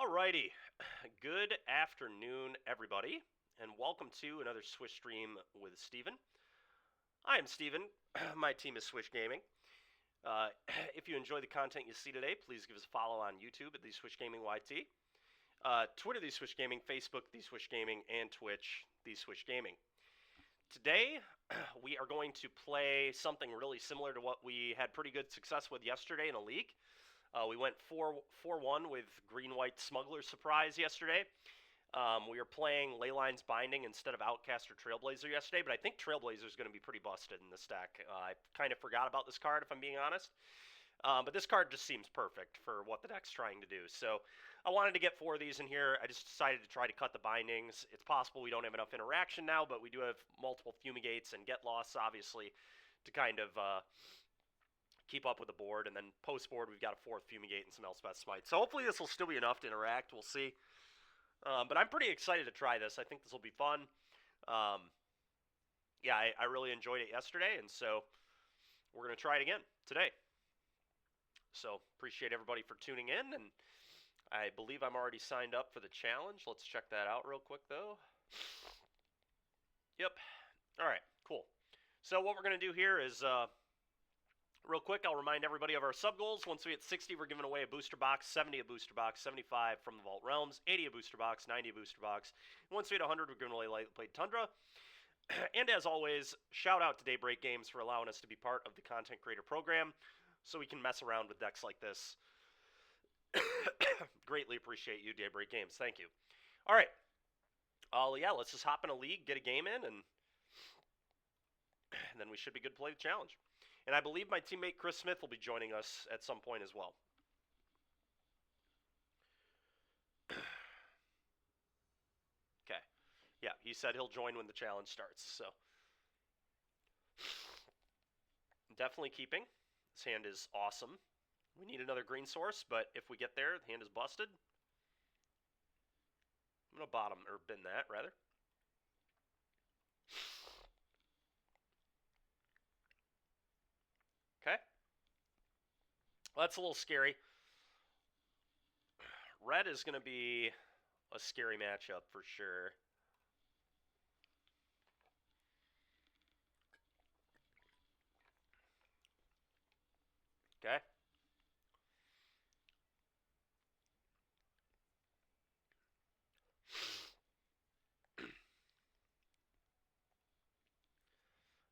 Alrighty, good afternoon, everybody, and welcome to another Swish stream with Steven. I am Steven. My team is Swish Gaming. If you enjoy the content you see today, please give us a follow on YouTube at the Swish Gaming YT, Twitter the Swish Gaming, Facebook the Swish Gaming, and Twitch the Swish Gaming. Today, we are going to play something really similar to what we had pretty good success with yesterday in a league. We went 4-1 with green-white smuggler surprise yesterday. We were playing Leylines Binding instead of Outcast or Trailblazer yesterday, but I think Trailblazer is going to be pretty busted in this deck. I kind of forgot about this card, if I'm being honest. But this card just seems perfect for what the deck's trying to do. So I wanted to get 4 of these in here. I just decided to try to cut the bindings. It's possible we don't have enough interaction now, but we do have multiple Fumigates and Get Lost, obviously, to kind of keep up with the board. And then post-board, we've got a 4th Fumigate and some Elspeth Smite. So hopefully this will still be enough to interact. We'll see. But I'm pretty excited to try this. I think this will be fun. Yeah, I really enjoyed it yesterday, and so we're going to try it again today. So appreciate everybody for tuning in, and I believe I'm already signed up for the challenge. Let's check that out real quick, though. Yep. All right, cool. So what we're going to do here is, real quick, I'll remind everybody of our sub-goals. Once we hit 60, we're giving away a booster box, 70 a booster box, 75 from the Vault Realms, 80 a booster box, 90 a booster box. And once we hit 100, we're giving away Lightly Played Tundra. And as always, shout out to Daybreak Games for allowing us to be part of the Content Creator Program so we can mess around with decks like this. Greatly appreciate you, Daybreak Games. Thank you. All right. Yeah, let's just hop in a league, get a game in, and then we should be good to play the challenge. And I believe my teammate Chris Smith will be joining us at some point as well. Okay. Yeah, he said he'll join when the challenge starts, so. Definitely keeping. This hand is awesome. We need another green source, but if we get there, the hand is busted. I'm going to bin that, rather. Okay. Well, that's a little scary. Red is going to be a scary matchup for sure. Okay.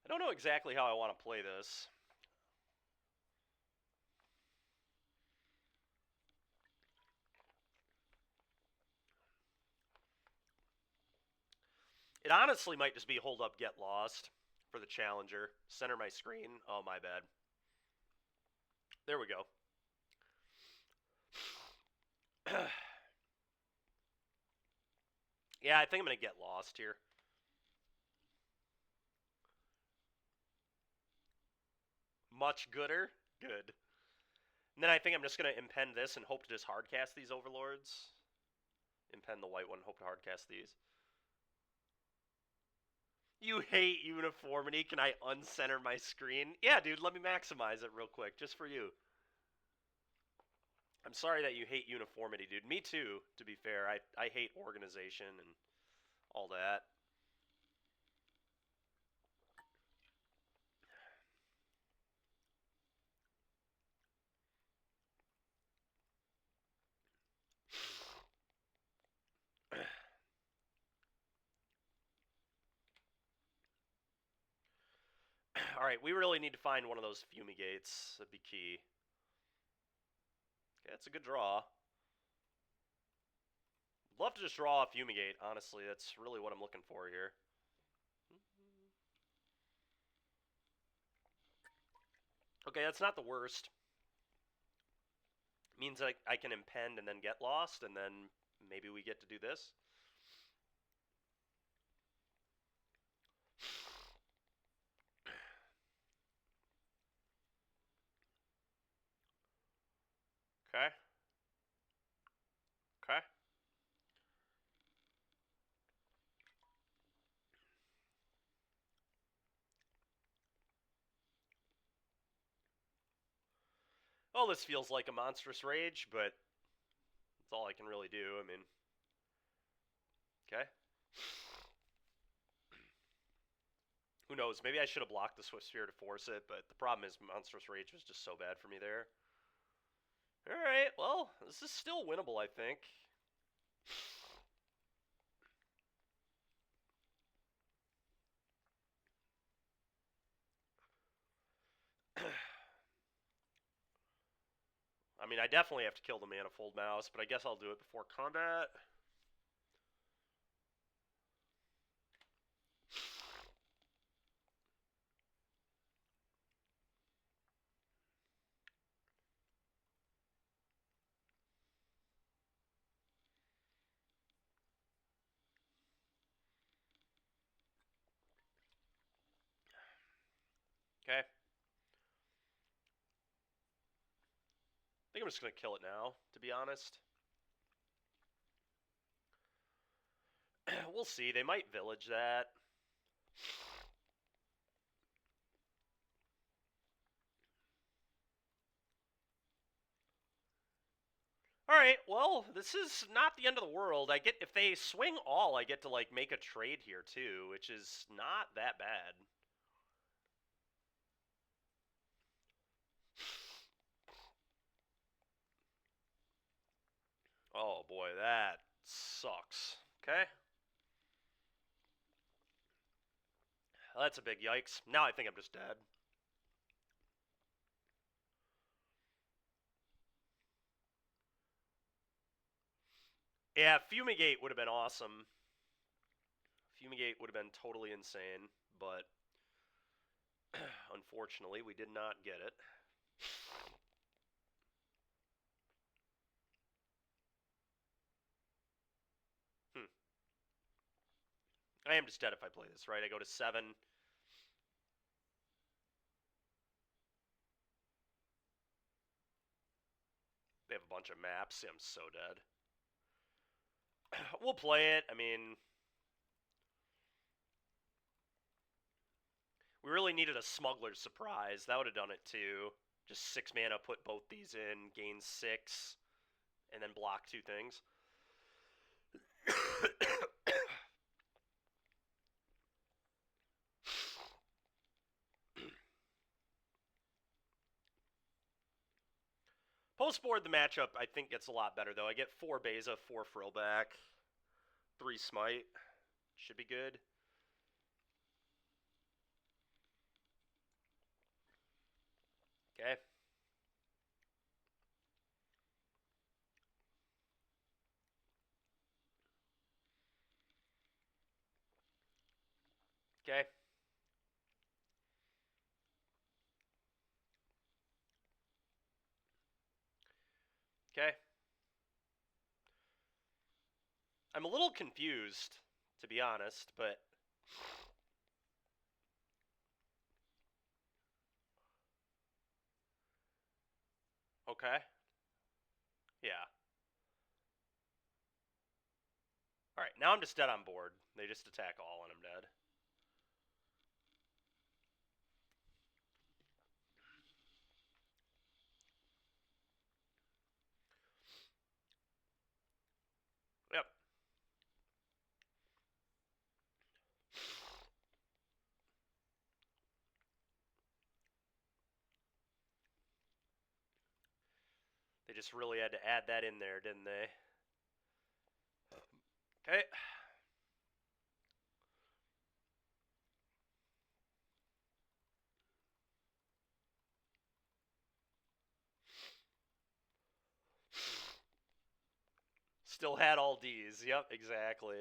I don't know exactly how I want to play this. It honestly might just be hold up, get lost for the challenger. Center my screen. Oh, my bad. There we go. Yeah, I think I'm going to get lost here. Much gooder? Good. And then I think I'm just going to impend this and hope to just hardcast these overlords. Impend the white one, hope to hardcast these. You hate uniformity. Can I uncenter my screen? Yeah, dude, let me maximize it real quick, just for you. I'm sorry that you hate uniformity, dude. Me too, to be fair. I hate organization and all that. Alright, we really need to find one of those fumigates. That'd be key. Okay, that's a good draw. Love to just draw a fumigate, honestly. That's really what I'm looking for here. Okay, that's not the worst. It means I can impend and then get lost, and then maybe we get to do this. Okay. Okay. Well, this feels like a monstrous rage, but That's all I can really do. I mean, okay. Who knows? Maybe I should have blocked the Swift Sphere to force it, but the problem is Monstrous Rage was just so bad for me there. Alright, well, this is still winnable, I think. I mean, I definitely have to kill the Manifold Mouse, but I guess I'll do it before combat. Okay. I think I'm just going to kill it now, to be honest. We'll see. They might village that. Alright, well, this is not the end of the world. If they swing all, I get to, like, make a trade here, too, which is not that bad. Oh, boy, that sucks. Okay. Well, that's a big yikes. Now I think I'm just dead. Yeah, Fumigate would have been awesome. Fumigate would have been totally insane, but unfortunately, we did not get it. I am just dead if I play this, right? I go to 7. They have a bunch of maps. I'm so dead. We'll play it. I mean, we really needed a Smuggler's Surprise. That would have done it too. Just 6 mana, put both these in, gain 6, and then block 2 things. Post-board, the matchup, I think, gets a lot better, though. I get 4 Beza, 4 Frillback, 3 Smite. Should be good. Okay. Okay. Okay. I'm a little confused, to be honest, but... Okay. Yeah. Alright, now I'm just dead on board. They just attack all and I'm dead. Yep. They just really had to add that in there, didn't they? Okay. Still had all Ds. Yep, exactly.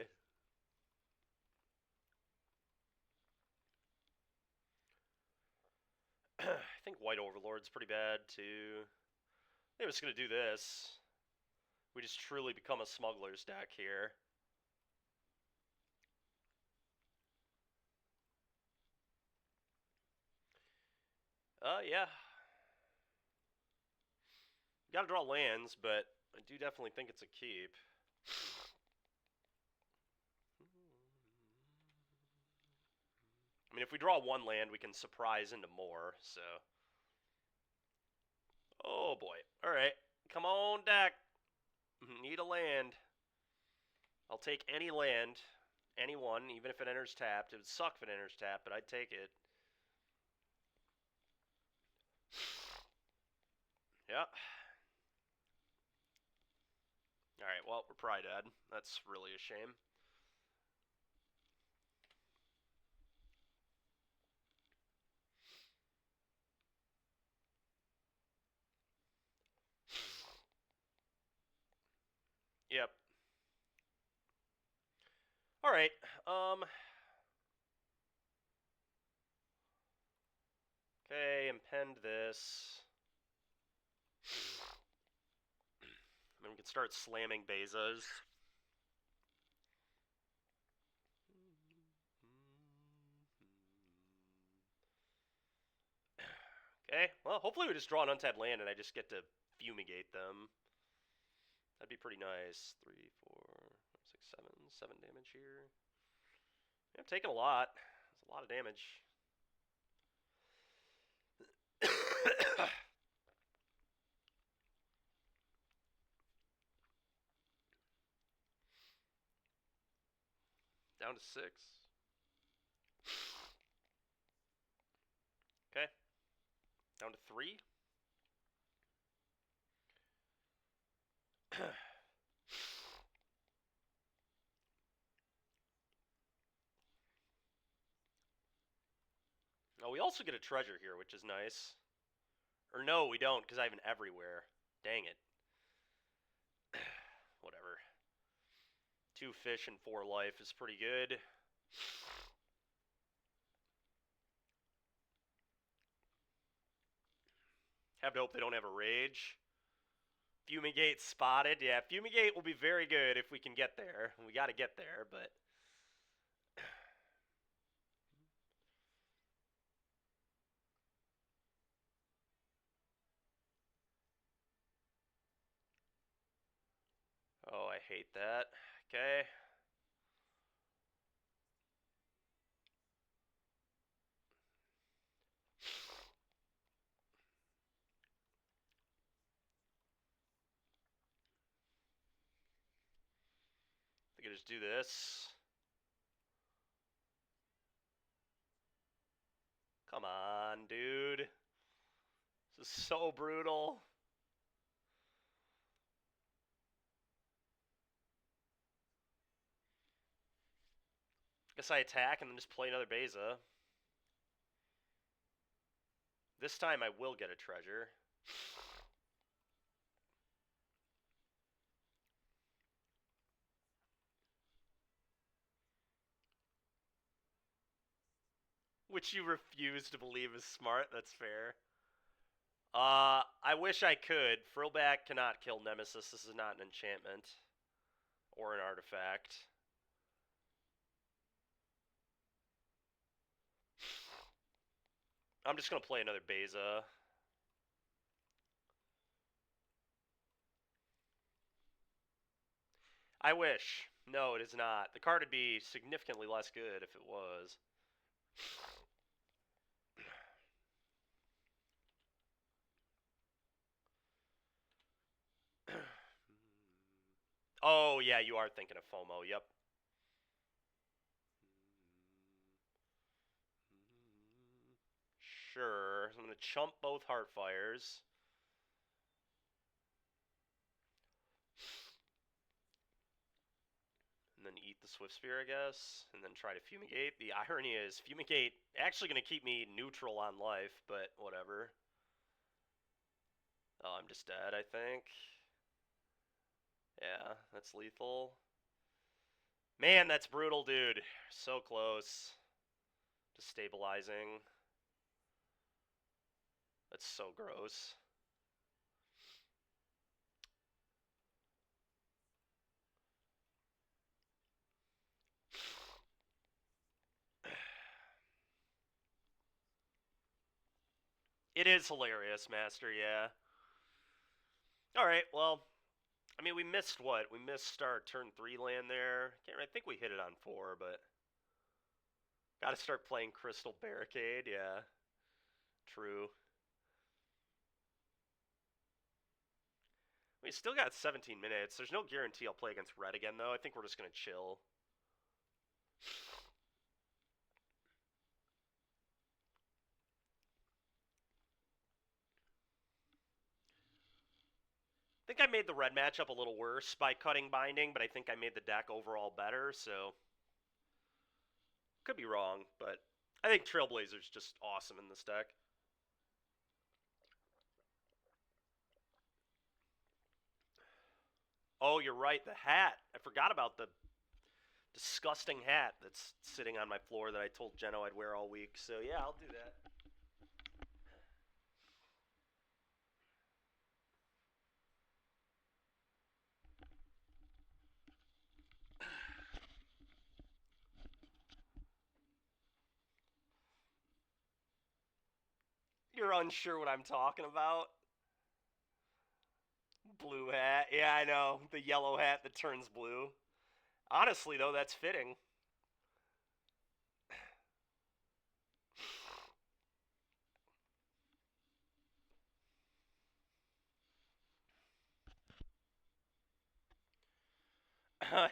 I think White Overlord's pretty bad, too. I'm just going to do this. We just truly become a Smuggler's deck here. Yeah. Gotta draw lands, but I do definitely think it's a keep. I mean, if we draw 1 land, we can surprise into more, so... Oh, boy. Alright. Come on, deck. need a land. I'll take any land, any one, even if it enters tapped. It would suck if it enters tapped, but I'd take it. Yeah. Alright, well, we're probably dead. That's really a shame. Yep. Alright, okay, impend this. Then we can start slamming Bezos. Okay, well, hopefully we just draw an untapped land and I just get to fumigate them. That'd be pretty nice. 3, 4, 5, 6, 7. 7 damage here. Yeah, I'm taking a lot. It's a lot of damage. Down to 6. Okay. Down to 3. Oh, we also get a treasure here, which is nice. Or no, we don't, because I have an everywhere. Dang it. Whatever. 2 fish and 4 life is pretty good. Have to hope they don't have a rage. Fumigate spotted. Yeah, Fumigate will be very good if we can get there. We got to get there, but... Oh, I hate that. Okay. I can just do this. Come on, dude. This is so brutal. Guess I attack and then just play another Beza. This time I will get a treasure. Which you refuse to believe is smart. That's fair. I wish I could. Frillback cannot kill Nemesis. This is not an enchantment. Or an artifact. I'm just going to play another Beza. I wish. No, it is not. The card would be significantly less good if it was. Oh, yeah, you are thinking of FOMO. Yep. Sure. I'm going to chump both Heartfires. And then eat the Swift Spear, I guess. And then try to Fumigate. The irony is, Fumigate actually going to keep me neutral on life, but whatever. Oh, I'm just dead, I think. Yeah, that's lethal. Man, that's brutal, dude. So close to stabilizing. That's so gross. It is hilarious, Master, yeah. Alright, well, I mean, we missed what? We missed our turn 3 land there. I think we hit it on 4, but... Gotta start playing Crystal Barricade, yeah. True. We still got 17 minutes. There's no guarantee I'll play against red again, though. I think we're just going to chill. I think I made the red matchup a little worse by cutting binding, but I think I made the deck overall better, so could be wrong, but I think Trailblazer's just awesome in this deck. Oh, you're right, the hat. I forgot about the disgusting hat that's sitting on my floor that I told Jeno I'd wear all week. So yeah, I'll do that. You're unsure what I'm talking about? Blue hat. Yeah, I know. The yellow hat that turns blue. Honestly, though, that's fitting.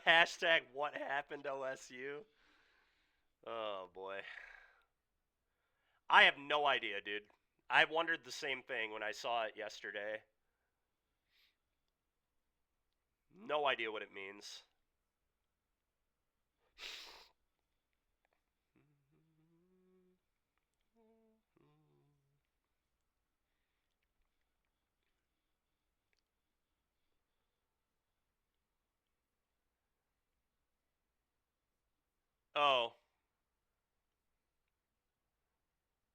Hashtag what happened OSU. Oh boy. I have no idea, dude. I wondered the same thing when I saw it yesterday. No idea what it means. Oh,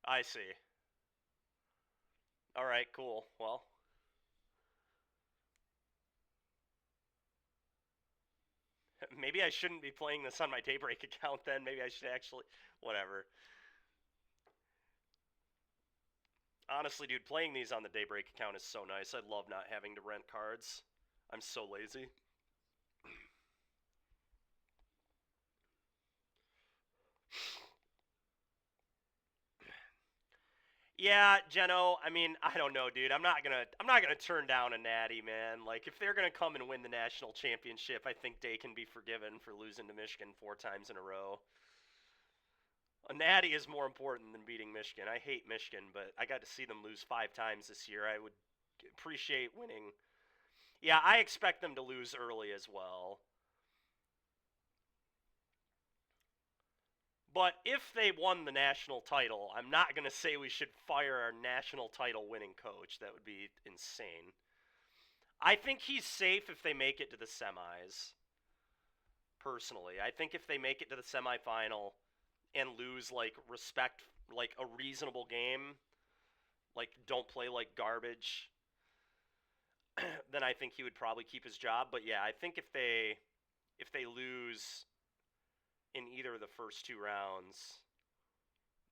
I see. All right, cool. Well, maybe I shouldn't be playing this on my Daybreak account then. Maybe I should actually. Whatever. Honestly, dude, playing these on the Daybreak account is so nice. I love not having to rent cards. I'm so lazy. Yeah, Geno, I mean, I don't know, dude. I'm not gonna turn down a natty, man. Like if they're gonna come and win the national championship, I think they can be forgiven for losing to Michigan 4 times in a row. A natty is more important than beating Michigan. I hate Michigan, but I got to see them lose 5 times this year. I would appreciate winning. Yeah, I expect them to lose early as well. But if they won the national title, I'm not going to say we should fire our national title winning coach. That would be insane. I think he's safe if they make it to the semis. Personally, I think if they make it to the semifinal and lose like a reasonable game, like don't play like garbage, then I think he would probably keep his job. But yeah, I think if they lose in either of the first 2 rounds,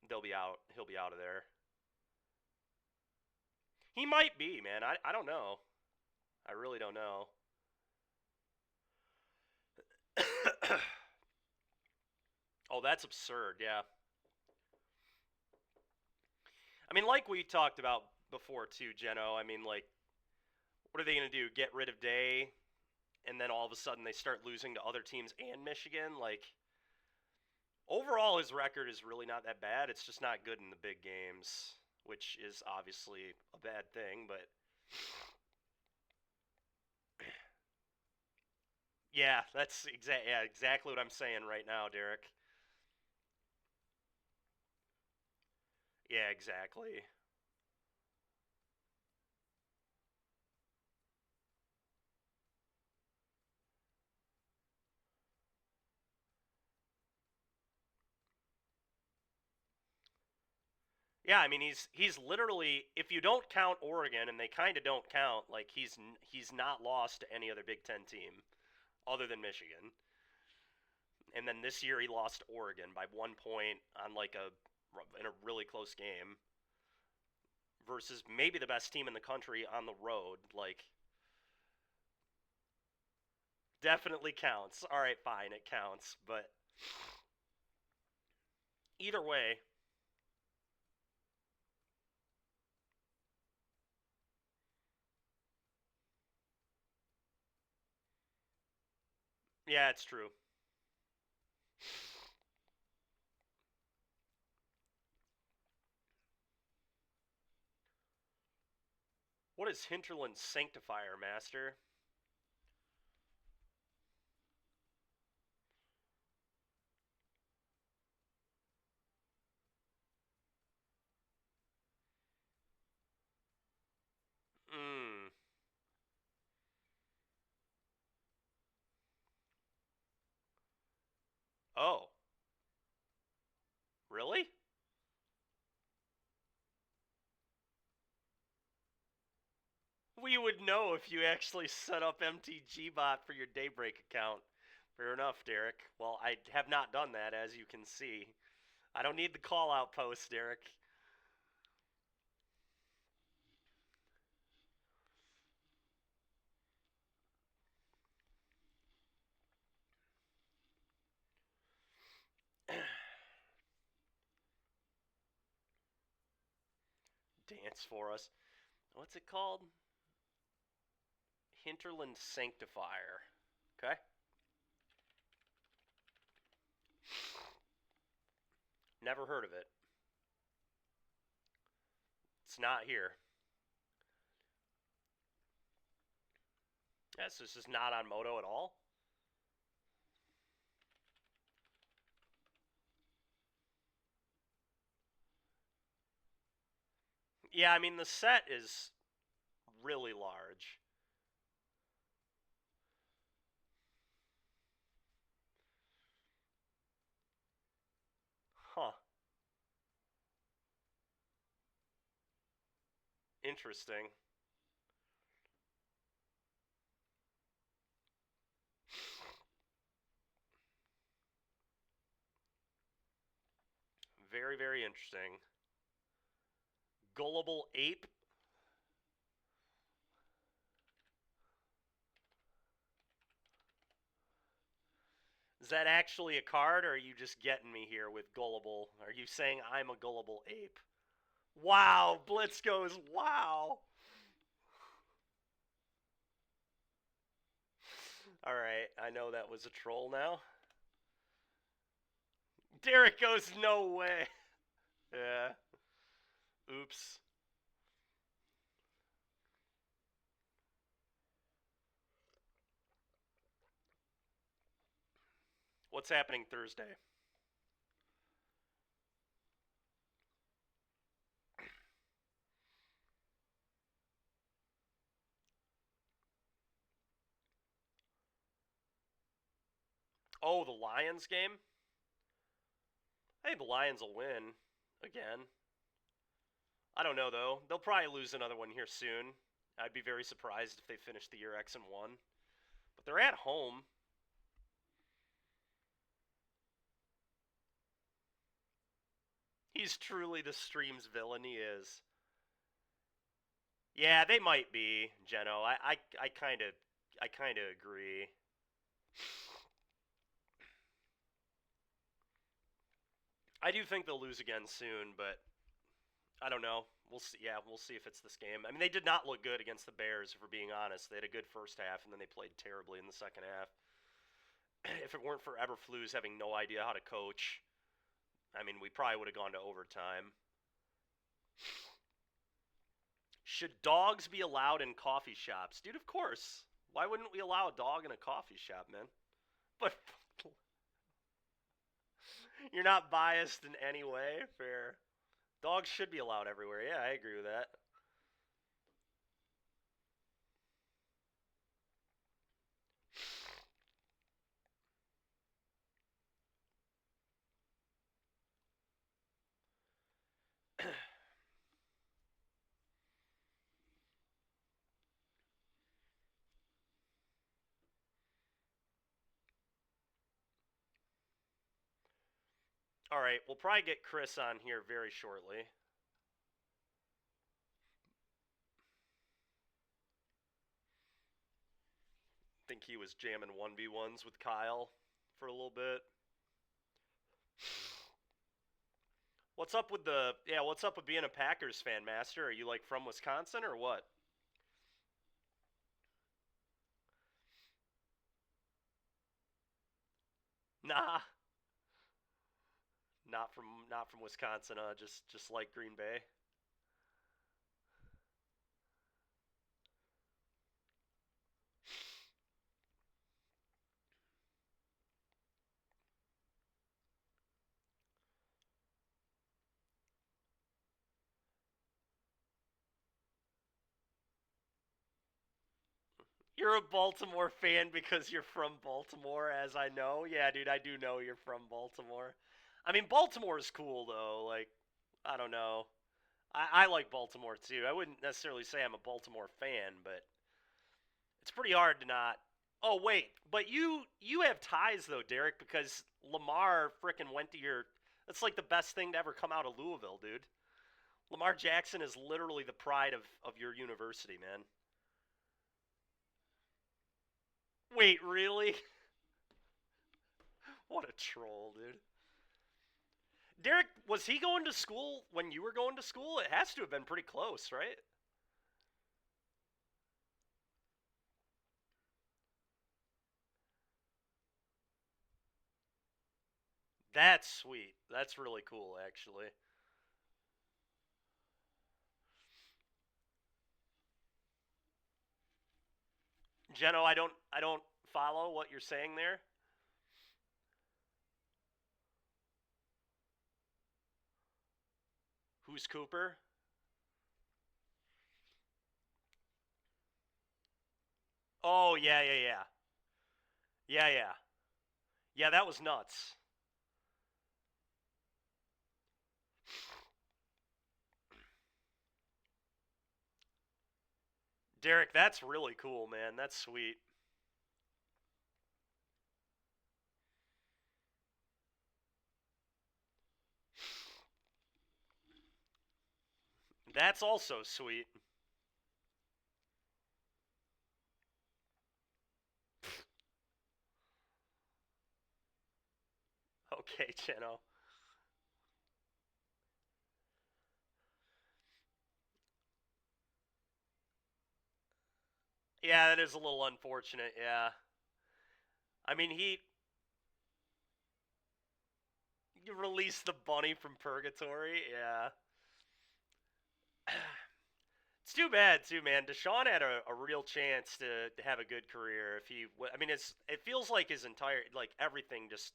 they'll be out. He'll be out of there. He might be, man. I don't know. I really don't know. Oh, that's absurd. Yeah. I mean, like we talked about before too, Geno. I mean, like, what are they gonna do? Get rid of Day, and then all of a sudden they start losing to other teams and Michigan? Like, overall, his record is really not that bad. It's just not good in the big games, which is obviously a bad thing. But yeah, that's exactly what I'm saying right now, Derek. Yeah, exactly. Yeah, I mean he's literally, if you don't count Oregon, and they kind of don't count, like he's not lost to any other Big Ten team other than Michigan. And then this year he lost Oregon by 1 point on like in a really close game versus maybe the best team in the country on the road. Like, definitely counts. All right, fine, it counts, but either way, Yeah, it's true. What is Hinterland Sanctifier, Master? Mmm. Oh, really? We would know if you actually set up MTG bot for your Daybreak account. Fair enough, Derek. Well, I have not done that, as you can see. I don't need the call out post, Derek. Dance for us. What's it called? Hinterland Sanctifier. Okay. Never heard of it. It's not here. Yeah, so this is not on Moto at all? Yeah, I mean, the set is really large. Huh. Interesting. Very, very interesting. Gullible Ape. Is that actually a card, or are you just getting me here with gullible? Are you saying I'm a gullible ape? Wow, Blitz goes, wow. Alright, I know that was a troll now. Derek goes, no way. Yeah. Oops. What's happening Thursday? Oh, the Lions game? I think the Lions will win again. I don't know though. They'll probably lose another one here soon. I'd be very surprised if they finish the year X-1. But they're at home. He's truly the stream's villain. He is. Yeah, they might be, Geno. I kind of agree. I do think they'll lose again soon, but I don't know. We'll see. Yeah, we'll see if it's this game. I mean, they did not look good against the Bears, if we're being honest. They had a good first half, and then they played terribly in the second half. If it weren't for Eberflus having no idea how to coach, I mean, we probably would have gone to overtime. Should dogs be allowed in coffee shops? Dude, of course. Why wouldn't we allow a dog in a coffee shop, man? But you're not biased in any way. Fair. Dogs should be allowed everywhere. Yeah, I agree with that. All right, we'll probably get Chris on here very shortly. Think he was jamming 1v1s with Kyle for a little bit. What's up with what's up with being a Packers fan, Master? Are you like from Wisconsin or what? Nah, not from Wisconsin. Just like Green Bay. You're a Baltimore fan because you're from Baltimore, as I know. Yeah, dude, I do know you're from Baltimore. I mean, Baltimore is cool though. Like, I don't know. I like Baltimore too. I wouldn't necessarily say I'm a Baltimore fan, but it's pretty hard to not. Oh wait, but you have ties though, Derek, because Lamar frickin' went to your. That's like the best thing to ever come out of Louisville, dude. Lamar Jackson is literally the pride of your university, man. Wait, really? What a troll, dude. Derek, was he going to school when you were going to school? It has to have been pretty close, right? That's sweet. That's really cool, actually. Geno, I don't follow what you're saying there. Who's Cooper? Oh yeah, yeah, yeah, yeah, yeah, yeah. That was nuts, Derek. That's really cool, man. That's sweet. That's also sweet. Okay, Geno. Yeah, that is a little unfortunate. Yeah, I mean he released the bunny from purgatory. Yeah. It's too bad too, man. Deshaun had a real chance to have a good career if he. I mean, it feels like his entire like everything just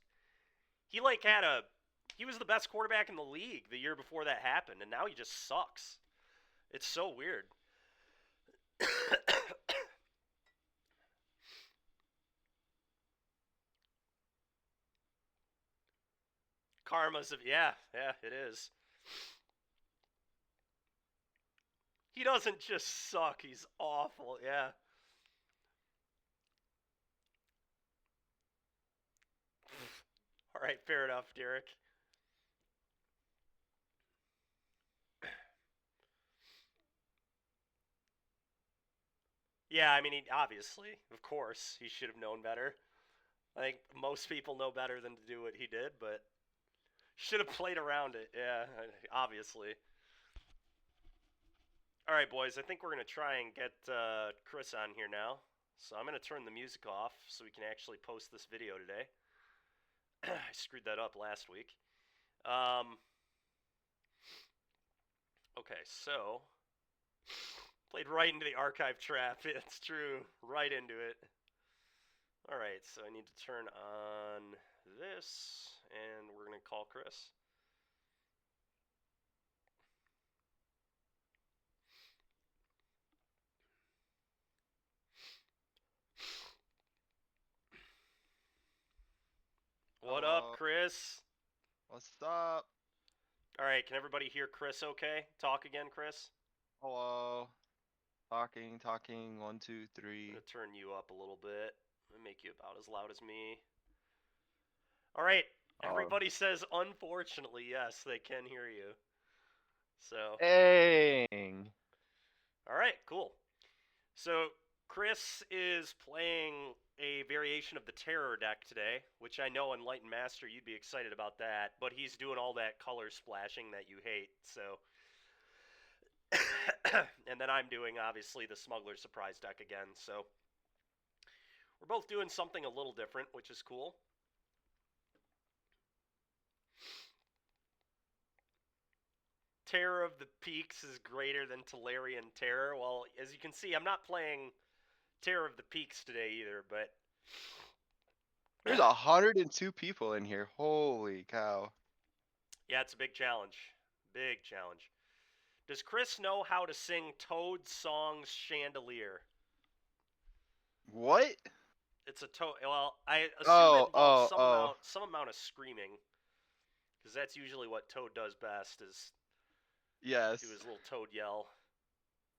he like had a he was the best quarterback in the league the year before that happened, and now he just sucks. It's so weird. Karma's of yeah, yeah, it is. He doesn't just suck; he's awful. Yeah. All right, fair enough, Derek. Yeah, I mean, obviously, of course, he should have known better. I think most people know better than to do what he did, but should have played around it. Yeah, obviously. All right, boys. I think we're gonna try and get Chris on here now. So I'm gonna turn the music off so we can actually post this video today. I screwed that up last week. Um, okay, so played right into the archive trap. It's true, right into it. All right, so I need to turn on this, and we're gonna call Chris. What up, Hello. Chris? What's up? All right, can everybody hear Chris? Okay, talk again, Chris. Hello. Talking. One, two, I'm three. gonna turn you up a little bit. I'm gonna make you about as loud as me. All right. Oh. Everybody says unfortunately, yes, they can hear you. So, Dang. all right, cool. So, Chris is playing a variation of the Terror deck today, which I know Enlightened Master you'd be excited about that, but he's doing all that color splashing that you hate. So, and then I'm doing obviously the Smuggler Surprise deck again. So, we're both doing something a little different, which is cool. Terror of the Peaks is greater than Talarian Terror. Well, as you can see, I'm not playing Terror of the Peaks today either, but There's 102 people in here. Holy cow. yeah, it's a big challenge. Big challenge. Does Chris know how to sing Toad's Song's Chandelier? What? It's a Toad. Well, I assume it Oh, involves oh, oh. some amount of screaming, because that's usually what Toad does best, is Yes. do his little Toad yell.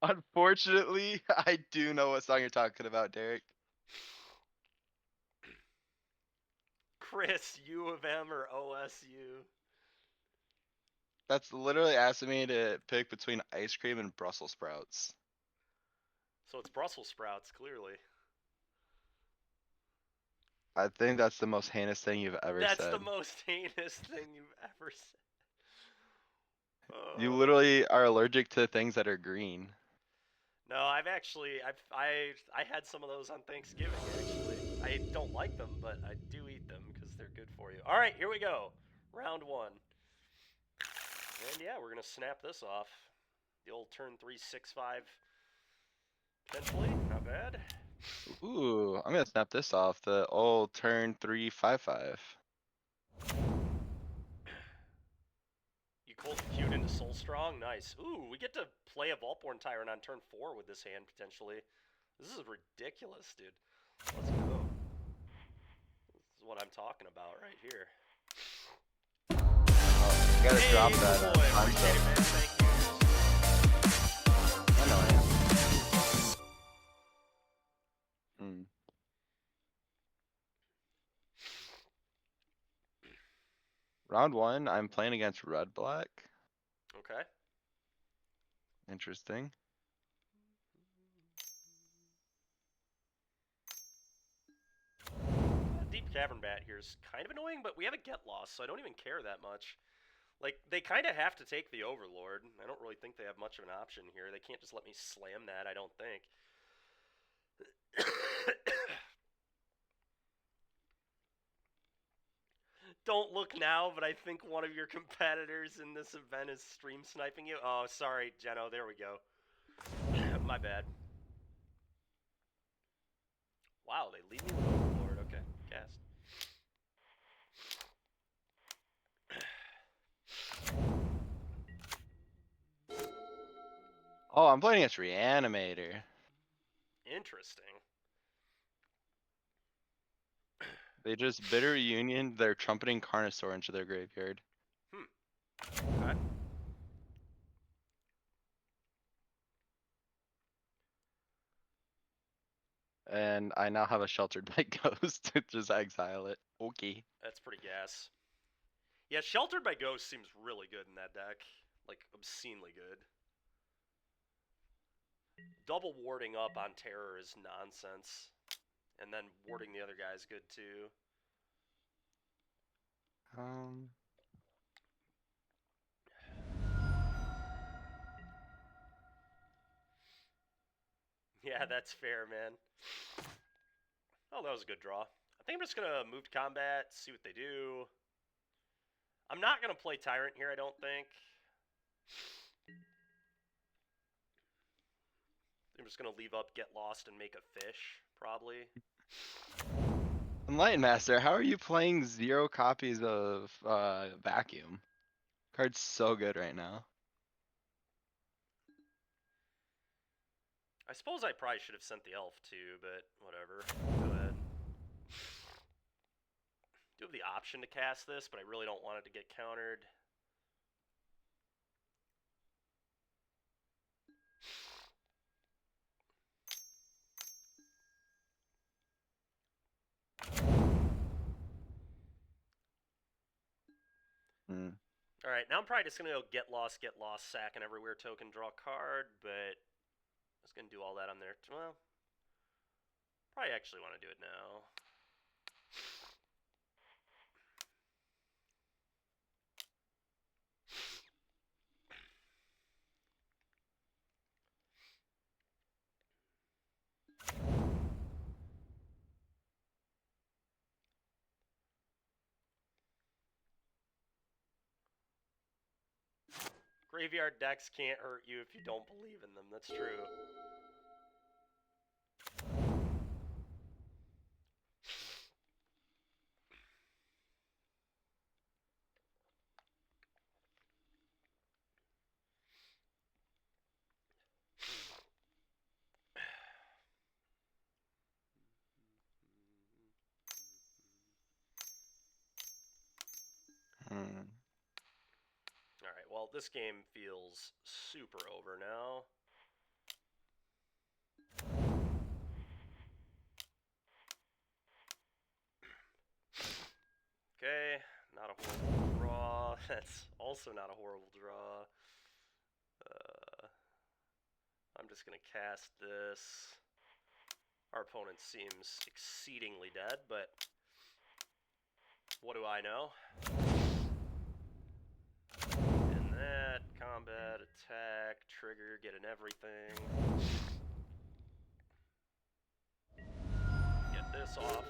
Unfortunately, I do know what song you're talking about, Derek. Chris, U of M or OSU? That's literally asking me to pick between ice cream and Brussels sprouts. So it's Brussels sprouts, clearly. I think that's the most heinous thing you've ever That's the said. most heinous thing you've ever said. You Uh, literally are allergic to things that are green. no, I had some of those on Thanksgiving actually. I don't like them, but I do eat them because they're good for you. All right, here we go. Round 1. And yeah, we're gonna snap this off. The old turn 365. Potentially, not bad. Ooh, I'm gonna snap this off. The old turn 355. You cold queued into Soul Strong, nice. Ooh, we get to play a Vaultborn Tyrant on turn 4 with this hand potentially. This is ridiculous, dude. Let's go. This is what I'm talking about right here. Oh, you gotta drop that good boy. time Appreciate it, stuff. man. Thank you. I know I am. Hmm. Round 1, I'm playing against red black. Okay. Interesting. Deep Cavern Bat here is kind of annoying, but we have a get loss, so I don't even care that much. Like, they kind of have to take the Overlord. I don't really think they have much of an option here. They can't just let me slam that, I don't think. Don't look now, but I think one of your competitors in this event is stream sniping you. Oh, sorry, Jeno. There we go. My bad. Wow, they leave me with Overlord. Okay, cast. Oh, I'm playing against Reanimator. Interesting. They just bitter union their trumpeting Carnosaur into their graveyard. Okay. And I now have a sheltered by ghost to just exile it. Okay. That's pretty gas. Yeah, Sheltered by Ghost seems really good in that deck. Like, obscenely good. Double warding up on Terror is nonsense. And then warding the other guy is good too. Yeah, that's fair, man. Oh, that was a good draw. I think I'm just going to move to combat, see what they do. I'm not going to play Tyrant here, I don't think. I'm just going to leave up, get lost, and make a fish, probably. Enlighten Master, how are you playing 0 copies of Vacuum? Card's so good right now. I suppose I probably should have sent the elf too, but whatever. Go ahead. Do have the option to cast this, but I really don't want it to get countered. Hmm. Alright, now I'm probably just going to go get lost, sack an everywhere token, draw a card, but I was going to do all that on there. Well, probably actually want to do it now. Graveyard decks can't hurt you if you don't believe in them. That's true. Alright, well, this game feels super over now. Okay, not a horrible draw. That's also not a horrible draw. I'm just going to cast this. Our opponent seems exceedingly dead, but what do I know? And that, combat, attack, trigger, get an everything. Get this off,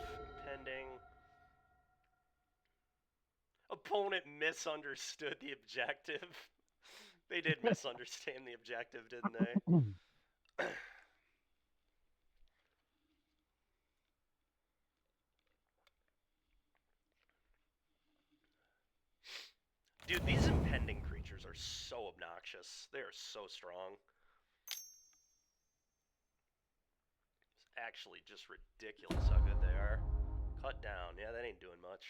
pending. Opponent misunderstood the objective. They did misunderstand the objective, didn't they? Dude, these impending creatures are so obnoxious. They are so strong. It's actually just ridiculous how good they are. Cut down. Yeah, that ain't doing much.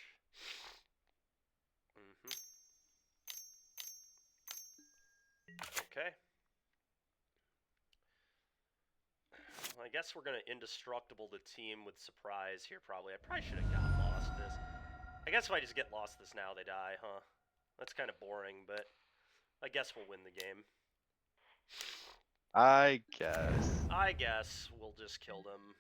Okay. Well, I guess we're going to indestructible the team with surprise here, probably. I probably should have got lost this. I guess if I just get lost this now, they die, huh? That's kind of boring, but I guess we'll win the game. I guess. I guess we'll just kill them.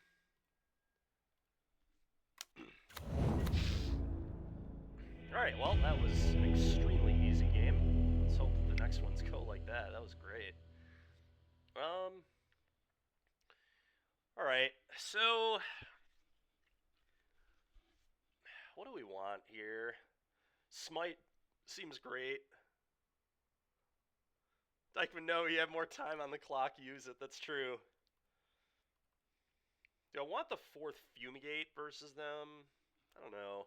Alright, well, that was an extremely easy game. Let's hope the next ones go like that. That was great. Alright, so what do we want here? Smite seems great. Dykeman, no, you have more time on the clock, use it, that's true. Do I want the 4th Fumigate versus them? I don't know.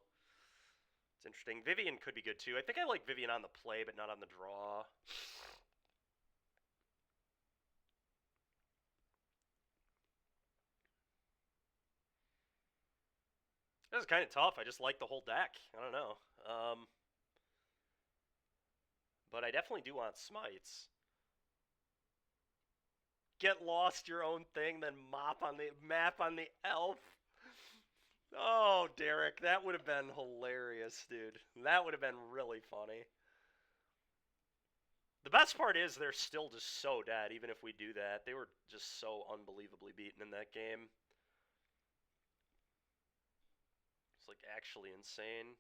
It's interesting. Vivian could be good too. I think I like Vivian on the play, but not on the draw. This is kind of tough. I just like the whole deck. I don't know. But I definitely do want Smites. Get lost your own thing, then map on the elf. Oh, Derek, that would have been hilarious, dude. That would have been really funny. The best part is they're still just so dead, even if we do that. They were just so unbelievably beaten in that game. It's like actually insane.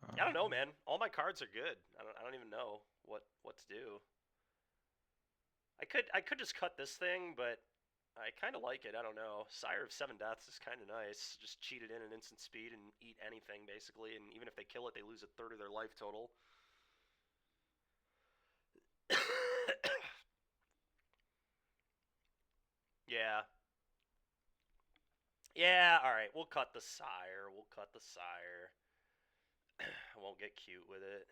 I don't know, man. All my cards are good. I don't even know what to do. I could just cut this thing, but I kind of like it. I don't know. Sire of 7 Deaths is kind of nice. Just cheat it in an instant speed and eat anything, basically. And even if they kill it, they lose a third of their life total. Yeah. Yeah, alright. We'll cut the Sire. We'll cut the Sire. I won't get cute with it.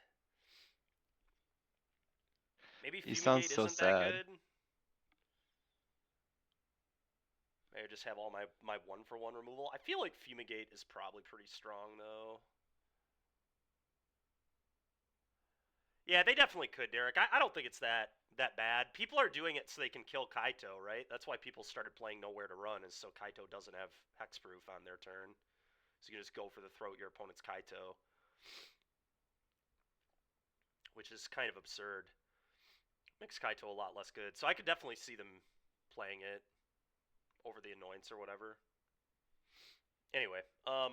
Maybe He sounds Fumigate so isn't that sad. good. Maybe just have all my 1-for-1 removal. I feel like Fumigate is probably pretty strong, though. Yeah, they definitely could, Derek. I don't think it's that bad. People are doing it so they can kill Kaito, right? That's why people started playing Nowhere to Run, is so Kaito doesn't have Hexproof on their turn. So you can just go for the throat your opponent's Kaito. Which is kind of absurd. Makes Kaito a lot less good. So I could definitely see them playing it over the Annoyance or whatever. Anyway, I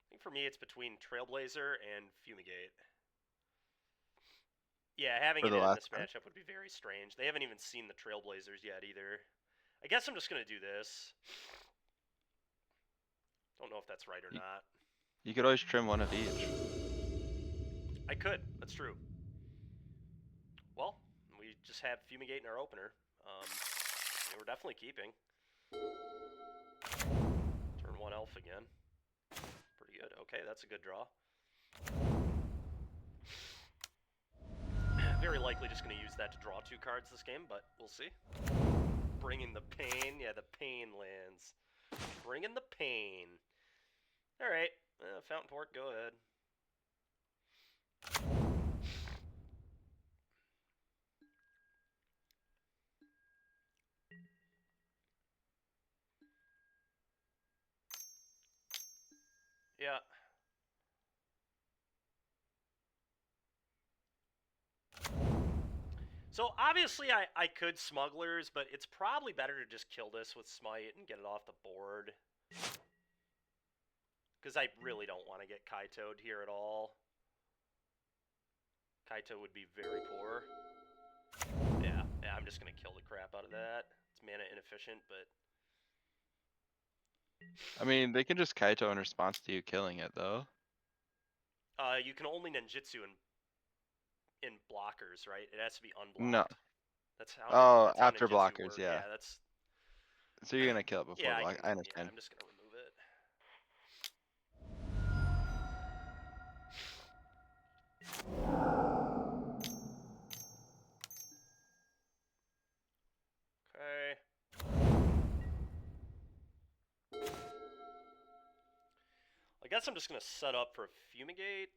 think for me it's between Trailblazer and Fumigate. Yeah, having For it the in last this card? matchup would be very strange. They haven't even seen the Trailblazers yet either. I guess I'm just going to do this. Don't know if that's right or not. You could always trim one of each. I could. That's true. Well, we just had Fumigate in our opener. We're definitely keeping. Turn 1 elf again. Pretty good. Okay, that's a good draw. Very likely just going to use that to draw 2 cards this game, but we'll see. Bringing the pain. Yeah, the pain lands. Bringing the pain. Alright, Fountain Port, go ahead. Yeah. So obviously I could smugglers, but it's probably better to just kill this with smite and get it off the board. Because I really don't want to get Kaito'd here at all. Kaito would be very poor. Yeah, I'm just going to kill the crap out of that. It's mana inefficient, but... I mean, they can just Kaito in response to you killing it, though. You can only ninjutsu in blockers, right? It has to be unblocked. No. That's how. Oh, That's how after ninjutsu blockers, work. yeah. That's. So you're gonna kill it before Yeah, block. I Yeah, understand. I'm just gonna remove it. Okay. I guess I'm just gonna set up for Fumigate.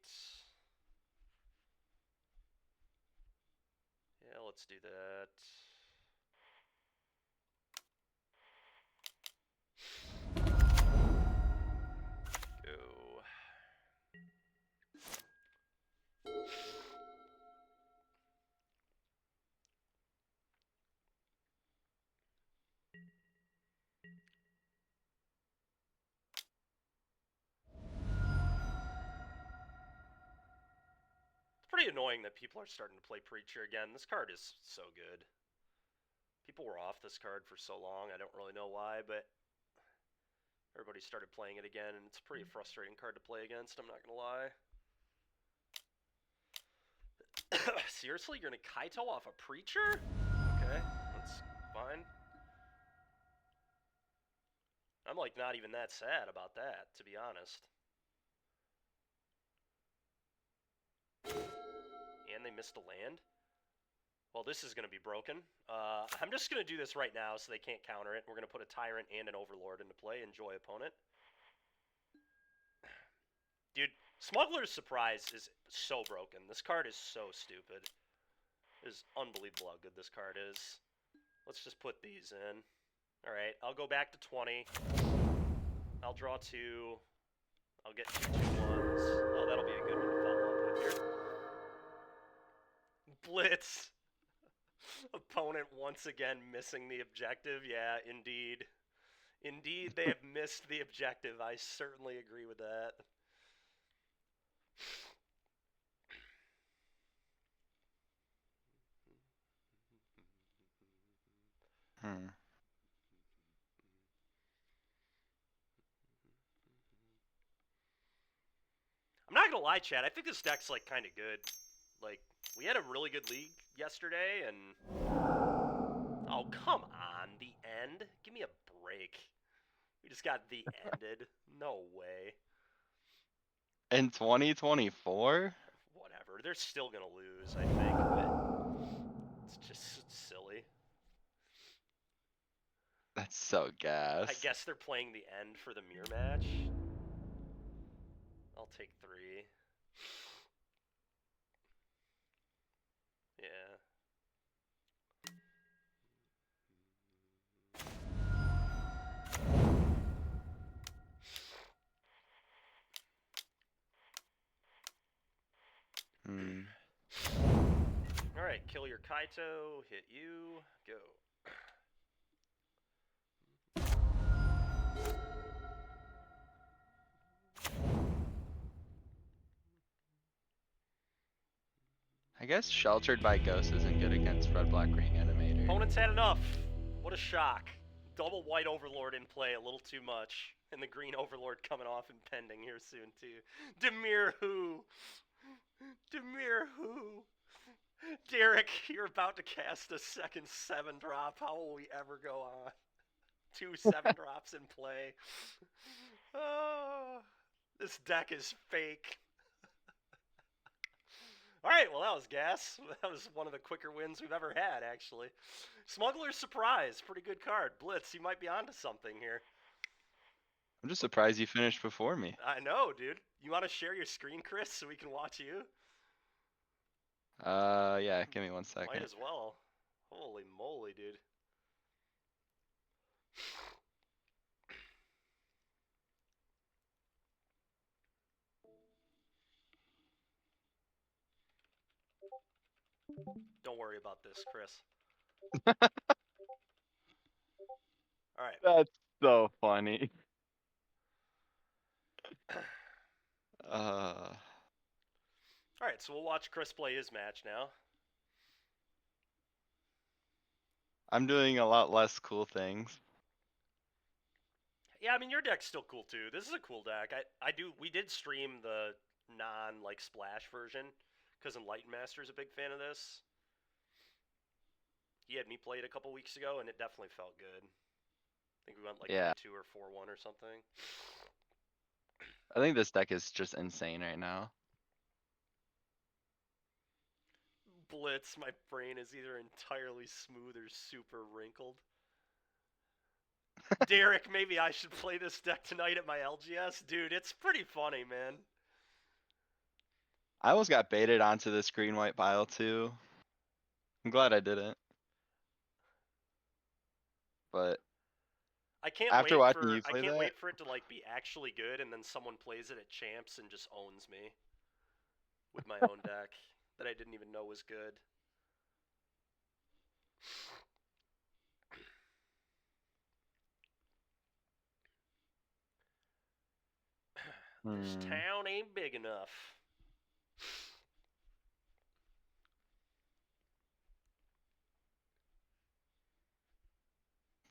Yeah, let's do that. Go. It's pretty annoying that people are starting to play Preacher again. This card is so good. People were off this card for so long, I don't really know why, but everybody started playing it again, and it's a pretty frustrating card to play against, I'm not gonna lie. Seriously? You're gonna Kaito off a Preacher? Okay, that's fine. I'm like not even that sad about that, to be honest. And they missed a land? Well, this is going to be broken. I'm just going to do this right now so they can't counter it. We're going to put a Tyrant and an Overlord into play. Enjoy, opponent. Dude, Smuggler's Surprise is so broken. This card is so stupid. It is unbelievable how good this card is. Let's just put these in. Alright, I'll go back to 20. I'll draw 2. I'll get 2 2-1s. Oh, that'll be a good one to follow up with here. Blitz! Opponent once again missing the objective. Yeah, indeed. Indeed, they have missed the objective. I certainly agree with that. Hmm. I'm not gonna lie, Chad. I think this deck's like kind of good. Like, we had a really good league yesterday, and oh come on, the end. Give me a break. We just got the ended. No way. In 2024? Whatever. They're still gonna lose, I think, but it's just silly. That's so gas. I guess they're playing the end for the mirror match. I'll take 3. Yeah. Hmm. Alright, kill your Kaito, hit you, go. I guess Sheltered by Ghost isn't good against Red Black Green Animator. Opponent's had enough. What a shock. Double White Overlord in play, a little too much. And the Green Overlord coming off and pending here soon, too. Demir who? Demir who? Derek, you're about to cast a second 7-drop. How will we ever go on? 2 7-drops in play. Oh, this deck is fake. Alright, well, that was gas. That was one of the quicker wins we've ever had, actually. Smuggler's Surprise. Pretty good card. Blitz, you might be onto something here. I'm just surprised you finished before me. I know, dude. You want to share your screen, Chris, so we can watch you? Yeah, give me one Might second. as well. Holy moly, dude. Don't worry about this, Chris. Alright. That's so funny. Uh, Alright, so we'll watch Chris play his match now. I'm doing a lot less cool things. Yeah, I mean your deck's still cool too. This is a cool deck. We did stream the non like splash version because Enlightened Master's a big fan of this. He had me play it a couple weeks ago and it definitely felt good. I think we went like Yeah, 3-2 or 4-1 or something. I think this deck is just insane right now. Blitz, my brain is either entirely smooth or super wrinkled. Derek, maybe I should play this deck tonight at my LGS? Dude, it's pretty funny, man. I almost got baited onto this green-white pile too. I'm glad I didn't. But I can't after wait watching for you play that, it to like be actually good and then someone plays it at champs and just owns me with my own deck that I didn't even know was good. This town ain't big enough.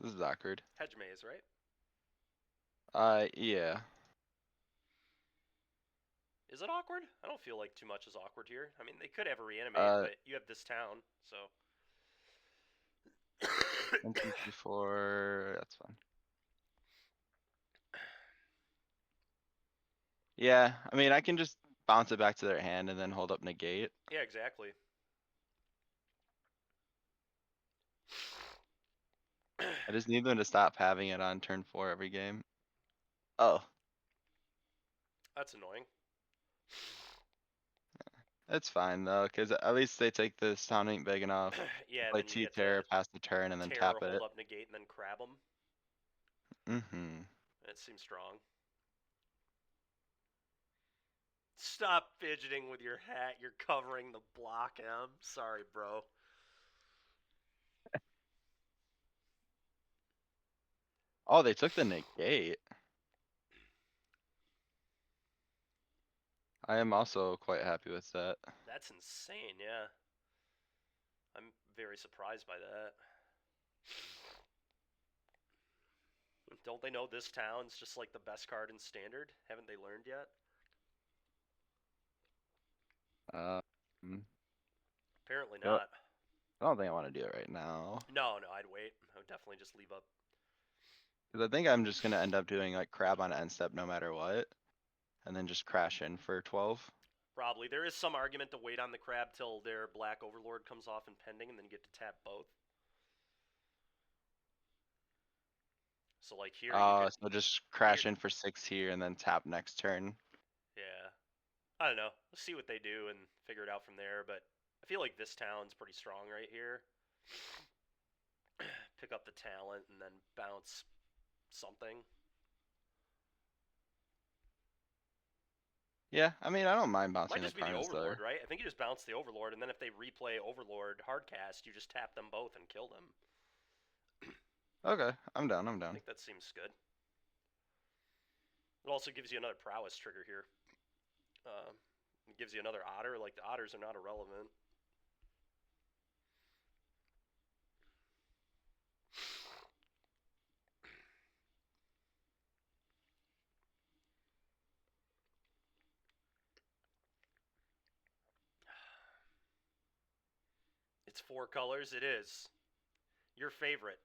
this is awkward. Hedge maze, right? Yeah. Is it awkward? I don't feel like too much is awkward here. I mean, they could ever reanimate, Uh, but you have this town, so. 1, 2, 3, 4. That's fine. Yeah, I mean, I can just bounce it back to their hand and then hold up negate. Yeah, exactly. I just need them to stop having it on turn 4 every game. Oh, That's annoying. that's fine though, because at least they take this town ain't big enough. Yeah, and Play then you 2 get to terror, pass the turn, and then tear, tap hold it. up, negate, and then crab them. Mm-hmm. It seems strong. Stop fidgeting with your hat. You're covering the block, M. Sorry, bro. Oh, they took the negate. I am also quite happy with that. That's insane, yeah. I'm very surprised by that. Don't they know this town's just like the best card in Standard? Haven't they learned yet? Mm, Apparently yep. not. I don't think I want to do it right now. No, I'd wait. I would definitely just leave up. Because I think I'm just gonna end up doing like crab on end step no matter what. And then just crash in for 12. Probably. There is some argument to wait on the crab till their Black Overlord comes off and pending, and then you get to tap both. So like here you could. So just Here, crash in for 6 here and then tap next turn. yeah. I don't know. Let's see what they do and figure it out from there. But I feel like this town's pretty strong right here. Pick up the talent and then bounce something. Yeah, I mean, I don't mind Might bouncing the just be the cards there. Overlord, right? I think you just bounce the Overlord, and then if they replay Overlord hardcast, you just tap them both and kill them. Okay, I'm down, I'm I down. think that seems good. It also gives you another prowess trigger here. It gives you another otter. Like, the otters are not irrelevant. It's 4 colors. It is. Your favorite.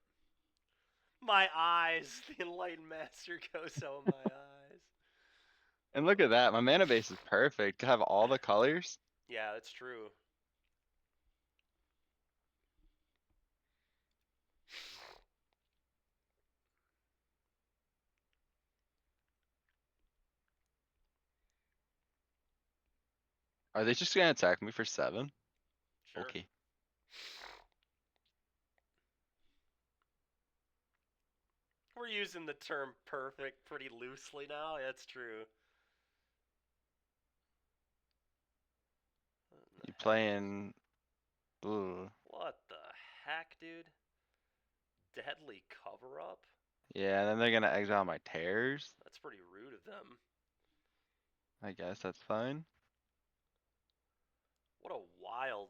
My eyes. The Enlightened Master goes out my eyes. And look at that, my mana base is perfect. To have all the colors. Yeah, that's true. Are they just gonna attack me for 7? Sure. Okay. We're using the term perfect pretty loosely now. That's true. What in You the heck? playing? Ooh. What the heck, dude? Deadly cover up? Yeah, and then they're gonna exile my tears. That's pretty rude of them. I guess that's fine. What a wild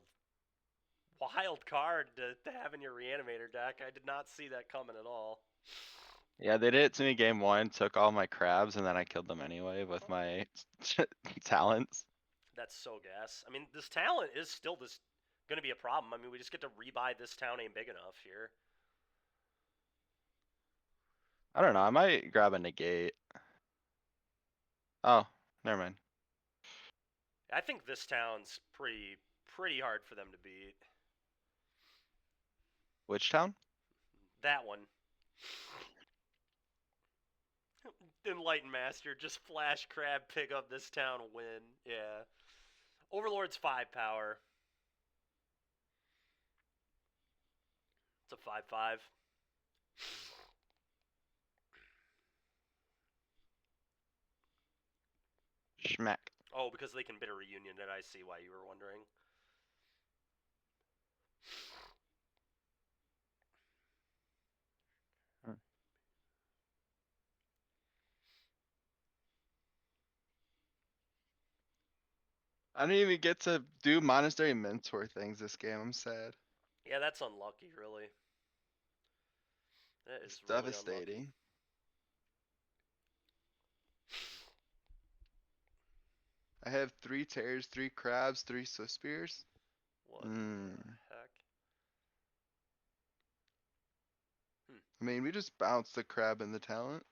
card to have in your reanimator deck. I did not see that coming at all. Yeah, they did it to me game 1, took all my crabs, and then I killed them anyway with my talents. That's so gas. I mean, this talent is still this going to be a problem. I mean, we just get to rebuy this town ain't big enough here. I don't know, I might grab a negate. Oh, never mind. I think this town's pretty hard for them to beat. Which town? That one. Enlightened Master, just flash crab, pick up this town, win. Yeah. Overlord's 5 power. It's a 5/5. Schmack. Oh, because they can bid a reunion, and I see why you were wondering. I didn't even get to do Monastery Mentor things this game, I'm sad. Yeah, that's unlucky, really. That It's is really unlucky. devastating. I have 3 tears, 3 crabs, 3 swift spears. What Hmm. the heck? I mean, we just bounced the crab and the talent.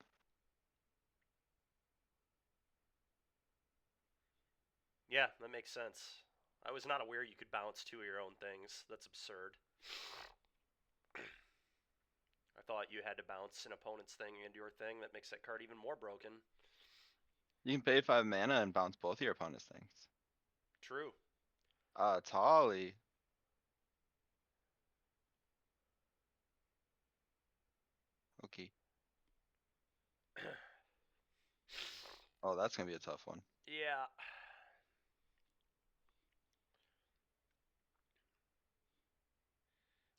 Yeah, that makes sense. I was not aware you could bounce 2 of your own things. That's absurd. I thought you had to bounce an opponent's thing and your thing. That makes that card even more broken. You can pay 5 mana and bounce both your opponent's things. True. Tolly. Okay. Oh, that's gonna be a tough one. Yeah.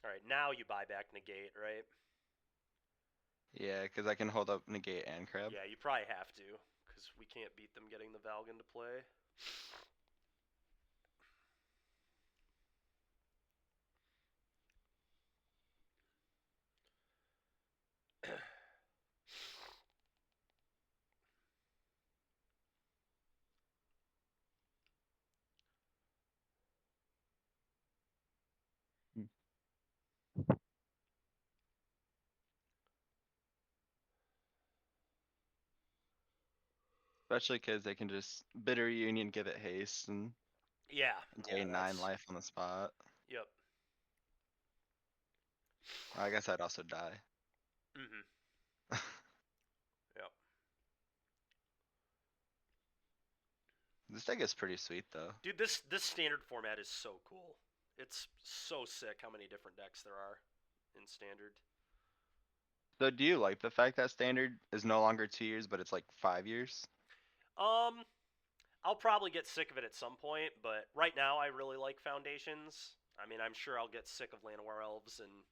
Alright, now you buy back negate, right? Yeah, because I can hold up negate and crab. Yeah, you probably have to, because we can't beat them getting the Valgan to play. Hmm. Especially because they can just bid a reunion, give it haste, and Yeah, yeah, gain 9 that's... life on the spot. Yep. I guess I'd also die. Mm-hmm. Yep. This deck is pretty sweet though. Dude, this standard format is so cool. It's so sick how many different decks there are in standard. So do you like the fact that standard is no longer 2 years, but it's like 5 years? Um, I'll probably get sick of it at some point, but right now I really like Foundations. I mean, I'm sure I'll get sick of Llanowar Elves and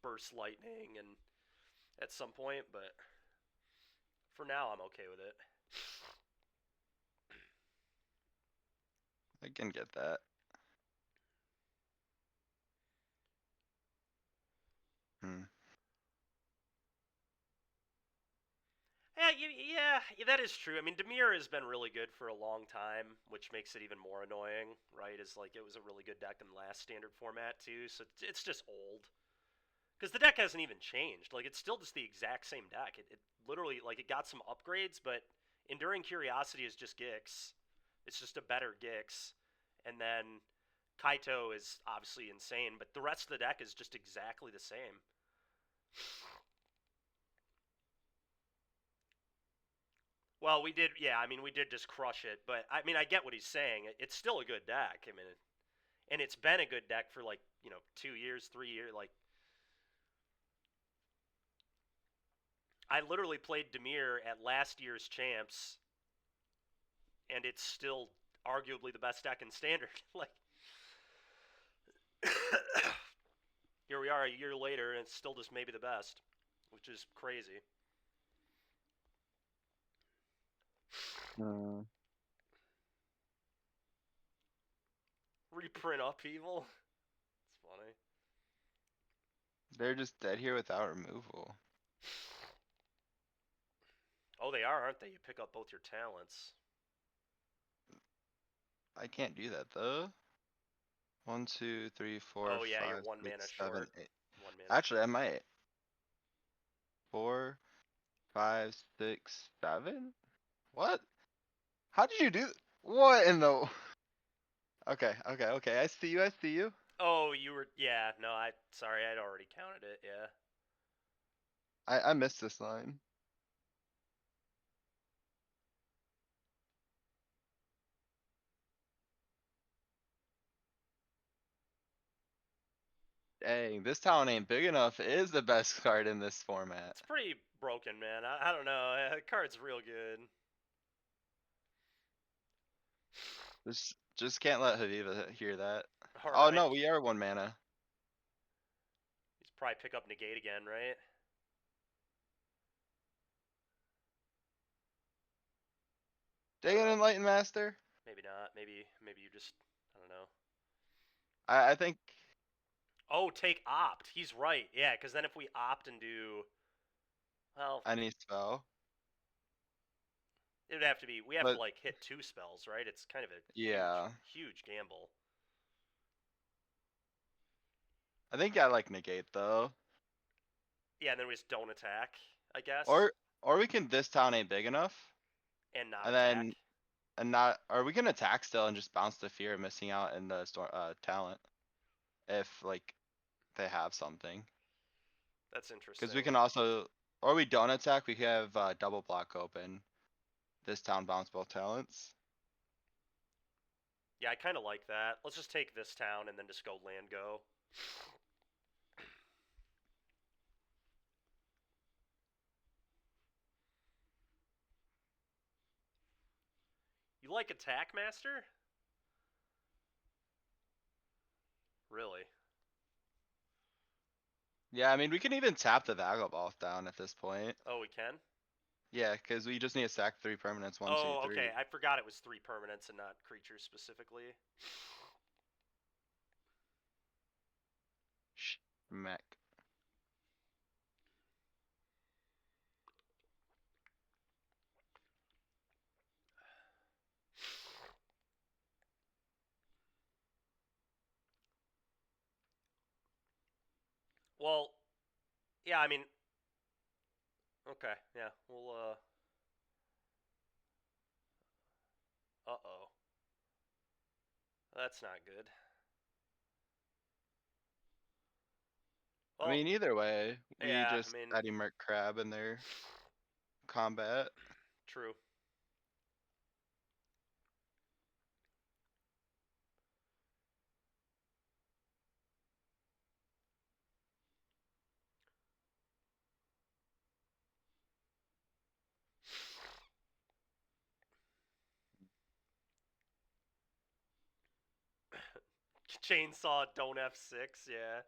Burst Lightning and at some point, but for now I'm okay with it. I can get that. Hmm. Yeah, Yeah, that is true. I mean, Demir has been really good for a long time, which makes it even more annoying, right? Is like it was a really good deck in the last standard format too, so it's just old. Because the deck hasn't even changed. Like it's still just the exact same deck. It literally like it got some upgrades, but Enduring Curiosity is just Gix. It's just a better Gix, and then Kaito is obviously insane, but the rest of the deck is just exactly the same. Well, we did, yeah. I mean, we did just crush it, but I mean, I get what he's saying. It's still a good deck. I mean, and it's been a good deck for like 2 years, 3 years. Like I literally played Demir at last year's champs, and it's still arguably the best deck in standard. Like here we are a year later, and it's still just maybe the best, which is crazy. Uh, Reprint Upheaval. It's funny. they're just dead here without removal. Oh, they are, aren't they? You pick up both your talents. I can't do that though. 1, 2, 3, 4, Oh yeah, you're 5, one mana 6, 7, short. 8. One mana Actually, I short. might. 4, 5, 6, 7. What? How did you do? What in the? Okay, okay, okay. I see you. I see you. Oh, you were, yeah. No, sorry, I'd already counted it. Yeah. I missed this line. Dang, this town ain't big enough. It is the best card in this format. It's pretty broken, man. I don't know. The card's real good. Just can't let Haviva hear that. All Oh right. no, we are 1 mana. He's probably pick up negate again, right? I Dang don't it, know. Enlightened Master. Maybe not. Maybe you just, I don't know. I think Oh, take opt. He's right. Yeah, because then if we opt and do, well, any spell. it would have to be. We have to But like hit 2 spells, right? It's kind of a yeah, huge gamble. I think I like negate though. Yeah, and then we just don't attack, I guess, Or we can this town ain't big enough, and not and attack. then and not. Or we can attack still and just bounce the fear of missing out in the talent if like they have something. That's Because we interesting. can also, or we don't attack. We have double block open. This town bounce both talents. Yeah, I kind of like that. Let's just take this town and then just go land go. You like Attack Master? Really? Yeah, I mean we can even tap the Vagaball down at this point. Oh, we can? Yeah, because we just need to stack 3 permanents. One, two, Oh, okay. three. I forgot it was 3 permanents and not creatures specifically. Schmeck. Well, yeah, I mean, okay, yeah, we'll, uh-oh. That's not good. I Well, mean, either way, we yeah, I just mean, Eddie Merc Crab in their combat. true. Chainsaw, don't F6, yeah.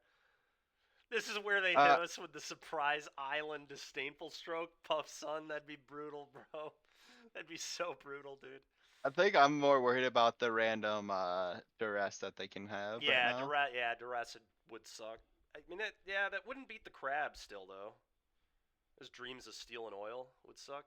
This is where they hit Uh, us with the surprise island disdainful stroke. Puff Sun, that'd be brutal, bro. That'd be so brutal, dude. I think I'm more worried about the random duress that they can have right Yeah, now. Duress would suck. I mean, yeah, that wouldn't beat the crab still, though. Those Dreams of Steel and Oil would suck.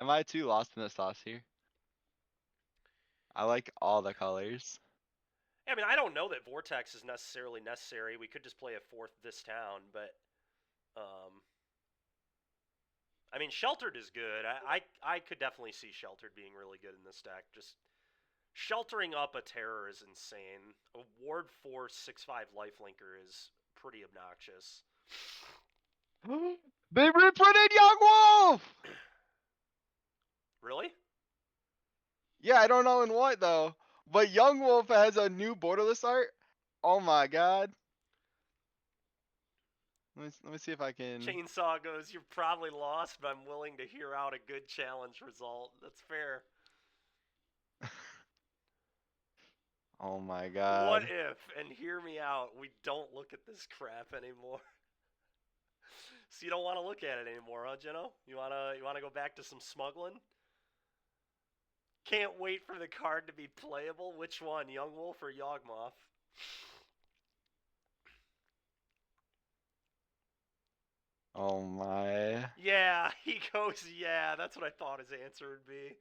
Am I too lost in the sauce here? I like all the colors. I mean, I don't know that Vortex is necessarily necessary. We could just play a fourth this town, but I mean, Sheltered is good. I could definitely see Sheltered being really good in this deck. Just sheltering up a terror is insane. A Ward 4 6/5 lifelinker is pretty obnoxious. They reprinted Young Wolf! Really? Yeah, I don't know in what though. But Young Wolf has a new borderless art. Oh my god. Let me see if I can. Chainsaw goes, you're probably lost, but I'm willing to hear out a good challenge result. That's fair. Oh my What god. if, and hear me out, we don't look at this crap anymore? So you don't want to look at it anymore, huh, Gino? You wanna go back to some smuggling? Can't wait for the card to be playable. Which one, Young Wolf or Yawgmoth? Oh my. Yeah, he goes, yeah, that's what I thought his answer would be.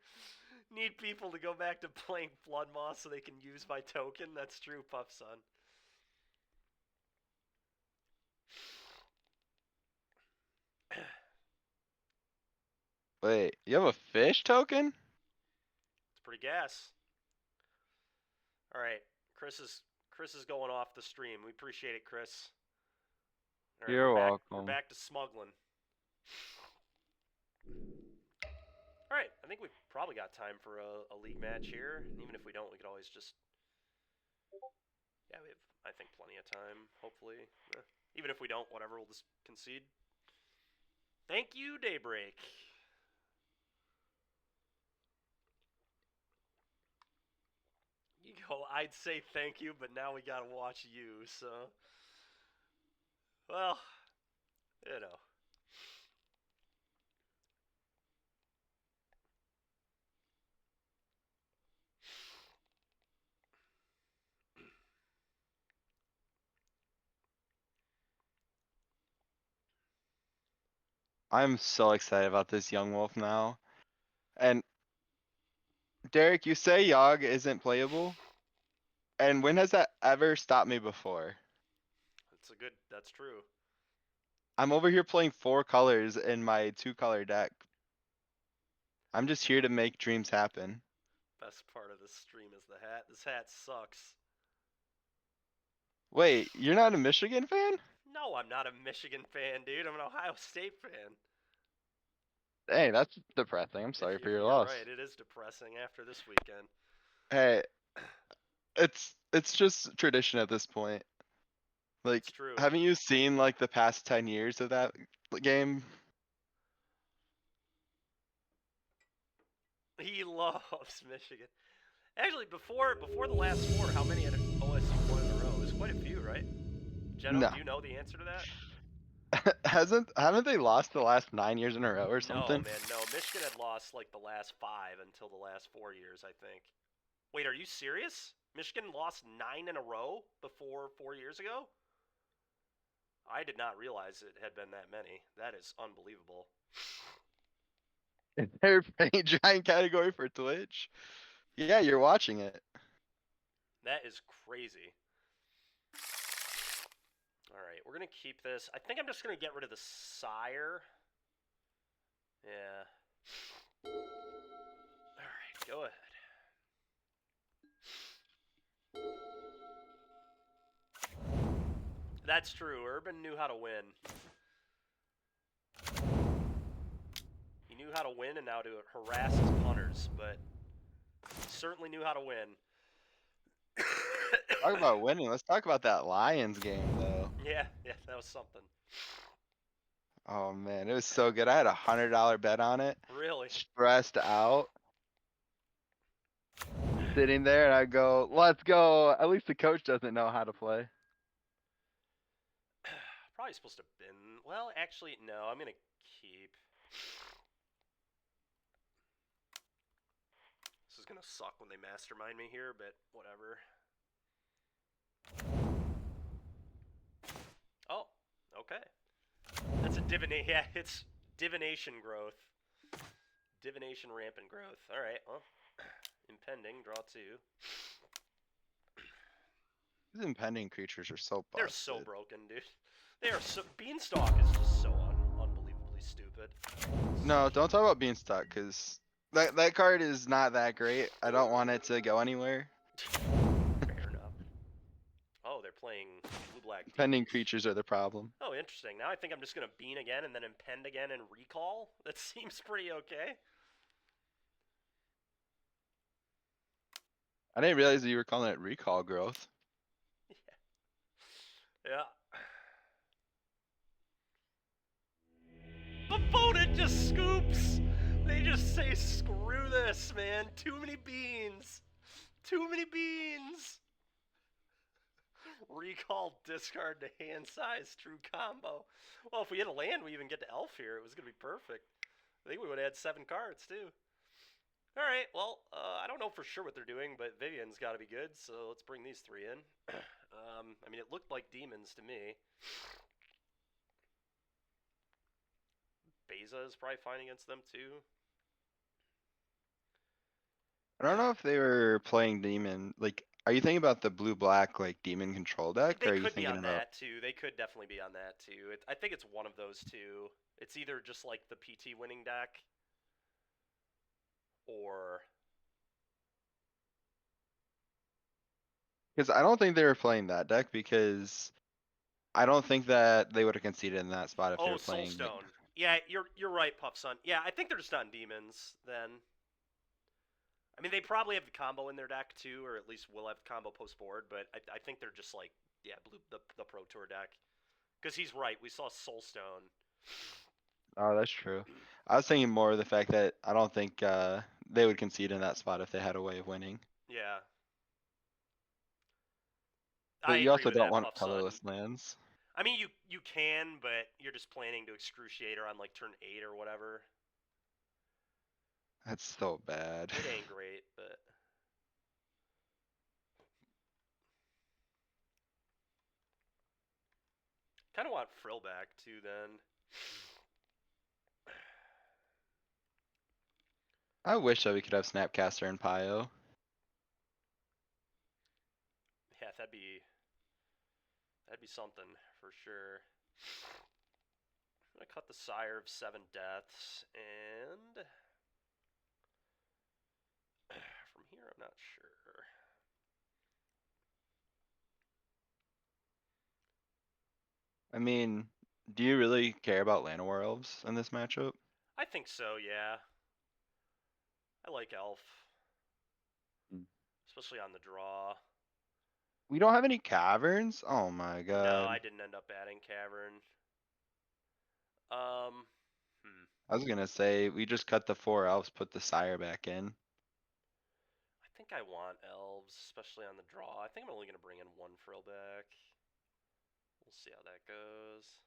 Need people to go back to playing Flood Moss so they can use my token? That's true, Puff Son. Wait, you have a fish token? It's pretty gas. Alright, Chris is going off the stream. We appreciate it, Chris. Alright, You're we're welcome. back to smuggling. Alright, I think we've probably got time for a league match here. Even if we don't, we could always just... Yeah, we have, I think, plenty of time, hopefully. Even if we don't, whatever, we'll just concede. Thank you, Daybreak. You go, I'd say thank you, but now we gotta watch you, so... Well, you know. I'm so excited about this Young Wolf now. And Derek, you say Yogg isn't playable? And when has that ever stopped me before? That's true. I'm over here playing 4 colors in my 2-color deck. I'm just here to make dreams happen. Best part of this stream is the hat. This hat sucks. Wait, you're not a Michigan fan? No, I'm not a Michigan fan, dude. I'm an Ohio State fan. Hey, that's depressing. I'm sorry for your You're loss. right. It is depressing after this weekend. Hey, it's just tradition at this point. Like, It's true. haven't you seen like the past 10 years of that game? He loves Michigan. Actually, before the last 4, how many had OSU won in a row? It was quite a few, right? Geno, No. do you know the answer to that? Haven't they lost the last 9 years in a row or No, something? man, no. Michigan had lost like the last 5 until the last 4 years, I think. Wait, are you serious? Michigan lost 9 in a row before 4 years ago? I did not realize it had been that many. That is unbelievable. They're playing giant category for Twitch. Yeah, you're watching it. That is crazy. Alright, we're going to keep this. I think I'm just going to get rid of the sire. Yeah. Alright, go ahead. That's true. Urban knew how to win. He knew how to win and how to harass his punters, but he certainly knew how to win. Talk about winning. Let's talk about that Lions game though. Yeah, that was something. Oh man, it was so good. I had $100 bet on it. Really? Stressed out. Sitting there and I go, let's go. At least the coach doesn't know how to play. Probably supposed to bin. Well, actually, no. I'm gonna keep. This is gonna suck when they mastermind me here, but whatever. Oh, okay. That's a divination. Yeah, it's divination growth. Divination, rampant growth. All right, well, impending, draw 2. These impending creatures are so They're so busted. broken, dude. They are so. Beanstalk is just so unbelievably stupid. No, don't talk about Beanstalk, because that card is not that great. I don't want it to go anywhere. Fair enough. Oh, they're playing blue-black Impending demons. creatures are the problem. Oh, interesting. Now I think I'm just gonna bean again and then impend again and recall. That seems pretty okay. I didn't realize that you were calling it recall growth. Yeah. Opponent just scoops. They just say, screw this, man. Too many beans. Too many beans. Recall, discard to hand size, true combo. Well, if we hit a land, we even get to elf here. It was going to be perfect. I think we would have had 7 cards, too. All right, well, I don't know for sure what they're doing, but Vivian's got to be good, so let's bring these 3 in. I mean, it looked like demons to me. Beza is probably fine against them, too. I don't know if they were playing demon. Like, are you thinking about the blue-black, like, demon control deck, They or are you could be thinking on about... that, too. They could definitely be on that, too. I think it's one of those two. It's either just like the PT winning deck, or... Because I don't think they were playing that deck, because I don't think that they would have conceded in that spot if they Oh, were playing, like... Soulstone. Yeah, you're right, Puffson. Yeah, I think they're just on demons, then. I mean, they probably have the combo in their deck, too, or at least will have the combo post-board, but I think they're just like, yeah, the Pro Tour deck. Because he's right, we saw Soulstone. Oh, that's true. I was thinking more of the fact that I don't think they would concede in that spot if they had a way of winning. Yeah. I But you agree also with don't that, want Puffson. colorless lands. I mean, you can, but you're just planning to excruciate her on, like, turn 8 or whatever. That's so bad. It ain't great, but... Kind of want Frill back, too, then. I wish that we could have Snapcaster and Pio. Yeah, that'd be something, for sure. I'm gonna cut the Sire of 7 Deaths, and... From here, I'm not sure. I mean, do you really care about Llanowar Elves in this matchup? I think so, yeah. I like Elf. Mm. Especially on the draw. We don't have any caverns? Oh my No, god. I didn't end up adding Cavern. Um, I was gonna say, we just cut the 4 elves, put the Sire back in. I think I want Elves, especially on the draw. I think I'm only gonna bring in 1 Frill back. We'll see how that goes.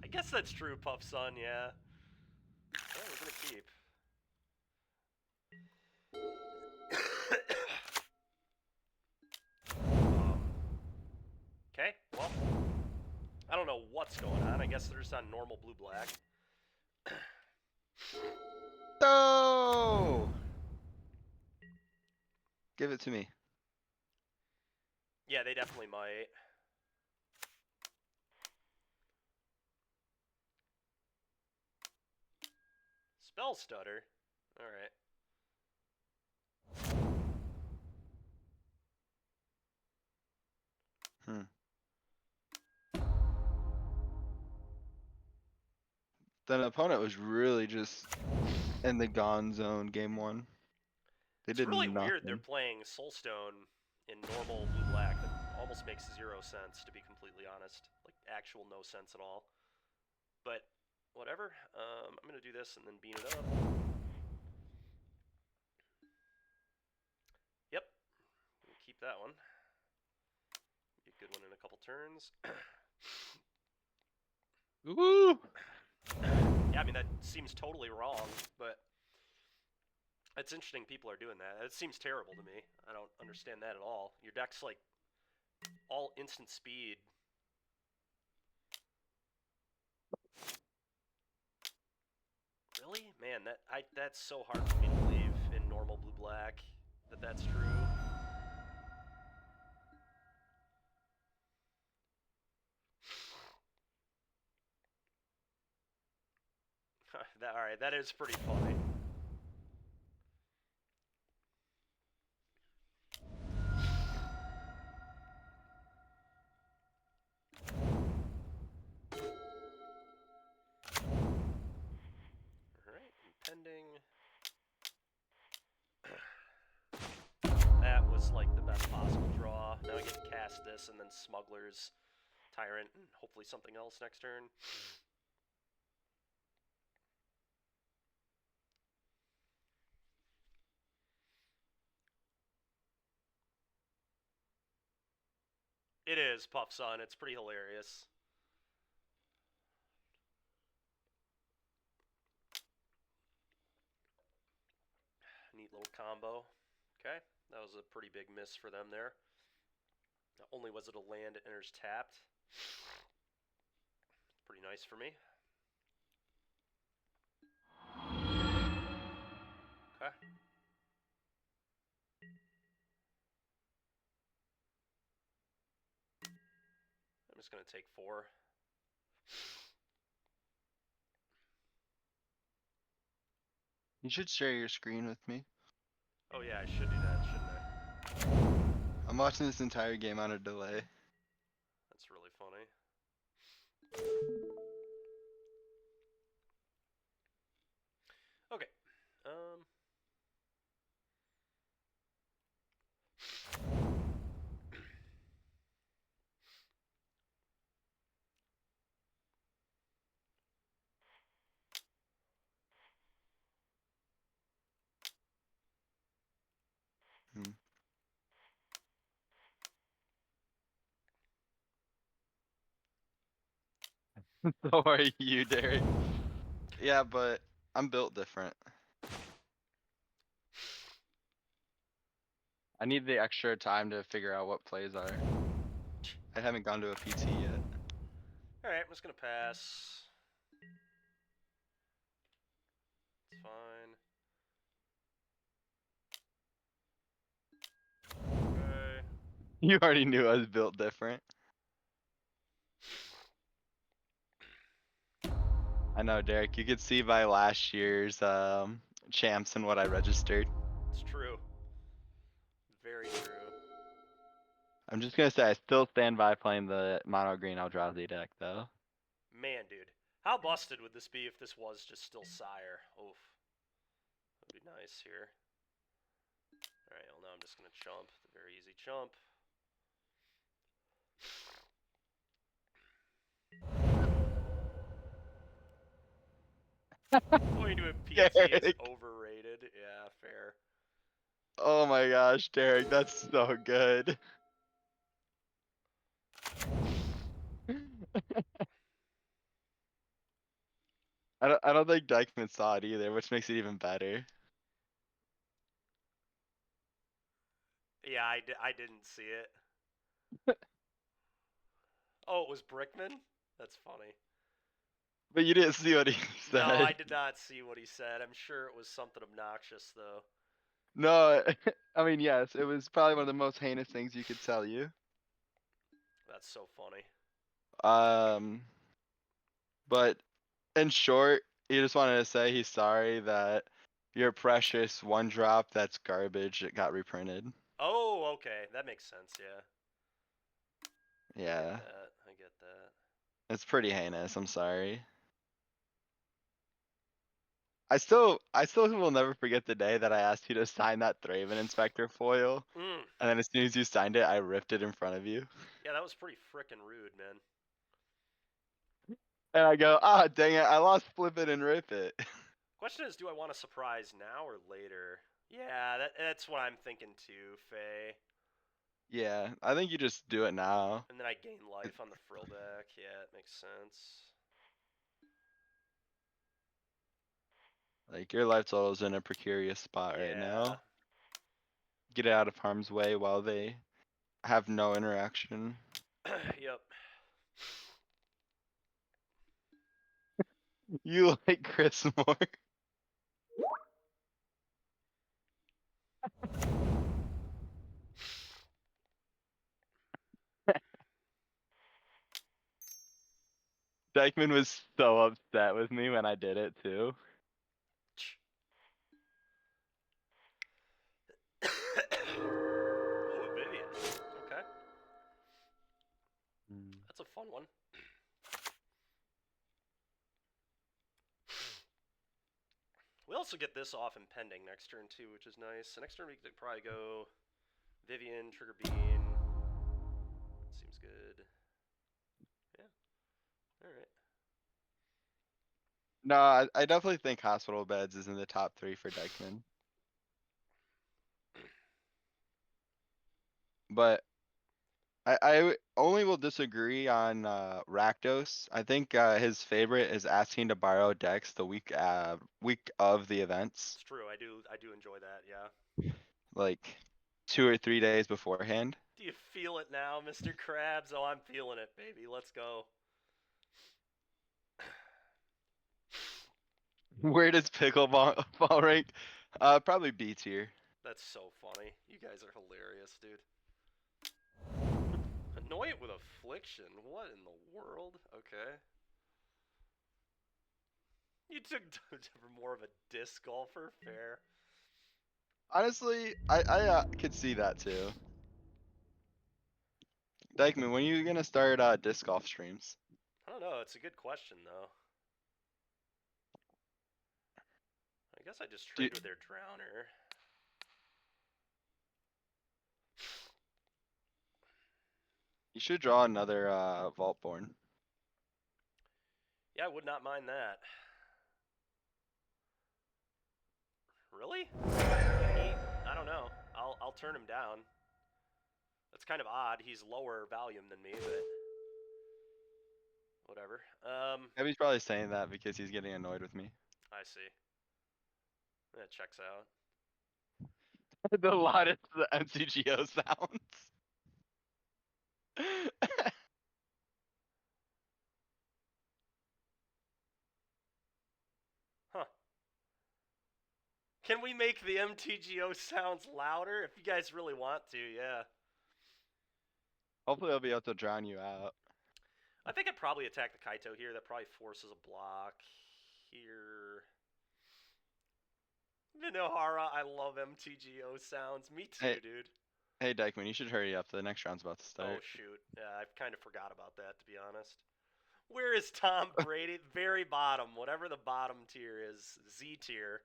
I guess that's true, Puff Sun, yeah. Yeah, we're gonna keep. Okay, well, I don't know what's going on. I guess they're just on normal blue-black. No! Give it to me. Yeah, they definitely might. Spell stutter. Alright. The opponent was really just in the gone zone game 1. They It's did really weird they're nothing. playing Soulstone in normal blue-black. That almost makes 0 sense, to be completely honest. Like, actual no sense at all. But, whatever. I'm gonna do this and then bean it up. Yep. Keep that one. Be a good one in a couple turns. Woo! Yeah, I mean, that seems totally wrong, but it's interesting people are doing that. It seems terrible to me. I don't understand that at all. Your deck's like all instant speed. that's so hard for me to believe in normal blue black that that's true. All right, that is pretty funny. All right, impending. That was like the best possible draw. Now I get to cast this and then smugglers, tyrant, and hopefully something else next turn. It is Puff Sun. It's pretty hilarious. Neat little combo. Okay, that was a pretty big miss for them there. Not only was it a land, it enters tapped. Pretty nice for me. Okay. I'm just going to take 4. You should share your screen with me. Oh yeah, I should do that, shouldn't I? I'm watching this entire game on a delay. That's really funny. Okay. Hmm. So are you, Derek? Yeah, but I'm built different. I need the extra time to figure out what plays are. I haven't gone to a PT yet. Alright, I'm just going to pass. It's fine. Okay. You already knew I was built different. I know, Derek. You could see by last year's champs and what I registered. It's true. Very true. I'm just gonna say I still stand by playing the mono green Eldrazi deck though. Man, dude. How busted would this be if this was just still Sire? Oof. That'd be nice here. Alright, well now I'm just going to chump. The very easy chump. Going to a PT is Derek. overrated. Yeah, fair. Oh my gosh, Derek, that's so good. I don't think Dykeman saw it either, which makes it even better. Yeah, I didn't see it. Oh, it was Brickman? That's funny. But you didn't see what he No, I said. did not see what he said. I'm sure it was something obnoxious, though. No, I mean yes, it was probably one of the most heinous things you could tell you. That's so funny. Um, but in short, he just wanted to say he's sorry that your precious one drop that's garbage it got reprinted. Oh, okay. That makes sense, yeah. I get Yeah, that. I get that. it's pretty heinous. I'm sorry. I still will never forget the day that I asked you to sign that Thraven Inspector foil, Mm. and then as soon as you signed it, I ripped it in front of you. Yeah, that was pretty frickin' rude, man. And I go, ah, dang it, I lost flip it and rip it. Question is, do I want to surprise now or later? Yeah, that's what I'm thinking too, Faye. Yeah, I think you just do it now. And then I gain life on the frill deck. Yeah, it makes sense. Like your life total's in a precarious spot right Yeah. now. Get it out of harm's way while they have no interaction. Yep. You like Chris more. Dykeman was so upset with me when I did it too. Ooh, a Vivian. Okay, Mm. that's a fun one. We also get this off impending next turn too, which is nice. So next turn we could probably go Vivian, Trigger Bean. Seems good. Yeah. All right. No, I definitely think hospital beds is in the top 3 for Dykeman. But I only will disagree on Rakdos. I think his favorite is asking to borrow decks the week of the events, It's true. I do enjoy that. Yeah. like 2 or 3 days beforehand. Do you feel it now, Mr. Krabs? Oh, I'm feeling it, baby. Let's go. Where does pickleball fall rank? Probably B tier. That's so funny. You guys are hilarious, dude. Annoy it with affliction. What in the world? Okay. You took for more of a disc golfer. Fair. Honestly, I could see that too. Dykeman, when are you gonna start disc golf streams? I don't know. It's a good question though. I guess I just Do you, trade with their drowner. you should draw another Vaultborn. Yeah, I would not mind that. Really? I don't know. I'll turn him down. That's kind of odd. He's lower volume than me, but whatever. He's probably saying that because he's getting annoyed with me. I see. That checks out. The loudest the MCGO sounds. Huh. Can we make the MTGO sounds louder? If you guys really want to, yeah. Hopefully I'll be able to drown you out. I think I'd probably attack the Kaito here. That probably forces a block here. Minohara, I love MTGO sounds. Me too, Hey, dude. hey Dykeman, you should hurry up. The next round's about to Oh, start. shoot. Yeah, I kind of forgot about that, to be honest. Where is Tom Brady? Very bottom. Whatever the bottom tier is. Z tier.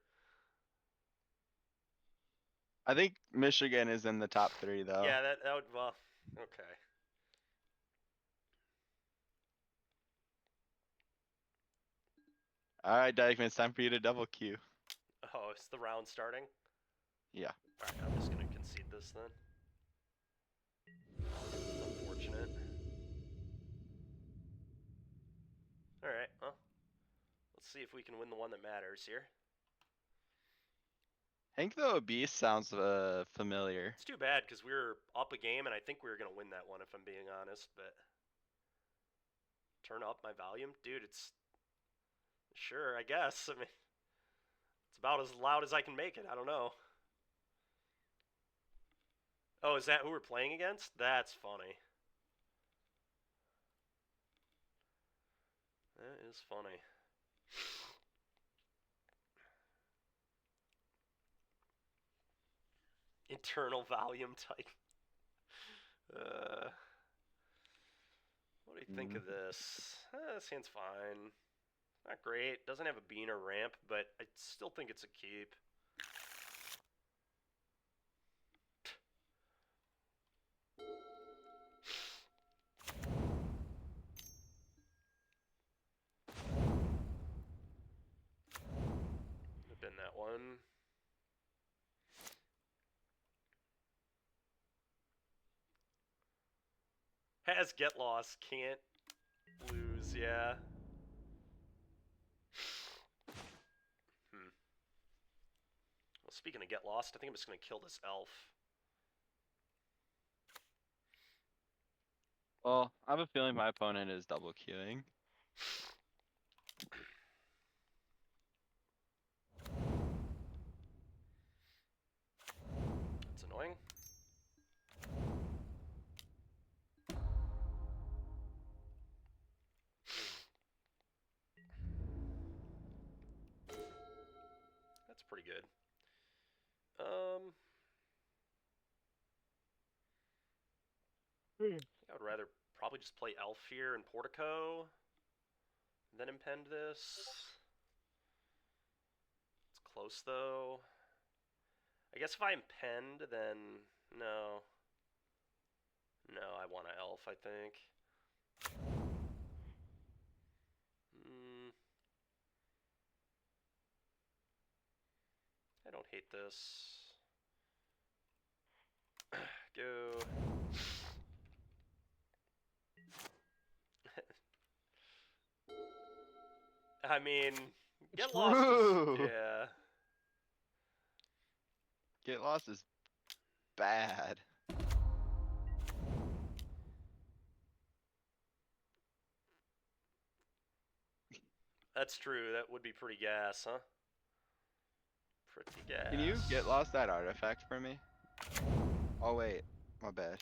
I think Michigan is in the top 3 though. Yeah, that would, well, okay. Alright, Dykeman, it's time for you to double Q. Oh, is the round starting? Yeah. Alright, I'm just going to concede this then. Unfortunate. Alright, well, let's see if we can win the one that matters here. Hank the Obese sounds familiar. It's too bad because we were up a game and I think we were going to win that one if I'm being honest, but turn up my volume? Dude, it's sure, I guess. I mean, it's about as loud as I can make it. I don't know. Oh, is that who we're playing against? That's funny. That is funny. Internal volume type. What do you think of this? This hand's fine. Not great. Doesn't have a bean or ramp, but I still think it's a keep. Could have been that one. Has get lost, can't lose, yeah. Well, speaking of get lost, I think I'm just going to kill this elf. Well, I have a feeling my opponent is double queuing. It's annoying. pretty good. I would rather probably just play Elf here and Portico, then impend this. It's close though. I guess if I impend, then no. No, I want an Elf, I think. I don't hate this. Go. I mean, get lost is, True. yeah. Get lost is bad. That's true. That would be pretty gas, huh? Pretty gas. Can you get lost that artifact for me? Oh wait, my bad.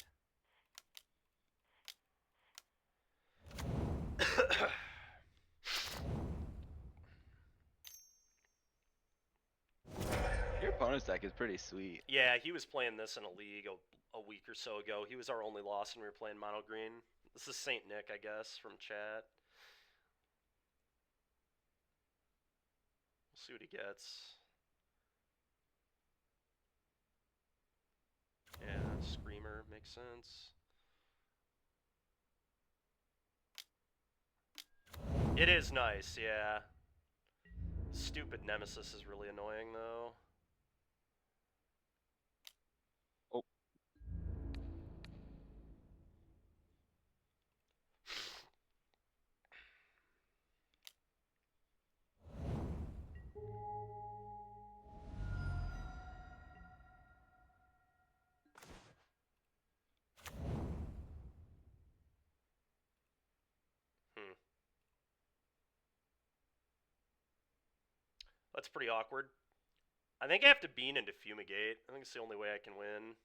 Your opponent's deck is pretty sweet. Yeah, he was playing this in a league a week or so ago. He was our only loss when we were playing mono green. This is Saint Nick, I guess, from chat. We'll see what he gets. Yeah, Screamer makes sense. It is nice, yeah. Stupid Nemesis is really annoying, though. Oh. That's pretty awkward. I think I have to bean into Fumigate. I think it's the only way I can win.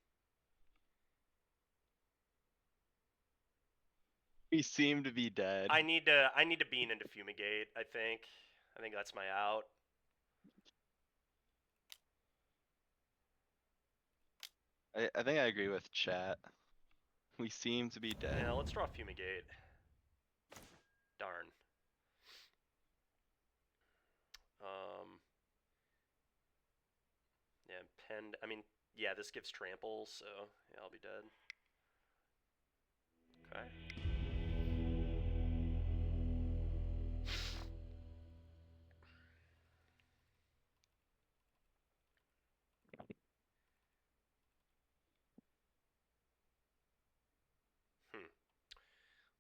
We seem to be dead. I need to bean into Fumigate, I think. I think that's my out. I think I agree with chat. We seem to be dead. Yeah, let's draw Fumigate. Darn. Yeah, Pend. I mean, yeah, this gives trample, so yeah, I'll be dead. Okay.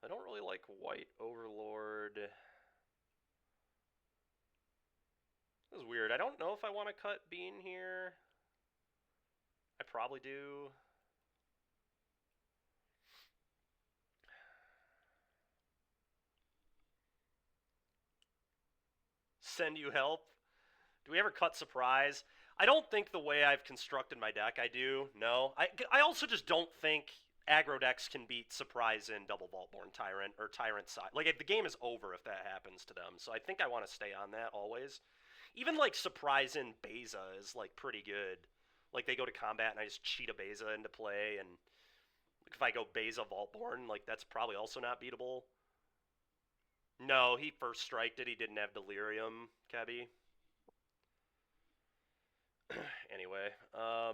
I don't really like White Overlord. This is weird. I don't know if I want to cut Bean here. I probably do. Send you help. Do we ever cut Surprise? I don't think the way I've constructed my deck I do. No. I also just don't think aggro decks can beat Surprise in Double Vaultborn Tyrant or Tyrant side. Like, the game is over if that happens to them. So I think I want to stay on that always. Even, like, Surprise in Beza is, like, pretty good. Like, they go to combat and I just cheat a Beza into play. And if I go Beza Vaultborn, like, that's probably also not beatable. No, he first striked it. He didn't have Delirium, Kebby. Anyway, I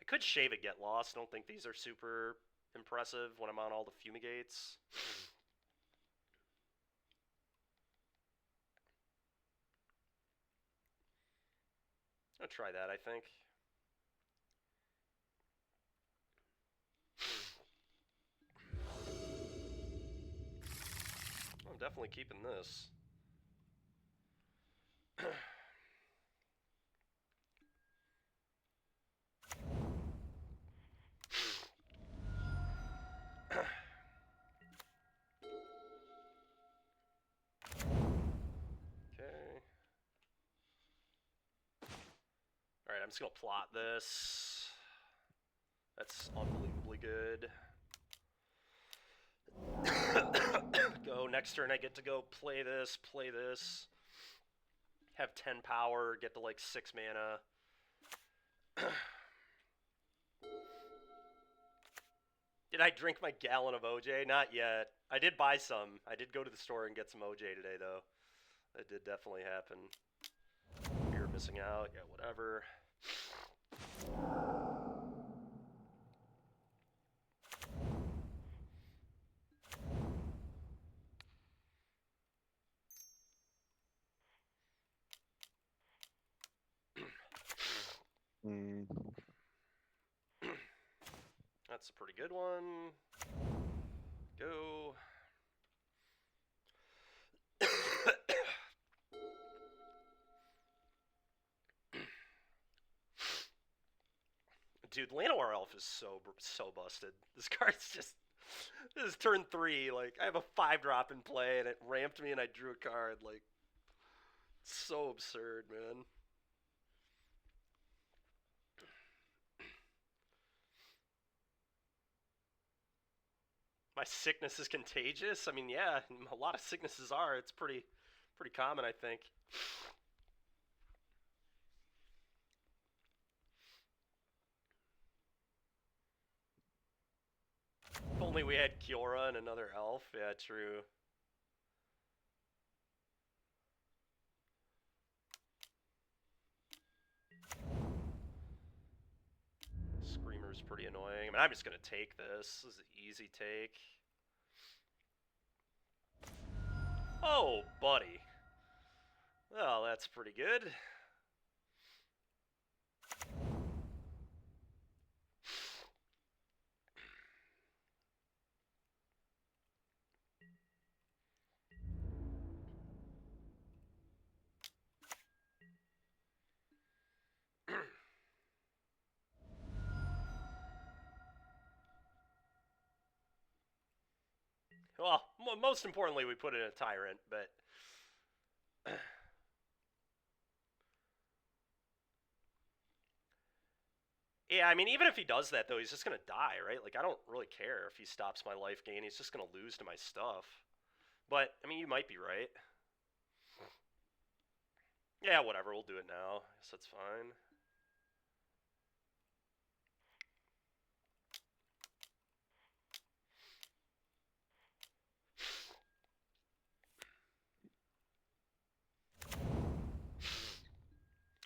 could shave a Get Lost. I don't think these are super impressive when I'm on all the Fumigates. I'll try that, I think. I'm definitely keeping this. Okay. Alright, I'm just gonna plot this. That's unbelievably good. Go, next turn I get to go play this, play this. have 10 power, get to like 6 mana. Did I drink my gallon of OJ? Not yet. I did buy some. I did go to the store and get some OJ today, though. That did definitely happen. You're missing out. Yeah, whatever. Mm. That's a pretty good one. Go. Dude, Llanowar Elf is so busted. This card's just... This is turn 3. Like, I have a 5-drop in play, and it ramped me, and I drew a card. Like, so absurd, man. My sickness is contagious? I mean, yeah, a lot of sicknesses are. It's pretty common, I think. If only we had Kiora and another elf. Yeah, true. Screamer's pretty annoying. I mean, I'm just going to take this. This is an easy take. Oh, buddy. Well, that's pretty good. Well, most importantly, we put in a Tyrant, but... Yeah, I mean, even if he does that, though, he's just going to die, right? Like, I don't really care if he stops my life gain. He's just going to lose to my stuff. But, I mean, you might be right. Yeah, whatever. We'll do it now. I guess that's fine.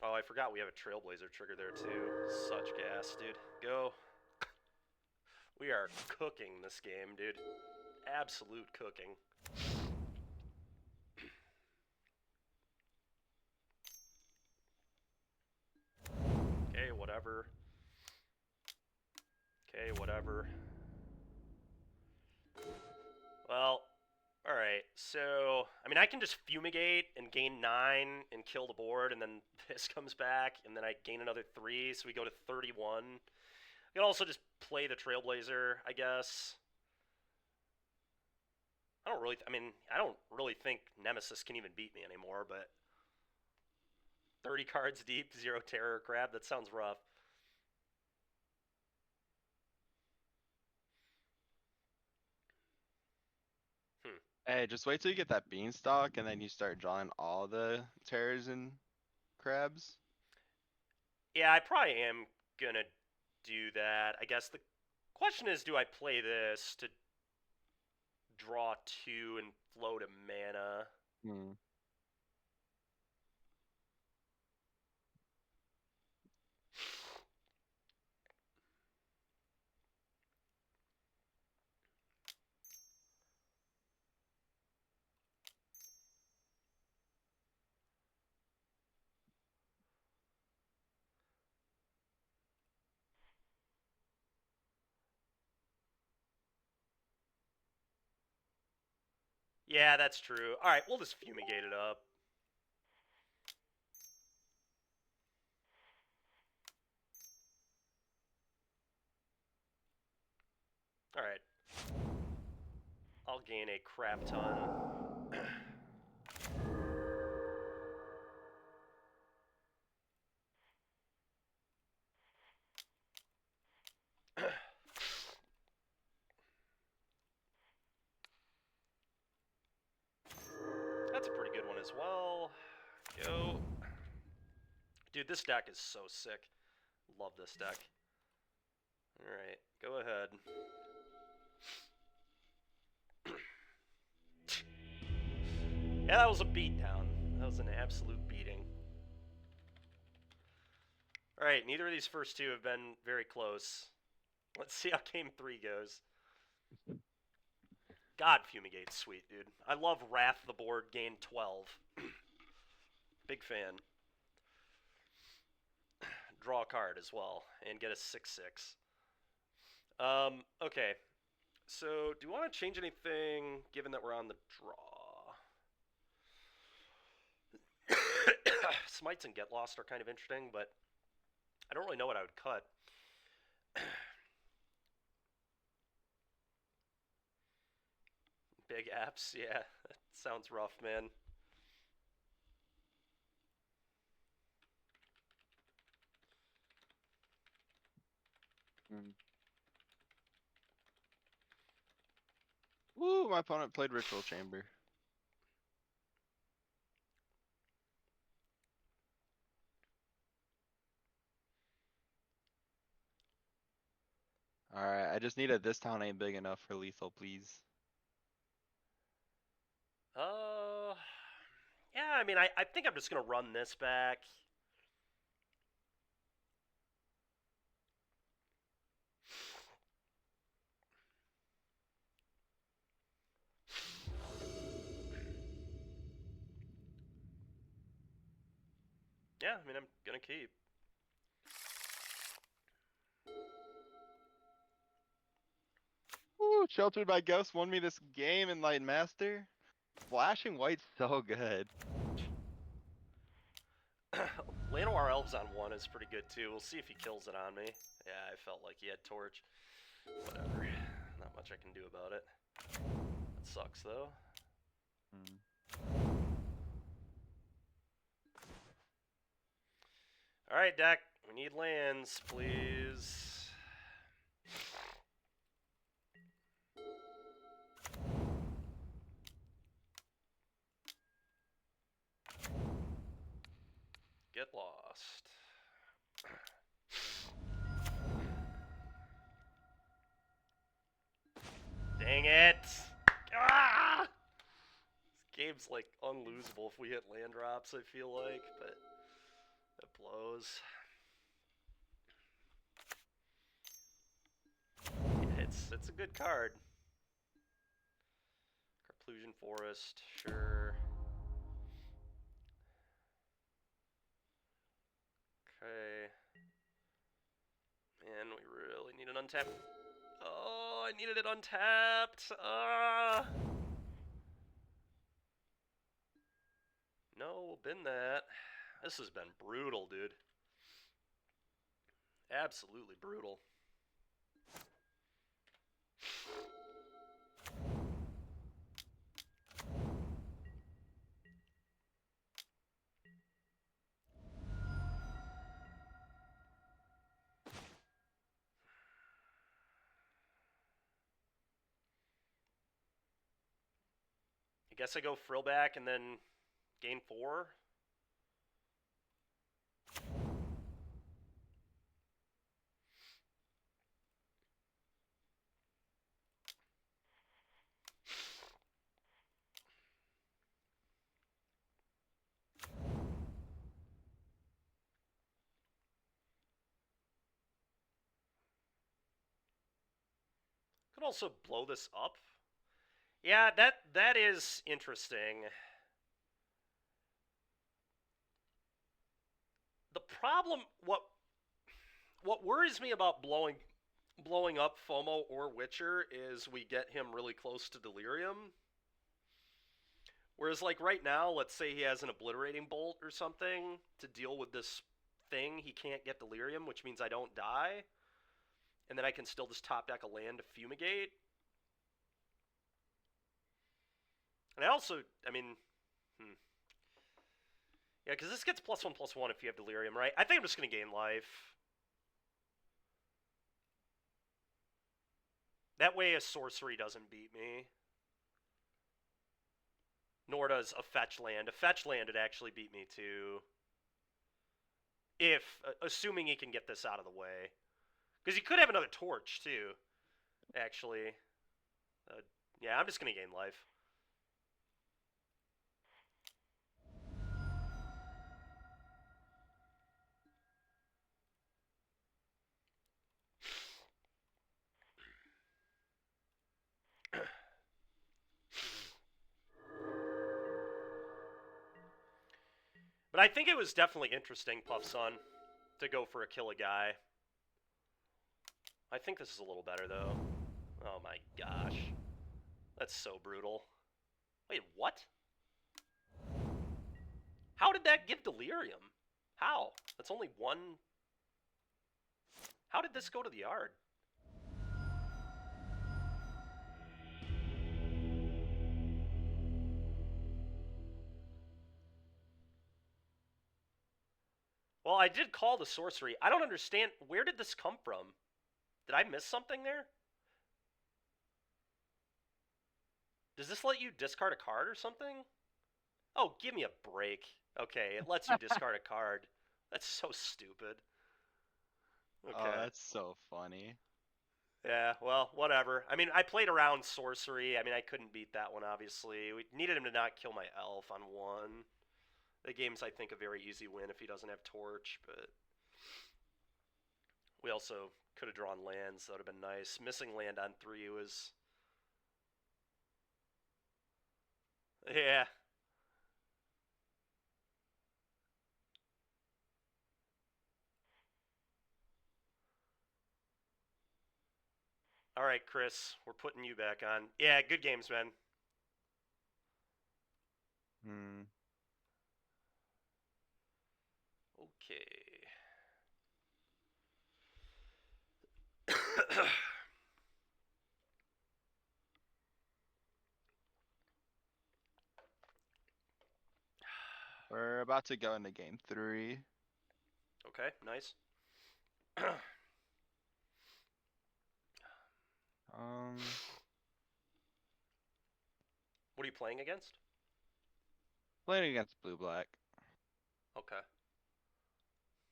Oh, I forgot we have a Trailblazer trigger there, too. Such gas, dude. Go. We are cooking this game, dude. Absolute cooking. Okay, whatever. Okay, whatever. Well, alright, so... I mean, I can just Fumigate and gain 9 and kill the board, and then this comes back, and then I gain another 3, so we go to 31. I can also just play the Trailblazer, I guess. I don't really think Nemesis can even beat me anymore, but 30 cards deep, 0 terror crab, that sounds rough. Hey, just wait till you get that beanstalk and then you start drawing all the terrors and crabs. Yeah, I probably am gonna do that. I guess the question is, do I play this to draw 2 and float a mana? Hmm. Yeah, that's true. Alright, we'll just Fumigate it up. Alright. I'll gain a crap ton. That's a pretty good one as well. Go. Dude, this deck is so sick. Love this deck. Alright, go ahead. Yeah, that was a beatdown. That was an absolute beating. Alright, neither of these first two have been very close. Let's see how game 3 goes. God, Fumigate's sweet, dude. I love Wrath the board, gain 12. Big fan. Draw a card as well, and get a 6/6. Okay. So, do you want to change anything, given that we're on the draw? Smites and Get Lost are kind of interesting, but I don't really know what I would cut. Big apps, yeah. That sounds rough, man. Woo, my opponent played Ritual Chamber. Alright, I just need a this town ain't big enough for lethal, please. Yeah, I mean, I think I'm just going to run this back. Yeah, I mean, I'm going to keep. Woo, Sheltered by Ghost won me this game, Enlightened Master. Flashing White's so good. Llanowar Elves on 1 is pretty good, too. We'll see if he kills it on me. Yeah, I felt like he had Torch. Whatever. Not much I can do about it. That sucks, though. Alright, deck. We need lands, please. Get lost. Dang it! Ah! This game's like unlosable if we hit land drops, I feel like, but it blows. It's a good card. Carplusion Forest, sure. Okay. Man, we really need an untapped. Oh, I needed it untapped. No, bin that. This has been brutal, dude. Absolutely brutal. I guess I go frill back and then gain 4. Could also blow this up. Yeah, that is interesting. The problem, what worries me about blowing up FOMO or Witcher is we get him really close to Delirium. Whereas, like, right now, let's say he has an Obliterating Bolt or something to deal with this thing, he can't get Delirium, which means I don't die. And then I can still just top deck a land to Fumigate. And I also, I mean, yeah, because this gets +1/+1 if you have Delirium, right? I think I'm just going to gain life. That way a sorcery doesn't beat me. nor does a fetch land. A fetch land would actually beat me too. If, assuming he can get this out of the way. Because he could have another torch too, actually. Yeah, I'm just going to gain life. But I think it was definitely interesting, Puff Son, to go for a kill a guy. I think this is a little better, though. Oh my gosh. That's so brutal. Wait, what? How did that give delirium? How? That's only one... How did this go to the yard? Well, I did call the sorcery. I don't understand. Where did this come from? Did I miss something there? Does this let you discard a card or something? Oh, give me a break. Okay, it lets you discard a card. That's so stupid. Oh, Okay. that's so funny. Yeah, well, whatever. I mean, I played around sorcery. I mean, I couldn't beat that one, obviously. We needed him to not kill my elf on one. The game's, I think, a very easy win if he doesn't have torch, but we also could have drawn lands. That would have been nice. Missing land on 3 was... Yeah. All right, Chris, we're putting you back on. Yeah, good games, man. Hmm. Okay. We're about to go into game 3. Okay, nice. What are you playing against? Playing against blue-black. Okay.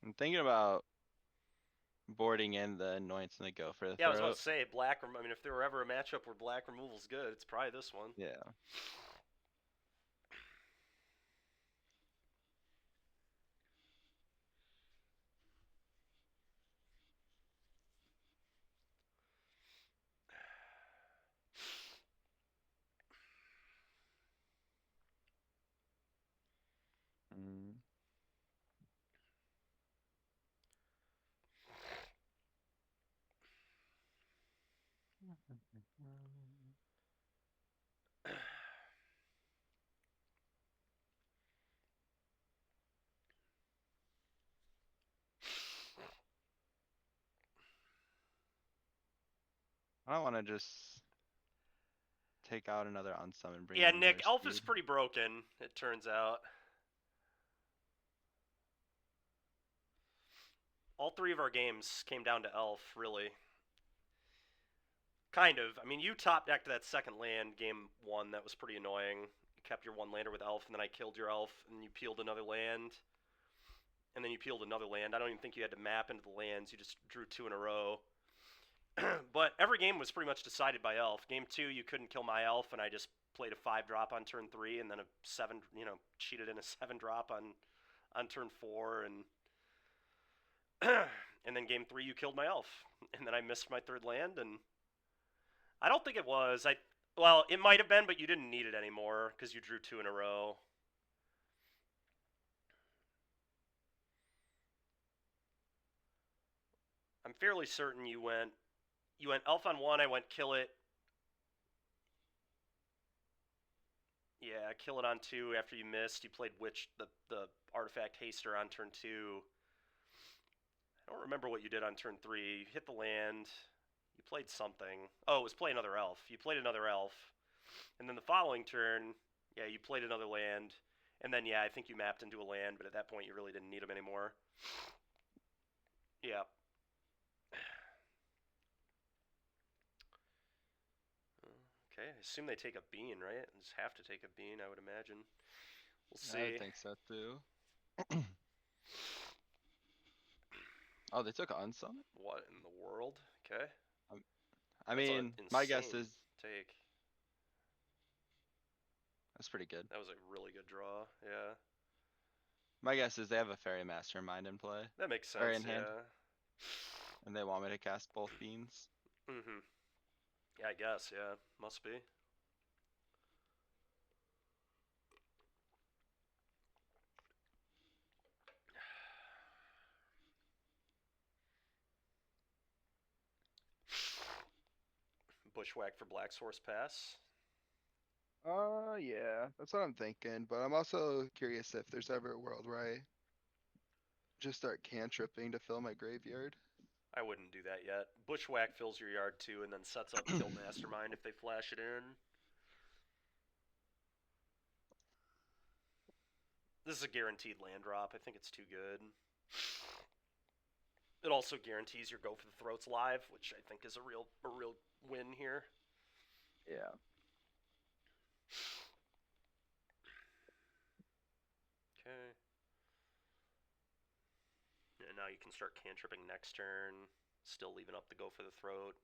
I'm thinking about boarding in the annoyance and the go for the Yeah, I was about throat. to say black. I mean, if there were ever a matchup where black removal's good, it's probably this one. Yeah. Mm. I don't want to just take out another unsummon, bring Yeah, in another Nick, Elf is speed. pretty broken, it turns out. All 3 of our games came down to Elf, really. Kind of. I mean, you top decked that second land, game 1, that was pretty annoying. You kept your 1-lander with Elf, and then I killed your Elf, and you peeled another land. And then you peeled another land. I don't even think you had to map into the lands, you just drew 2 in a row. But every game was pretty much decided by Elf. Game 2, you couldn't kill my Elf, and I just played a 5-drop on turn 3, and then a 7, cheated in a 7-drop on turn 4, and and then game 3 you killed my Elf, and then I missed my 3rd land, and I don't think it was. Well, it might have been, but you didn't need it anymore because you drew 2 in a row. I'm fairly certain you went Elf on 1, I went kill it. Yeah, kill it on 2 after you missed. You played Witch, the artifact haster on turn 2. I don't remember what you did on turn 3. You hit the land. You played something. Oh, it was play another elf. You played another elf. And then the following turn, yeah, you played another land. And then, yeah, I think you mapped into a land, but at that point you really didn't need them anymore. Yeah. Okay, I assume they take a bean, right? They just have to take a bean, I would imagine. We'll I would see. think so too. Oh, they took unsummon? What in the world? Okay. Um, I That's an mean, my guess insane is take. that's pretty good. That was a really good draw. Yeah. My guess is they have a fairy mastermind in play That makes or sense, in hand, yeah. and they want me to cast both beans. Mm-hmm. Yeah, I guess, yeah. Must be. Bushwhack for Black Source Pass. Yeah, that's what I'm thinking. But I'm also curious if there's ever a world where I just start cantripping to fill my graveyard. I wouldn't do that yet. Bushwhack fills your yard too and then sets up Kill Mastermind if they flash it in. This is a guaranteed land drop. I think it's too good. It also guarantees your Go for the Throats live, which I think is a real win here. Yeah. Okay. And now you can start cantripping next turn, still leaving up the Go for the Throat.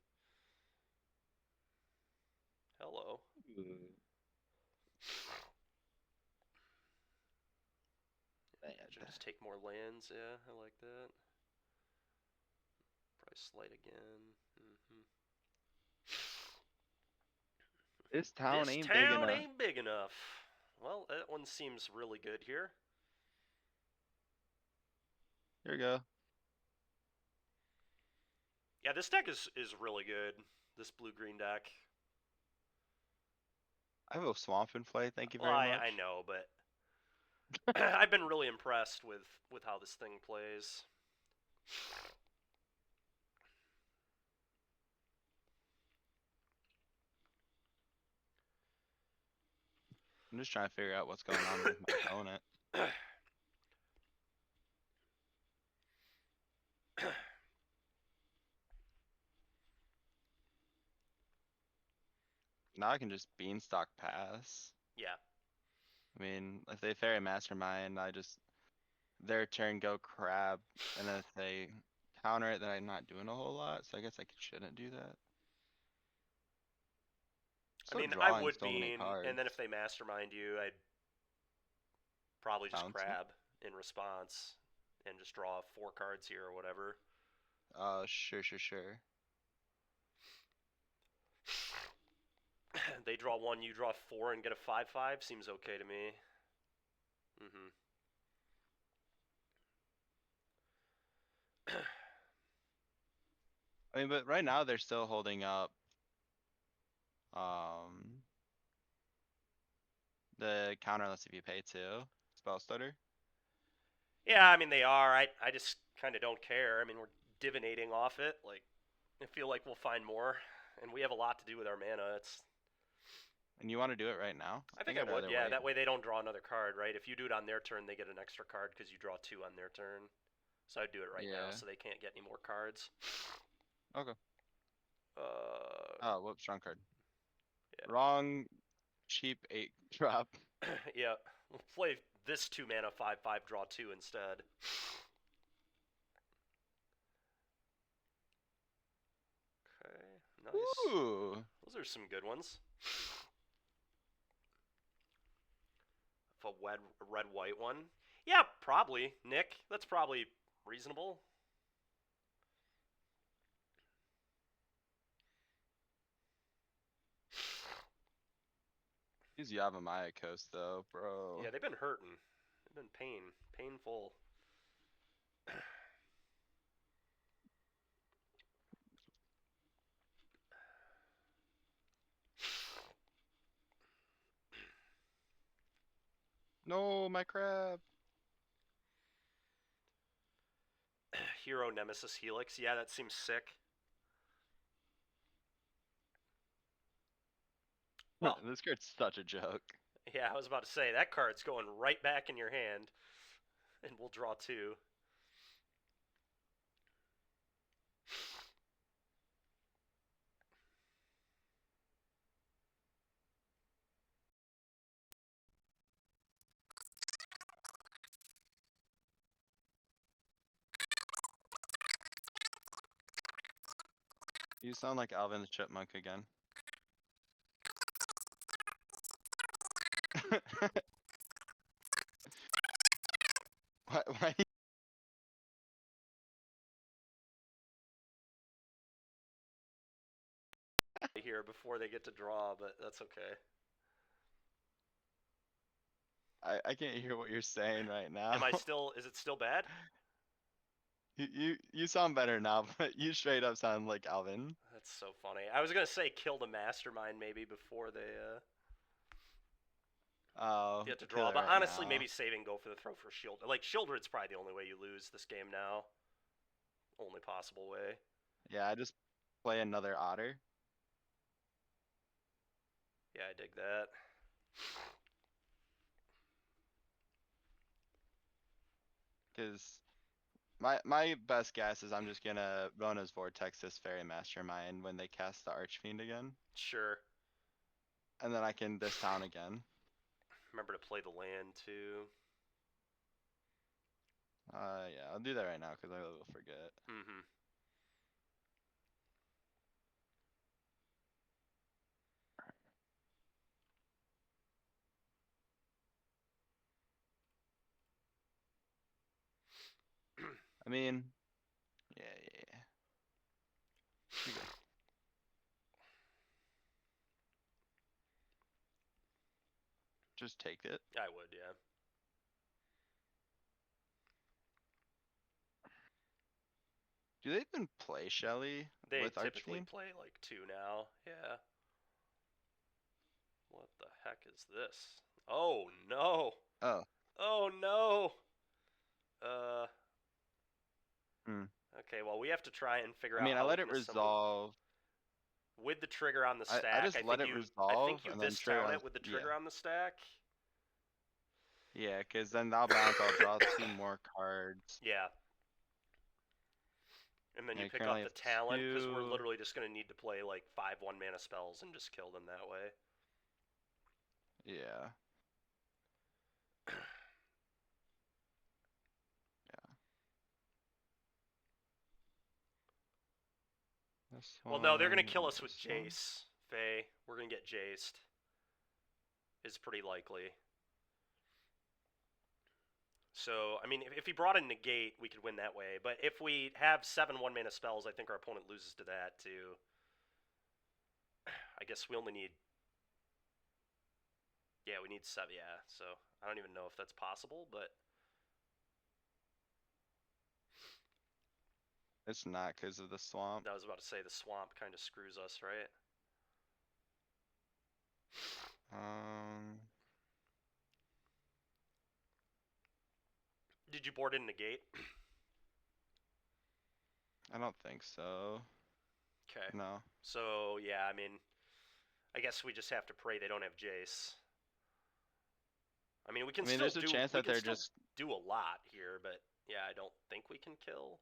Hello. Imagine just take more lands. Yeah, I like that. Price Light again. This town This ain't big town enough. ain't big enough. Well, that one seems really good here. Here we go. Yeah, this deck is really good. This blue-green deck. I have a swamp in play. Thank you Well, very much. I know, but I've been really impressed with how this thing plays. I'm just trying to figure out what's going on with my opponent. Now I can just beanstalk pass. Yeah. I mean, if they fairy mastermind, I just their turn go crab, and then if they counter it, then I'm not doing a whole lot. So I guess I shouldn't do that. I Still mean, I drawing would so many bean, cards. and then if they mastermind you, I'd probably just Bounce it. crab in response and just draw 4 cards here or whatever. Sure. They draw 1, you draw 4, and get a 5/5. Seems okay to me. I mean, but right now they're still holding up. The counter unless if you pay too. Spell stutter. Yeah, I mean they are. I just kind of don't care. I mean we're divinating off it. Like I feel like we'll find more, and we have a lot to do with our mana. And you want to do it right now? I think I I'd would. rather Yeah, wait. that way they don't draw another card, right? If you do it on their turn, they get an extra card because you draw 2 on their turn. So I'd do it right now, Yeah. so they can't get any more cards. Okay. Uh, Oh, whoops, wrong card. Yeah. Wrong cheap 8 drop. yeah, we'll play this 2 mana 5/5 draw 2 instead. Okay, nice. Ooh. Those are some good ones. A red white one. Yeah, probably, Nick. That's probably reasonable. These Yavimaya Coast though, bro. Yeah, they've been hurting. They've been painful. No, my crab. Hero Nemesis Helix. Yeah, that seems sick. Well, This card's such a joke. yeah, I was about to say that card's going right back in your hand, and we'll draw 2. You sound like Alvin the Chipmunk again. Why? Here before they get to draw, but that's okay. I can't hear what you're saying right now. Am I still? Is it still bad? You sound better now, but you straight up sound like Alvin. That's so funny. I was gonna say kill the mastermind maybe before they Oh, get to kill draw, it but right honestly, now. maybe saving go for the throw for shield. Like Shieldred's probably the only way you lose this game now. Only possible way. Yeah, I just play another otter. Yeah, I dig that. Because my best guess is I'm just gonna Rona's Vortex this Fairy Mastermind when they cast the Archfiend again. Sure. And then I can this town again. Remember to play the land too. Yeah, I'll do that right now because I will forget. Mm-hmm. I mean, yeah. You're good. Just take it. I would, yeah. Do they even play Shelly They with typically Archfiend? play like 2 now. Yeah. What the heck is this? Oh no. Oh. Oh no. Uh. Hmm. Okay, well we have to try and figure I out mean, I how we let it can assemble resolve. with the trigger on the I stack. just let it I think resolve you and then this trigger town on. it with the Yeah. trigger on the stack. Yeah, because then I'll bounce. I'll draw 2 more cards. Yeah. And then Yeah, you I pick currently up the have talent because we're 2. literally just gonna need to play like 5 1-mana spells and just kill them that way. Yeah. This Well, no, they're gonna one kill and us with this one. Jace. Faye, we're gonna get Jaced. Is pretty likely. So, I mean, if he brought a negate, we could win that way. But if we have 7 1-mana spells, I think our opponent loses to that too. I guess we only need. Yeah, we need 7. Yeah, so I don't even know if that's possible, but It's not because of the swamp. I was about to say the swamp kind of screws us, right? Did you board in negate? I don't think so. Okay. No. So, yeah, I mean, I guess we just have to pray they don't have Jace. I mean, we can still there's a do chance we that can they're still just. do a lot here, but yeah, I don't think we can kill.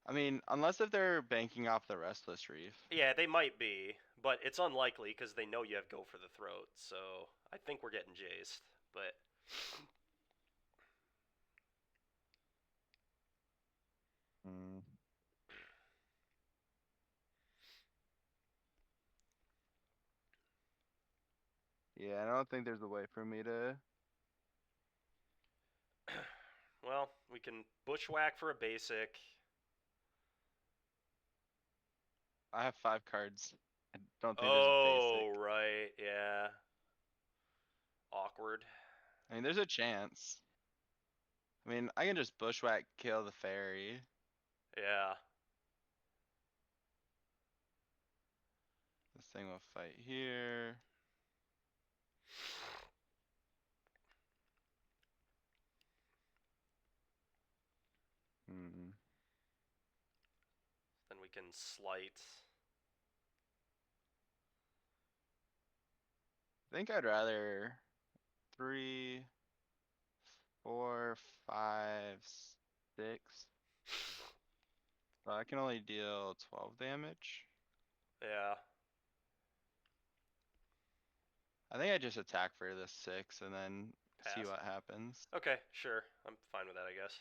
I mean, unless if they're banking off the Restless Reef. Yeah, they might be, but it's unlikely because they know you have go for the throat. So I think we're getting Jaced, but Hmm. Yeah, I don't think there's a way for me to. well, we can bushwhack for a basic. I have 5 cards. I don't think there's a basic. Oh, right, yeah. Awkward. I mean, there's a chance. I mean, I can just bushwhack, kill the fairy. Yeah. This thing will fight here. Hmm. Then we can slight. I think I'd rather 3, 4, 5, 6. So I can only deal 12 damage. Yeah. I think I just attack for the 6 and then see Pass. what happens. Okay, sure. I'm fine with that, I guess.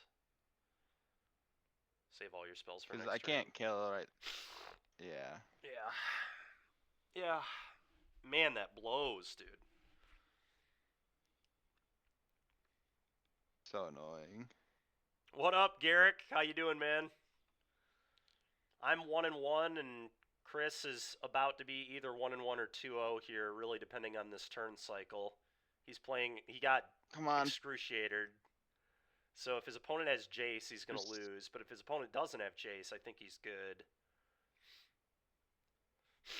Save all your spells for Because next I turn. can't kill right. Yeah. Yeah. Yeah. Man, that blows, dude. So annoying. What up, Garrick? How you doing, man? I'm 1-1, and Chris is about to be either 1-1 or 2-0 here, really depending on this turn cycle. He's playing. He got Come on. excruciated. So if his opponent has Jace, he's gonna Just- lose. But if his opponent doesn't have Jace, I think he's good.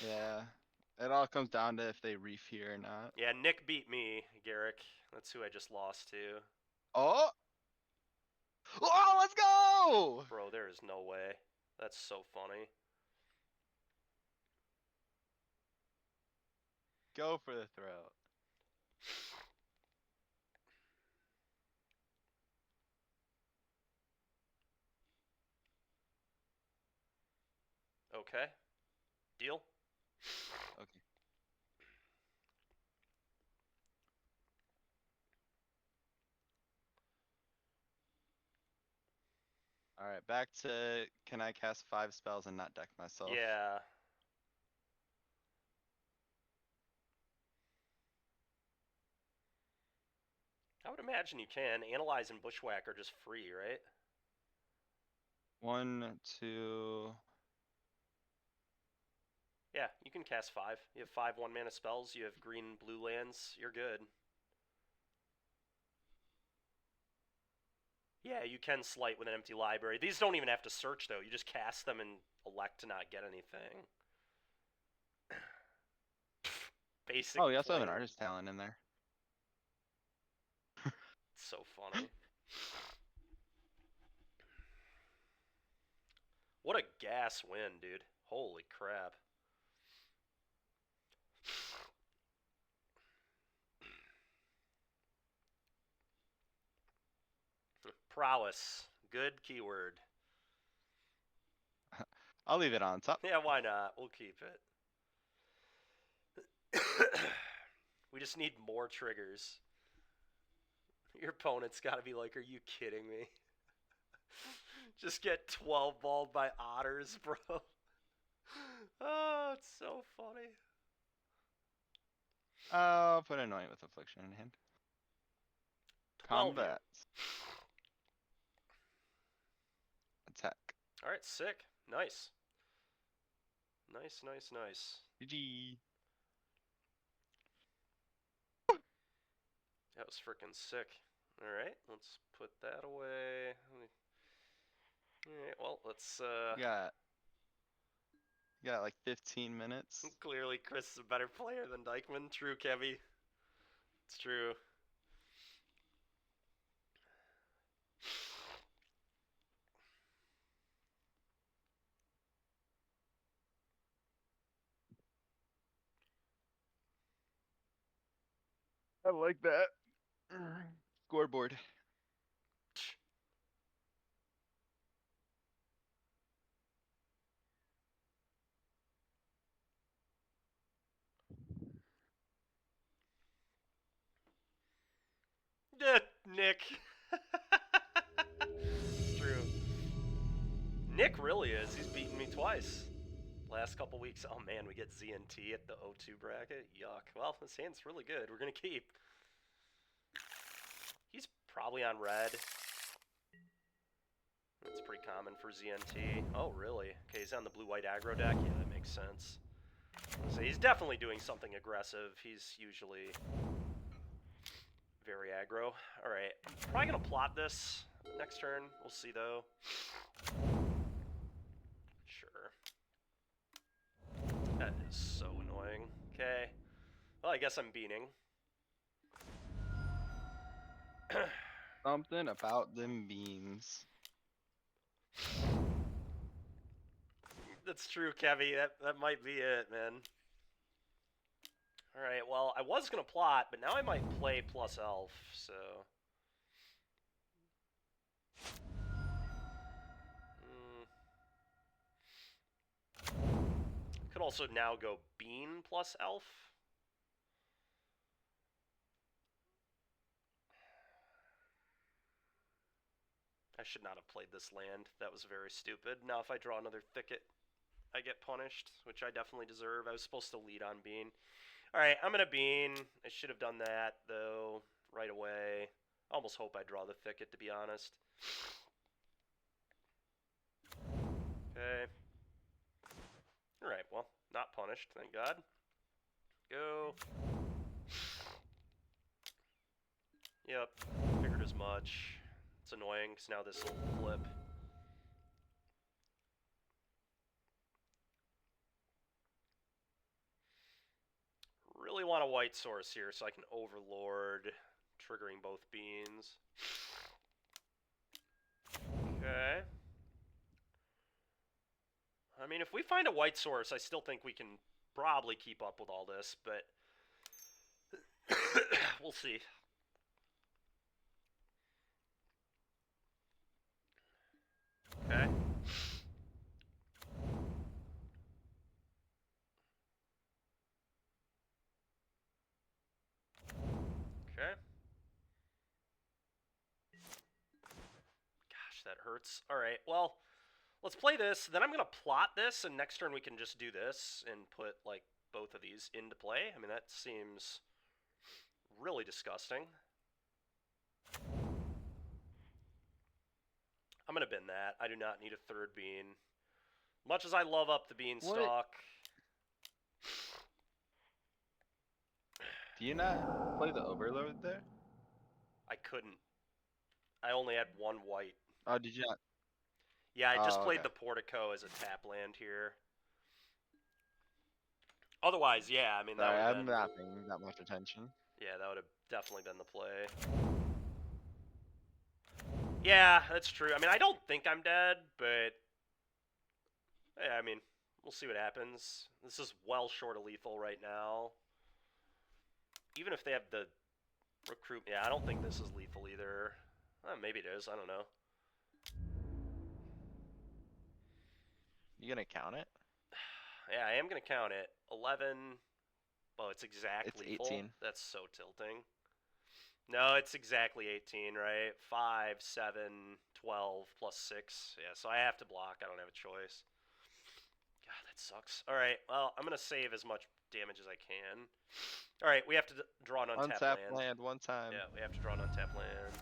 Yeah. It all comes down to if they reef here or not. Yeah, Nick beat me, Garrick. That's who I just lost to. Oh! Oh, let's go! Bro, there is no way. That's so funny. Go for the throat. Okay. Deal? Okay. Alright, back to can I cast 5 spells and not deck myself? Yeah. I would imagine you can. Analyze and Bushwhack are just free, right? 1, 2. Yeah, you can cast 5. You have 5 1-mana spells. You have green and blue lands. You're good. Yeah, you can slight with an empty library. These don't even have to search, though. You just cast them and elect to not get anything. Basic. Oh, you also have an plain. artist talent in there. It's so funny. What a gas win, dude. Holy crap. Prowess. Good keyword. I'll leave it on top. Yeah, why not? We'll keep it. We just need more triggers. Your opponent's got to be like, are you kidding me? Just get 12 balled by otters, bro. Oh, it's so funny. I'll put Annoying with Affliction in hand. 12 you. Combat. Attack. Alright, sick. Nice. Nice, nice, nice. GG. That was freaking sick. Alright, let's put that away. Alright, well, let's, You got like 15 minutes. Clearly, Chris is a better player than Dykeman. True, Kevy. It's true. I like that. Scoreboard. Nick. It's true. Nick really is. He's beaten me twice. Last couple weeks. Oh man, we get ZNT at the O2 bracket. Yuck. Well, this hand's really good. We're gonna keep. He's probably on red. That's pretty common for ZNT. Oh, really? Okay, he's on the blue-white aggro deck? Yeah, that makes sense. So he's definitely doing something aggressive. He's usually very aggro. Alright, probably gonna plot this next turn. We'll see, though. Sure. That is so annoying. Okay. Well, I guess I'm beaning. Something about them beans. That's true, Kevy. That might be it, man. Alright, well, I was gonna plot, but now I might play plus elf, so... Could also now go bean plus elf. I should not have played this land. That was very stupid. Now if I draw another thicket, I get punished, which I definitely deserve. I was supposed to lead on bean. Alright, I'm gonna bean. I should have done that, though, right away. I almost hope I draw the thicket, to be honest. Okay. Alright, well, not punished, thank God. Go. Yep, figured as much. It's annoying, because now this will flip. Really want a white source here so I can overlord, triggering both beans. Okay. I mean, if we find a white source, I still think we can probably keep up with all this, but we'll see. Okay. Okay. Gosh, that hurts. Alright, well, let's play this. Then I'm going to plot this, and next turn we can just do this and put, like, both of these into play. I mean, that seems really disgusting. I'm going to bin that. I do not need a third bean. Much as I love up the beanstalk. Do you not play the overload there? I couldn't. I only had one white. Oh, did you not? Yeah, I just Oh, played okay. the Portico as a tap land here. Otherwise, yeah, I mean, that Sorry, would have I'm been... not paying that much attention. Yeah, that would have definitely been the play. Yeah, that's true. I mean, I don't think I'm dead, but... Yeah, I mean, we'll see what happens. This is well short of lethal right now. Even if they have the recruit... Yeah, I don't think this is lethal either. Maybe it is, I don't know. You gonna count it? Yeah, I am going to count it. 11... Oh, it's exact It's lethal? 18. That's so tilting. No, it's exactly 18, right? 5, 7, 12, plus 6. Yeah, so I have to block. I don't have a choice. God, that sucks. Alright, well, I'm going to save as much damage as I can. Alright, we have to draw an untapped Untap land. land one time. Yeah, we have to draw an untapped land.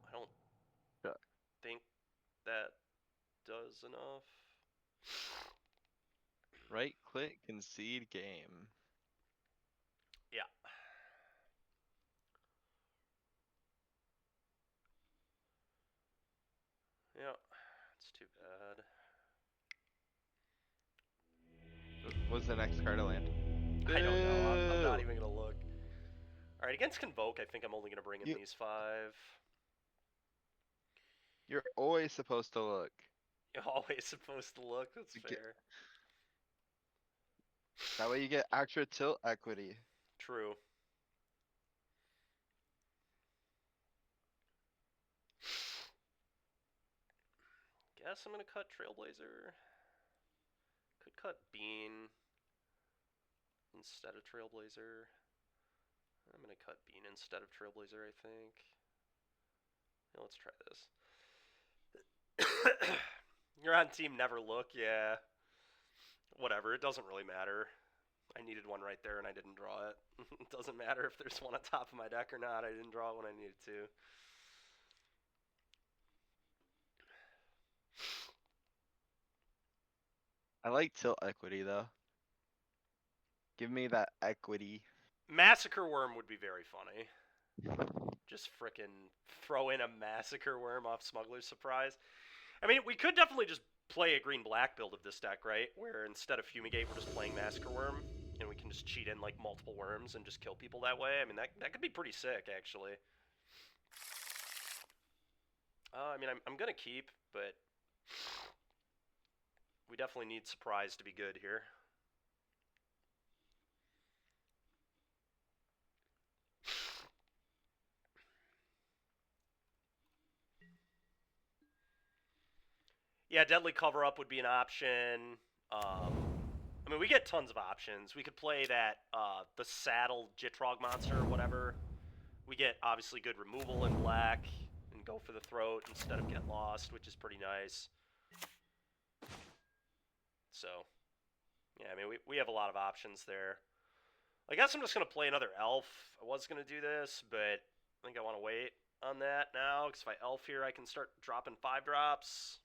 I don't think that does enough. Right click, concede game. Yeah. Yeah, it's too bad. What's the next card to land? I don't know. I'm not Ew. even going to look. Alright, against Convoke, I think I'm only going to bring in You- these 5. You're always supposed to look. You're always supposed to look. That's You get- fair. That way you get extra tilt equity. True. Guess I'm gonna cut Trailblazer. Could cut Bean instead of Trailblazer. I'm gonna cut Bean instead of Trailblazer, I think. Yeah, let's try this. You're on team Never Look, yeah. Whatever, it doesn't really matter. I needed one right there and I didn't draw it. It doesn't matter if there's one on top of my deck or not. I didn't draw it when I needed to. I like tilt equity though. Give me that equity. Massacre Worm would be very funny. Just frickin' throw in a Massacre Worm off Smuggler's Surprise. I mean, we could definitely just play a green-black build of this deck, right? Where instead of Fumigate, we're just playing Massacre Worm, and we can just cheat in, like, multiple worms and just kill people that way. I mean, that could be pretty sick, actually. I mean, I'm gonna keep, but we definitely need Surprise to be good here. Yeah, Deadly Cover-Up would be an option. I mean, we get tons of options. We could play that, the Saddle Jitrog monster or whatever, We get obviously good removal in black and go for the throat instead of get lost, which is pretty nice. So, yeah, I mean, we have a lot of options there. I guess I'm just going to play another elf. I was going to do this, but I think I want to wait on that now, because if I elf here, I can start dropping 5-drops.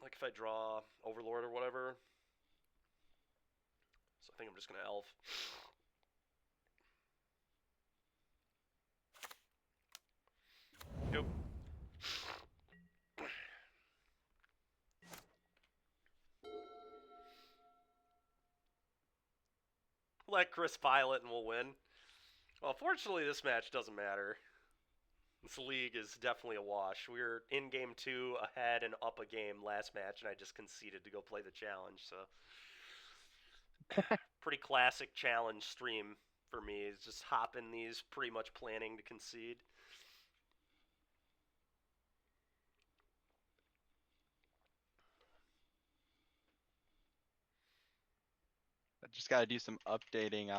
Like if I draw Overlord or whatever. So I think I'm just going to elf. Yep. Let Chris pilot and we'll win. Well, fortunately, this match doesn't matter. This league is definitely a wash. We were in game 2 ahead and up a game last match, and I just conceded to go play the challenge. So, pretty classic challenge stream for me. Is just hopping these, pretty much planning to concede. I just gotta do some updating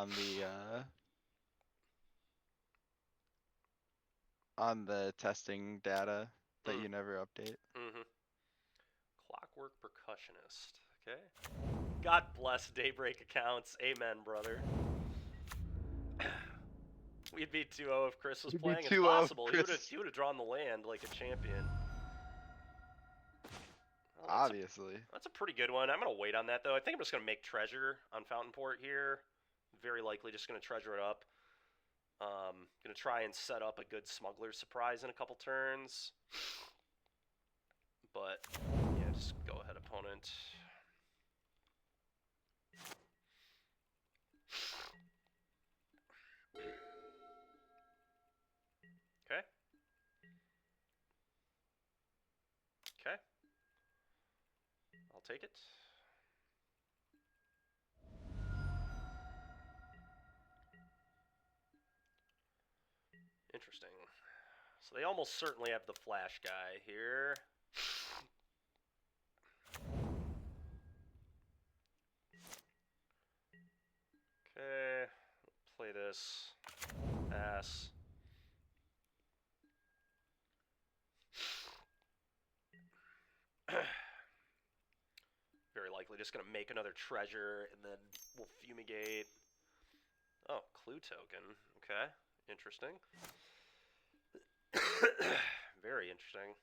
on the testing data that you never update. Mm-hmm. Clockwork Percussionist. Okay. God bless Daybreak accounts. Amen, brother. We'd be 2-0 if Chris was We'd be playing. It's 2-0 if possible. Chris- He would have drawn the land like a champion. Oh, Obviously. That's a pretty good one. I'm going to wait on that, though. I think I'm just going to make treasure on Fountain Port here. Very likely just going to treasure it up. Going to try and set up a good smuggler surprise in a couple turns. But, yeah, just go ahead, opponent. Okay. Okay. I'll take it. Interesting. So they almost certainly have the flash guy here. Okay. Play this. Pass. Very likely just going to make another treasure, and then we'll fumigate. Oh, clue token. Okay, interesting. Very interesting.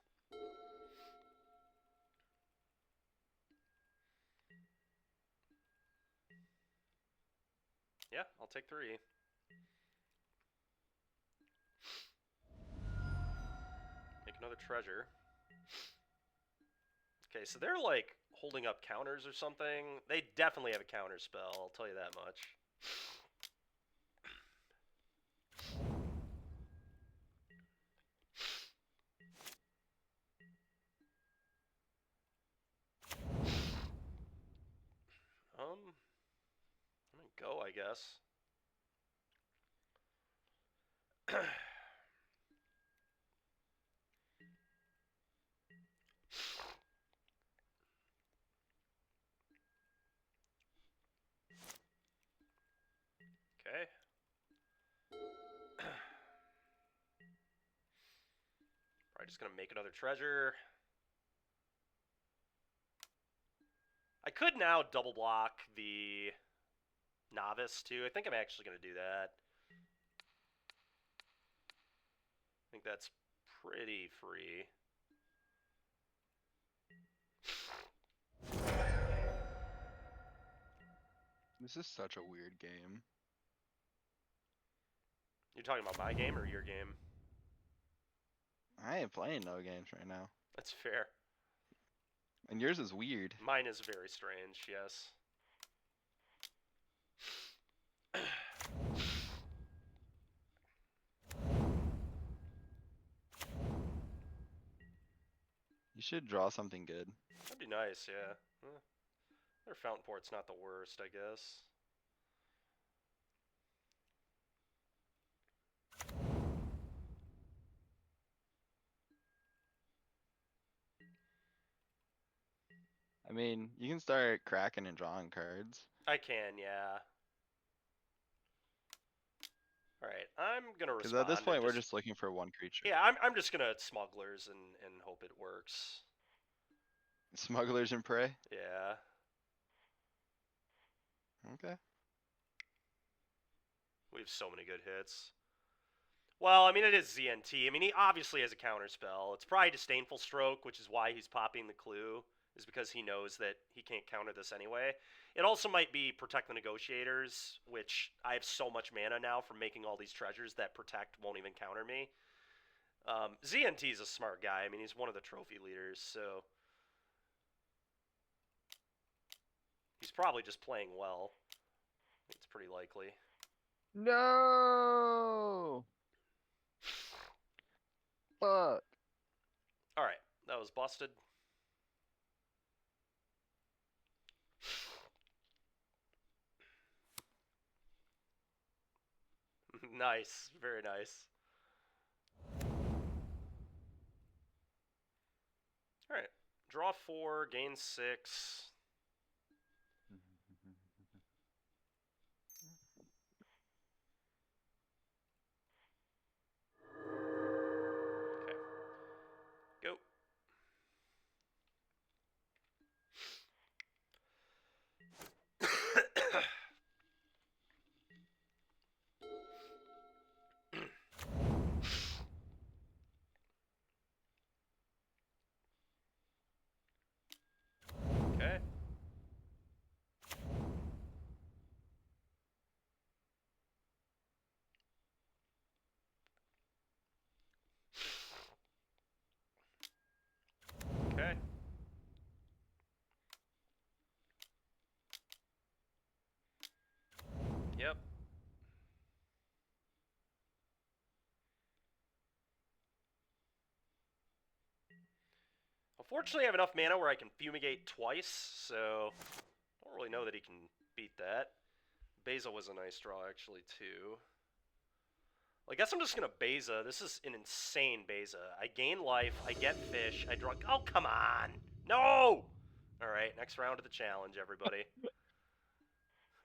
Yeah, I'll take 3. Make another treasure. Okay, so they're like holding up counters or something. They definitely have a counter spell, I'll tell you that much. I'm gonna go, I guess. Okay. Probably just gonna make another treasure. I could now double block the novice too. I think I'm actually gonna do that. I think that's pretty free. This is such a weird game. You're talking about my game or your game? I ain't playing no games right now. That's fair. And yours is weird. Mine is very strange, yes. You should draw something good. That'd be nice, yeah. Their Fountain Port's not the worst, I guess. I mean, you can start cracking and drawing cards. I can, yeah. All right, I'm gonna Because respond. at this and point, we're just looking for one creature. Yeah, I'm just gonna smugglers and hope it works. Smugglers and prey. Yeah. Okay. We have so many good hits. Well, I mean, it is ZNT. I mean, he obviously has a counterspell. It's probably Disdainful Stroke, which is why he's popping the clue, is because he knows that he can't counter this anyway. It also might be Protect the Negotiators, which I have so much mana now from making all these treasures that Protect won't even counter me. ZNT is a smart guy. I mean, he's one of the trophy leaders, so he's probably just playing well. It's pretty likely. No. Fuck. All right, that was busted. Nice, very nice. All right, draw 4, gain 6. Okay, go. Okay. Okay. Yep. Unfortunately, I have enough mana where I can fumigate twice, so I don't really know that he can beat that. Beza was a nice draw, actually, too. Well, I guess I'm just going to Beza. This is an insane Beza. I gain life, I get fish, I draw... Oh, come on! No! Alright, next round of the challenge, everybody.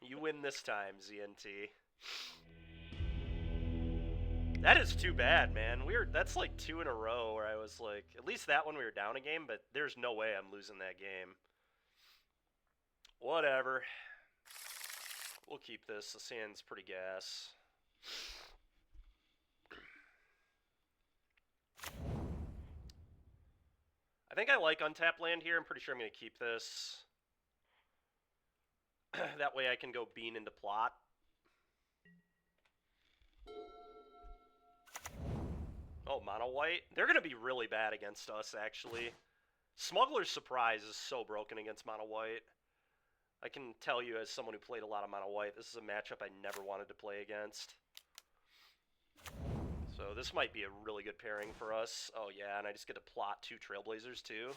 You win this time, ZNT. That is too bad, man. That's like 2 in a row where I was like, at least that one we were down a game, but there's no way I'm losing that game. Whatever. We'll keep this. The sand's pretty gas. I think I like untapped land here. I'm pretty sure I'm going to keep this. That way I can go bean into plot. Oh, mono white. They're going to be really bad against us, actually. Smuggler's Surprise is so broken against mono white. I can tell you as someone who played a lot of mono white, this is a matchup I never wanted to play against. So this might be a really good pairing for us. Oh yeah, and I just get to plot 2 Trailblazers too.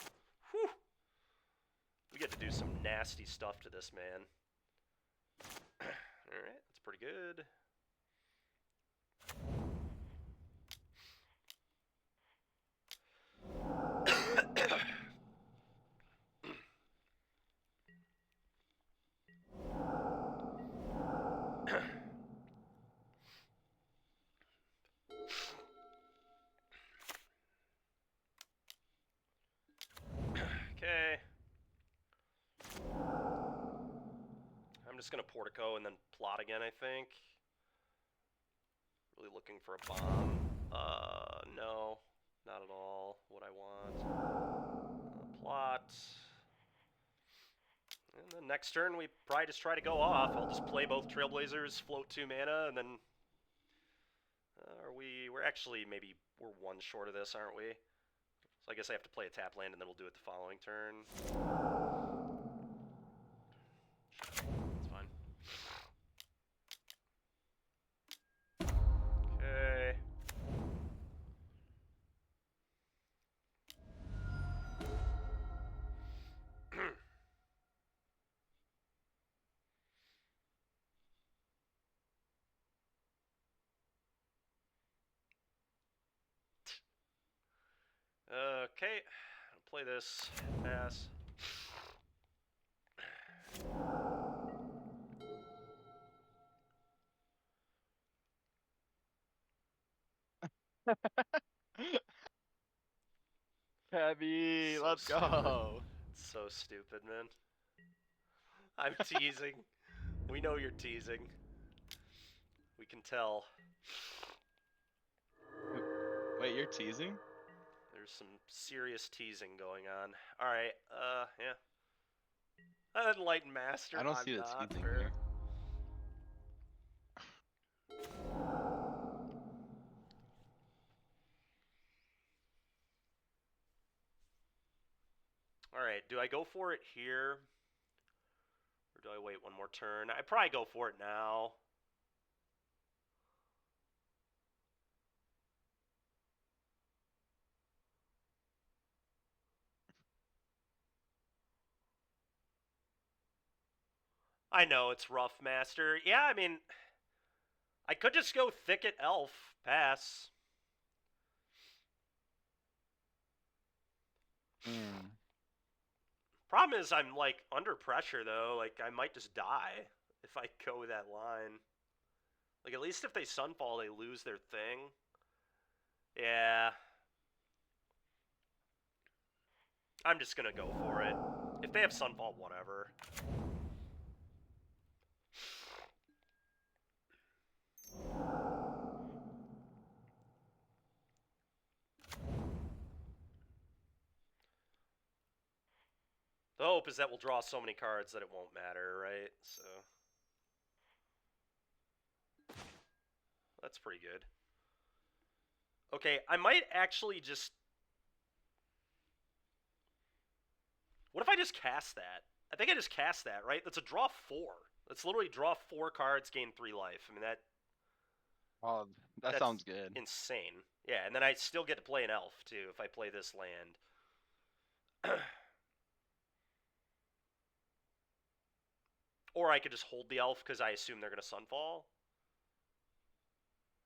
Whew! We get to do some nasty stuff to this man. Alright, that's pretty good. Okay. I'm just gonna Portico and then plot again, I think. Really looking for a bomb. No. Not at all what I want. Plot. And then next turn we probably just try to go off. I'll just play both Trailblazers, float 2 mana, and then... We're actually maybe... We're 1 short of this, aren't we? So I guess I have to play a tap land and then we'll do it the following turn. That's fine. Okay. Okay. I'll play this. Pass. Heavy, So let's stupid. go. So stupid, man. I'm teasing. We know you're teasing. We can tell. Wait, you're teasing? There's some serious teasing going on. Alright, yeah. Enlightened Master, I don't I'm see the not teasing fair. here. Alright, do I go for it here? Or do I wait one more turn? I probably go for it now. I know it's rough, Master. Yeah, I mean, I could just go Thicket Elf. Pass. Hmm. Problem is, I'm, like, under pressure, though. Like, I might just die if I go with that line. Like, at least if they Sunfall, they lose their thing. Yeah. I'm just gonna go for it. If they have Sunfall, whatever. The hope is that we'll draw so many cards that it won't matter, right? So that's pretty good. Okay, I might actually just... What if I just cast that? I think I just cast that, right? That's a draw 4. That's literally draw 4 cards, gain 3 life. I mean, Oh, that that's sounds good. insane. Yeah, and then I still get to play an elf, too, if I play this land. Or I could just hold the elf because I assume they're going to Sunfall.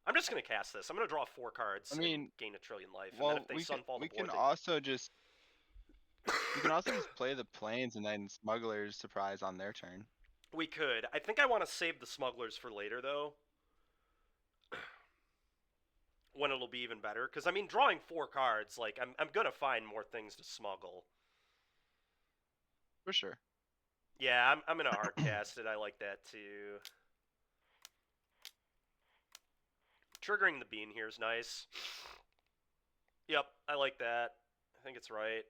I'm just going to cast this. I'm going to draw 4 cards I and mean, gain a trillion life. And then well, if they Sunfall we the board, can they... also just we can also just play the planes and then smugglers surprise on their turn. We could. I think I want to save the smugglers for later, though. When it'll be even better. Because, I mean, drawing 4 cards, like, I'm going to find more things to smuggle. For sure. Yeah, I'm going to hardcast it. I like that, too. Triggering the bean here is nice. Yep, I like that. I think it's right.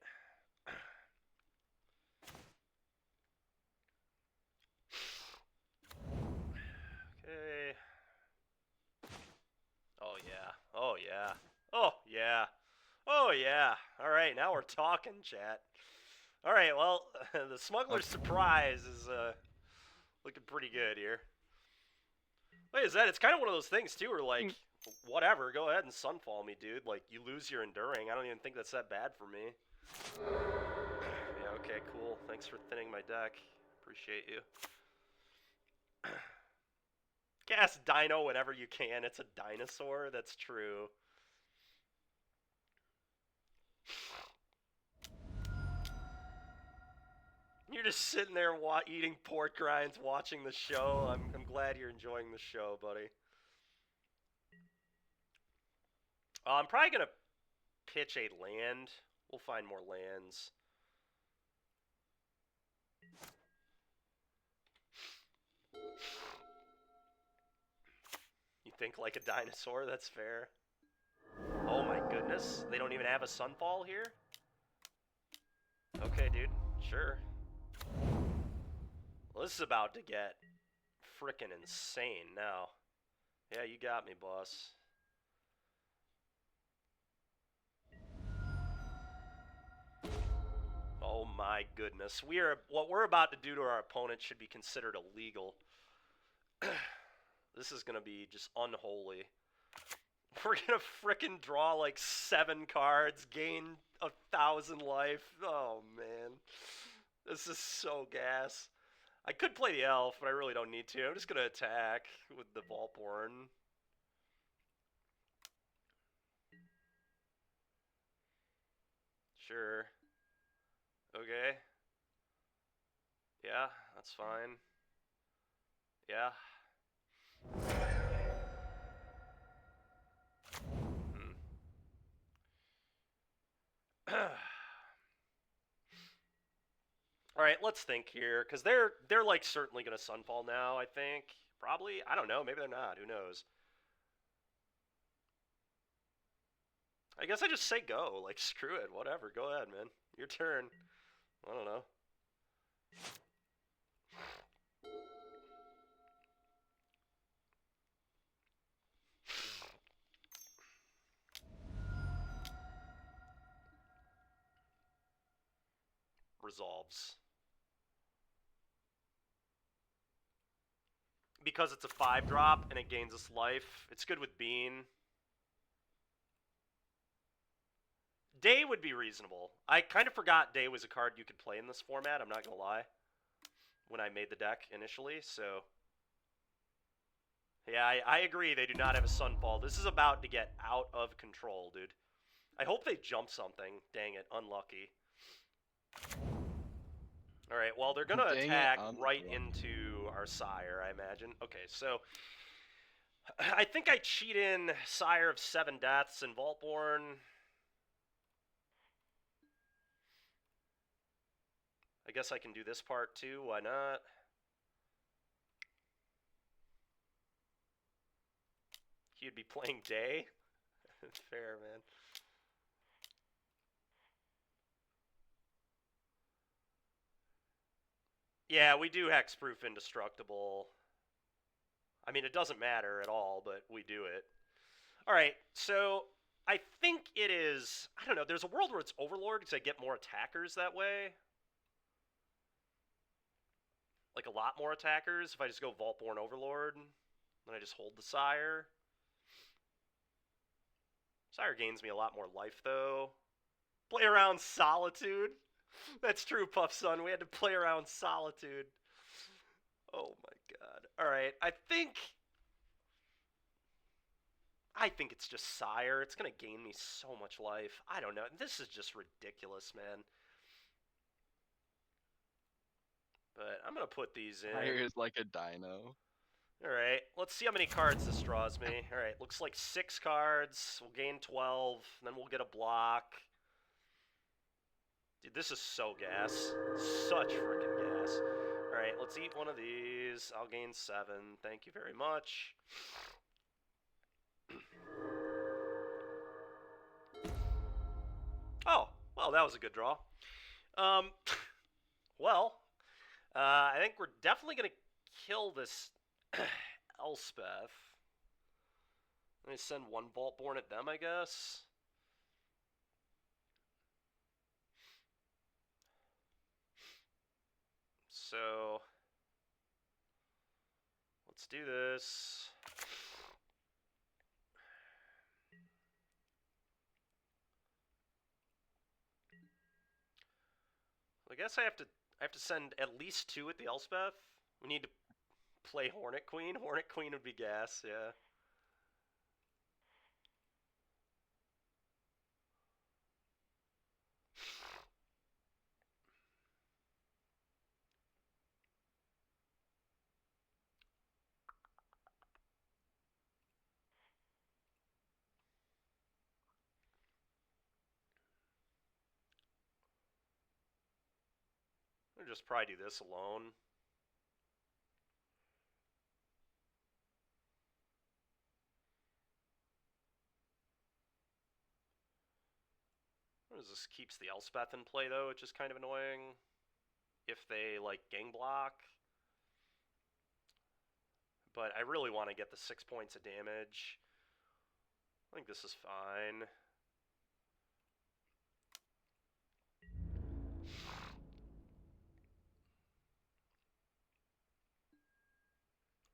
Okay. Oh, yeah. Oh, yeah. Oh, yeah. Oh, yeah. All right, now we're talking, chat. All right, well, the smuggler's surprise is looking pretty good here. Wait, is that? It's kind of one of those things, too, where, like, whatever, go ahead and Sunfall me, dude. Like, you lose your Enduring. I don't even think that's that bad for me. Yeah, okay, cool. Thanks for thinning my deck. Appreciate you. Cast Dino whenever you can. It's a dinosaur. That's true. You're just sitting there eating pork rinds, watching the show. I'm glad you're enjoying the show, buddy. I'm probably going to pitch a land. We'll find more lands. You think like a dinosaur? That's fair. Oh my goodness. They don't even have a Sunfall here? Okay, dude. Sure. Well, this is about to get frickin' insane now. Yeah, you got me, boss. Oh my goodness. What we're about to do to our opponent should be considered illegal. This is gonna be just unholy. We're gonna frickin' draw like 7 cards, gain 1,000 life. Oh man. This is so gas. I could play the elf, but I really don't need to. I'm just gonna attack with the Volporn. Sure. Okay. Yeah, that's fine. Yeah. All right, let's think here, because they're like certainly gonna Sunfall now. I think probably. I don't know. Maybe they're not. Who knows? I guess I just say go. Like screw it. Whatever. Go ahead, man. Your turn. I don't know. Resolves. Because it's a 5-drop and it gains us life. It's good with Bean. Day would be reasonable. I kind of forgot Day was a card you could play in this format, I'm not going to lie, when I made the deck initially, so... Yeah, I agree they do not have a Sunfall. This is about to get out of control, dude. I hope they jump something. Dang it, unlucky. Alright, well, they're going to Dang it, attack right unlucky. into our Sire, I imagine. Okay, so... I think I cheat in Sire of 7 Deaths and Vaultborn. I guess I can do this part too, why not? He'd be playing Day. Fair, man. Yeah, we do hexproof indestructible. I mean, it doesn't matter at all, but we do it. Alright, so I think it is... I don't know, there's a world where it's Overlord because I get more attackers that way. Like a lot more attackers if I just go Vaultborn Overlord. Then I just hold the Sire. Sire gains me a lot more life, though. Play around Solitude. That's true, Puff Son. We had to play around Solitude. Oh my god. Alright, I think it's just Sire. It's going to gain me so much life. I don't know. This is just ridiculous, man. But I'm going to put these in. Fire is like a dino. Alright, let's see how many cards this draws me. Alright, looks like 6 cards. We'll gain 12. Then we'll get a block. Dude, this is so gas. Such freaking gas. Alright, let's eat one of these. I'll gain 7. Thank you very much. Oh, well, that was a good draw. Well, I think we're definitely going to kill this Elspeth. Let me send one Vaultborn at them, I guess. So, let's do this. I guess I have to send at least 2 at the Elspeth. We need to play Hornet Queen. Hornet Queen would be gas, yeah. I'll just probably do this alone. This keeps the Elspeth in play, though, which is kind of annoying. If they, like, gang block. But I really want to get the 6 points of damage. I think this is fine.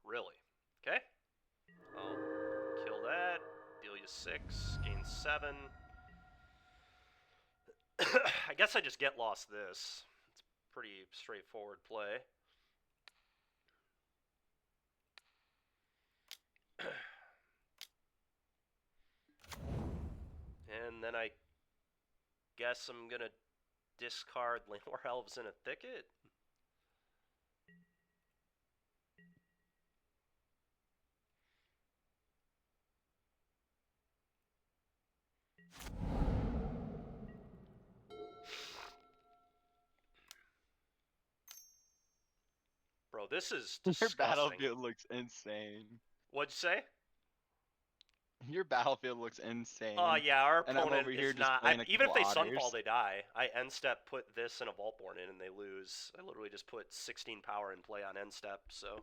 Really? Okay. I'll kill that. Deal you 6. Gain 7. I guess I just get lost this. It's pretty straightforward play. And then I guess I'm gonna discard Llanowar Elves in a Thicket. Bro, this is Your disgusting. battlefield looks insane. What'd you say? Your battlefield looks insane. Oh yeah, our And I'm opponent over here is just not. playing a Even if couple they sunfall, otters. they die. I end step put this and a Vaultborn in, and they lose. I literally just put 16 power in play on end step, so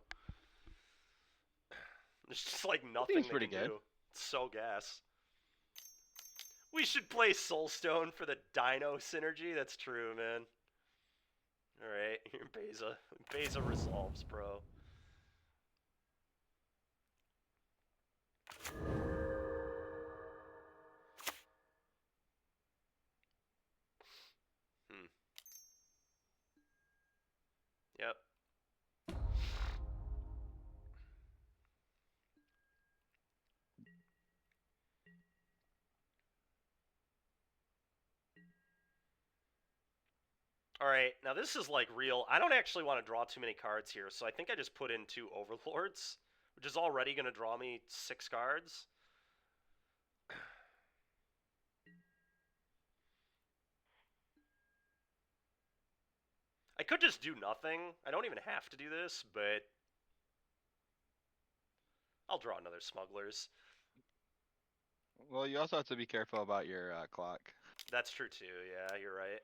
there's just like nothing Seems they pretty can good. do. It's so gas. We should play Soulstone for the Dino synergy. That's true, man. All right, here Beza. Beza resolves, bro. Yep. Alright, now this is like real. I don't actually want to draw too many cards here, so I think I just put in 2 Overlords, which is already going to draw me 6 cards. I could just do nothing. I don't even have to do this, but I'll draw another Smugglers. Well, you also have to be careful about your clock. That's true too, yeah, you're right.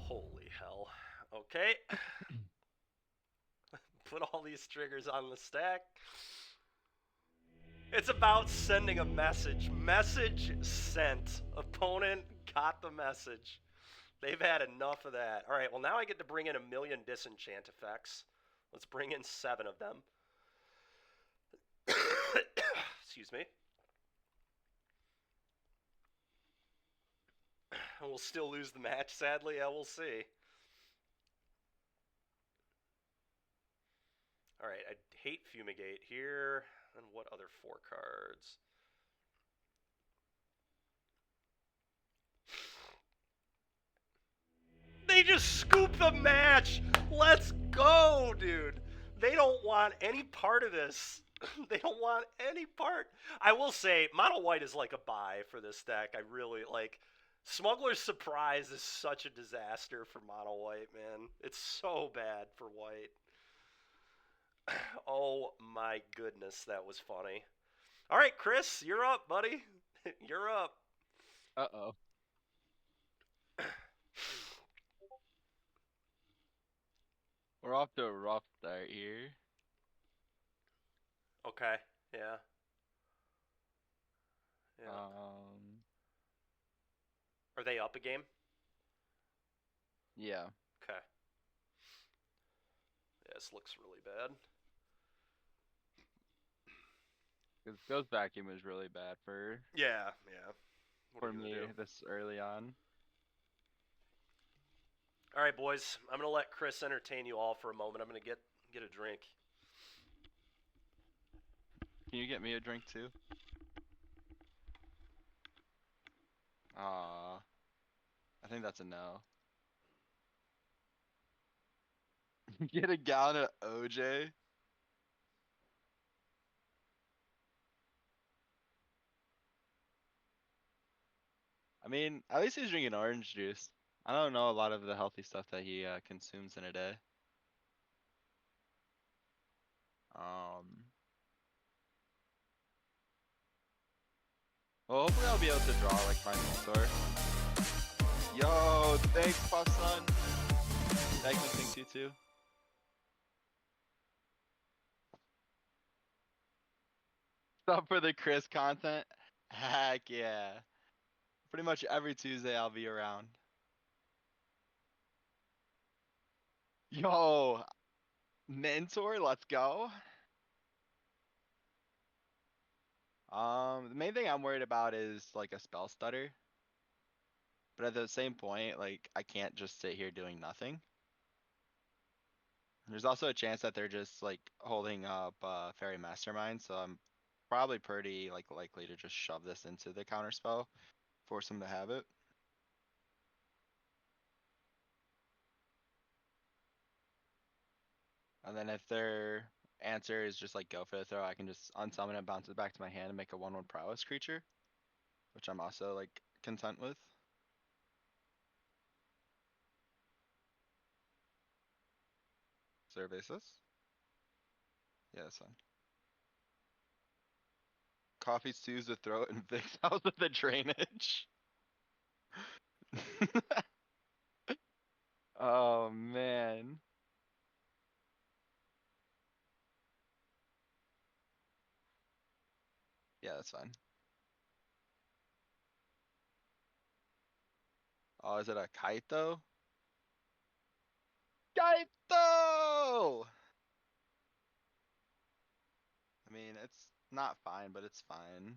Holy hell. Okay. Put all these triggers on the stack. It's about sending a message. Message sent. Opponent got the message. They've had enough of that. All right, well, now I get to bring in 1,000,000 disenchant effects. Let's bring in 7 of them. Excuse me. And we'll still lose the match, sadly. Yeah, we'll see. All right, I hate Fumigate here. And what other 4 cards? They just scoop the match. Let's go, dude. They don't want any part of this. They don't want any part. I will say, Mono White is like a buy for this deck. I really like. Smuggler's Surprise is such a disaster for Mono White, man. It's so bad for White. Oh my goodness, that was funny. All right, Chris, you're up, buddy. You're up. Uh-oh. We're off to a rough start here. Okay, yeah. Yeah. Are they up a game? Yeah. Okay. Yeah, this looks really bad. Because Ghost Vacuum is really bad for Yeah, yeah. What are you me gonna do? this early on. All right, boys. I'm gonna let Chris entertain you all for a moment. I'm gonna get a drink. Can you get me a drink too? I think that's a no. Get a gallon of OJ? I mean, at least he's drinking orange juice. I don't know a lot of the healthy stuff that he consumes in a day. Well, hopefully I'll be able to draw like my mentor. Yo, thanks, Puff Son. Thanks for listening too. Up for the Chris content? Heck yeah. Pretty much every Tuesday I'll be around. Yo, mentor, let's go. The main thing I'm worried about is like a spell stutter. But at the same point, like I can't just sit here doing nothing. There's also a chance that they're just like holding up Fairy Mastermind, so I'm probably pretty like likely to just shove this into the counter spell, force them to have it. And then if their answer is just like go for the throw, I can just unsummon it, bounce it back to my hand, and make a 1/1 prowess creature, which I'm also like content with. Is there a basis? Yeah, that's fine. Coffee soothes the throat and Vicks helps with the drainage. Oh man. Yeah, that's fine. Oh, is it a kite though? Kite though! I mean, it's not fine, but it's fine.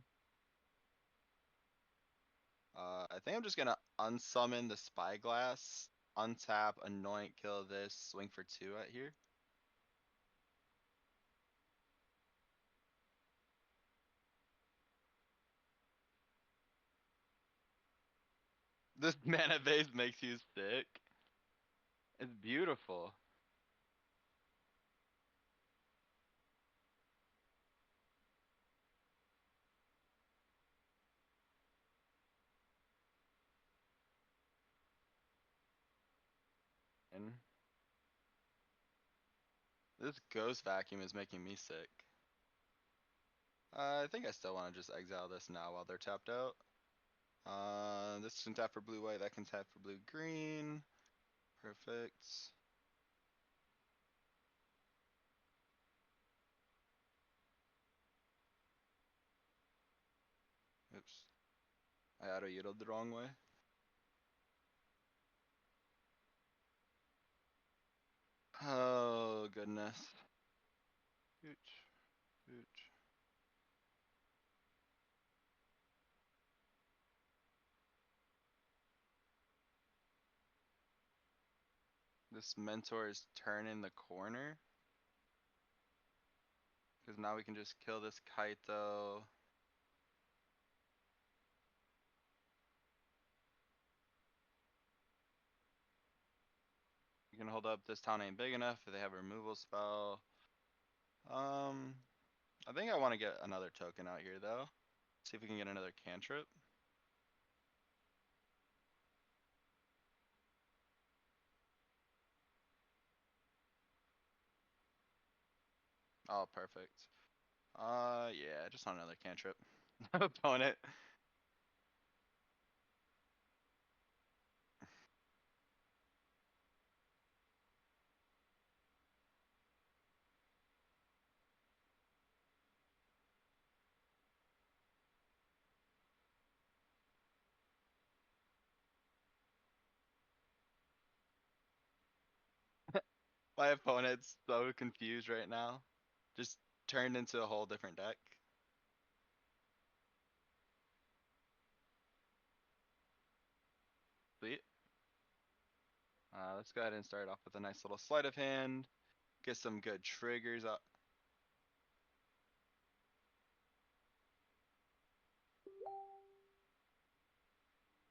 I think I'm just gonna unsummon the spyglass, untap, anoint, kill this, swing for 2 at here. This mana base makes you sick. It's beautiful. And this ghost vacuum is making me sick. I think I still want to just exile this now while they're tapped out. This can tap for blue white, that can tap for blue green. Perfect. Oops. I auto-yield the wrong way. Oh goodness. Hooch. Hooch. This mentor is turning the corner. Because now we can just kill this Kaito. You can hold up, this town ain't big enough if they have a removal spell. I think I want to get another token out here though. See if we can get another cantrip. Oh, perfect. Yeah, just on another cantrip. Opponent. My opponent's so confused right now. Just turned into a whole different deck. Sweet. Let's go ahead and start off with a nice little sleight of hand. Get some good triggers up.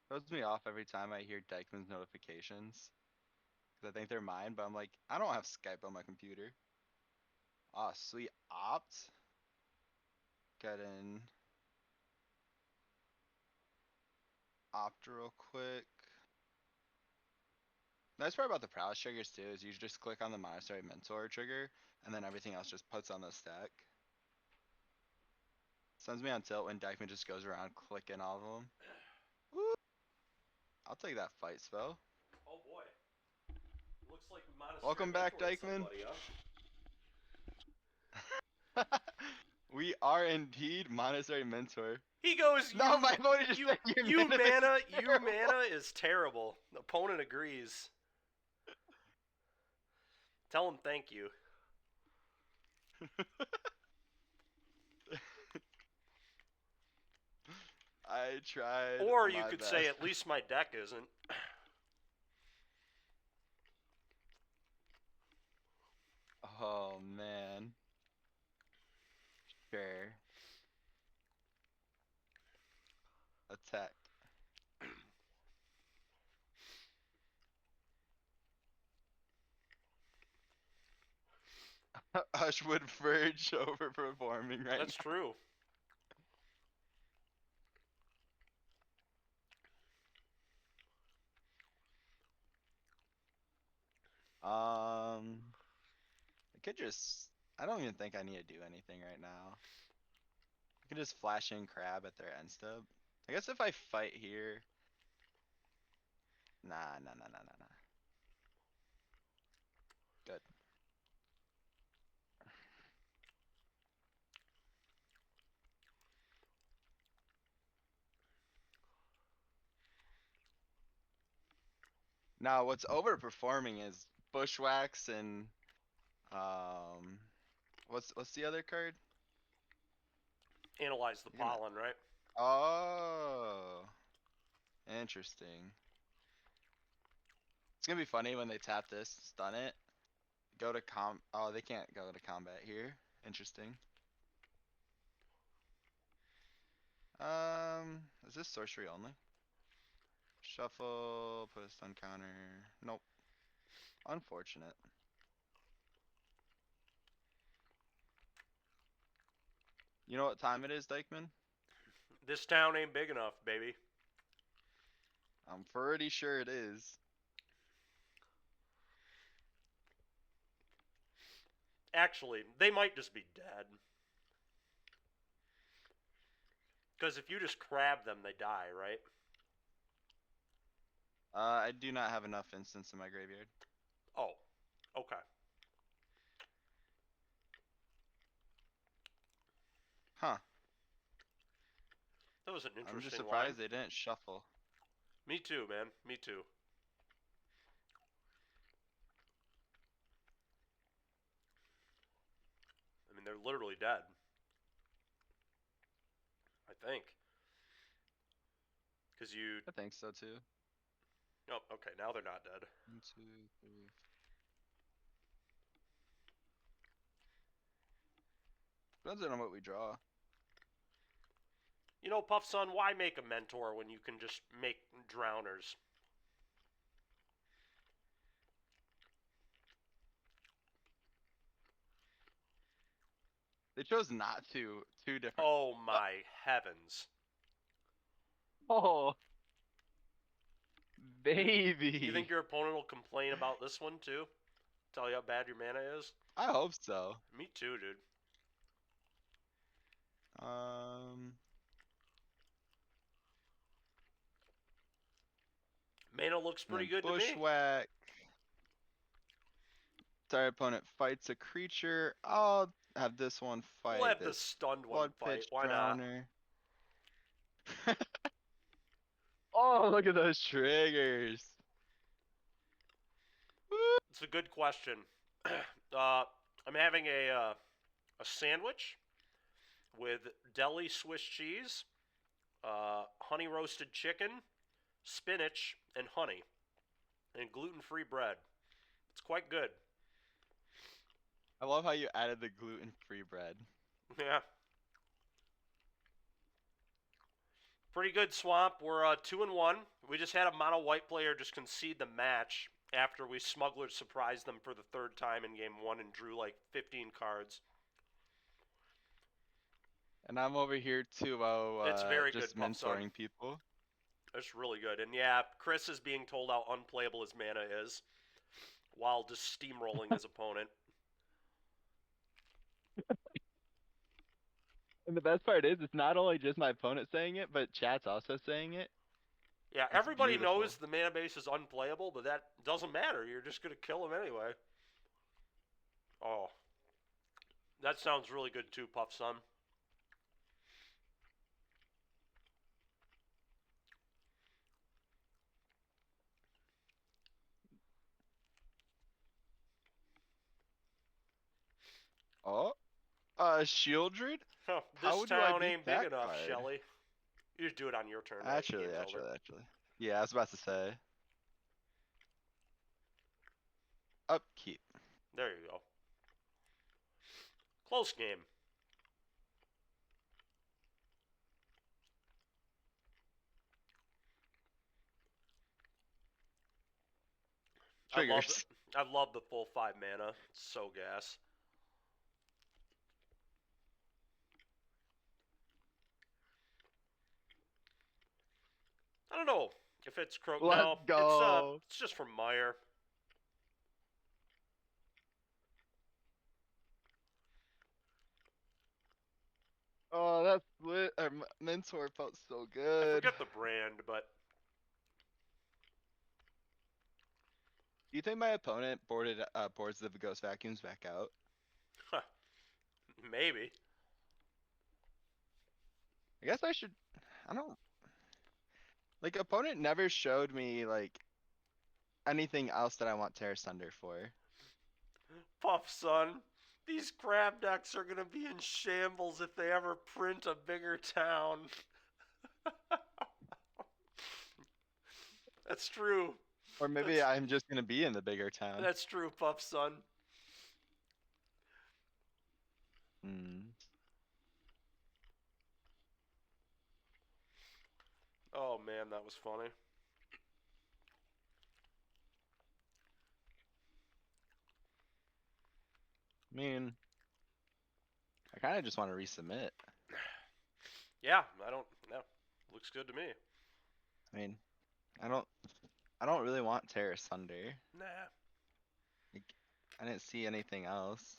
Throws me off every time I hear Dykeman's notifications. Because I think they're mine, but I'm like, I don't have Skype on my computer. Ah, sweet opt. Get in. Opt real quick. Nice part about the prowess triggers too is you just click on the monastery mentor trigger and then everything else just puts on the stack. Sends me on tilt when Dykeman just goes around clicking all of them. Woo! I'll take that fight spell. Oh boy. Looks like we monastery Welcome back, mentored Dykeman. somebody, huh? We are indeed monastery mentor. He goes, No, my opponent just said your mana is you terrible." mana is terrible. The opponent agrees. Tell him thank you. I tried. Or you my could best. say, at least my deck isn't. Oh man. Sure. Attack. Hushwood Verge overperforming right That's now. true. could just. I don't even think I need to do anything right now. I could just flash in crab at their end step. I guess if I fight here. Nah. Good. Now what's overperforming is bushwhacks and what's the other card? Analyze the You're gonna- pollen, right? Oh, interesting. It's gonna be funny when they tap this, stun it, go to oh, they can't go to combat here. Interesting. Is this sorcery only? Shuffle, put a stun counter. Nope. Unfortunate. You know what time it is, Dykeman? This town ain't big enough, baby. I'm pretty sure it is. Actually, they might just be dead. Because if you just crab them, they die, right? I do not have enough instants in my graveyard. Oh, okay. Huh. That was an I'm just interesting surprised line. they didn't shuffle. Me too, man. Me too. I mean, they're literally dead. I think. Because you... I think so too. Oh, okay, now they're not dead. 1, 2, 3. Depends on what we draw. You know, Puff Son, why make a mentor when you can just make drowners? They chose not to. Two different. Oh my heavens. Oh, baby. You think your opponent will complain about this one too? Tell you how bad your mana is? I hope so. Me too, dude. Mana looks pretty good to me. Bushwhack. Our opponent fights a creature. I'll have this one fight. Let the this stunned one Blood fight. Pitch Why not? Drowner. Oh, look at those triggers. It's a good question. I'm having a sandwich with deli Swiss cheese, honey roasted chicken, spinach, and honey, and gluten-free bread. It's quite good. I love how you added the gluten-free bread. Yeah. Pretty good, Swamp. We're 2-1. We just had a mono white player just concede the match after we smugglers surprised them for the third time in game 1 and drew like 15 cards. And I'm over here too, It's very just good, Puff Son. mentoring people. It's really good. And yeah, Chris is being told how unplayable his mana is while just steamrolling his opponent. And the best part is, it's not only just my opponent saying it, but chat's also saying it. Yeah, It's everybody beautiful. knows the mana base is unplayable, but that doesn't matter. You're just going to kill him anyway. Oh. That sounds really good too, Puff Son. Oh, Shieldred? Huh, How this do I town beat ain't big that enough, card? Shelly. You just do it on your turn, right? Actually. Game's over. Yeah, I was about to say. Upkeep. There you go. Close game. Triggers. I love the full 5 mana. It's so gas. I don't know if it's Croak. Let's No, go. it's just from Meyer. Oh, that's lit. Our mentor felt so I good. forget the brand, but Do you think my opponent boards the ghost vacuums back out? maybe. I guess I should. I don't like opponent never showed me like anything else that I want Terra Thunder for. Puff, son. These crab decks are gonna be in shambles if they ever print a bigger town. That's true. Or maybe That's I'm just gonna be in the bigger town. that's true, Puff, son. Hmm. Oh man, that was funny. I mean, I kind of just want to resubmit. Yeah, I don't. No, looks good to me. I mean, I don't. I don't really want Terra Thunder. Nah. Like, I didn't see anything else.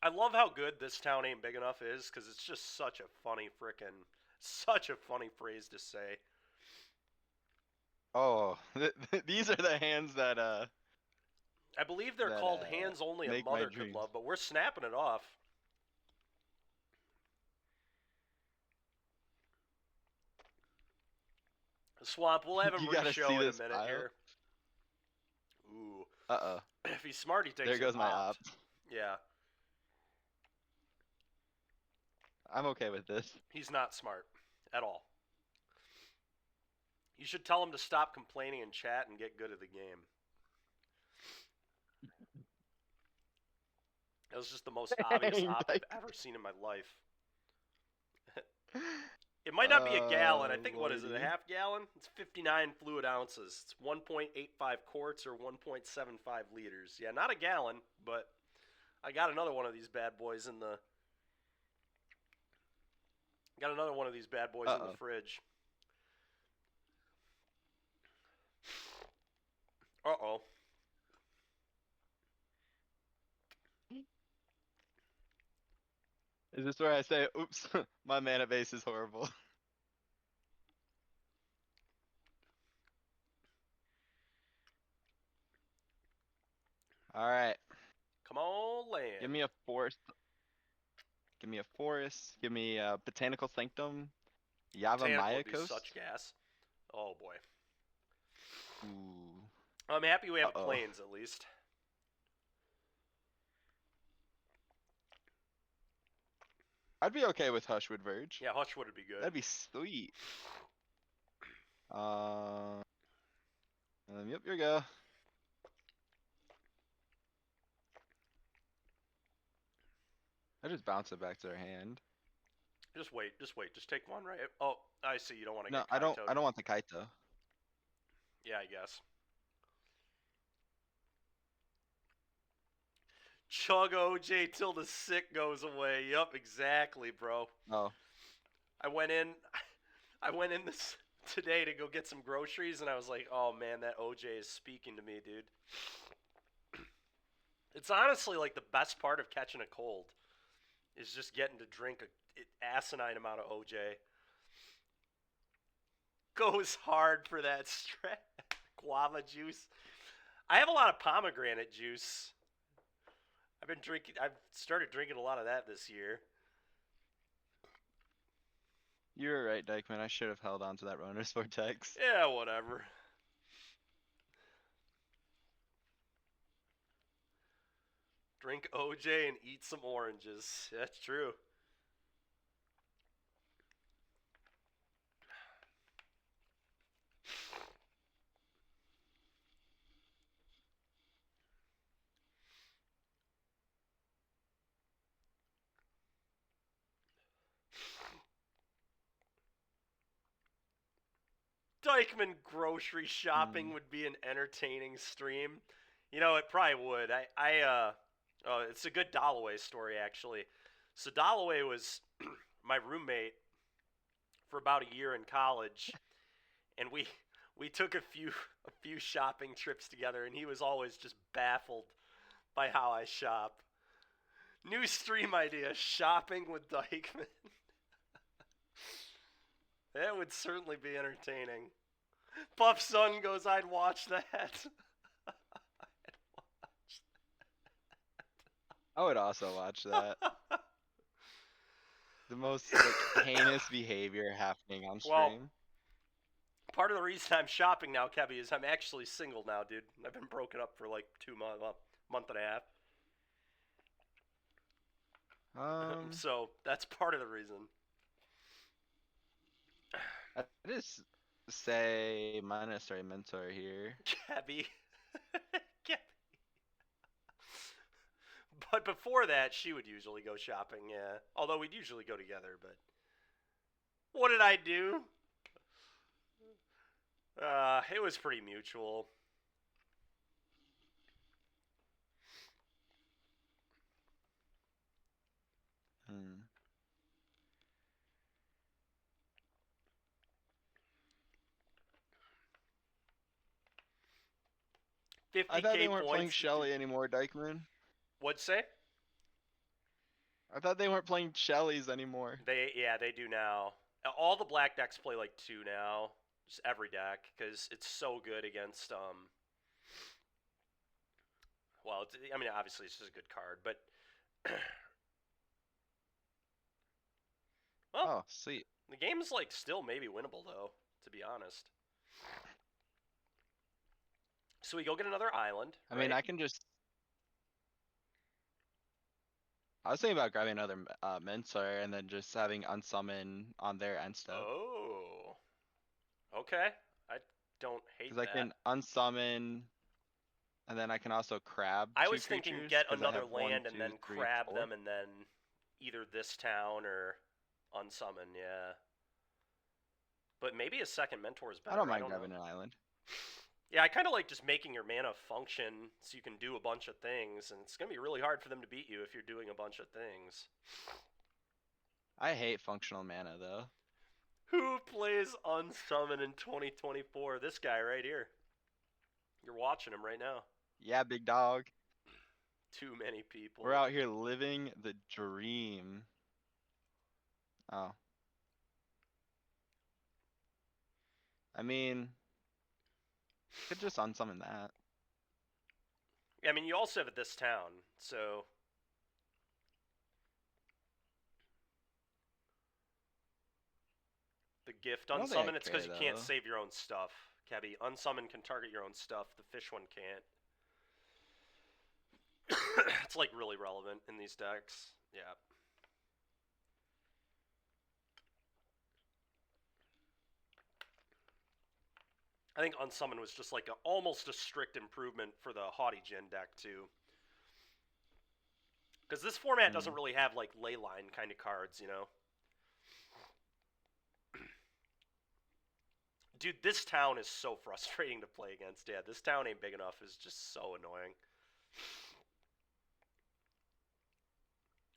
I love how good this town ain't big enough is, because it's just such a funny phrase to say. Oh, these are the hands that I believe they're that called hands only a make my mother could dreams. love, but we're snapping it off. Swamp, we'll have him You gotta see re-show in a this minute pile. here. Ooh. Uh-oh. If he's smart, he takes There goes an my opt. opt. Yeah. I'm okay with this. He's not smart. At all. You should tell him to stop complaining in chat and get good at the game. That was just the most obvious Dang, opt I've like- ever seen in my life. It might not be a gallon. I think, what is it, a lordy. half gallon? It's 59 fluid ounces. It's 1.85 quarts or 1.75 liters. Yeah, not a gallon, but I got another one of these bad boys in the... Got another one of these bad boys in the fridge. Uh-oh. Is this where I say, oops, my mana base is horrible? Alright. Come on, land. Give me a forest. Give me a forest. Give me a botanical sanctum. Yava Botanical Maya would be Coast. such gas. Oh, boy. Ooh. I'm happy we have Uh-oh. planes, at least. I'd be okay with Hushwood Verge. Yeah, Hushwood would be good. That'd be sweet. Yep, here we go. I just bounce it back to their hand. Just wait. Just take one, right? Oh, I see. You don't want to No, get I don't. Kaito'd. I don't want the kite though. Yeah, I guess. Chug OJ till the sick goes away. Yup, exactly, bro. Oh, I went in this today to go get some groceries, and I was like, oh man, that OJ is speaking to me, dude. It's honestly like the best part of catching a cold is just getting to drink an asinine amount of OJ. Goes hard for that guava juice. I have a lot of pomegranate juice. I've started drinking a lot of that this year. you were right, Dykeman. I should have held on to that Roner's Vortex. Yeah, whatever. Drink OJ and eat some oranges. That's true. Dykeman grocery shopping would be an entertaining stream. You know, it probably would. Oh, it's a good Dalloway story, actually. So Dalloway was my roommate for about a year in college, and we took a few shopping trips together, and he was always just baffled by how I shop. New stream idea: shopping with Dykeman. That would certainly be entertaining. Buff Sun goes, I'd watch that. I would also watch that. The most like heinous behavior happening on Well, stream. part of the reason I'm shopping now, Kevy, is I'm actually single now, dude. I've been broken up for like 2 months, month and a half. So that's part of the reason. I just say Monastery Mentor here. Kevy. Kevy. But before that, she would usually go shopping, yeah. Although we'd usually go together, but... What did I do? It was pretty mutual. Hmm. I thought 50K they weren't playing points. Shelly anymore, Dykeman. What'd say? I thought they weren't playing Shellys anymore. They do now. All the black decks play like 2 now. Just every deck, because it's so good against, well, I mean, obviously it's just a good card, but... well, Oh, sweet. the game's, like, still maybe winnable, though, to be honest. So we go get another island, I mean, right? I can just... I was thinking about grabbing another Mentor and then just having Unsummon on their end step. Oh. Okay. I don't hate Because I that. can Unsummon, and then I can also crab I two was thinking creatures, get 'cause I another have one, land and two, then three, crab four. them and then either this town or unsummon, yeah. But maybe a second mentor is better. I don't mind know. grabbing an island. Yeah, I kind of like just making your mana function so you can do a bunch of things, and it's going to be really hard for them to beat you if you're doing a bunch of things. I hate functional mana, though. Who plays unsummon in 2024? This guy right here. You're watching him right now. Yeah, big dog. Too many people. We're out here living the dream. Oh. I mean, could just unsummon that. I mean, you also have it this town, so... The gift I don't think I unsummon, it's because care, you can't though. save your own stuff. Cabby, unsummon can target your own stuff. The fish one can't. It's like really relevant in these decks. Yeah. I think unsummon was just like almost a strict improvement for the Haughty Jin deck too. Because this format doesn't really have like leyline kind of cards, you know. Dude, this town is so frustrating to play against. Yeah, this town ain't big enough is just so annoying.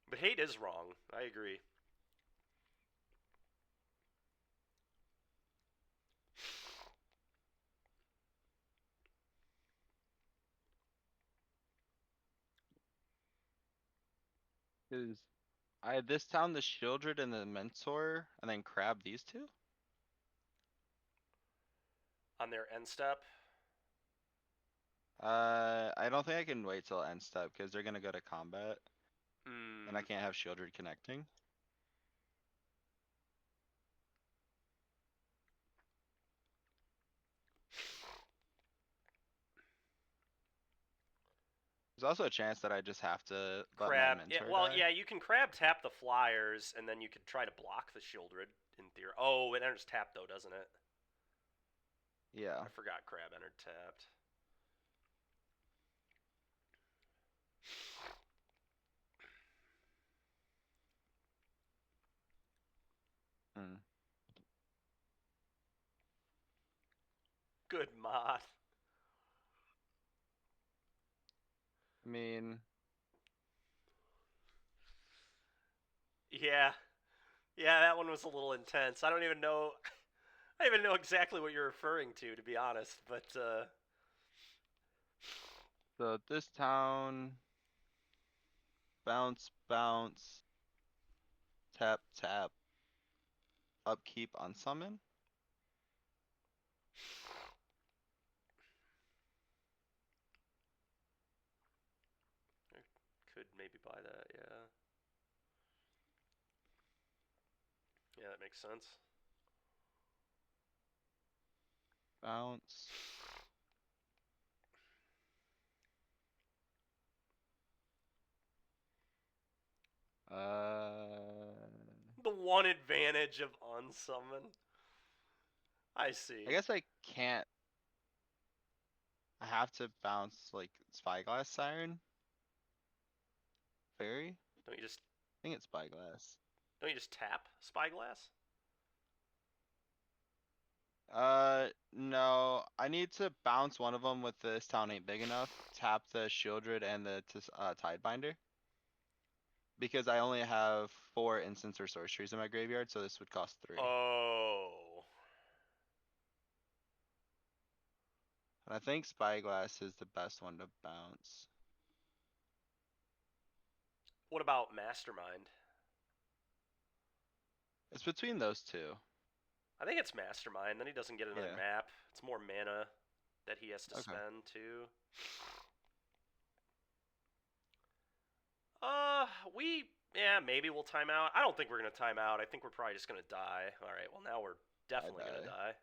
But hate is wrong. I agree. Because I had this town, the Shieldred, and the Mentor, and then crab these two? On their end step. I don't think I can wait till end step, because they're going to go to combat. And I can't have Shieldred connecting. There's also a chance that I just have to let Crab. my Yeah, Mentor well, die. yeah, you can crab tap the flyers, and then you could try to block the Shieldred in theory. Oh, it enters tapped though, doesn't it? Yeah. I forgot crab entered tapped. Good mod. I mean... Yeah. Yeah, that one was a little intense. I don't even know... I don't even know exactly what you're referring to be honest, but So this town, bounce, bounce, tap, tap, upkeep on summon. could maybe buy that. Yeah. Yeah, that makes sense. Bounce. The one advantage of unsummon. I see. I guess I can't. I have to bounce like Spyglass Siren. Fairy? Don't you just I think it's Spyglass. tap Spyglass? No. I need to bounce one of them with this town ain't big enough. Tap the Shieldred and the Tidebinder. Because I only have 4 instants or sorceries in my graveyard, so this would cost 3. Oh. And I think Spyglass is the best one to bounce. What about Mastermind? It's between those two. I think it's Mastermind. Then he doesn't get another Yeah. map. It's more mana that he has to Okay. spend too. Maybe we'll time out. I don't think we're gonna time out. I think we're probably just gonna die. All right. Well, now we're definitely gonna die.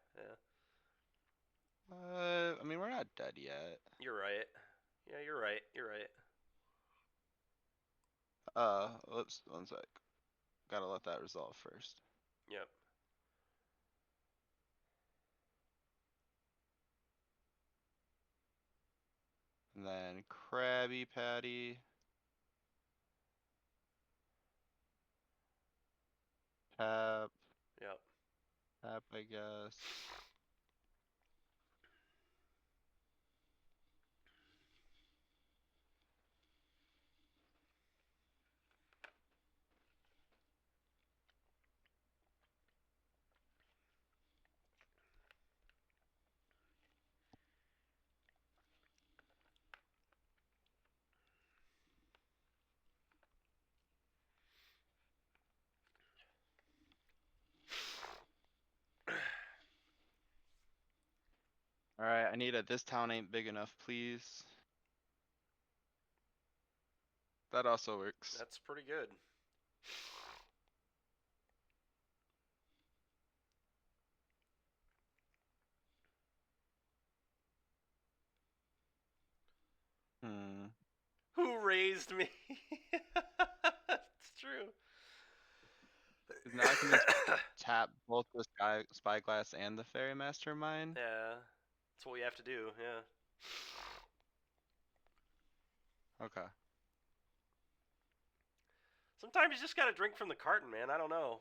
Yeah. I mean, we're not dead yet. You're right. Yeah, you're right. You're right. Let's, one sec. Gotta let that resolve first. Yep. And then Krabby Patty. Tap. Yep. Tap, I guess. Alright, I need a this town ain't big enough, please. That also works. That's pretty good. Who raised me? It's true. Now I can just tap both the Spyglass and the Fairy Mastermind. Yeah. That's what we have to do. Yeah. Okay. Sometimes you just gotta drink from the carton, man. I don't know.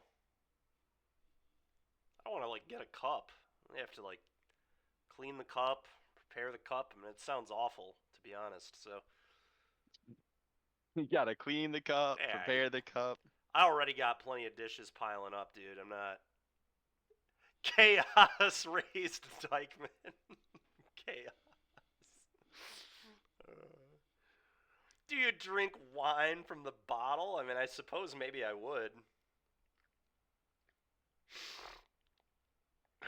I don't want to like get a cup. You have to like clean the cup, prepare the cup. I mean, it sounds awful to be honest. So You gotta clean the cup, Yeah, prepare the cup. I already got plenty of dishes piling up, dude. I'm not. Chaos raised Dykeman. Chaos. Do you drink wine from the bottle? I mean, I suppose maybe I would.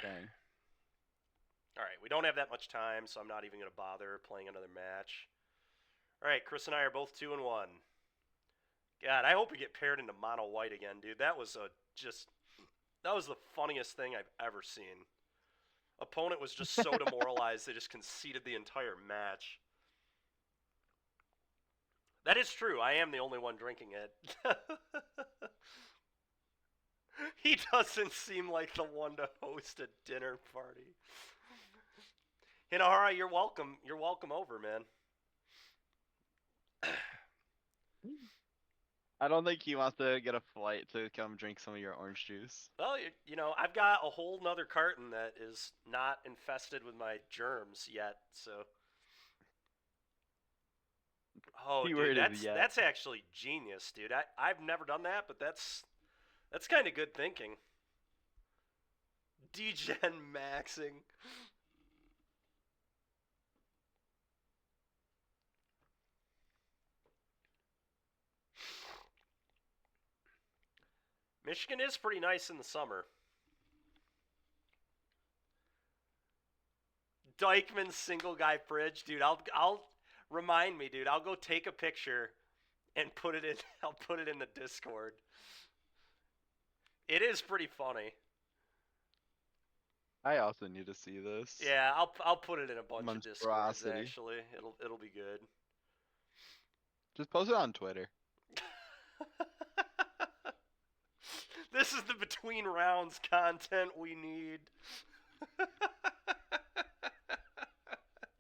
Dang. Alright, we don't have that much time, so I'm not even going to bother playing another match. Alright, Chris and I are both 2-1. God, I hope we get paired into mono white again, dude. That was that was the funniest thing I've ever seen. Opponent was just so demoralized, they just conceded the entire match. That is true. I am the only one drinking it. He doesn't seem like the one to host a dinner party. Hinahara, you're welcome. You're welcome over, man. I don't think he wants to get a flight to come drink some of your orange juice. Well, you know, I've got a whole nother carton that is not infested with my germs yet, so. Oh, dude, that's actually genius, dude. I've never done that, but that's kind of good thinking. Degen maxing. Michigan is pretty nice in the summer. Dykeman's single guy fridge, dude. I'll remind me, dude. I'll go take a picture and put it in. I'll put it in the Discord. It is pretty funny. I also need to see this. Yeah, I'll put it in a bunch of Discords. Monstrosity. Actually, it'll be good. Just post it on Twitter. This is the between rounds content we need.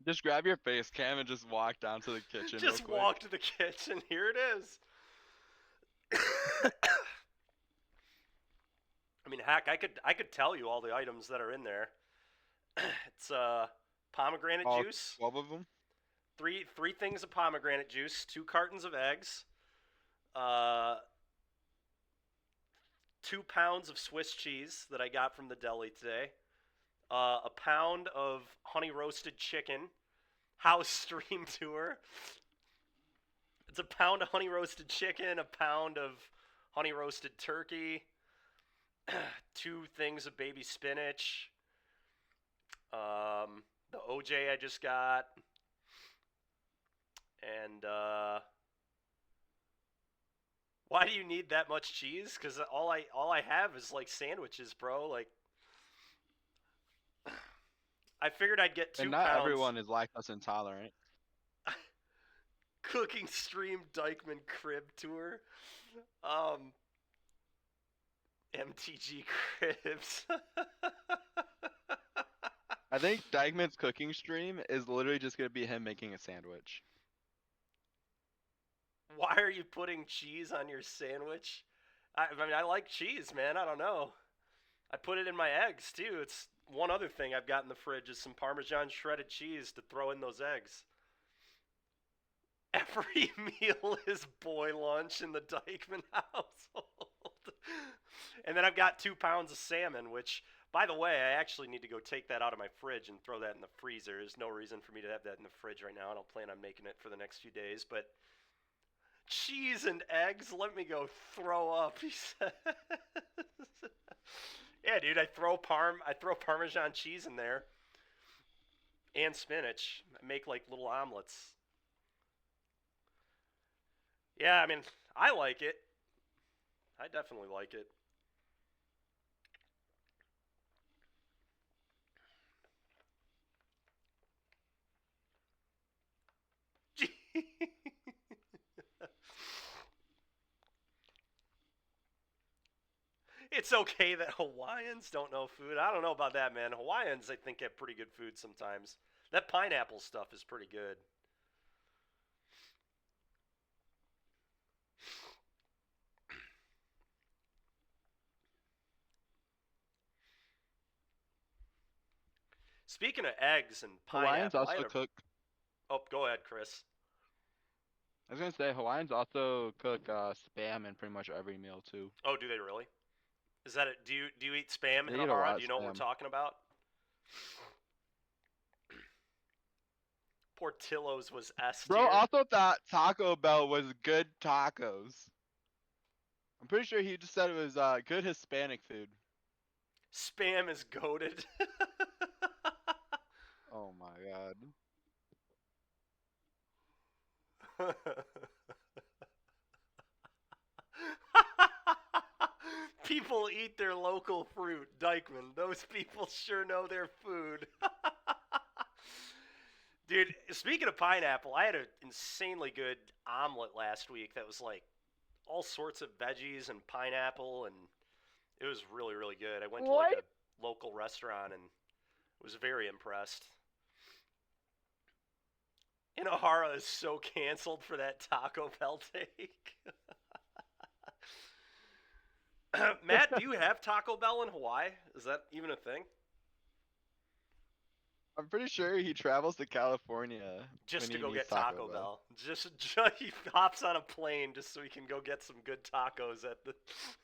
Just grab your face cam and just walk down to the kitchen. Just real quick. walk to the kitchen. Here it is. I mean, heck, I could tell you all the items that are in there. It's pomegranate All juice, 12 of them. three things of pomegranate juice, 2 cartons of eggs, 2 pounds of Swiss cheese that I got from the deli today, a pound of honey roasted chicken, house stream tour. It's a pound of honey roasted chicken, a pound of honey roasted turkey, 2 things of baby spinach, the OJ I just got, and why do you need that much cheese? Because all I have is like sandwiches, bro. Like, I figured I'd get 2 And not pounds. everyone is lactose intolerant. Cooking stream Dykeman crib tour. MTG cribs. I think Dykeman's cooking stream is literally just gonna be him making a sandwich. Why are you putting cheese on your sandwich? I mean, I like cheese, man. I don't know. I put it in my eggs, too. It's one other thing I've got in the fridge is some Parmesan shredded cheese to throw in those eggs. Every meal is boy lunch in the Dykeman household. And then I've got 2 pounds of salmon, which, by the way, I actually need to go take that out of my fridge and throw that in the freezer. There's no reason for me to have that in the fridge right now. I don't plan on making it for the next few days, but cheese and eggs, let me go throw up, he says. Yeah, dude, I throw Parmesan cheese in there and spinach. I make like little omelets. Yeah, I mean, I like it. I definitely like it. It's okay that Hawaiians don't know food. I don't know about that, man. Hawaiians, I think, have pretty good food sometimes. That pineapple stuff is pretty good. Speaking of eggs and Hawaiians pineapple, also cook. Oh, go ahead, Chris. I was gonna say Hawaiians also cook spam in pretty much every meal too. Oh, do they really? Is that it? Do you eat spam They in eat a lot Ohara? of Do you know what we're spam. talking about? Portillo's was S tier. Bro, also thought Taco Bell was good tacos. I'm pretty sure he just said it was good Hispanic food. Spam is goated. Oh my god. People eat their local fruit, Dykeman. Those people sure know their food. Dude, speaking of pineapple, I had an insanely good omelet last week that was like all sorts of veggies and pineapple, and it was really, really good. I went to like a local restaurant and was very impressed. And O'Hara is so canceled for that Taco Bell take. Matt, do you have Taco Bell in Hawaii? Is that even a thing? I'm pretty sure he travels to California Just when to he go needs get Taco Bell. Just he hops on a plane just so he can go get some good tacos at the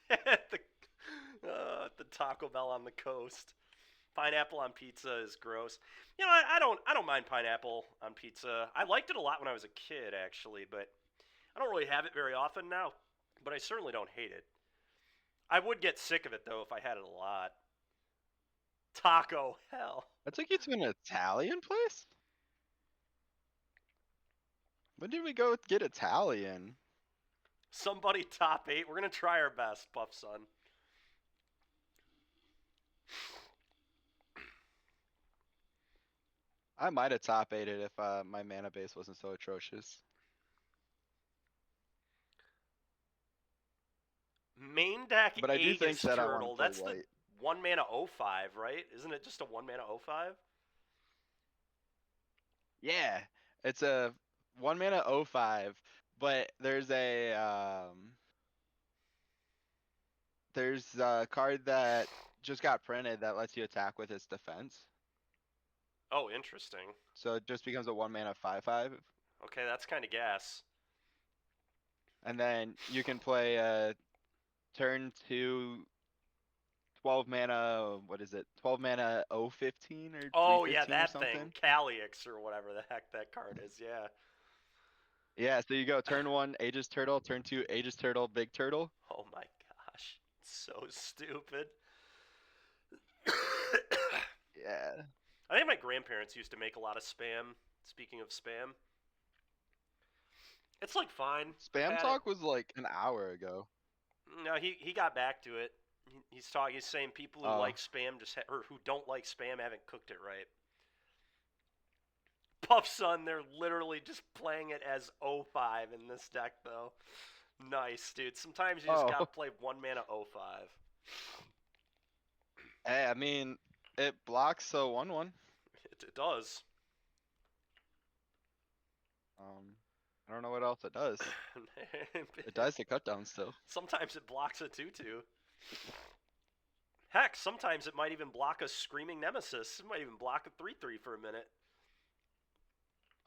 at the Taco Bell on the coast. Pineapple on pizza is gross. You know, I don't mind pineapple on pizza. I liked it a lot when I was a kid, actually, but I don't really have it very often now. But I certainly don't hate it. I would get sick of it though if I had it a lot. Taco hell. I took you to an Italian place? When did we go get Italian? Somebody top 8. We're gonna try our best, Puff Son. I might have top 8'd if my mana base wasn't so atrocious. Main deck But I do 8 think is that I want Turtle. to play That's white. the 1 mana 05, right? Isn't it just a 1 mana 05? Yeah, it's a 1 mana 05, but there's a card that just got printed that lets you attack with its defense. Oh, interesting. So it just becomes a 1 mana 5/5, Okay, that's kind of gas. and then you can play a turn 2 12 mana. What is it? 12 mana 015 or Oh, yeah, 315 or that thing. something. Calyx or whatever the heck that card is, yeah. Yeah, so you go turn 1 Aegis Turtle, turn 2 Aegis Turtle, Big Turtle. Oh my gosh. So stupid. Yeah. I think my grandparents used to make a lot of spam. Speaking of spam. It's like fine. Spam Had talk was like an hour ago. it. No, he got back to it. He's saying people who Oh. like spam or who don't like spam haven't cooked it right. Puff Sun, they're literally just playing it as 05 in this deck though. Nice, dude. Sometimes you just Oh. gotta play 1 mana 05. Hey, I mean, it blocks a 1/1. It does. I don't know what else it does. It does the cut down still. Sometimes it blocks a 2/2. Heck, sometimes it might even block a Screaming Nemesis. It might even block a 3/3 for a minute.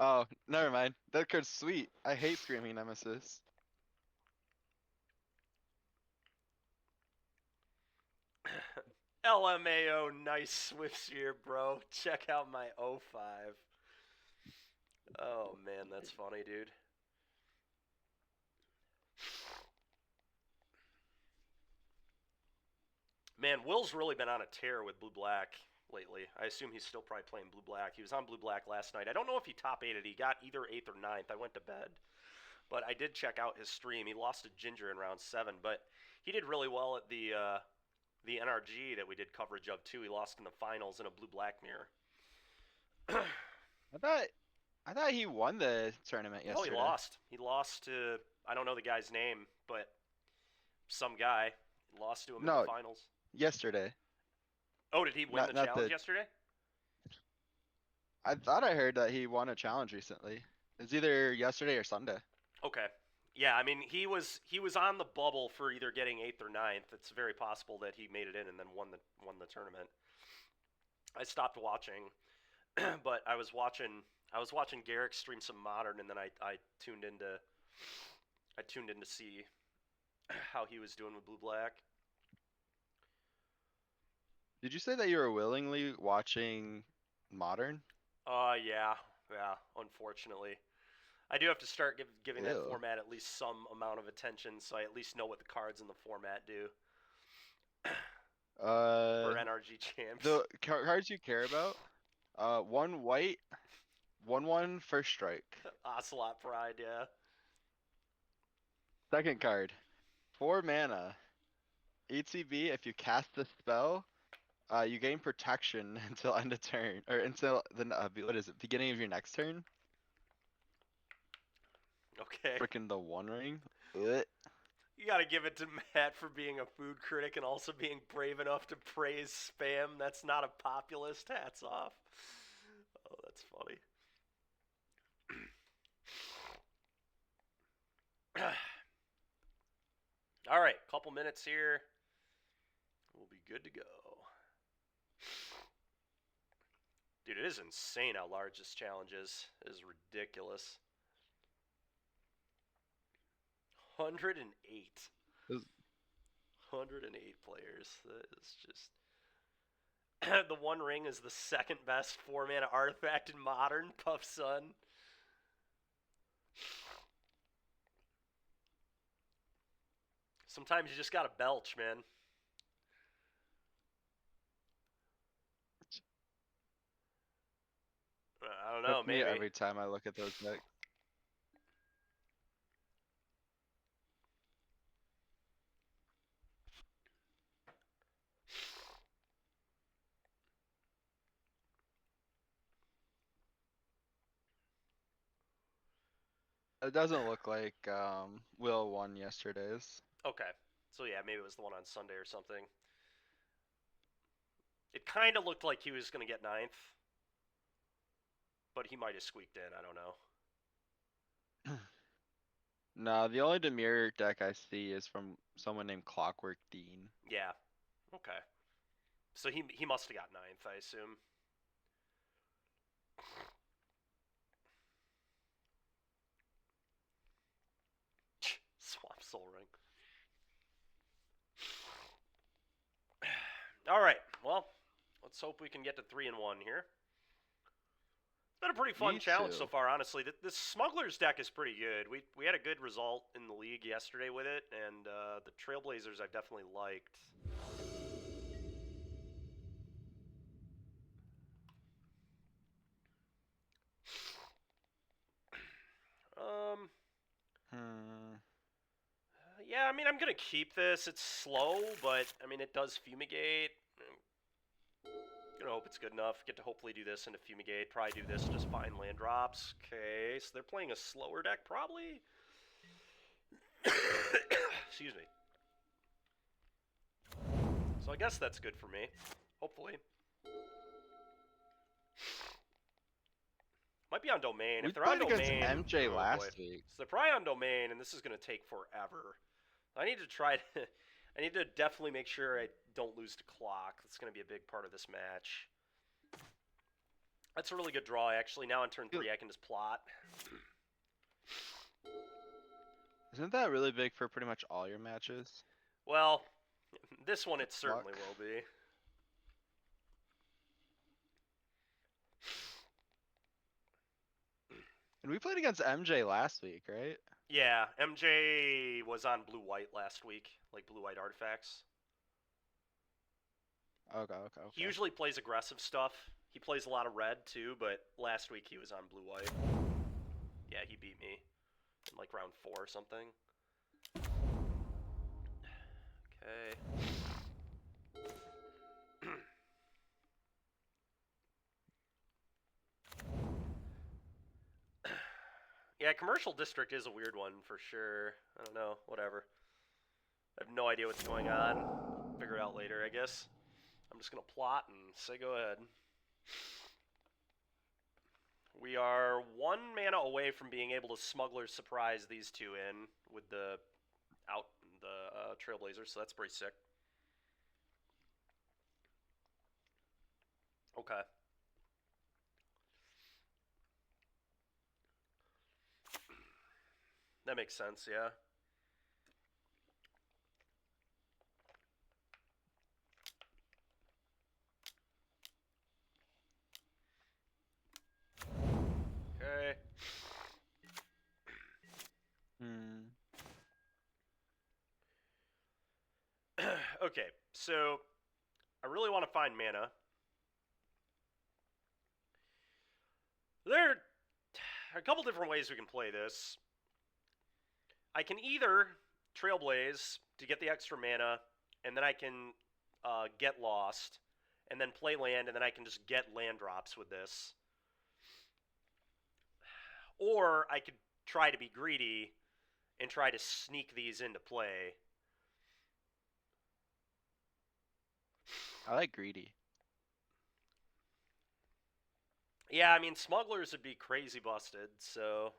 Oh, never mind. That card's sweet. I hate Screaming Nemesis. LMAO, nice Swift Sphere, bro. Check out my 05. Oh, man, that's funny, dude. Man, Will's really been on a tear with blue-black lately. I assume he's still probably playing blue-black. He was on blue-black last night. I don't know if he top 8'd. He got either 8th or 9th. I went to bed. But I did check out his stream. He lost to Ginger in round 7, but he did really well at the NRG that we did coverage of, too. He lost in the finals in a blue-black mirror. I thought he won the tournament No, yesterday. he lost. He lost to, I don't know the guy's name, but some guy lost to him in No. the finals. Yesterday. Oh, did he win the challenge yesterday? I thought I heard that he won a challenge recently. It's either yesterday or Sunday. Okay. Yeah, I mean he was on the bubble for either getting 8th or 9th. It's very possible that he made it in and then won the tournament. I stopped watching, but I was watching Garrick stream some Modern, and then I tuned in to see how he was doing with blue black. Did you say that you were willingly watching Modern? Yeah, unfortunately. I do have to start giving that Ew. format at least some amount of attention, so I at least know what the cards in the format do. For NRG champs. The cards you care about? 1 white, 1/1 first strike. Ocelot Pride, yeah. Second card, 4 mana. ETB, if you cast the spell, you gain protection until end of turn, or until the what is it? Beginning of your next turn. Okay. Frickin' the One Ring. Ugh. You gotta give it to Matt for being a food critic and also being brave enough to praise spam. That's not a populist. Hats off. Oh, that's funny. All right, couple minutes here. We'll be good to go. Dude, it is insane how large this challenge is. It is ridiculous. 108. 108 players. That is just... The One Ring is the second best 4-mana artifact in Modern. Puff Sun. Sometimes you just gotta belch, man. I don't know, Hurts me maybe. every time I look at those decks. It doesn't look like Will won yesterday's. Okay. So yeah, maybe it was the one on Sunday or something. It kind of looked like he was going to get 9th. But he might have squeaked in, I don't know. No, the only Demir deck I see is from someone named Clockwork Dean. Yeah. Okay. So he must have got 9th, I assume. Swamp Soul Ring. All right. Well, let's hope we can get to 3-1 here. It's been a pretty fun Me challenge too. so far, honestly. This Smuggler's deck is pretty good. We had a good result in the league yesterday with it, and the Trailblazers I've definitely liked. Yeah, I mean, I'm going to keep this. It's slow, but, I mean, it does Fumigate. I'm going to hope it's good enough. Get to hopefully do this into Fumigate. Probably do this, just find land drops. Okay, so they're playing a slower deck, probably? Excuse me. So I guess that's good for me. Hopefully. Might be on Domain. We If they're on played against Domain... MJ oh boy. last week. So they're probably on Domain, and this is going to take forever. I need to try to... I need to definitely make sure I don't lose to Clock. That's going to be a big part of this match. That's a really good draw, actually. Now on turn 3, I can just plot. Isn't that really big for pretty much all your matches? Well, this one it certainly Clock. will be. And we played against MJ last week, right? Yeah, MJ was on blue-white last week, like blue-white artifacts. Okay. He usually plays aggressive stuff. He plays a lot of red, too, but last week he was on blue-white. Yeah, he beat me in, like, round 4 or something. Okay. Yeah, Commercial District is a weird one for sure. I don't know, whatever. I have no idea what's going on. Figure it out later, I guess. I'm just going to plot and say go ahead. We are 1 mana away from being able to Smuggler surprise these two in with the Trailblazers, so that's pretty sick. Okay. That makes sense, yeah. Okay. Okay, so I really want to find mana. There are a couple different ways we can play this. I can either Trailblaze to get the extra mana, and then I can get lost, and then play land, and then I can just get land drops with this. Or I could try to be greedy and try to sneak these into play. I like greedy. Yeah, I mean, Smugglers would be crazy busted, so...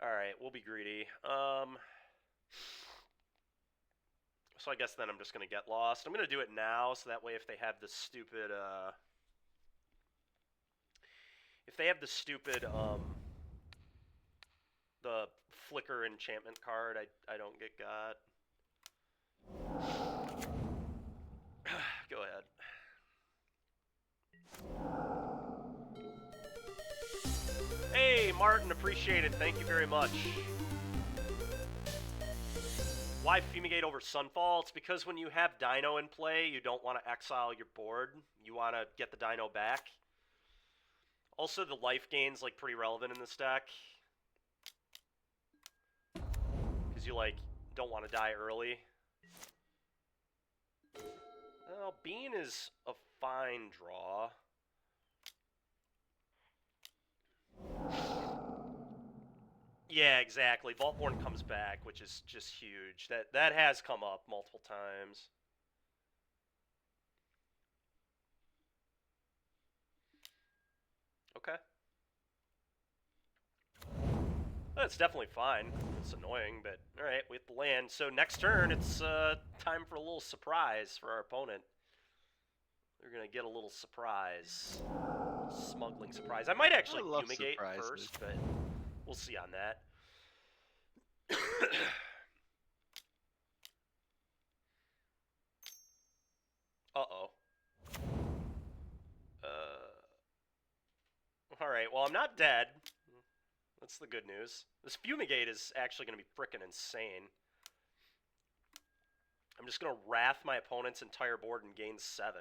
Alright, we'll be greedy. So I guess then I'm just going to get lost. I'm going to do it now, so that way if they have the stupid, the Flicker enchantment card, I don't get got. Go ahead. Hey, Martin, appreciate it. Thank you very much. Why Fumigate over Sunfall? It's because when you have Dino in play, you don't want to exile your board. You want to get the Dino back. Also, the life gain's like pretty relevant in this deck. Because you like don't want to die early. Well, Bean is a fine draw. Yeah, exactly. Vaultborn comes back, which is just huge. That has come up multiple times. Okay. That's definitely fine. It's annoying, but alright, we have to land. So next turn, it's time for a little surprise for our opponent. They're going to get a little surprise. Smuggling surprise. I might actually love fumigate surprises. first, but we'll see on that. Uh-oh. Alright, well, I'm not dead. That's the good news. This fumigate is actually going to be frickin' insane. I'm just going to wrath my opponent's entire board and gain 7.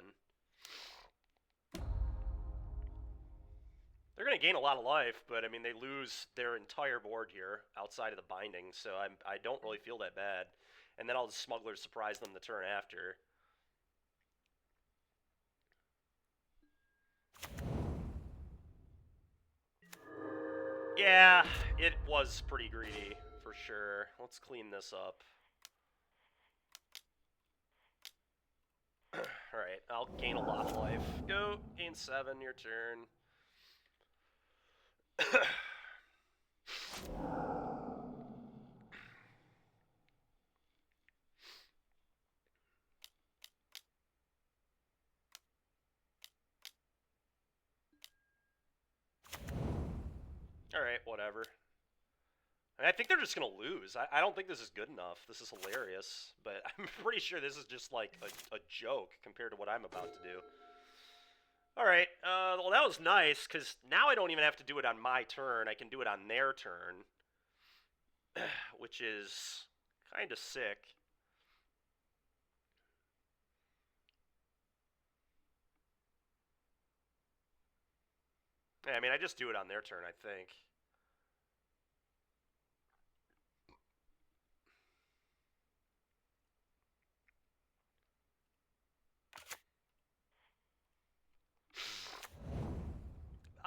They're going to gain a lot of life, but I mean, they lose their entire board here outside of the binding, so I don't really feel that bad. And then I'll just smuggler surprise them the turn after. Yeah, it was pretty greedy, for sure. Let's clean this up. Alright, I'll gain a lot of life. Go, gain 7, your turn. Alright, whatever. I think they're just going to lose. I don't think this is good enough. This is hilarious, but I'm pretty sure this is just like a joke compared to what I'm about to do. Alright, well that was nice, because now I don't even have to do it on my turn. I can do it on their turn, which is kind of sick. Yeah, I mean, I just do it on their turn, I think.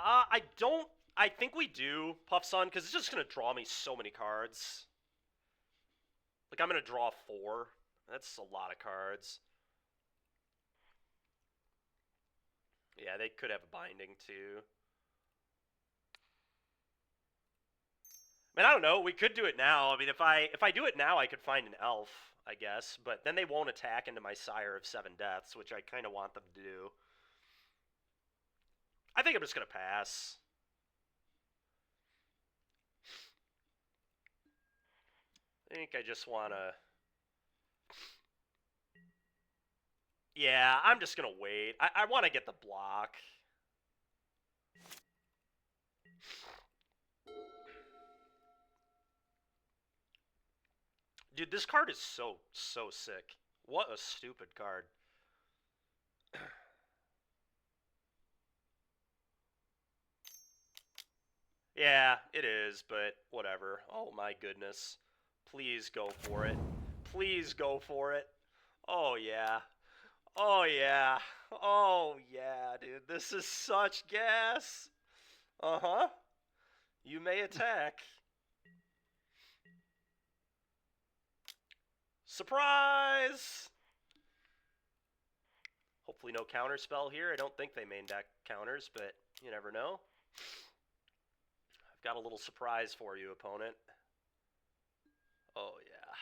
I don't... I think we do, Puff Sun, because it's just going to draw me so many cards. Like, I'm going to draw 4. That's a lot of cards. Yeah, they could have a binding, too. I mean, I don't know. We could do it now. I mean, if I do it now, I could find an elf, I guess. But then they won't attack into my Sire of 7 Deaths, which I kind of want them to do. I think I'm just going to pass. I think I just want to... Yeah, I'm just going to wait. I want to get the block. Dude, this card is so sick. What a stupid card. Yeah, it is, but whatever. Oh my goodness. Please go for it. Please go for it. Oh yeah. Oh yeah. Oh yeah, dude. This is such gas. Uh-huh. You may attack. Surprise! Hopefully no counter spell here. I don't think they main deck counters, but you never know. I've got a little surprise for you, opponent. Oh yeah.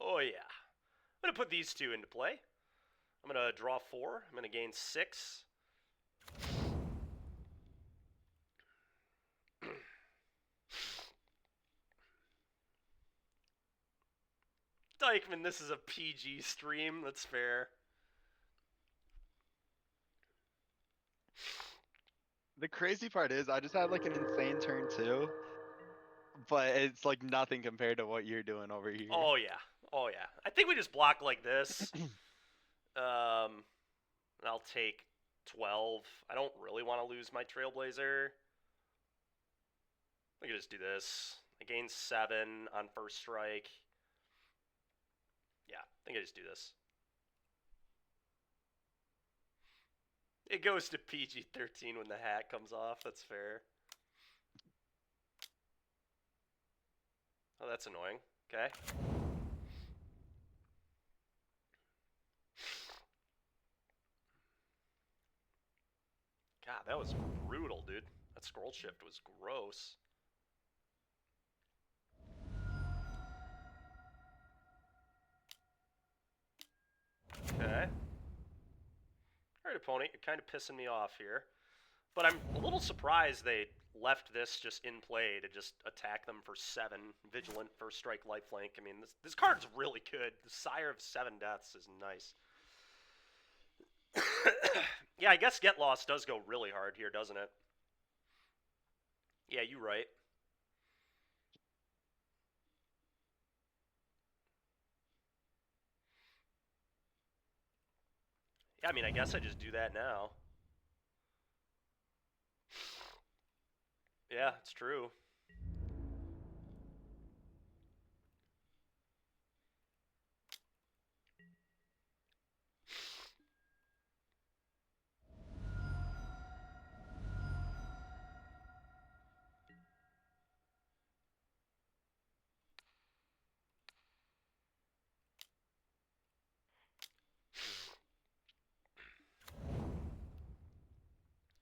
Oh yeah. I'm going to put these two into play. I'm going to draw 4. I'm going to gain 6. Dykeman, this is a PG stream. That's fair. The crazy part is I just had like an insane turn too, but it's like nothing compared to what you're doing over here. Oh yeah, oh yeah. I think we just block like this. And I'll take 12. I don't really want to lose my Trailblazer. I can just do this. I gain 7 on first strike. Yeah, I think I just do this. It goes to PG-13 when the hat comes off. That's fair. Oh, that's annoying. Okay. God, that was brutal, dude. That scroll shift was gross. Okay. Alright, opponent, you're kind of pissing me off here. But I'm a little surprised they left this just in play to just attack them for 7. Vigilant, first strike, lifelink. I mean, this card's really good. The Sire of 7 Deaths is nice. Yeah, I guess Get Lost does go really hard here, doesn't it? Yeah, you're right. Yeah, I mean, I guess I just do that now. Yeah, it's true.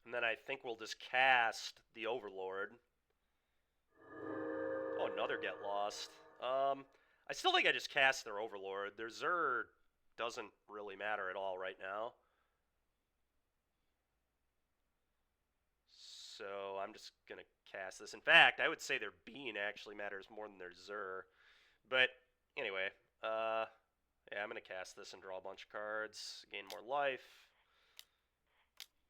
And then I think we'll just cast the Overlord. Oh, another Get Lost. I still think I just cast their Overlord. Their Zur doesn't really matter at all right now. So I'm just going to cast this. In fact, I would say their Bean actually matters more than their Zur. But anyway, yeah, I'm going to cast this and draw a bunch of cards. Gain more life.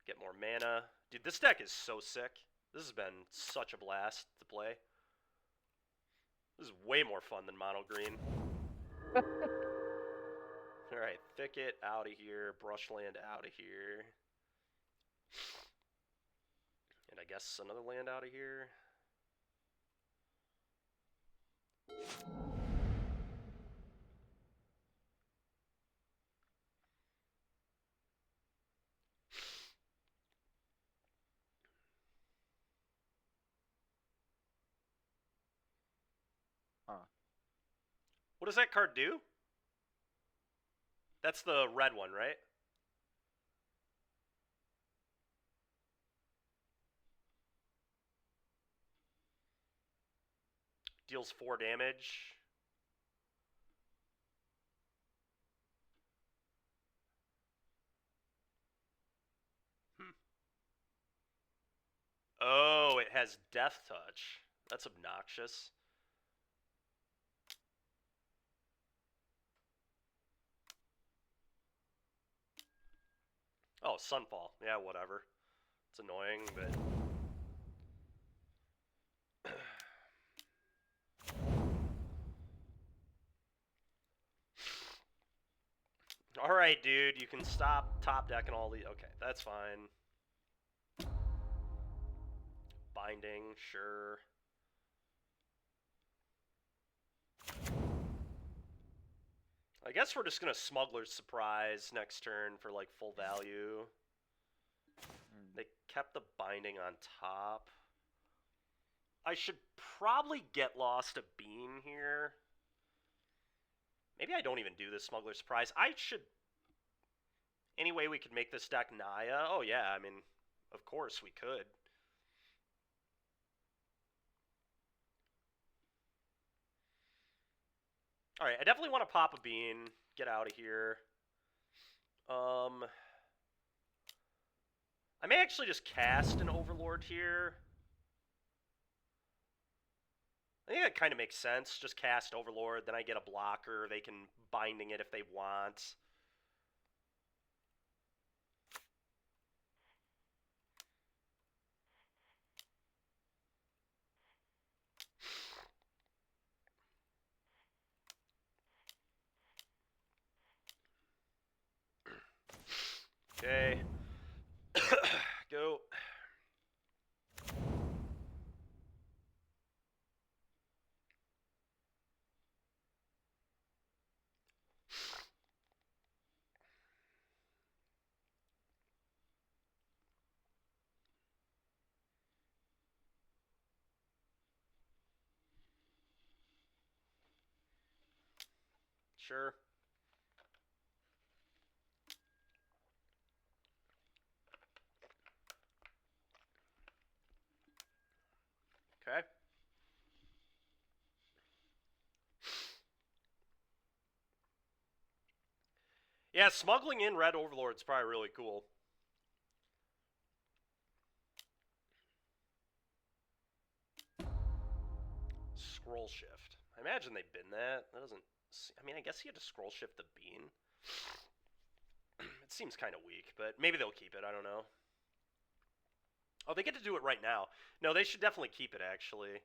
Get more mana. Dude, this deck is so sick. This has been such a blast to play. This is way more fun than mono green. Alright, Thicket out of here. Brushland out of here. And I guess another land out of here. Huh. What does that card do? That's the red one, right? Deals 4 damage. Oh, it has Death Touch. That's obnoxious. Oh, Sunfall. Yeah, whatever. It's annoying, but... Alright, dude, you can stop top decking all these. Okay, that's fine. Binding, sure. I guess we're just gonna Smuggler's Surprise next turn for like full value. They kept the binding on top. I should probably get lost a bean here. Maybe I don't even do this Smuggler's Surprise. I should... Any way we could make this deck Naya? Oh yeah, I mean, of course we could. Alright, I definitely want to pop a bean. Get out of here. I may actually just cast an Overlord here. I think that kind of makes sense. Just cast Overlord, then I get a blocker. They can binding it if they want. Sure. Okay. Yeah, smuggling in Red Overlord's probably really cool. Scroll shift. I imagine they bin that. That doesn't... I mean, I guess he had to scroll shift the bean. It seems kind of weak, but maybe they'll keep it. I don't know. Oh, they get to do it right now. No, they should definitely keep it, actually.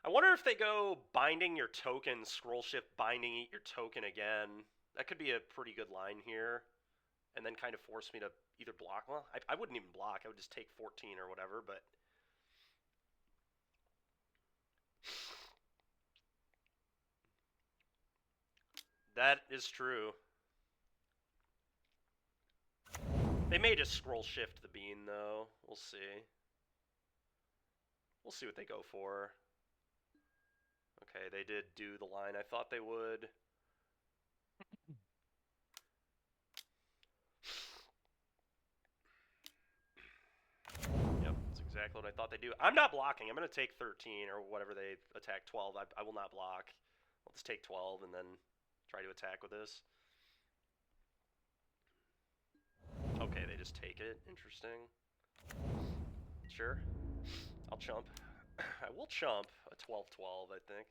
I wonder if they go binding your token, scroll shift, binding, eat your token again. That could be a pretty good line here. And then kind of force me to either block. Well, I wouldn't even block. I would just take 14 or whatever, but... That is true. They may just scroll shift the bean, though. We'll see. We'll see what they go for. Okay, they did do the line I thought they would. Yep, that's exactly what I thought they'd do. I'm not blocking. I'm going to take 13 or whatever they attack 12. I will not block. I'll just take 12 and then try to attack with this. Okay, they just take it. Interesting. Sure. I'll chump. I will chump a 12-12, I think.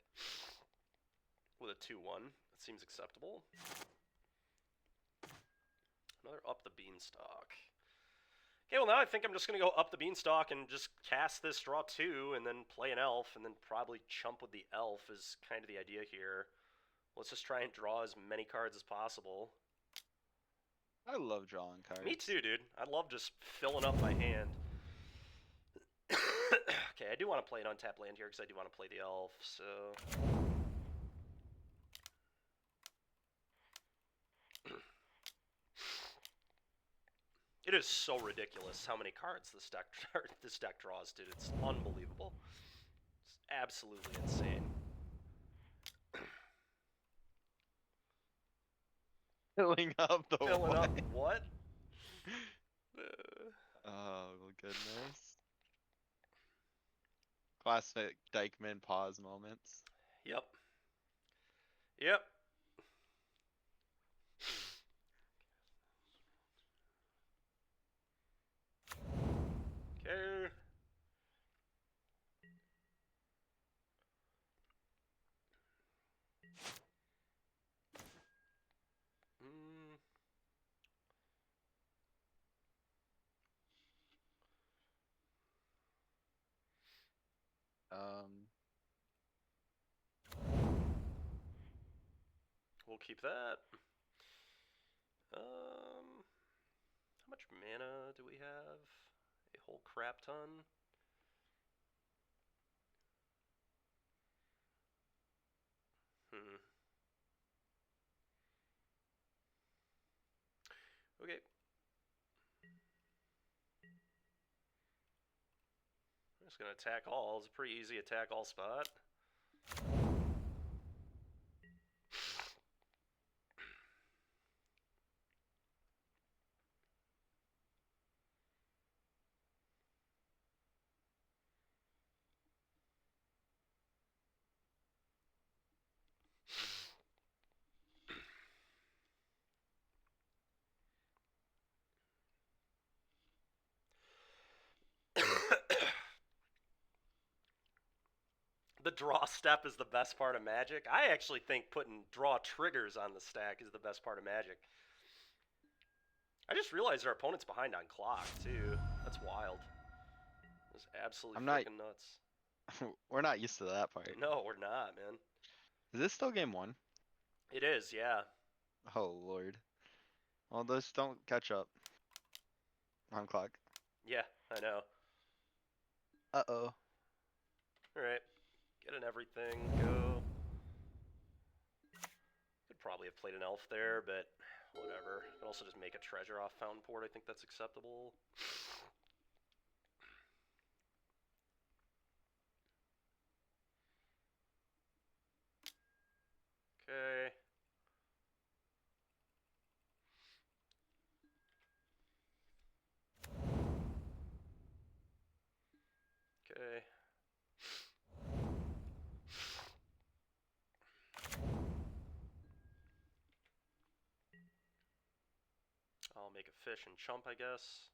With a 2-1. That seems acceptable. Another up the beanstalk. Okay, well now I think I'm just going to go up the beanstalk and just cast this, draw 2, and then play an elf, and then probably chump with the elf is kind of the idea here. Let's just try and draw as many cards as possible. I love drawing cards. Me too, dude. I love just filling up my hand. Okay, I do want to play an untapped land here because I do want to play the elf, so... It is so ridiculous how many cards this deck draws, dude. It's unbelievable. It's absolutely insane. Filling up the Filling what? up what? Oh, goodness. Classic Dykeman pause moments. Yep. Yep. Okay. We'll keep that. How much mana do we have? A whole crap ton. Okay. I'm just gonna attack all. It's a pretty easy attack all spot. The draw step is the best part of Magic. I actually think putting draw triggers on the stack is the best part of Magic. I just realized our opponent's behind on clock, too. That's wild. It's absolutely freaking nuts. We're not used to that part. No, we're not, man. Is this still game 1? It is, yeah. Oh, Lord. Well, those don't catch up. On clock. Yeah, I know. Uh-oh. Alright. Get in everything. Go. Could probably have played an elf there, but whatever. Could also just make a treasure off Fountain Port. I think that's acceptable. make a fish and chump, I guess.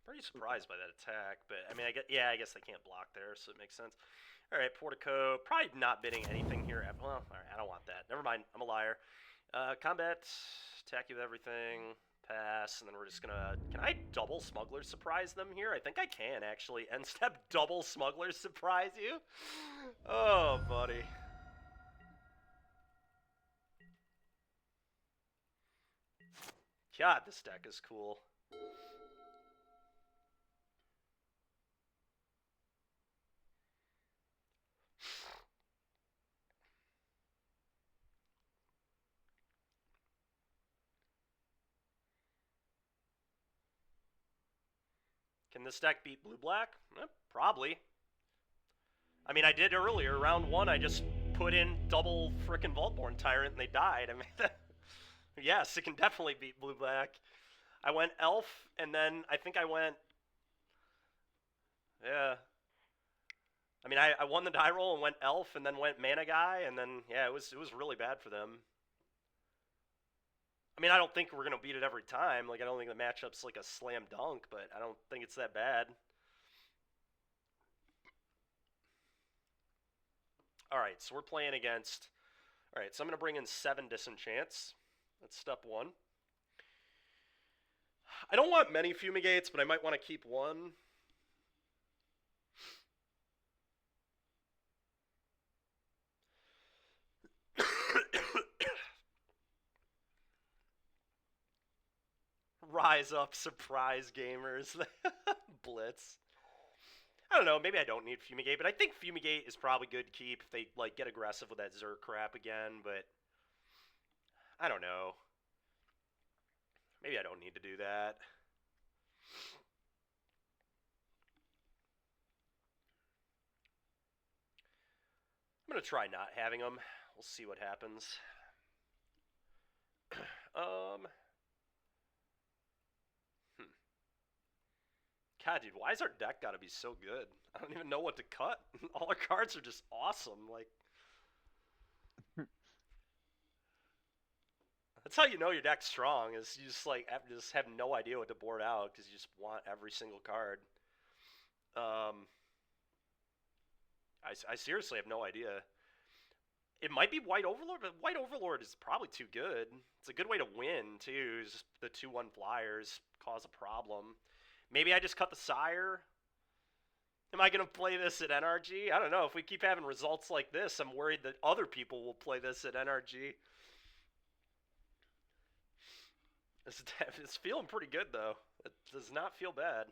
Pretty surprised by that attack, but I mean, I guess they can't block there, so it makes sense. All right, Portico, probably not bidding anything here. Well, all right, I don't want that. Never mind, I'm a liar. Combat, attack you with everything, pass, and then we're just gonna. Can I double smuggler surprise them here? I think I can actually. End step double smuggler surprise you. Oh, buddy. God, this deck is cool. Can this deck beat blue-black? Probably. I mean, I did earlier. Round 1, I just put in double frickin' Vaultborn Tyrant and they died. I mean, yes, it can definitely beat blue-black. I went Elf, and then I think I went... Yeah. I mean, I won the die roll and went Elf, and then went Mana Guy, and then, yeah, it was really bad for them. I mean, I don't think we're going to beat it every time. Like, I don't think the matchup's like a slam dunk, but I don't think it's that bad. Alright, so we're playing against... Alright, so I'm going to bring in 7 Disenchants. That's step 1. I don't want many Fumigates, but I might want to keep one. Rise up, surprise gamers. Blitz. I don't know, maybe I don't need Fumigate, but I think Fumigate is probably good to keep if they like get aggressive with that Zerg crap again, but I don't know. Maybe I don't need to do that. I'm going to try not having them. We'll see what happens. God, dude, why is our deck gotta be so good? I don't even know what to cut. All our cards are just awesome. Like, that's how you know your deck's strong. Is you just like just have no idea what to board out because you just want every single card. I seriously have no idea. It might be White Overlord, but White Overlord is probably too good. It's a good way to win too. Is just the 2/1 flyers cause a problem. Maybe I just cut the Sire. Am I going to play this at NRG? I don't know. If we keep having results like this, I'm worried that other people will play this at NRG. It's feeling pretty good, though. It does not feel bad.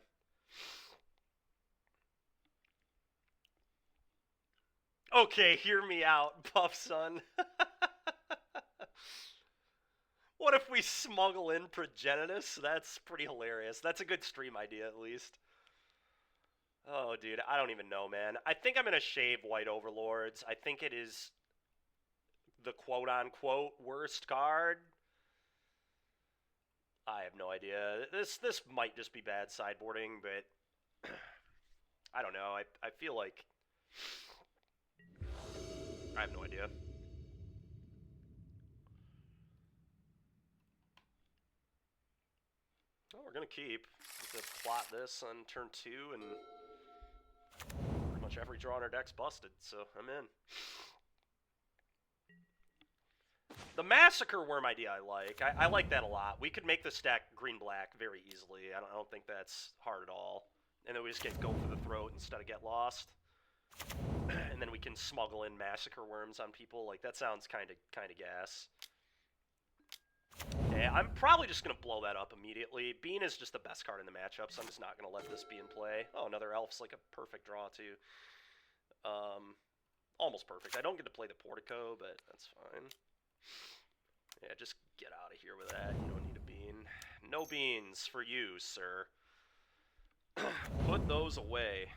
Okay, hear me out, Puff Son. What if we smuggle in Progenitus? That's pretty hilarious. That's a good stream idea, at least. Oh, dude, I don't even know, man. I think I'm going to shave White Overlords. I think it is the quote-unquote worst card. I have no idea. This might just be bad sideboarding, but I don't know. I feel like... I have no idea. Well, we're going to keep. We're going to plot this on turn 2, and pretty much every draw on our deck's busted, so I'm in. The Massacre Worm idea I like. I like that a lot. We could make this deck green-black very easily. I don't think that's hard at all. And then we just go for the throat instead of get lost. And then we can smuggle in Massacre Worms on people. Like, that sounds kind of gas. Yeah, I'm probably just going to blow that up immediately. Bean is just the best card in the matchup, so I'm just not going to let this be in play. Oh, another Elf's like a perfect draw, too. Almost perfect. I don't get to play the Portico, but that's fine. Yeah, just get out of here with that. You don't need a bean. No beans for you, sir. Put those away.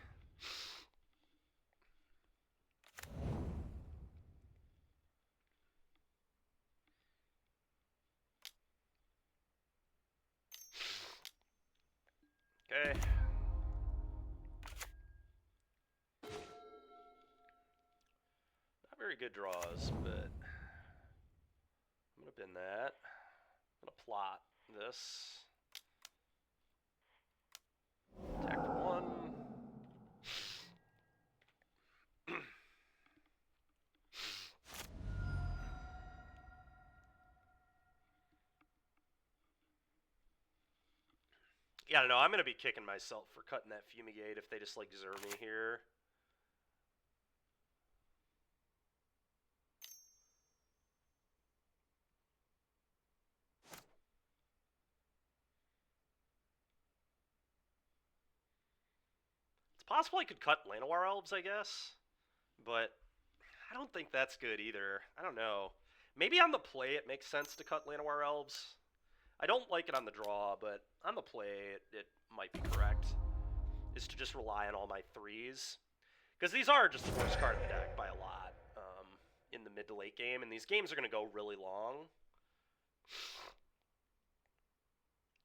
very good draws, but I'm gonna bin that. I'm gonna plot this. Attack for 1. Yeah, I don't know. I'm gonna be kicking myself for cutting that fumigate if they just like zero me here. It's possible I could cut Llanowar Elves, I guess, but I don't think that's good either. I don't know. Maybe on the play it makes sense to cut Llanowar Elves. I don't like it on the draw, but on the play it might be correct. Is to just rely on all my 3s. Because these are just the worst card in the deck by a lot in the mid to late game, and these games are going to go really long.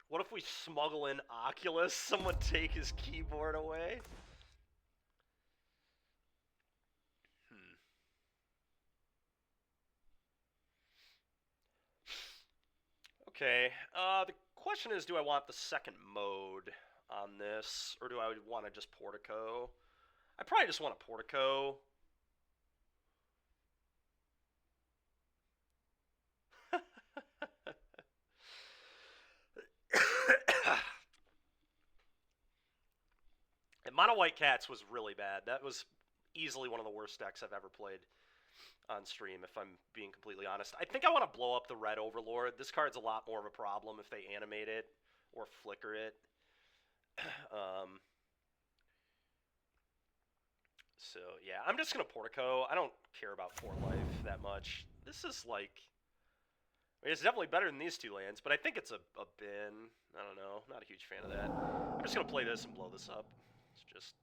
What if we smuggle in Oculus? Someone take his keyboard away? Okay, the question is, do I want the second mode on this, or do I want to just Portico? I probably just want a Portico. And Mono White Cats was really bad. That was easily one of the worst decks I've ever played on stream, if I'm being completely honest. I think I want to blow up the Red Overlord. This card's a lot more of a problem if they animate it or flicker it. So, yeah, I'm just going to Portico. I don't care about 4 life that much. This is like... I mean, it's definitely better than these 2 lands, but I think it's a bin. I don't know. Not a huge fan of that. I'm just going to play this and blow this up. It's just...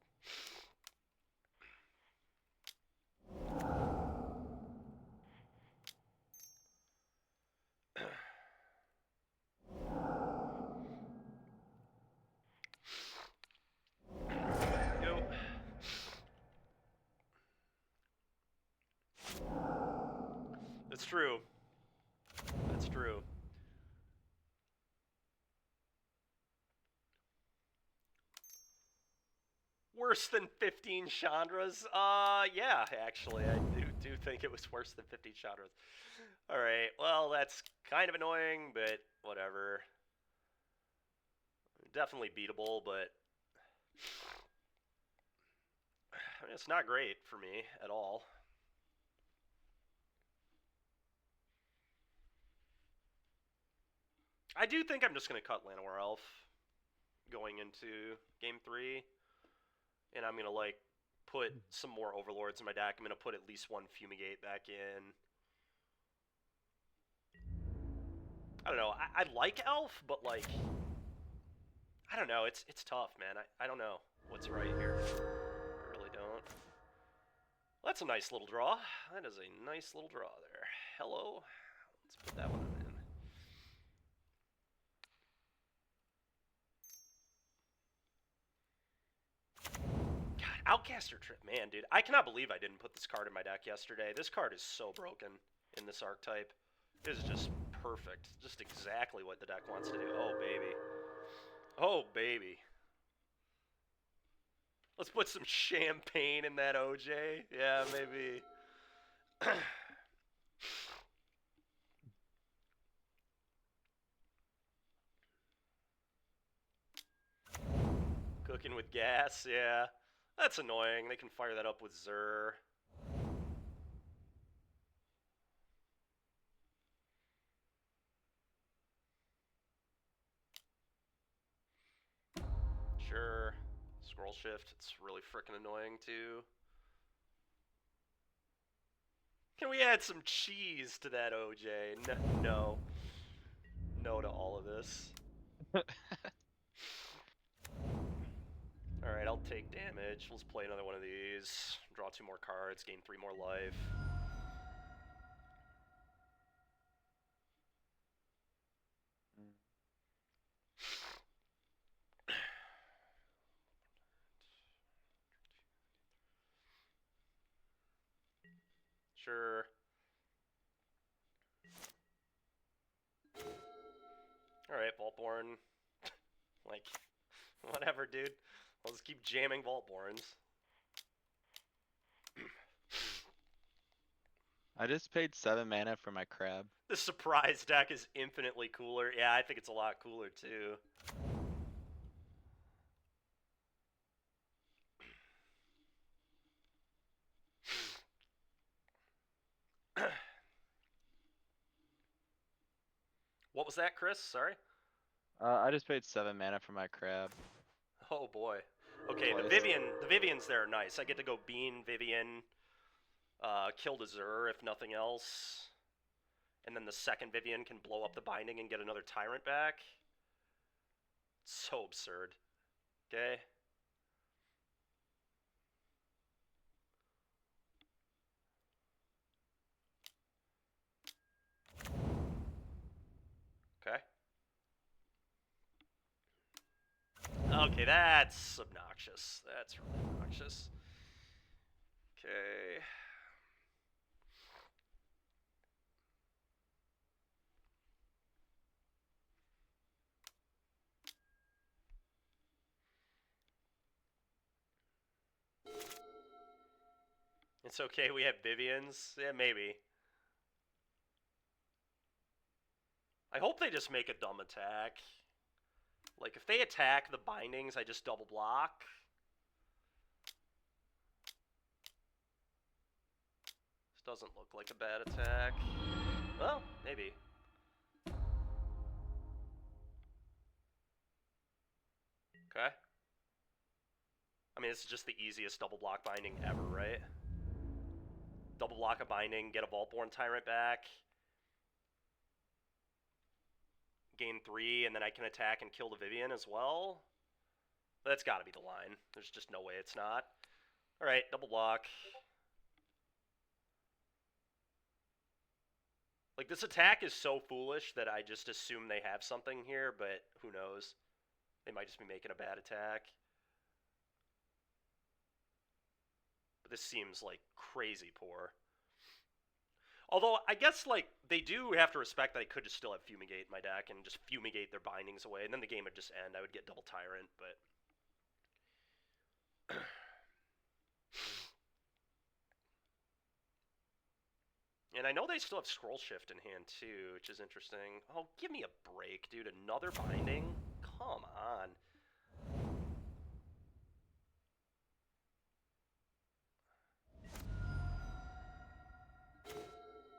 Yo. That's true. That's true. Worse than 15 Chandras? Yeah, actually, I do think it was worse than 15 Chandras. Alright, well, that's kind of annoying, but whatever. Definitely beatable, but... I mean, it's not great for me at all. I do think I'm just going to cut Llanowar Elf going into Game 3. And I'm going to, like, put some more Overlords in my deck. I'm going to put at least 1 Fumigate back in. I don't know. I like Elf, but, like... I don't know. It's tough, man. I don't know what's right here. I really don't. Well, that's a nice little draw. That is a nice little draw there. Hello. Let's put that one in. Outcaster Trip, man, dude. I cannot believe I didn't put this card in my deck yesterday. This card is so broken in this archetype. It is just perfect. Just exactly what the deck wants to do. Oh, baby. Oh, baby. Let's put some champagne in that OJ. Yeah, maybe. Cooking with gas, yeah. That's annoying. They can fire that up with Zur. Sure. Scroll shift. It's really freaking annoying, too. Can we add some cheese to that, OJ? No. No to all of this. Alright, I'll take damage. Let's play another one of these. Draw 2 more cards, gain 3 more life. Sure. Alright, Vaultborn. Like, whatever, dude. I'll just keep jamming Vaultborns. I just paid 7 mana for my crab. The surprise deck is infinitely cooler. Yeah, I think it's a lot cooler, too. What was that, Chris? Sorry? I just paid 7 mana for my crab. Oh, boy. Okay, Twice. the Vivians there are nice. I get to go Bean, Vivian, kill the Zur, if nothing else. And then the second Vivian can blow up the binding and get another Tyrant back. So absurd. Okay. Okay. Okay, that's obnoxious. That's really obnoxious. Okay. It's okay, we have Vivians. Yeah, maybe. I hope they just make a dumb attack. Like, if they attack the bindings, I just double block. This doesn't look like a bad attack. Well, maybe. Okay. I mean, this is just the easiest double block binding ever, right? Double block a binding, get a Vaultborn Tyrant back. Gain 3, and then I can attack and kill the Vivian as well. That's gotta be the line. There's just no way it's not. Alright, double block. Like, this attack is so foolish that I just assume they have something here, but who knows? They might just be making a bad attack. But this seems, like, crazy poor. Although, I guess, like, they do have to respect that I could just still have Fumigate in my deck and just fumigate their bindings away, and then the game would just end. I would get double Tyrant, but... And I know they still have Scroll Shift in hand, too, which is interesting. Oh, give me a break, dude. Another binding? Come on.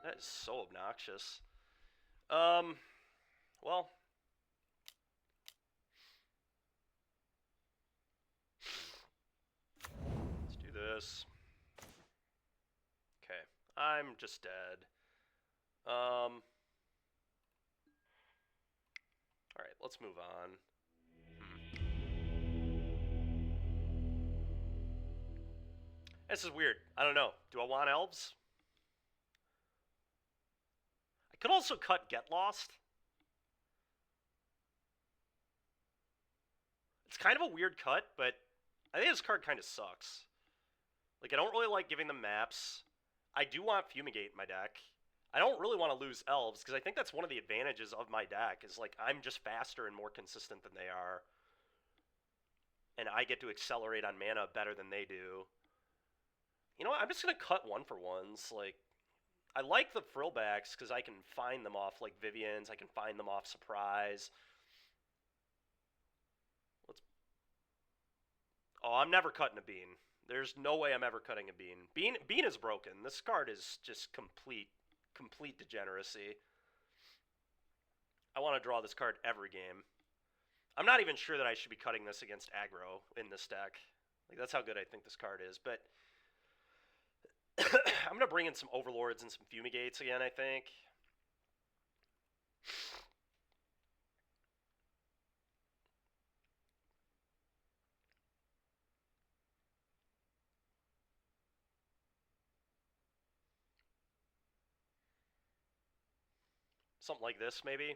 That is so obnoxious. Well. Let's do this. Okay. I'm just dead. Alright, let's move on. This is weird. I don't know. Do I want elves? I could also cut Get Lost. It's kind of a weird cut, but I think this card kind of sucks. Like, I don't really like giving them maps. I do want Fumigate in my deck. I don't really want to lose elves, because I think that's one of the advantages of my deck, is, like, I'm just faster and more consistent than they are. And I get to accelerate on mana better than they do. You know what? I'm just going to cut 1-for-1s. Like, I like the frillbacks, because I can find them off, like, Vivians. I can find them off Surprise. Oh, I'm never cutting a Bean. There's no way I'm ever cutting a Bean. Bean is broken. This card is just complete degeneracy. I want to draw this card every game. I'm not even sure that I should be cutting this against aggro in this deck. Like, that's how good I think this card is. But I'm going to bring in some Overlords and some Fumigates again, I think. Something like this, maybe.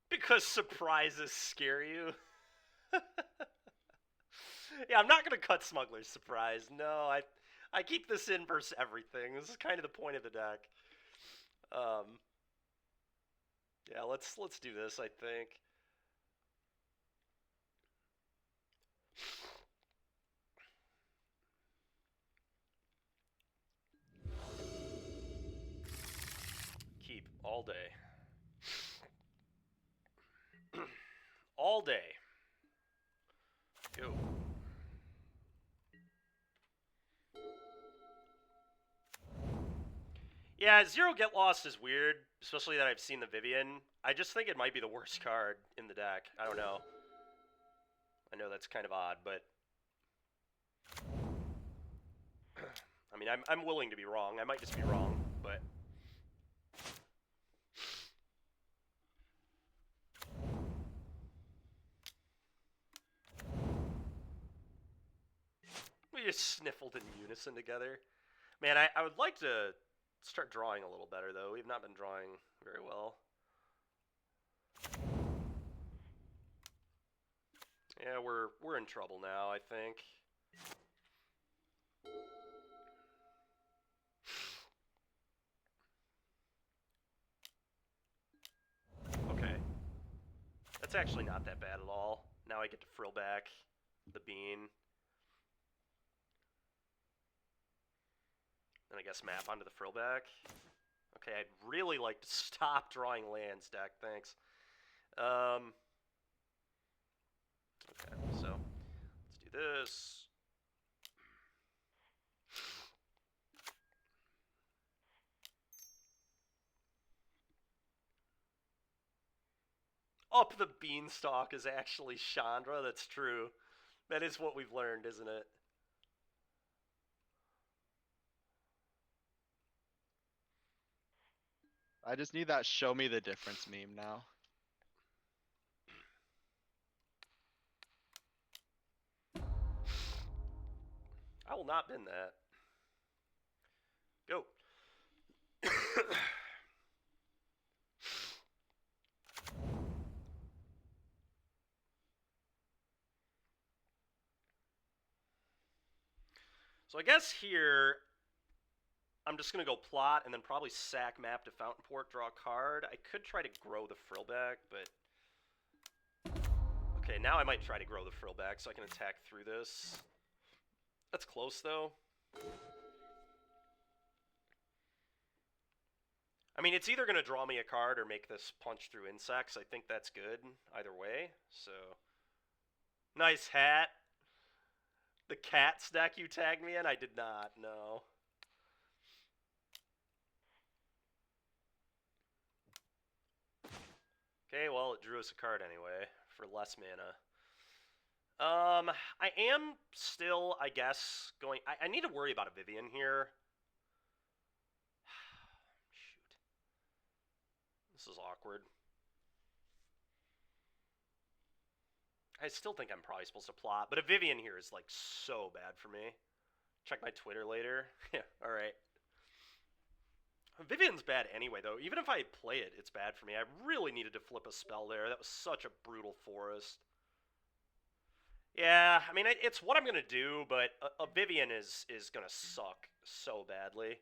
Because surprises scare you. Yeah, I'm not gonna cut Smuggler's Surprise. No, I keep this in versus everything. This is kind of the point of the deck. Yeah, let's do this, I think. Keep all day. All day. Go. Yeah, 0 Get Lost is weird, especially that I've seen the Vivian. I just think it might be the worst card in the deck. I don't know. I know that's kind of odd, but I mean, I'm willing to be wrong. I might just be wrong, but we just sniffled in unison together. Man, I would like to start drawing a little better, though. We've not been drawing very well. Yeah, we're in trouble now, I think. Okay. That's actually not that bad at all. Now I get to frill back the bean. And I guess map onto the frill back. Okay, I'd really like to stop drawing lands, deck. Thanks. Okay, so let's do this. Up the beanstalk is actually Chandra. That's true. That is what we've learned, isn't it? I just need that show me the difference meme now. I will not bin that. Go. So I guess here, I'm just going to go plot and then probably sack map to Fountain Port, draw a card. I could try to grow the frill back, but... Okay, now I might try to grow the frill back so I can attack through this. That's close, though. I mean, it's either going to draw me a card or make this punch through insects. I think that's good either way, so... Nice hat. The cat stack you tagged me in? I did not, no. Okay, well, it drew us a card anyway, for less mana. I am still, I guess, going... I need to worry about a Vivian here. Shoot. This is awkward. I still think I'm probably supposed to plot, but a Vivian here is, like, so bad for me. Check my Twitter later. Yeah, alright. Vivian's bad anyway, though. Even if I play it, it's bad for me. I really needed to flip a spell there. That was such a brutal forest. Yeah, I mean, it's what I'm going to do, but a Vivian is going to suck so badly.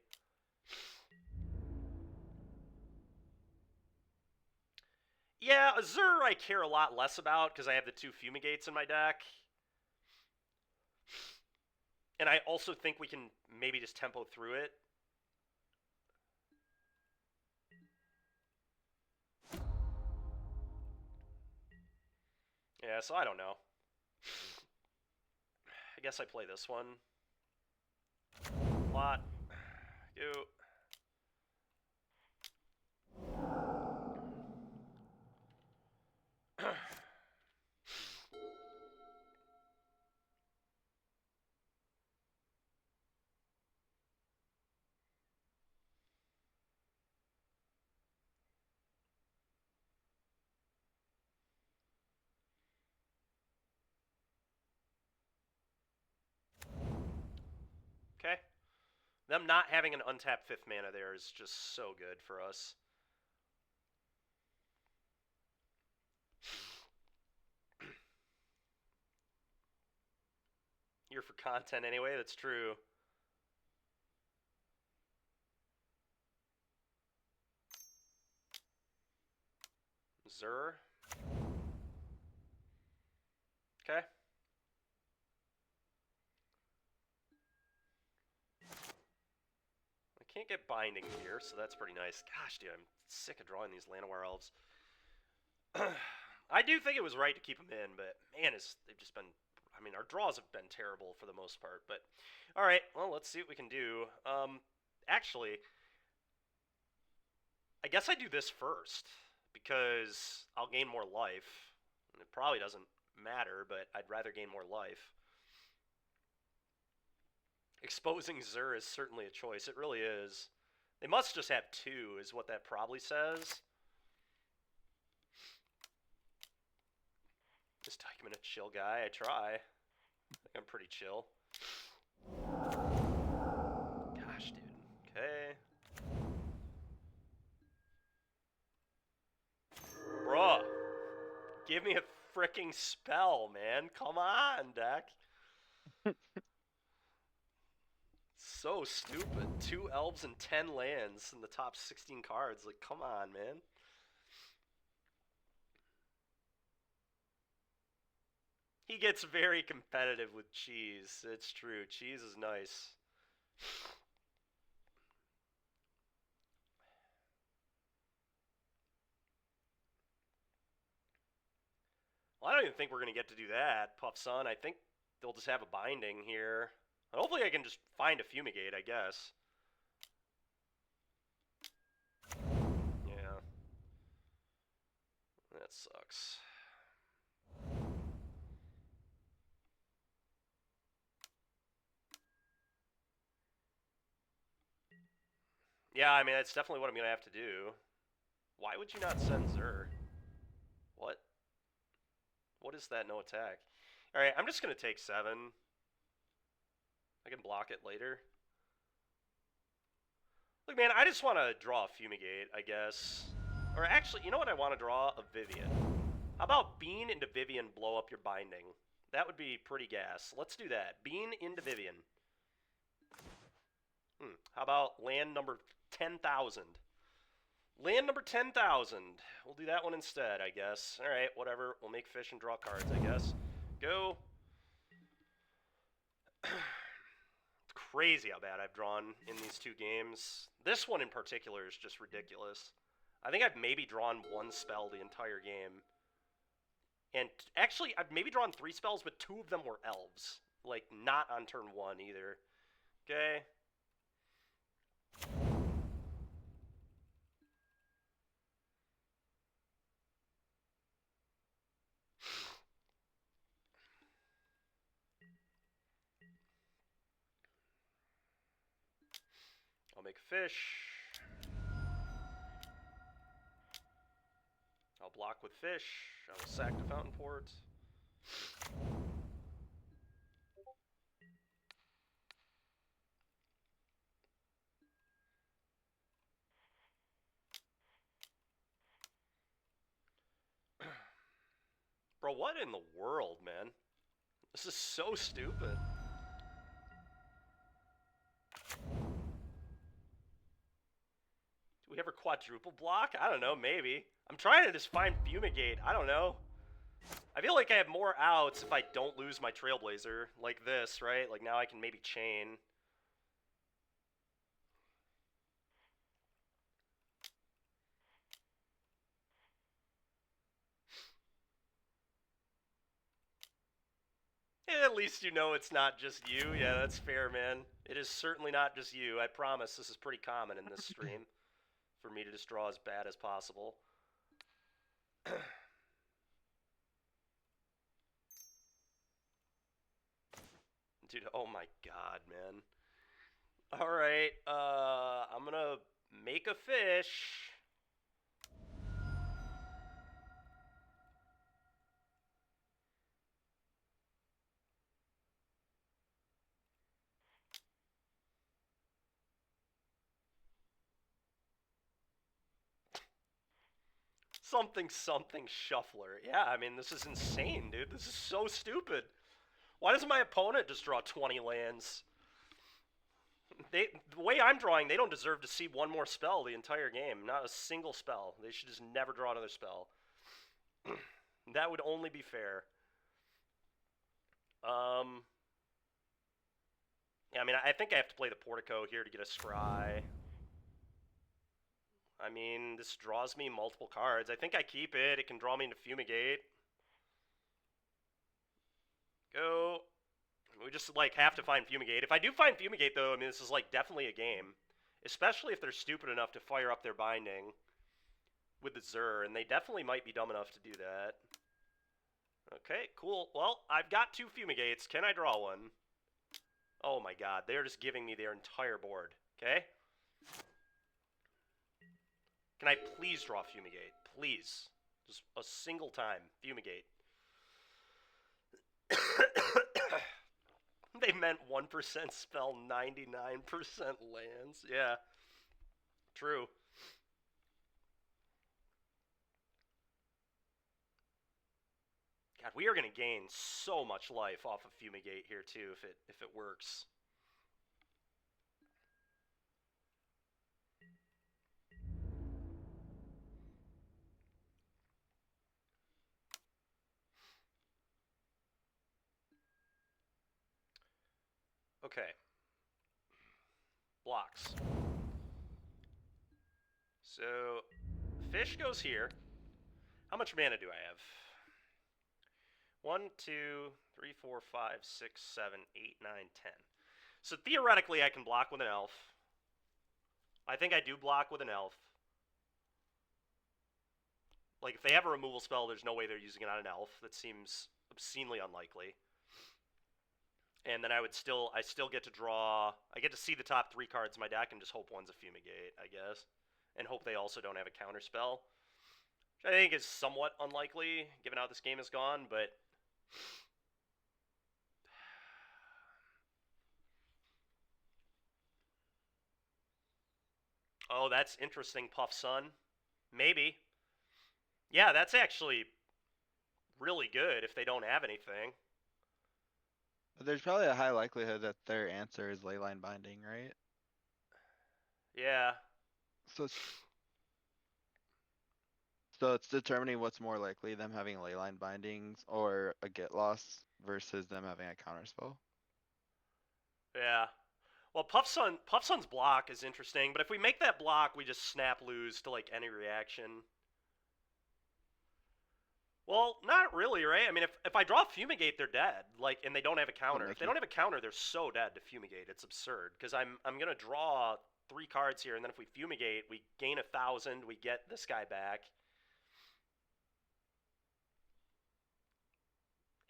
Yeah, Azur I care a lot less about because I have the 2 Fumigates in my deck. And I also think we can maybe just tempo through it. Yeah, so I don't know. I guess I play this one. Lot. Go. Okay. Them not having an untapped 5th mana there is just so good for us. here for content anyway. That's true. Zur. Okay. I can't get binding here, so that's pretty nice. Gosh, dude, I'm sick of drawing these Llanowar elves. I do think it was right to keep them in, but man, they've just been. I mean, our draws have been terrible for the most part. But all right, well, let's see what we can do. Actually, I guess I do this first because I'll gain more life. It probably doesn't matter, but I'd rather gain more life. Exposing Zur is certainly a choice. It really is. They must just have 2, is what that probably says. Is Teichman a chill guy? I try. I think I'm pretty chill. Gosh, dude. Okay. Bruh. Give me a freaking spell, man. Come on, deck. So stupid. 2 elves and 10 lands in the top 16 cards. Like, come on, man. He gets very competitive with Cheese. It's true. Cheese is nice. Well, I don't even think we're going to get to do that, Puff Sun. I think they'll just have a binding here. And hopefully I can just find a Fumigate, I guess. Yeah. That sucks. Yeah, I mean, that's definitely what I'm going to have to do. Why would you not send Zur? What? What is that no attack? Alright, I'm just going to take 7. I can block it later. Look, man, I just want to draw a Fumigate, I guess. Or actually, you know what I want to draw? A Vivian. How about Bean into Vivian, blow up your binding? That would be pretty gas. Let's do that. Bean into Vivian. How about land number 10,000? Land number 10,000. We'll do that one instead, I guess. Alright, whatever. We'll make fish and draw cards, I guess. Go. It's crazy how bad I've drawn in these 2 games. This one in particular is just ridiculous. I think I've maybe drawn 1 spell the entire game. And actually, I've maybe drawn 3 spells, but 2 of them were elves. Like, not on turn 1 either. Okay. I'll make a fish. I'll block with fish. I will sack the Fountain Port. Bro, what in the world, man? This is so stupid. Do we ever quadruple block? I don't know, maybe. I'm trying to just find Fumigate. I don't know. I feel like I have more outs if I don't lose my Trailblazer. Like this, right? Like now I can maybe chain. At least you know it's not just you. Yeah, that's fair, man. It is certainly not just you. I promise this is pretty common in this stream. For me to just draw as bad as possible. Dude, oh my god, man. Alright, I'm gonna make a fish. Something shuffler. Yeah, I mean, this is insane, dude. This is so stupid. Why doesn't my opponent just draw 20 lands? The way I'm drawing, they don't deserve to see one more spell the entire game. Not a single spell. They should just never draw another spell. That would only be fair. Yeah, I mean, I think I have to play the Portico here to get a scry. I mean, this draws me multiple cards. I think I keep it. It can draw me into Fumigate. Go. We just, like, have to find Fumigate. If I do find Fumigate, though, I mean, this is, like, definitely a game. Especially if they're stupid enough to fire up their binding with the Zur, and they definitely might be dumb enough to do that. Okay, cool. Well, I've got 2 Fumigates. Can I draw one? Oh my god, they're just giving me their entire board. Okay? Can I please draw Fumigate? Please. Just a single time. Fumigate. They meant 1% spell, 99% lands. Yeah. True. God, we are going to gain so much life off of Fumigate here too if it works. Okay. Blocks. So, fish goes here. How much mana do I have? 1, 2, 3, 4, 5, 6, 7, 8, 9, 10. So theoretically I can block with an elf. I think I do block with an elf. Like, if they have a removal spell, there's no way they're using it on an elf. That seems obscenely unlikely. And then I still get to draw... I get to see the top 3 cards in my deck and just hope one's a Fumigate, I guess. And hope they also don't have a counter spell. Which I think is somewhat unlikely, given how this game has gone, but... Oh, that's interesting, Puff Sun. Maybe. Yeah, that's actually really good if they don't have anything. There's probably a high likelihood that their answer is Leyline Binding, right? Yeah. So it's determining what's more likely, them having Leyline Bindings or a Get Lost versus them having a counterspell. Yeah. Well, Puff Sun's block is interesting, but if we make that block, we just snap lose to, like, any reaction. Well, not really, right? I mean, if I draw Fumigate, they're dead. Like, and they don't have a counter. If they don't have a counter, they're so dead to Fumigate. It's absurd. Because I'm gonna draw 3 cards here, and then if we Fumigate, we gain 1,000. We get this guy back.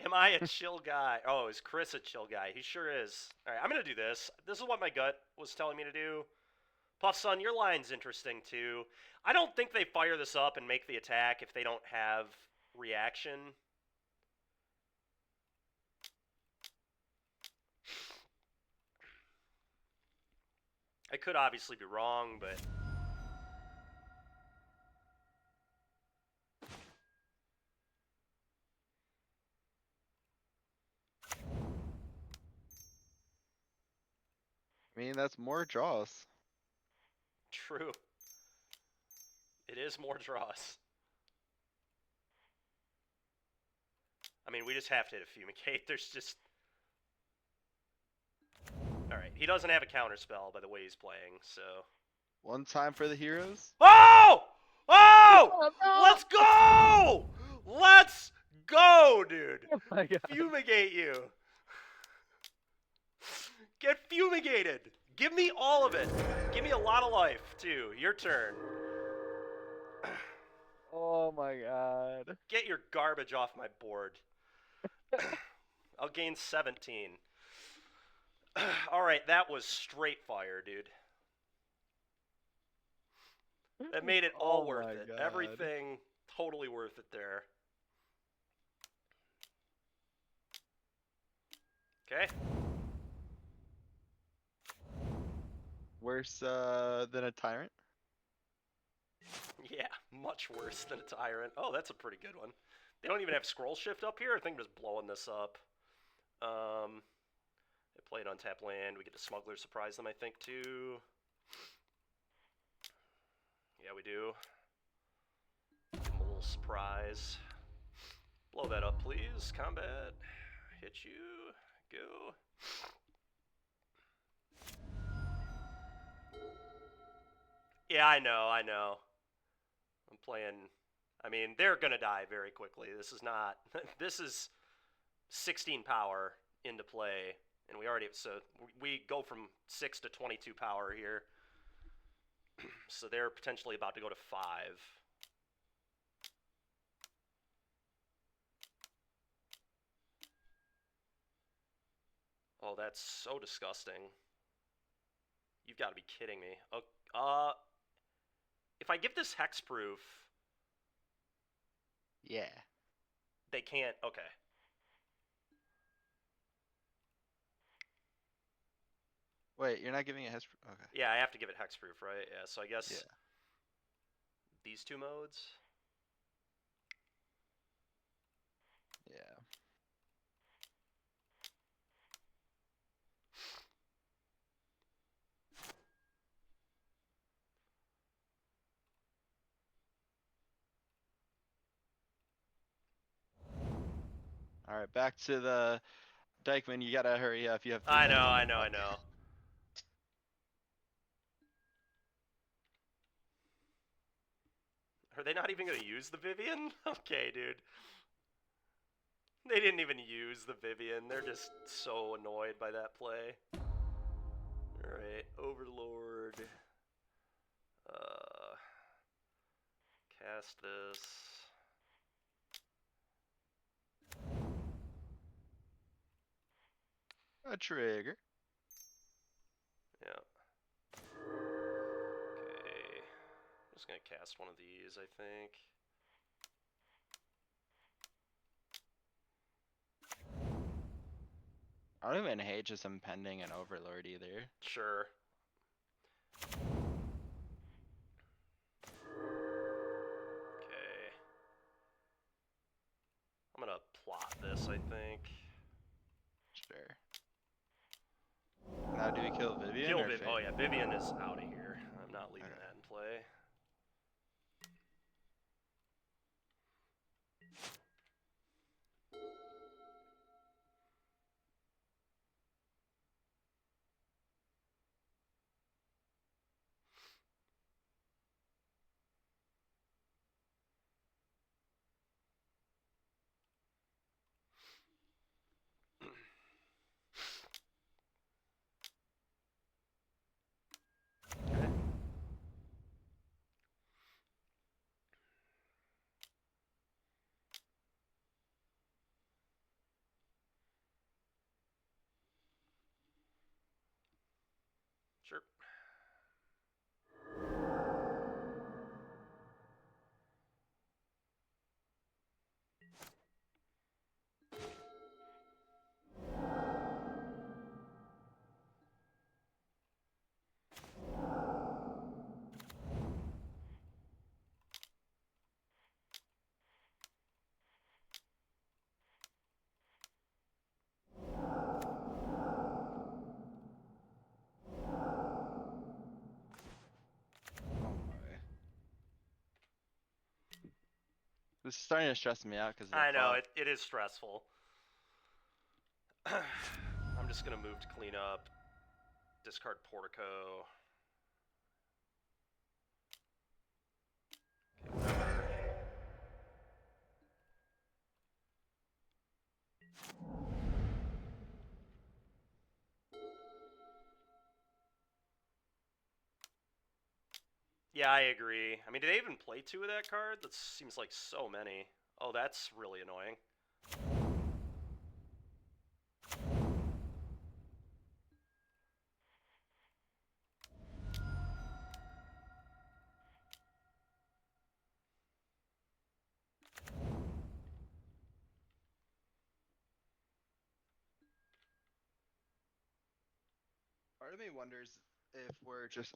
Am I a chill guy? Oh, is Chris a chill guy? He sure is. All right, I'm gonna do this. This is what my gut was telling me to do. Puff Sun, your line's interesting too. I don't think they fire this up and make the attack if they don't have reaction. I could obviously be wrong, but... I mean, that's more draws. True. It is more draws. I mean, we just have to hit a Fumigate. There's just... Alright, he doesn't have a counter spell by the way he's playing, so... One time for the heroes. Oh! Oh! Oh, no! Let's go! Let's go, dude! Oh my god. Fumigate you! Get fumigated! Give me all of it! Give me a lot of life, too. Your turn. Oh my god. Get your garbage off my board. I'll gain 17. Alright, that was straight fire, dude. That made it all Oh worth my it. God. Everything totally worth it there. Okay. Worse than a tyrant? Yeah, much worse than a tyrant. Oh, that's a pretty good one. They don't even have scroll shift up here? I think I'm just blowing this up. They play an untapped land. We get to smuggler surprise them, I think, too. Yeah, we do. Give them a little surprise. Blow that up, please. Combat. Hit you. Go. Yeah, I know. I'm playing... I mean, they're gonna die very quickly. This is not... this is 16 power into play, and we already... So, we go from 6 to 22 power here. So they're potentially about to go to 5. Oh, that's so disgusting. You've got to be kidding me. If I give this hexproof, Yeah. they can't. Okay. Wait, you're not giving it his. Okay. Yeah, I have to give it hexproof, right? Yeah. So I guess Yeah. these two modes. Yeah. All right, back to the Dykeman. You gotta hurry up. You have 3 I minutes. know. Are they not even gonna use the Vivian? Okay, dude. They didn't even use the Vivian. They're just so annoyed by that play. Alright, Overlord. Cast this. A trigger. Yeah. Okay. I'm just gonna cast one of these, I think. I don't even hate just impending an overlord either. Sure. Okay. I'm gonna plot this, I think. Sure. Now do we kill Vivian Kill or Vivian. Fate? Oh yeah, Vivian is out of here. I'm not leaving Okay. that in play. Okay. Sure. Oh boy. This is starting to stress me out because of the I know, plot. it is stressful. I'm just gonna move to clean up. Discard Portico. Okay, whatever. Yeah, I agree. I mean, did they even play 2 of that card? That seems like so many. Oh, that's really annoying. Part of me wonders if we're just.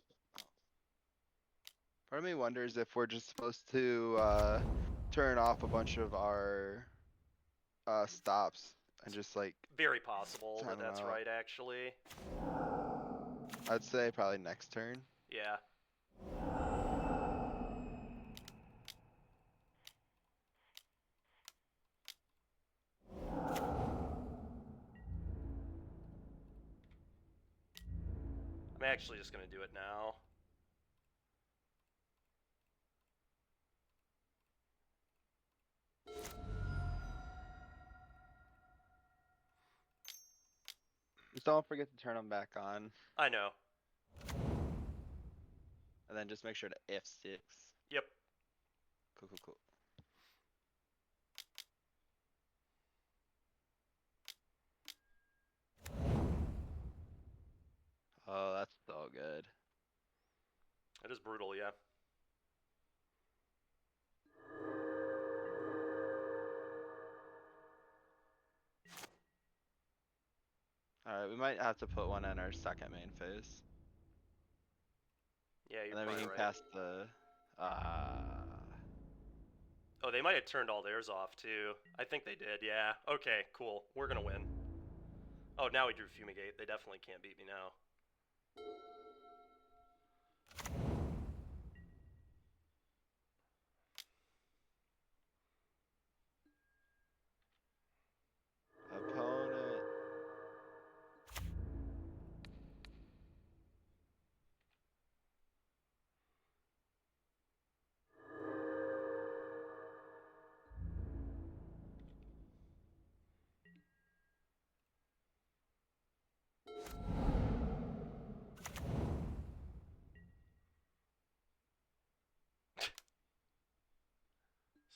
Part of me wonders if we're just supposed to turn off a bunch of our stops And just like, Very possible time that 'em that's out. right, actually. I'd say probably next turn. Yeah. I'm actually just gonna do it now. Just don't forget to turn them back on, I know. and then just make sure to F6. Yep. Cool. Oh, that's so good. It is brutal, yeah. Alright, we might have to put one in our second main phase. Yeah, you're And then we probably can right. cast the Oh, they might have turned all theirs off, too. I think they did, yeah. Okay, cool. We're gonna win. Oh, now we drew Fumigate. They definitely can't beat me now. opponent.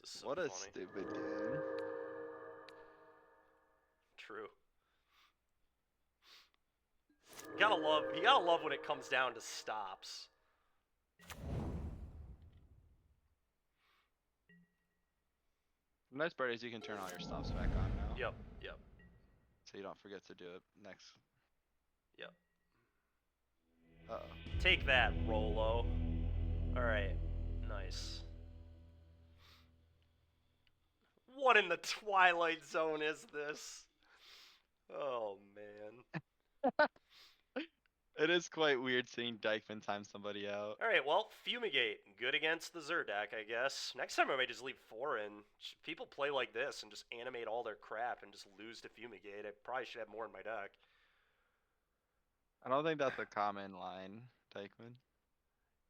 This is so What a funny. stupid game. True. You gotta love when it comes down to stops. The nice part is you can turn all your stops back on now. Yep. So you don't forget to do it next. Yep. Uh-oh. Take that, Rolo. Alright. Nice. What in the Twilight Zone is this? Oh, man. It is quite weird seeing Dykeman time somebody out. Alright, well, Fumigate. Good against the Zerdak, I guess. Next time I might just leave 4 in. People play like this and just animate all their crap and just lose to Fumigate. I probably should have more in my deck. I don't think that's a common line, Dykeman.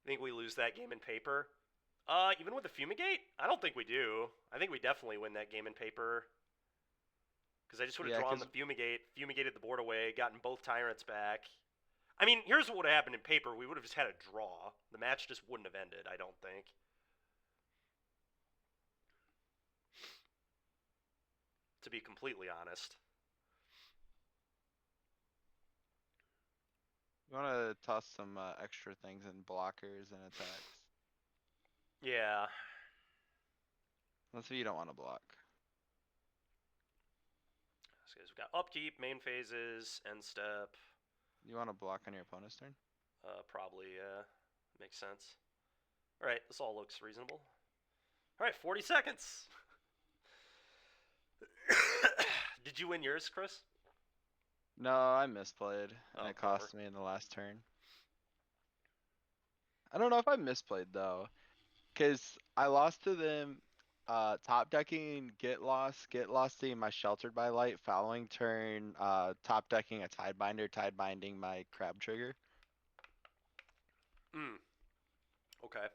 Think we lose that game in paper? Even with the Fumigate? I don't think we do. I think we definitely win that game in paper. Because I just would have Yeah, drawn 'cause- the Fumigate, fumigated the board away, gotten both Tyrants back. I mean, here's what would have happened in paper. We would have just had a draw. The match just wouldn't have ended, I don't think. To be completely honest. You want to toss some extra things in blockers and attacks. Yeah. Let's say you don't want to block. So we've got upkeep, main phases, end step. You want to block on your opponent's turn? Probably, makes sense. Alright, this all looks reasonable. Alright, 40 seconds. Did you win yours, Chris? No, I misplayed, and Oh, it cost me in the last turn. I don't know if I misplayed though, because I lost to them top decking get losting my sheltered by light, following turn top decking a tide binding my crab trigger. Hmm. Okay.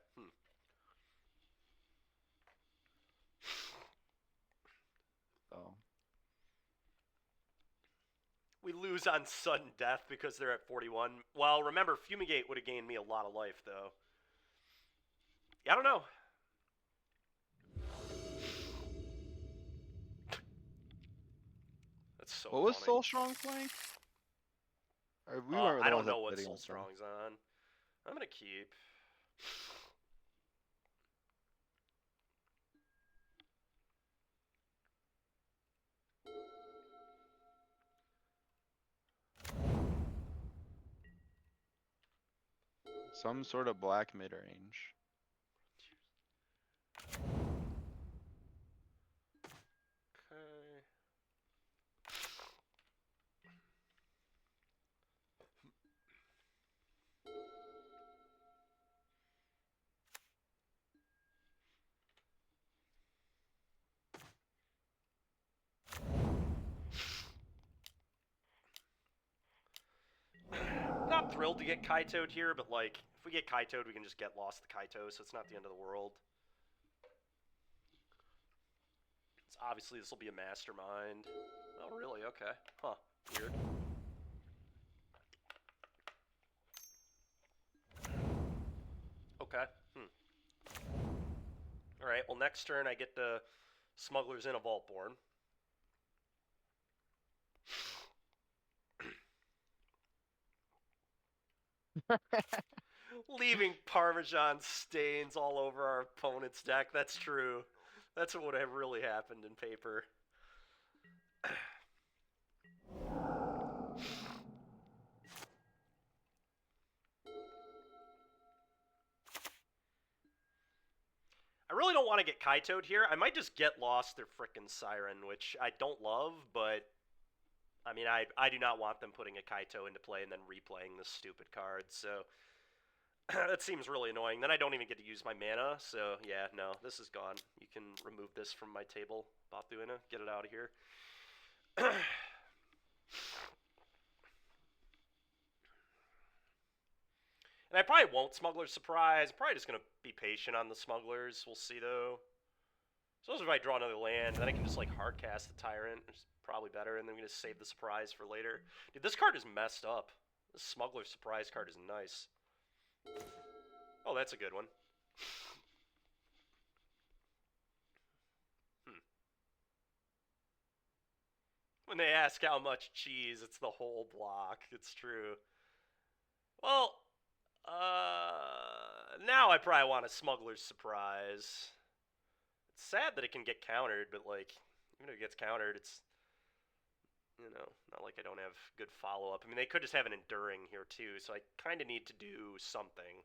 So We lose on sudden death because they're at 41. Well, remember, Fumigate would have gained me a lot of life, though. Yeah, I don't know. That's so what was funny. Soul Strong playing? Or we weren't I the don't ones that know what played Soul against them. Strong's on. I'm gonna keep. Some sort of black mid range. Okay. thrilled to get Kaito'd here, but like, if we get Kaito'd, we can just get lost to Kaito, so it's not the end of the world. So obviously, this will be a mastermind. Oh, really? Okay. Huh. Weird. Okay. Alright, well, next turn I get the Smugglers in a Vaultborn. Leaving Parmesan stains all over our opponent's deck. That's true. That's what would have really happened in paper. I really don't want to get Kaito'd here. I might just get lost their frickin' Siren, which I don't love, but I mean, I do not want them putting a Kaito into play and then replaying this stupid card, so that seems really annoying. Then I don't even get to use my mana, so yeah, no, this is gone. You can remove this from my table, Bathuina. Get it out of here. And I probably won't Smuggler's Surprise. I'm probably just going to be patient on the Smugglers. We'll see, though. So if I draw another land, then I can just, like, hardcast the Tyrant, which is probably better, and then I'm going to save the Surprise for later. Dude, this card is messed up. This Smuggler's Surprise card is nice. Oh, that's a good one. When they ask how much cheese, it's the whole block. It's true. Well, now I probably want a Smuggler's Surprise. It's sad that it can get countered, but, like, even if it gets countered, it's, you know, not like I don't have good follow-up. I mean, they could just have an Enduring here, too, so I kind of need to do something.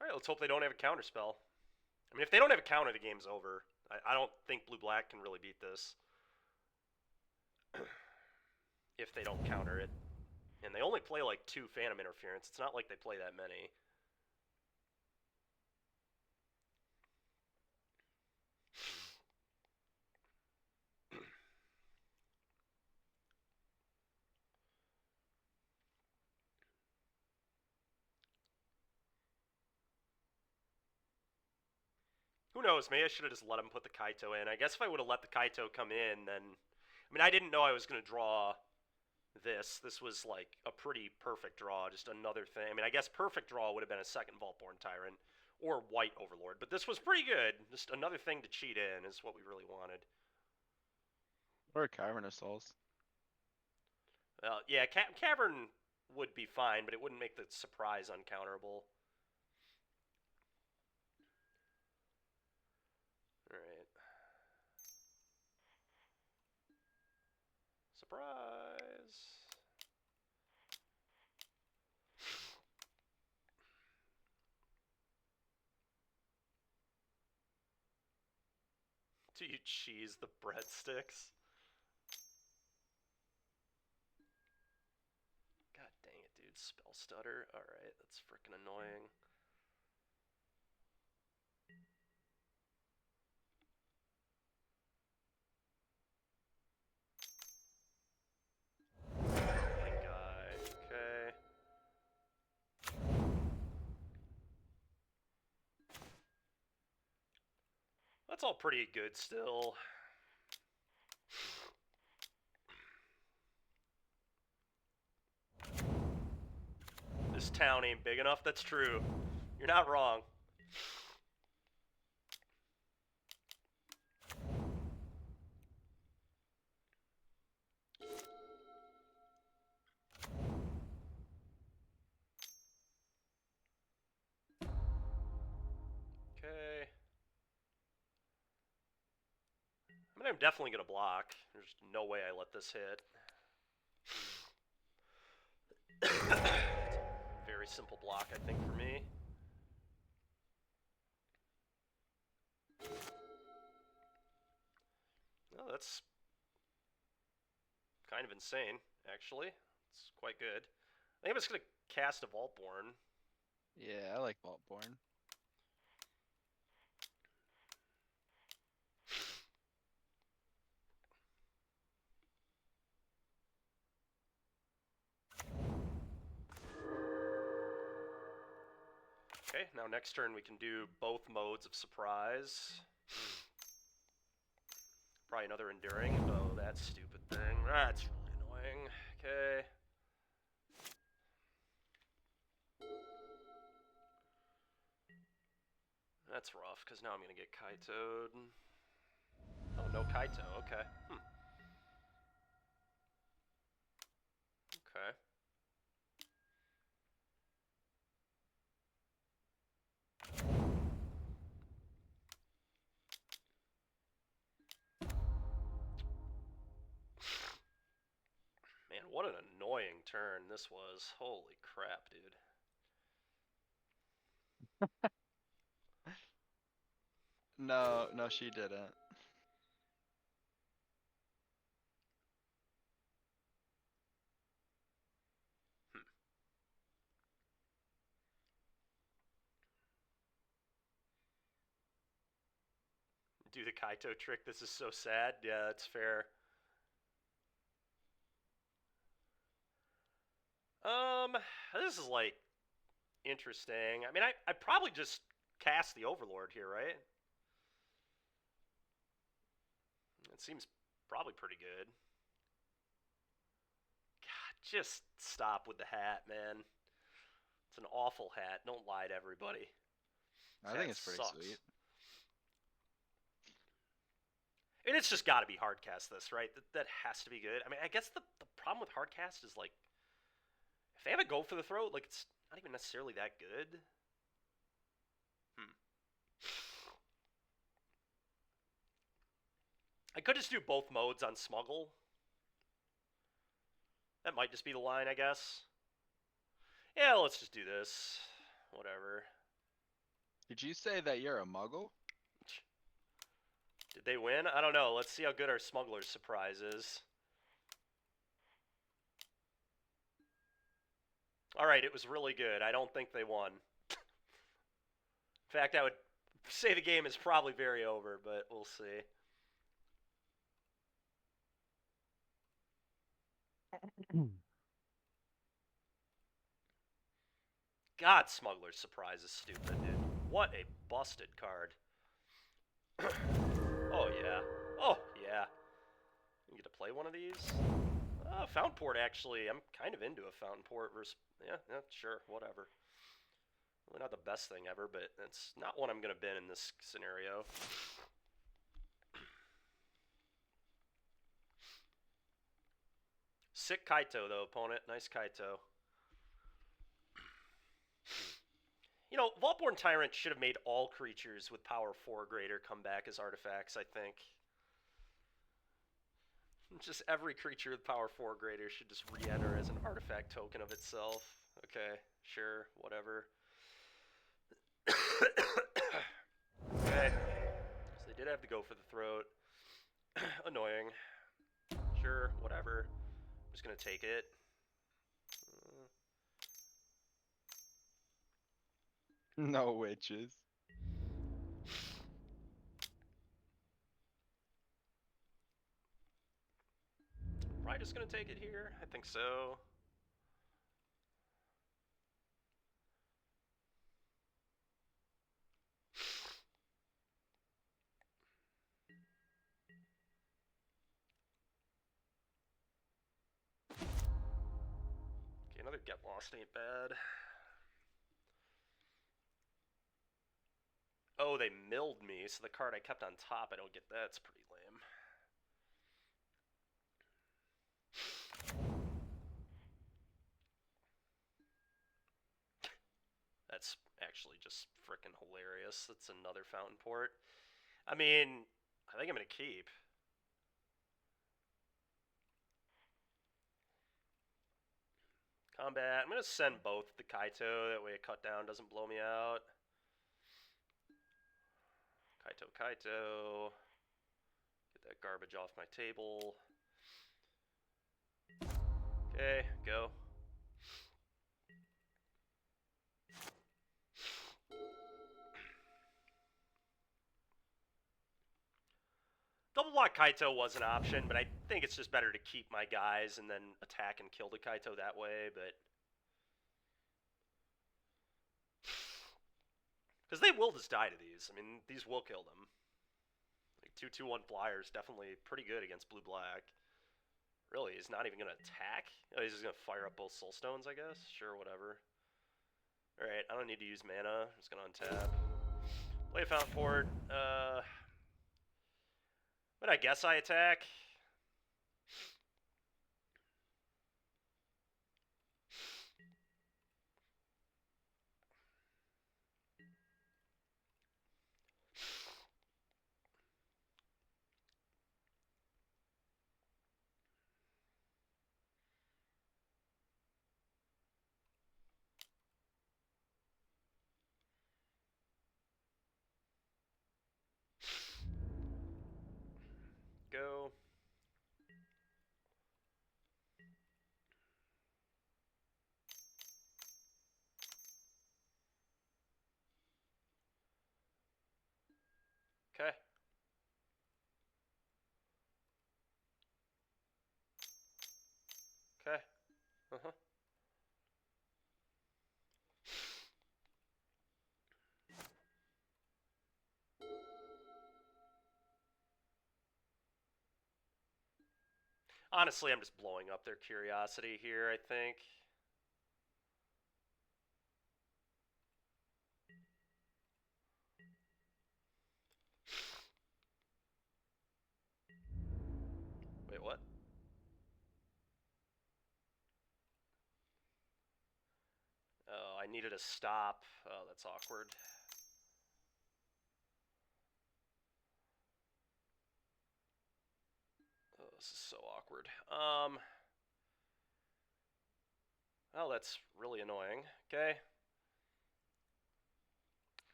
Alright, let's hope they don't have a counterspell. I mean, if they don't have a counter, the game's over. I don't think Blue-Black can really beat this. If they don't counter it. And they only play, like, 2 Phantom Interference. It's not like they play that many. Who knows? Maybe I should have just let him put the Kaito in. I guess if I would have let the Kaito come in, then... I mean, I didn't know I was going to draw this. This was, like, a pretty perfect draw. Just another thing. I mean, I guess perfect draw would have been a second Vaultborn Tyrant. Or White Overlord. But this was pretty good. Just another thing to cheat in is what we really wanted. Or Cavernous Souls. Yeah, Cavern would be fine, but it wouldn't make the Surprise uncounterable. Alright. Surprise! Do you cheese the breadsticks? God dang it, dude. Spell stutter? Alright, that's freaking annoying. My guy. Okay. That's all pretty good still. This town ain't big enough. That's true. You're not wrong. Okay. I mean, I'm definitely going to block. There's no way I let this hit. Very simple block, I think, for me. Oh, that's kind of insane, actually. It's quite good. I think I'm just going to cast a Vaultborn. Yeah, I like Vaultborn. Okay, now next turn we can do both modes of surprise. Probably another enduring. Oh, that stupid thing. That's really annoying. Okay. That's rough, because now I'm going to get Kaito'd. Oh, no Kaito. Okay. Okay. Man, what an annoying turn this was. Holy crap, dude. No, no, she didn't. Do the Kaito trick. This is so sad. Yeah, that's fair. This is like interesting. I mean, I probably just cast the Overlord here, right? It seems probably pretty good. God, just stop with the hat, man. It's an awful hat. Don't lie to everybody. I think it's pretty sucks. sweet. And it's just got to be hardcast this, right? That has to be good. I mean, I guess the problem with hardcast is like, if they have a go for the throat, like it's not even necessarily that good. I could just do both modes on smuggle. That might just be the line, I guess. Yeah, let's just do this. Whatever. Did you say that you're a muggle? Did they win? I don't know. Let's see how good our smuggler's surprise is. Alright, it was really good. I don't think they won. In fact, I would say the game is probably very over, but we'll see. God, Smuggler's Surprise is stupid, dude. What a busted card. Oh, yeah. Oh, yeah. You get to play one of these? Fountain Port, actually. I'm kind of into a Fountain Port versus... Yeah, sure, whatever. Really not the best thing ever, but it's not one I'm going to bin in this scenario. Sick Kaito, though, opponent. Nice Kaito. You know, Vaultborn Tyrant should have made all creatures with power 4 or greater come back as artifacts, I think. Just every creature with power 4 or greater should just re-enter as an artifact token of itself. Okay, sure, whatever. Okay. So they did have to go for the throat. Annoying. Sure, whatever. I'm just gonna take it. No witches. Probably just gonna take it here. I think so. Okay, another Get Lost ain't bad. Oh, they milled me, so the card I kept on top, I don't get that. It's pretty lame. That's actually just freaking hilarious. That's another Fountain Port. I mean, I think I'm going to keep. Combat. I'm going to send both the Kaito. That way a cut down doesn't blow me out. Kaito, Kaito. Get that garbage off my table. Okay, go. Double block Kaito was an option, but I think it's just better to keep my guys and then attack and kill the Kaito that way, but... Because they will just die to these. I mean, these will kill them. Like 2/2/1 flyers, definitely pretty good against blue-black. Really, he's not even going to attack? Oh, he's just going to fire up both Soulstones, I guess? Sure, whatever. Alright, I don't need to use mana. I'm just going to untap. Play a Fountain Port. But I guess I attack. Go. Okay. Okay. Uh-huh. Honestly, I'm just blowing up their curiosity here, I think. Wait, what? Oh, I needed a stop. Oh, that's awkward. Oh, this is so awkward. Oh, that's really annoying. Okay.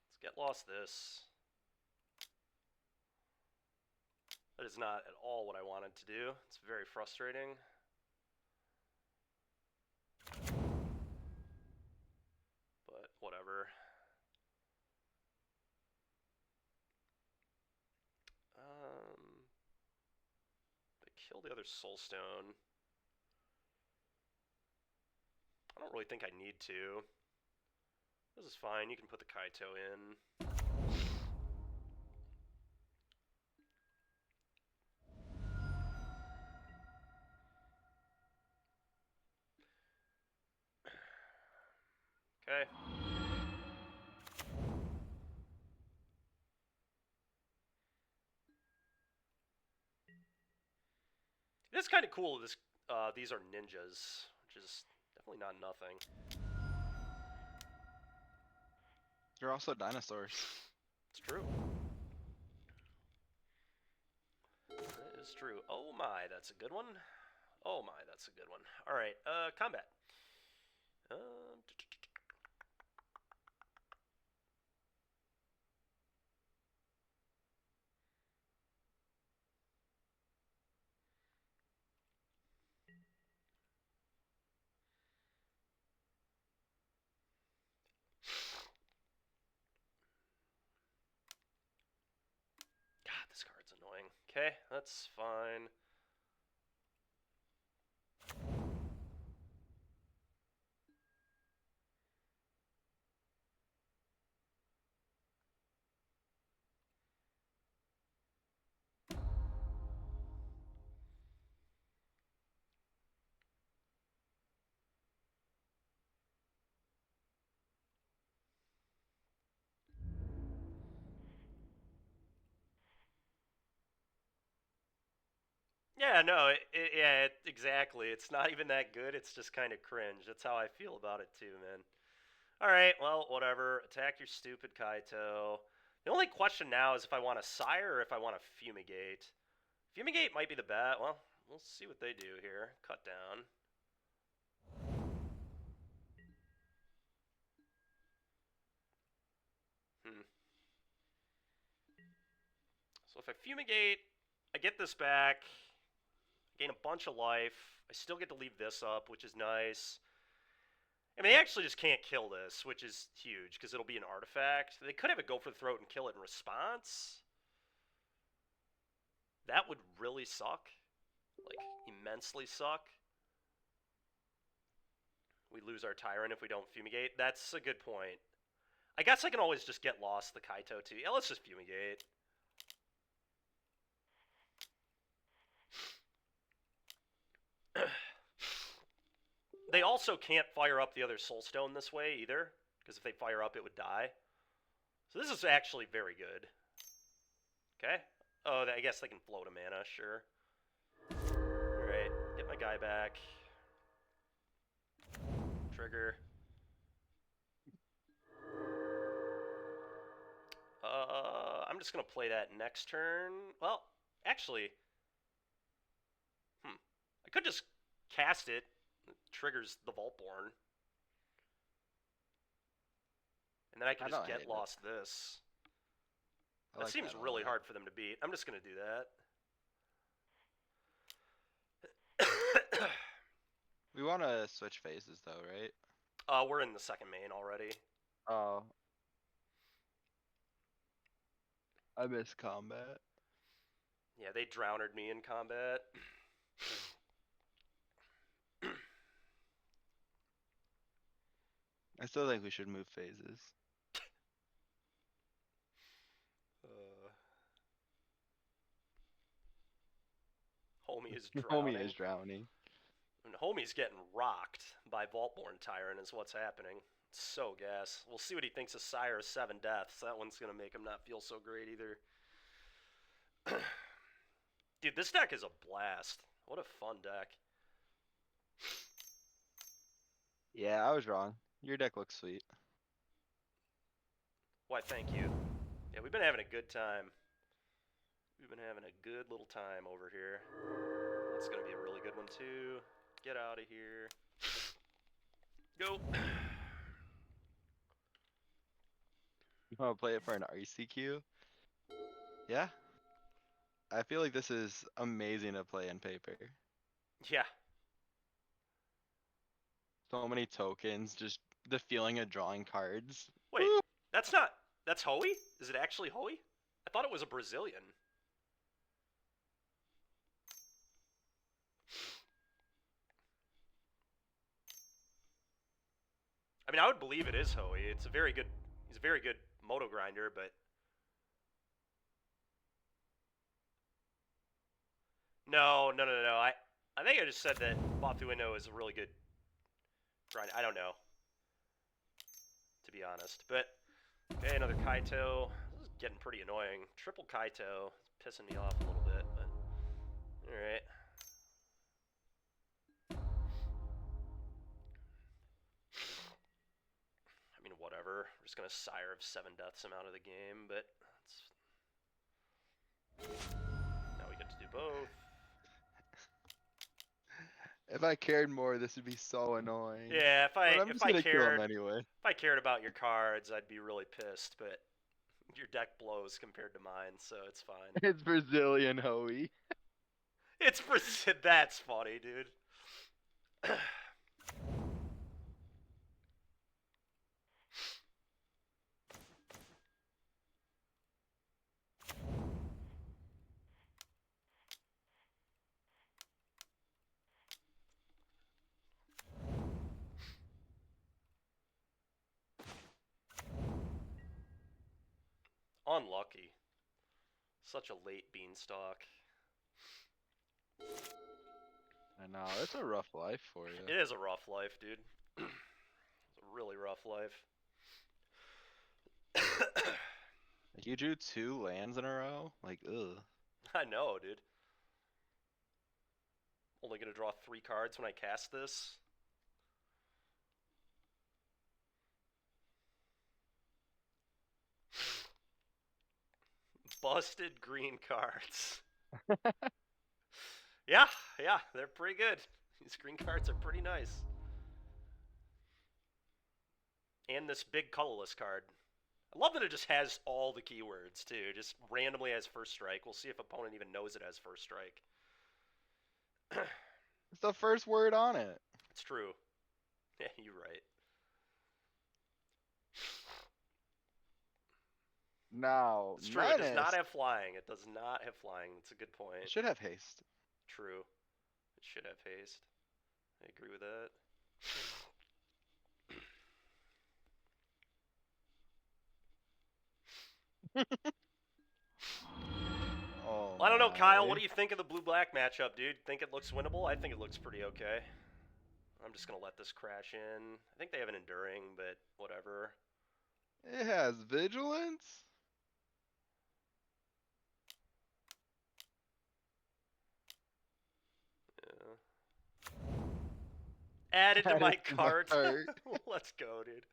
Let's get lost this. That is not at all what I wanted to do. It's very frustrating. But whatever. They kill the other Soulstone. I don't really think I need to. This is fine. You can put the Kaito in. Okay. It is kind of cool. These are ninjas, which is definitely not nothing. They're also dinosaurs. It's true. It is true. Oh my, that's a good one. Oh my, that's a good one. All right, combat. God, this card's annoying. Okay, that's fine. Yeah, no, exactly. It's not even that good. It's just kind of cringe. That's how I feel about it too, man. All right, well, whatever. Attack your stupid Kaito. The only question now is if I want to Sire or if I want to Fumigate. Fumigate might be the bet. Well, we'll see what they do here. Cut down. So if I Fumigate, I get this back. Gain a bunch of life. I still get to leave this up, which is nice. I mean, they actually just can't kill this, which is huge, because it'll be an artifact. They could have it go for the throat and kill it in response. That would really suck. Like, immensely suck. We lose our Tyrant if we don't Fumigate. That's a good point. I guess I can always just get lost the Kaito too. Yeah, let's just fumigate. They also can't fire up the other Soulstone this way either, because if they fire up, it would die. So this is actually very good. Okay. Oh, I guess they can float a mana, sure. Alright, get my guy back. Trigger. I'm just going to play that next turn. Well, actually, I could just cast it. It triggers the Vaultborn. And then I can just get lost this. That seems really hard for them to beat. I'm just going to do that. We want to switch phases though, right? We're in the second main already. Oh. I miss combat. Yeah, they drowned me in combat. I still think we should move phases. Homie is drowning. Homie is drowning. And homie's getting rocked by Vaultborn Tyrant is what's happening. It's so gas. We'll see what he thinks of Sire of 7 Deaths. That one's going to make him not feel so great either. Dude, this deck is a blast. What a fun deck. Yeah, I was wrong. Your deck looks sweet. Why, thank you. Yeah, we've been having a good time. We've been having a good little time over here. That's going to be a really good one, too. Get out of here. Go. You want to play it for an RCQ? Yeah. I feel like this is amazing to play in paper. Yeah. So many tokens, just the feeling of drawing cards. Wait, that's Hoey? Is it actually Hoey? I thought it was a Brazilian. I mean, I would believe it is Hoey. He's a very good moto grinder, but no. I think I just said that Batuino is a really good grind. I don't know, to be honest. But okay, another Kaito. This is getting pretty annoying. Triple Kaito. It's pissing me off a little bit, but all right. I mean, whatever. We're just gonna Sire of 7 Deaths him out of the game, but now we get to do both. If I cared more, this would be so annoying. Yeah, if I cared anyway. if I cared about your cards, I'd be really pissed. But your deck blows compared to mine, so it's fine. It's Brazilian Hoey. It's Brazil. That's funny, dude. Unlucky. Such a late beanstalk. I know, it's a rough life for you. It is a rough life, dude. It's a really rough life. You drew 2 lands in a row? Like, ugh. I know, dude. Only gonna draw 3 cards when I cast this. Busted green cards. Yeah, they're pretty good. These green cards are pretty nice. And this big colorless card. I love that it just has all the keywords, too. Just randomly has first strike. We'll see if opponent even knows it has first strike. It's the first word on it. It's true. Yeah, you're right. Now, It's true. It does not have flying. It does not have flying. It's a good point. It should have haste. True. It should have haste. I agree with that. Oh I don't know, Kyle. What my. do you think of the blue-black matchup, dude? Think it looks winnable? I think it looks pretty okay. I'm just gonna let this crash in. I think they have an enduring, but whatever. It has vigilance. Yeah. Added to Added my to my cart. cart. Let's go, dude.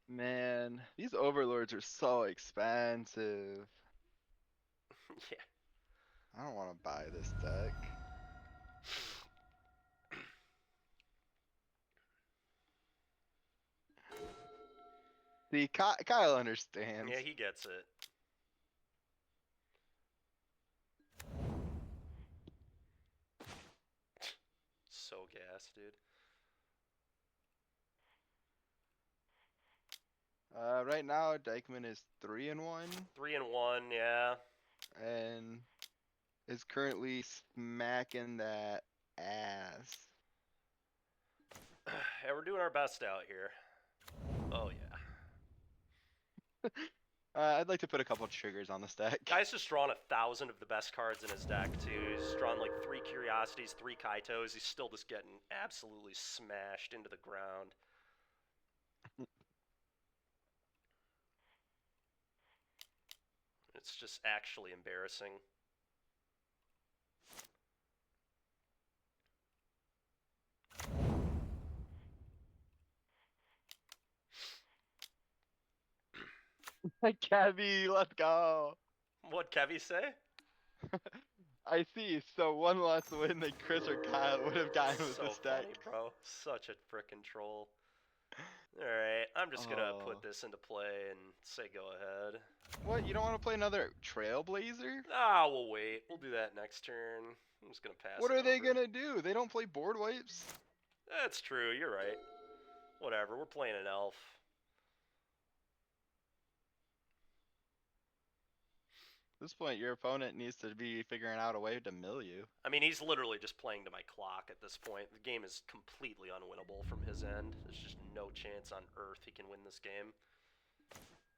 Man, these overlords are so expensive. Yeah. I don't want to buy this deck. See, Kyle understands. Yeah, he gets it. So gas, dude. Right now, Dykeman is 3-1 3-1, yeah. and is currently smacking that ass. Yeah, we're doing our best out here. Oh, yeah. I'd like to put a couple triggers on this deck. Guy's just drawn 1,000 of the best cards in his deck, too. He's drawn like 3 Curiosities, 3 Kaitos. He's still just getting absolutely smashed into the ground. It's just actually embarrassing. Kevy, let's go. What'd Kevy say? I see. So one less win than Chris or Kyle would have gotten with So this deck. funny, bro. Such a frickin' troll. Alright, I'm just gonna Oh. put this into play and say go ahead. What? You don't want to play another Trailblazer? Ah, we'll wait. We'll do that next turn. I'm just gonna pass What it are they over. gonna do? They don't play board wipes. That's true, you're right. Whatever, we're playing an elf. At this point, your opponent needs to be figuring out a way to mill you. I mean, he's literally just playing to my clock at this point. The game is completely unwinnable from his end. There's just no chance on earth he can win this game.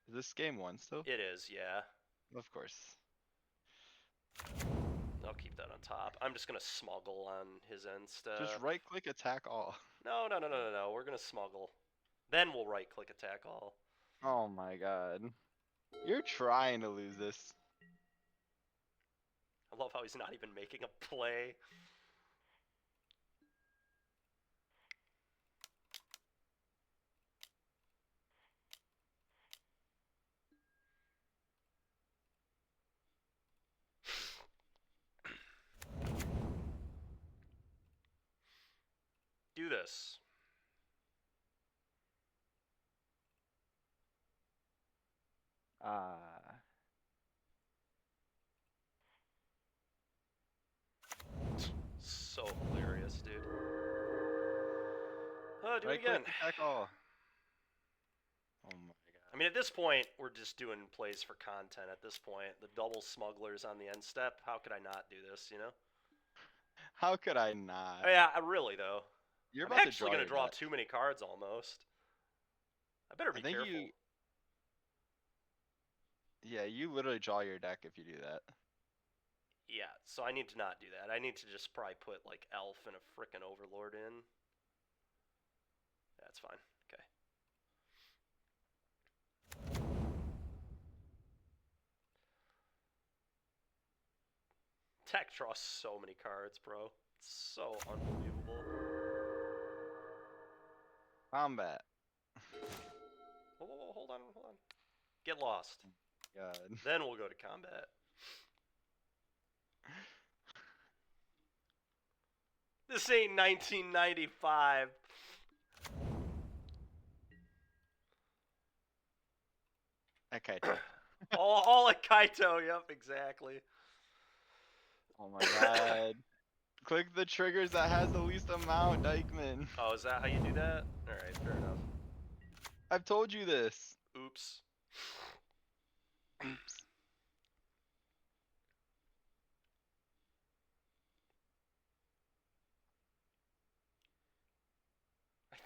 Is this game one still? It is, yeah. Of course. I'll keep that on top. I'm just gonna smuggle on his end stuff. Just right click attack all. No. We're gonna smuggle. Then we'll right click attack all. Oh my god. You're trying to lose this. I love how he's not even making a play. Do this. So hilarious, dude. Do it Right again. click attack all. Oh my god. I mean, at this point, we're just doing plays for content at this point. The double smugglers on the end step. How could I not do this, you know? How could I not? Oh, yeah, really, though. You're I'm about to actually draw going your to draw deck. too many cards almost. I better be I think careful. Yeah, you literally draw your deck if you do that. Yeah, so I need to not do that. I need to just probably put, like, Elf and a frickin' Overlord in. That's fine. Okay. Tech draws so many cards, bro. It's so unbelievable. Combat. Whoa, hold on. Get lost. God. Then we'll go to combat. This ain't 1995. Okay. all at Kaito, yep, exactly. Oh my god. Click the triggers that has the least amount, Dykeman. Oh, is that how you do that? Alright, fair enough. I've told you this. Oops. Oops.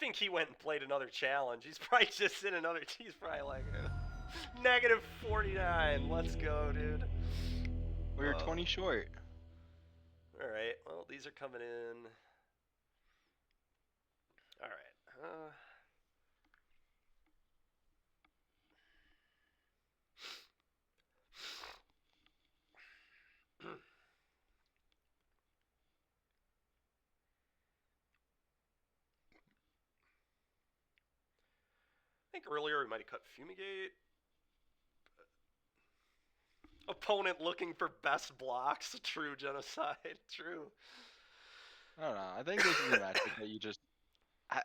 think he went and played another challenge. He's probably just in another. He's probably like negative 49. Let's go, dude. We were 20 short. All right. Well, these are coming in. All right. I think earlier we might have cut Fumigate. Opponent looking for best blocks. True, Genocide. True. I don't know. I think this is a matchup that you just.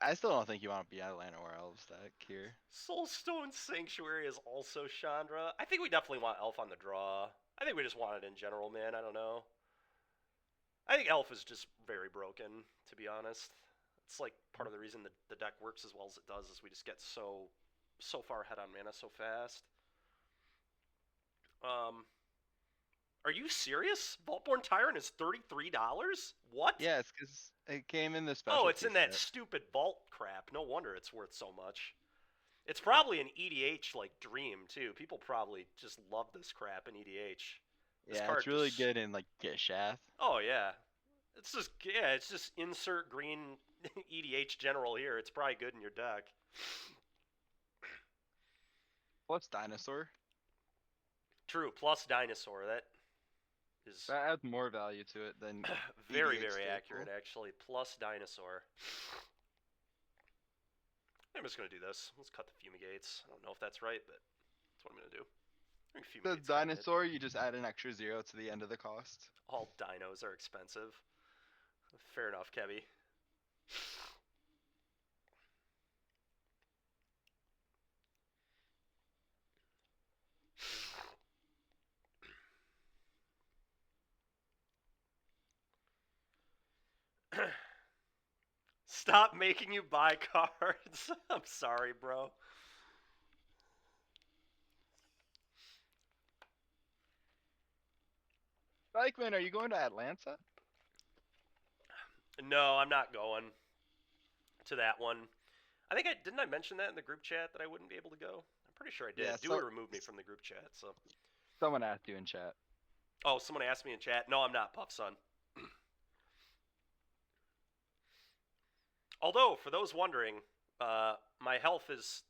I still don't think you want to be Atlanta or Elves deck here. Soulstone Sanctuary is also Chandra. I think we definitely want Elf on the draw. I think we just want it in general, man. I don't know. I think Elf is just very broken, to be honest. It's like part of the reason the deck works as well as it does is we just get so far ahead on mana so fast. Are you serious? Vaultborn Tyrant is $33? What? Yeah, it's because it came in the special. Oh, it's in that stupid vault crap. No wonder it's worth so much. It's probably an EDH like dream too. People probably just love this crap in EDH. This Yeah, card it's really just... good in like Gishath. Oh yeah, it's just insert green EDH general here. It's probably good in your deck. Plus Dinosaur. True, plus Dinosaur. That is That adds more value to it than very EDH accurate actually. Plus Dinosaur. I'm just gonna do this. Let's cut the Fumigates. I don't know if that's right, but that's what I'm gonna do. I think The Fumigate's gonna hit. Dinosaur, you just add an extra 0 to the end of the cost. All dinos are expensive. Fair enough, Kevy. Stop making you buy cards. I'm sorry, bro. Dykeman, are you going to Atlanta? No, I'm not going to that one. I think didn't I mention that in the group chat that I wouldn't be able to go? I'm pretty sure I did. Yeah, Dewey removed me from the group chat, so. Someone asked you in chat. Oh, someone asked me in chat. No, I'm not, Puff Son. Although, for those wondering, my health has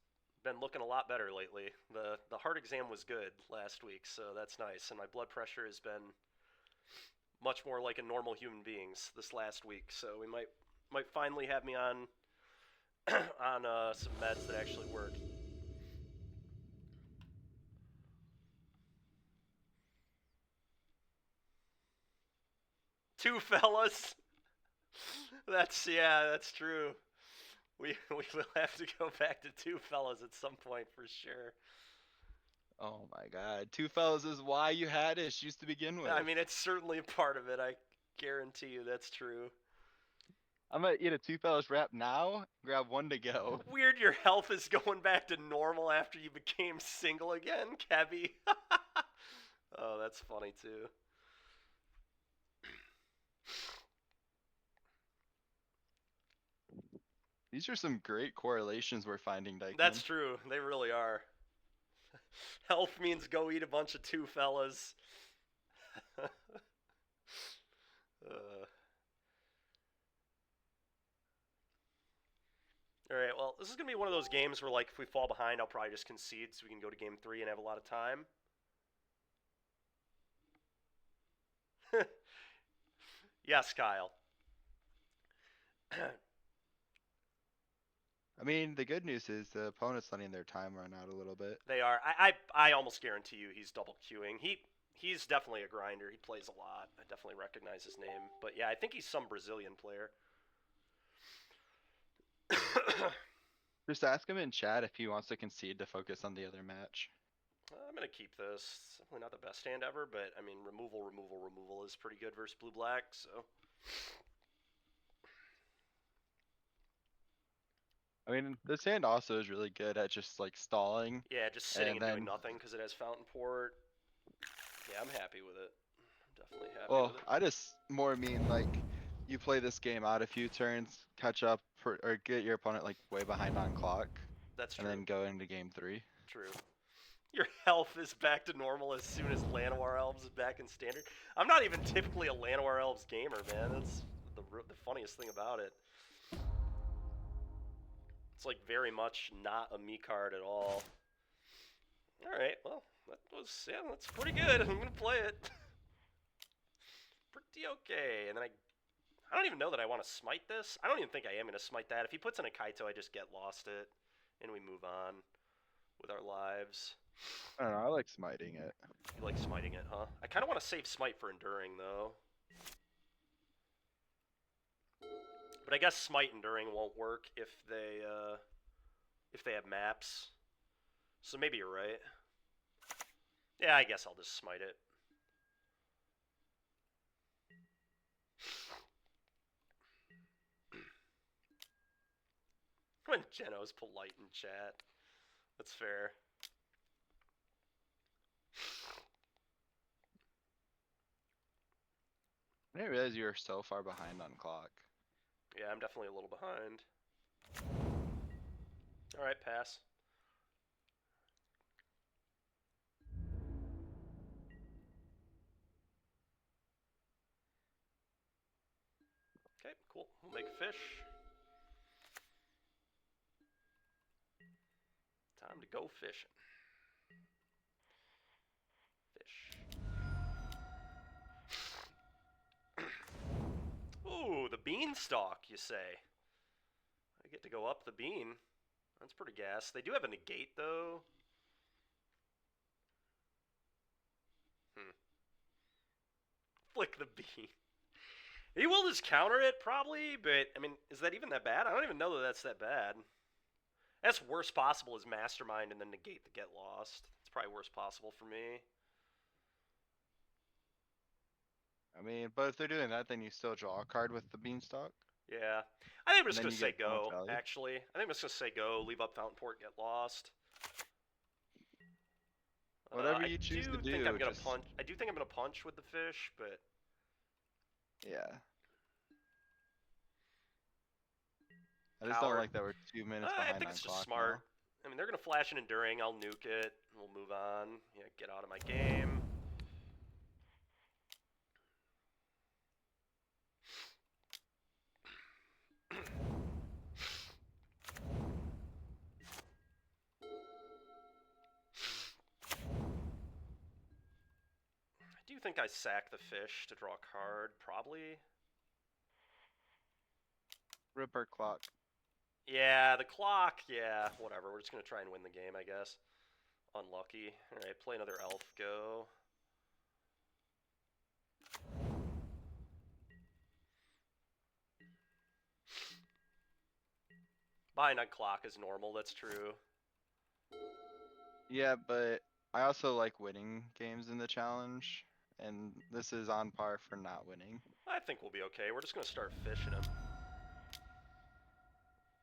been looking a lot better lately. The heart exam was good last week, so that's nice. And my blood pressure has been much more like a normal human being's this last week. So we might finally have me on on some meds that actually work. Two fellas. That's true. We will have to go back to two fellas at some point for sure. Oh my god. Two fellas is why you had issues to begin with. I mean, it's certainly a part of it. I guarantee you that's true. I'm gonna eat a two fellas wrap now, grab one to go. Weird your health is going back to normal after you became single again, Kevy. Oh, that's funny too. These are some great correlations we're finding, Dykeman. That's true. They really are. Health means go eat a bunch of two fellas. Alright, well, this is going to be one of those games where, like, if we fall behind, I'll probably just concede so we can go to game 3 and have a lot of time. Yes, Kyle. I mean, the good news is the opponent's letting their time run out a little bit. They are. I almost guarantee you he's double queuing. He's definitely a grinder. He plays a lot. I definitely recognize his name. But yeah, I think he's some Brazilian player. Just ask him in chat if he wants to concede to focus on the other match. I'm going to keep this. It's definitely not the best hand ever, but I mean, removal is pretty good versus blue-black, so. I mean, this hand also is really good at just like stalling. Yeah, just sitting and then, doing nothing because it has Fountain Port. Yeah, I'm happy with it. I'm definitely happy well, with it. I just more mean like you play this game out a few turns, catch up or get your opponent like way behind on clock, That's and true. then go into game 3. True. Your health is back to normal as soon as Llanowar Elves is back in standard. I'm not even typically a Llanowar Elves gamer, man. That's the funniest thing about it. It's like very much not a me card at all. Alright, well, that's pretty good. I'm gonna play it. Pretty okay. And then I don't even know that I want to smite this. I don't even think I am gonna smite that. If he puts in a Kaito, I just get lost it, and we move on with our lives. I don't know. I like smiting it. You like smiting it, huh? I kind of want to save smite for enduring, though. But I guess smite enduring won't work if they have maps. So maybe you're right. Yeah, I guess I'll just smite it. When Geno's polite in chat. That's fair. I didn't realize you were so far behind on clock. Yeah, I'm definitely a little behind. Alright, pass. Okay, cool. We'll make a fish. Time to go fishing. Fish. Ooh, the beanstalk, you say? I get to go up the bean. That's pretty gas. They do have a negate, though. Flick the bean. He will just counter it, probably, but, I mean, is that even that bad? I don't even know that that's that bad. That's worst possible is Mastermind and then negate the Get Lost. It's probably worst possible for me. I mean, but if they're doing that, then you still draw a card with the beanstalk. Yeah. I think I'm just And then going to you say get so much go, value. actually. I think I'm just going to say go, leave up Fountain Port, Get Lost. Whatever you choose to do, think I'm gonna just... punch. I do think I'm gonna punch with the fish, but Yeah. I just don't Coward. like that we're 2 minutes I behind think on it's clock just smart. now. I mean, they're gonna flash an enduring. I'll nuke it. And we'll move on. Yeah, get out of my game. I do think I sack the fish to draw a card, probably. Ripper clock. Yeah, the clock. Yeah, whatever. We're just gonna try and win the game, I guess. Unlucky. All right, play another elf. Go. Behind on clock is normal. That's true. Yeah, but I also like winning games in the challenge, and this is on par for not winning. I think we'll be okay. We're just gonna start fishing him.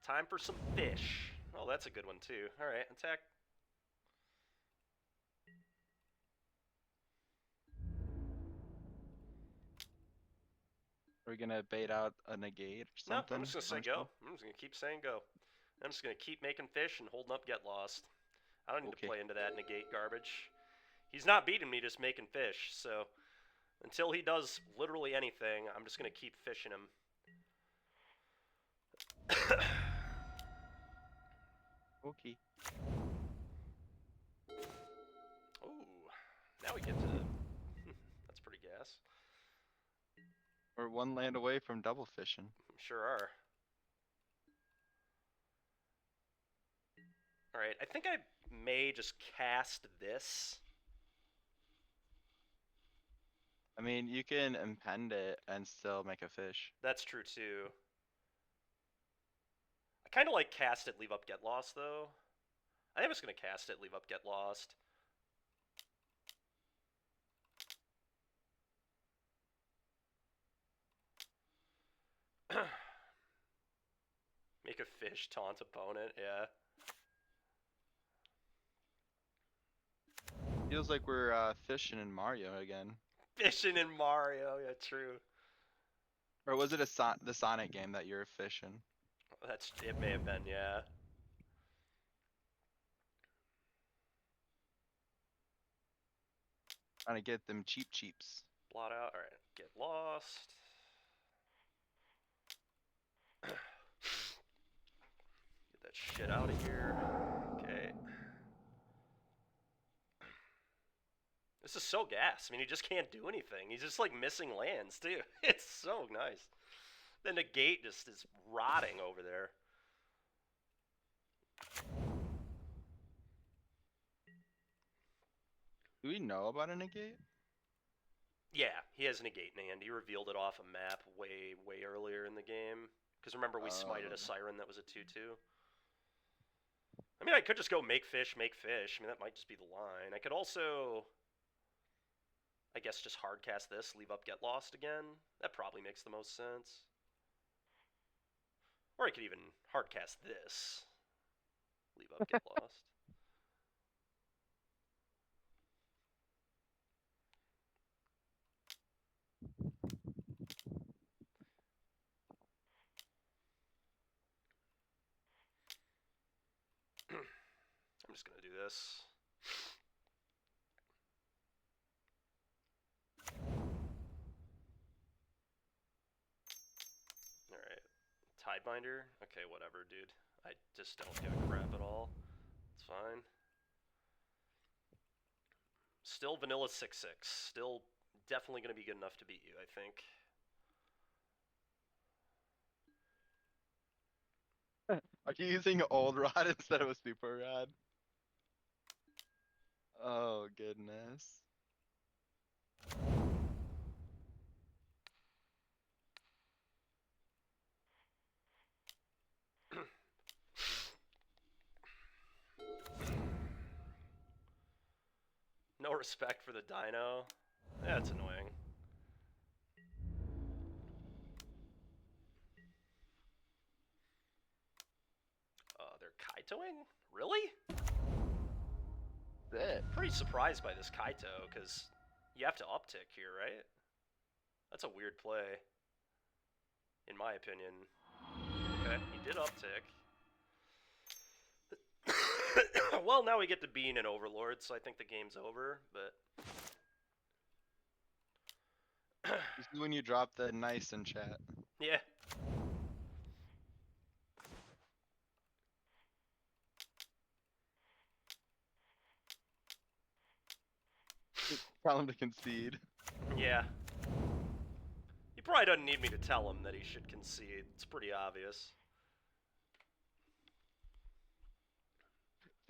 Time for some fish. Oh, that's a good one too. All right, attack. Are we gonna bait out a negate or No, something? I'm just gonna say go. I'm just gonna keep saying go. I'm just gonna keep making fish and holding up Get Lost. I don't need to play into that negate garbage. He's not beating me just making fish, so until he does literally anything, I'm just gonna keep fishing him. Okay. Ooh, now we get to. That's pretty gas. We're one land away from double fishing. Sure are. Alright, I think I may just cast this. I mean, you can impend it and still make a fish. That's true too. I kind of like cast it, leave up Get Lost though. I think I'm just going to cast it, leave up Get Lost. Make a fish, taunt opponent, yeah. Feels like we're fishing in Mario again. Fishing in Mario, yeah, true. Or was it the Sonic game that you're fishing? It may have been, yeah. Trying to get them cheaps. Blot out. All right, get lost. Get that shit out of here. Okay. This is so gas. I mean, he just can't do anything. He's just like missing lands too. It's so nice. Then the gate just is rotting over there. Do we know about a negate? Yeah, he has a negate in hand. He revealed it off a map way earlier in the game. Because remember, we smited a siren that was a 2/2. I mean, I could just go make fish, make fish. I mean, that might just be the line. I could also, I guess, just hardcast this, leave up get lost again. That probably makes the most sense. Or I could even hardcast this, leave up get lost. I'm just gonna do this. Alright. Tidebinder? Okay, whatever, dude. I just don't give a crap at all. It's fine. Still vanilla 6/6. Still definitely gonna be good enough to beat you, I think. Are you using old rod instead of a super rod? Oh goodness. No respect for the dino. That's annoying. They're Kaitoing? Really? Pretty surprised by this Kaito, because you have to uptick here, right? That's a weird play, in my opinion. Okay, he did uptick. Well, now we get to being an Overlord, so I think the game's over, but... This is when you drop the nice in chat. Yeah. Tell him to concede. Yeah. He probably doesn't need me to tell him that he should concede. It's pretty obvious.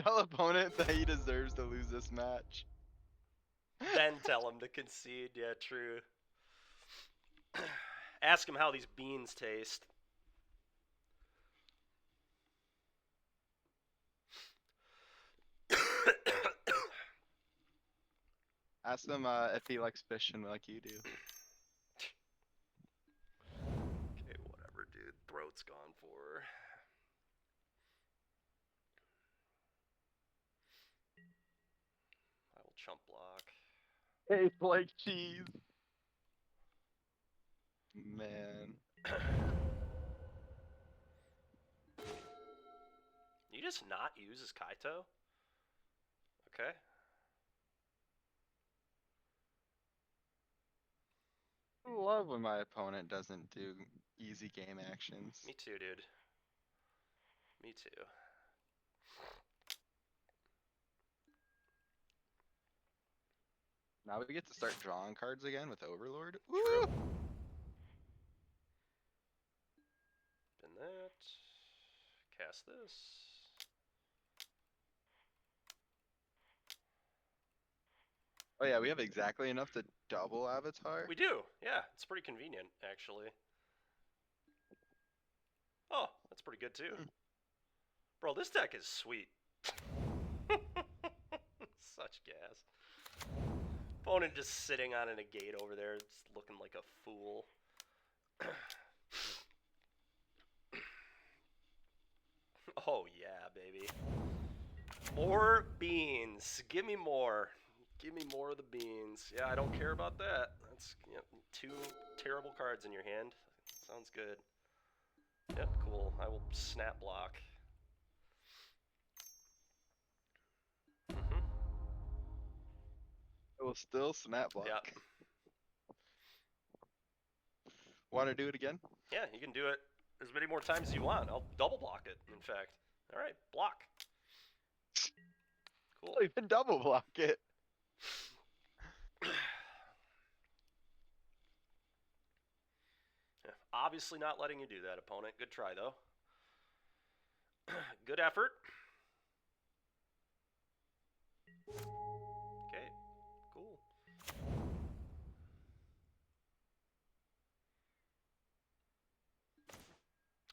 Tell opponent that he deserves to lose this match. Then tell him to concede. Yeah, true. Ask him how these beans taste. Ask him if he likes fishing like you do. Okay, whatever, dude. Throat's gone for. I will chump block. Tastes like cheese. Man. You just not use his Kaito? Okay. I love when my opponent doesn't do easy game actions. Me too, dude. Me too. Now we get to start drawing cards again with Overlord. True. Woo! Then that. Cast this. Oh yeah, we have exactly enough to double Avatar. We do. Yeah, it's pretty convenient, actually. Oh, that's pretty good too. Bro, this deck is sweet. Such gas. Opponent just sitting on a negate over there, just looking like a fool. Oh yeah, baby. More beans. Give me more. Give me more of the beans. Yeah, I don't care about that. That's 2 terrible cards in your hand. Sounds good. Yep, cool. I will snap block. Mm-hmm. It will still snap block. Yep. Want to do it again? Yeah, you can do it as many more times as you want. I'll double block it, in fact. All right, block. Cool. I'll even double block it. Yeah, obviously not letting you do that, opponent. Good try, though. Good effort. Okay, cool.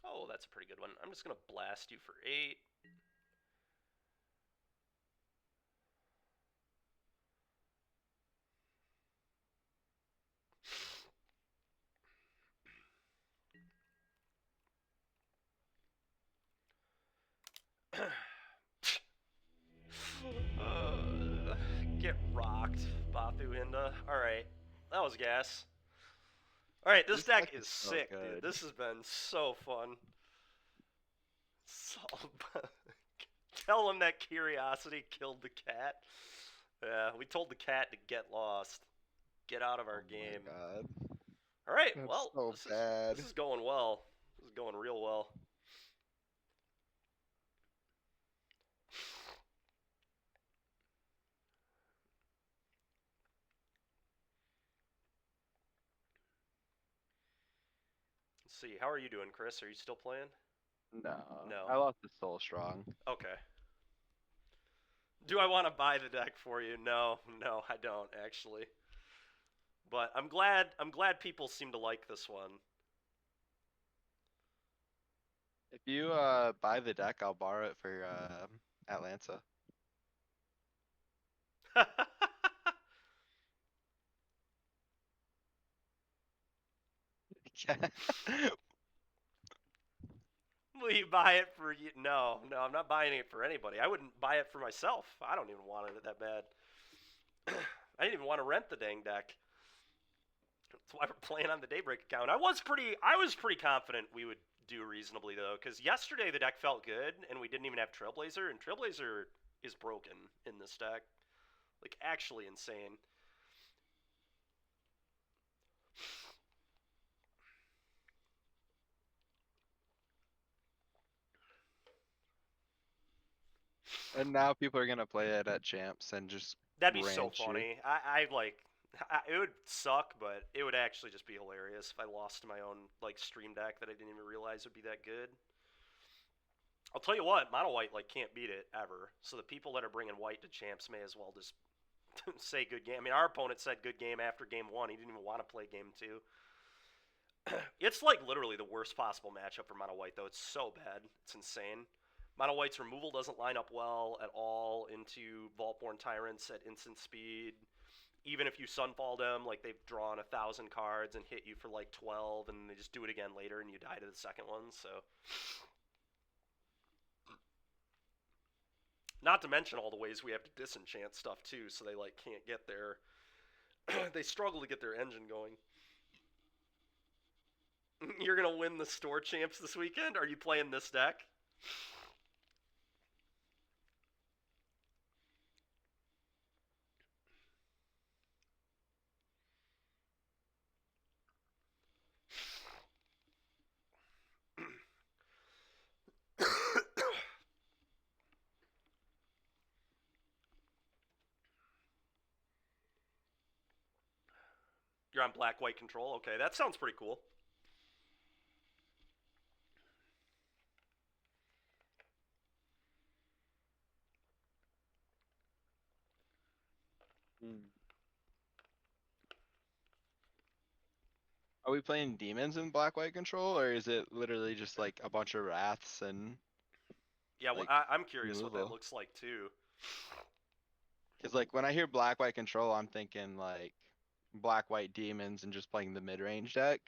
Oh, that's a pretty good one. I'm just going to blast you for 8. Get rocked, Bathu Hinda. Alright, that was gas. Alright, this deck is so sick, good. dude. This has been so fun. So, tell him that curiosity killed the cat. Yeah, we told the cat to get lost. Get out of our game. Oh my god. Alright, That's well, so bad. this is going well. This is going real well. Let's see, how are you doing, Chris? Are you still playing? No. No. I lost the soul strong. Okay. Do I want to buy the deck for you? No, I don't actually. But I'm glad people seem to like this one. If you buy the deck, I'll borrow it for Atlanta. Will you buy it for you? No, I'm not buying it for anybody. I wouldn't buy it for myself. I don't even want it that bad. I didn't even want to rent the dang deck. That's why we're playing on the Daybreak account. I was pretty confident we would do reasonably though, because yesterday the deck felt good and we didn't even have Trailblazer, and Trailblazer is broken in this deck, like actually insane. And now people are gonna play it at champs and just That'd be so ranch you. funny. It would suck, but it would actually just be hilarious if I lost my own like stream deck that I didn't even realize would be that good. I'll tell you what, mono white like can't beat it ever. So the people that are bringing white to champs may as well just say good game. I mean, our opponent said good game after game 1. He didn't even want to play game 2. It's like literally the worst possible matchup for mono white though. It's so bad. It's insane. Mono white's removal doesn't line up well at all into Vaultborn Tyrants at instant speed. Even if you Sunfall them, like they've drawn 1,000 cards and hit you for like 12, and they just do it again later and you die to the second one, so. Not to mention all the ways we have to disenchant stuff too, so they like can't get their they struggle to get their engine going. You're gonna win the store champs this weekend? Are you playing this deck? You're on black-white control? Okay, that sounds pretty cool. Are we playing demons in black white control, or is it literally just like a bunch of wraths and? Yeah, well, Like, I'm curious what that removal. looks like too. Because like when I hear black white control, I'm thinking like black white demons and just playing the mid range deck.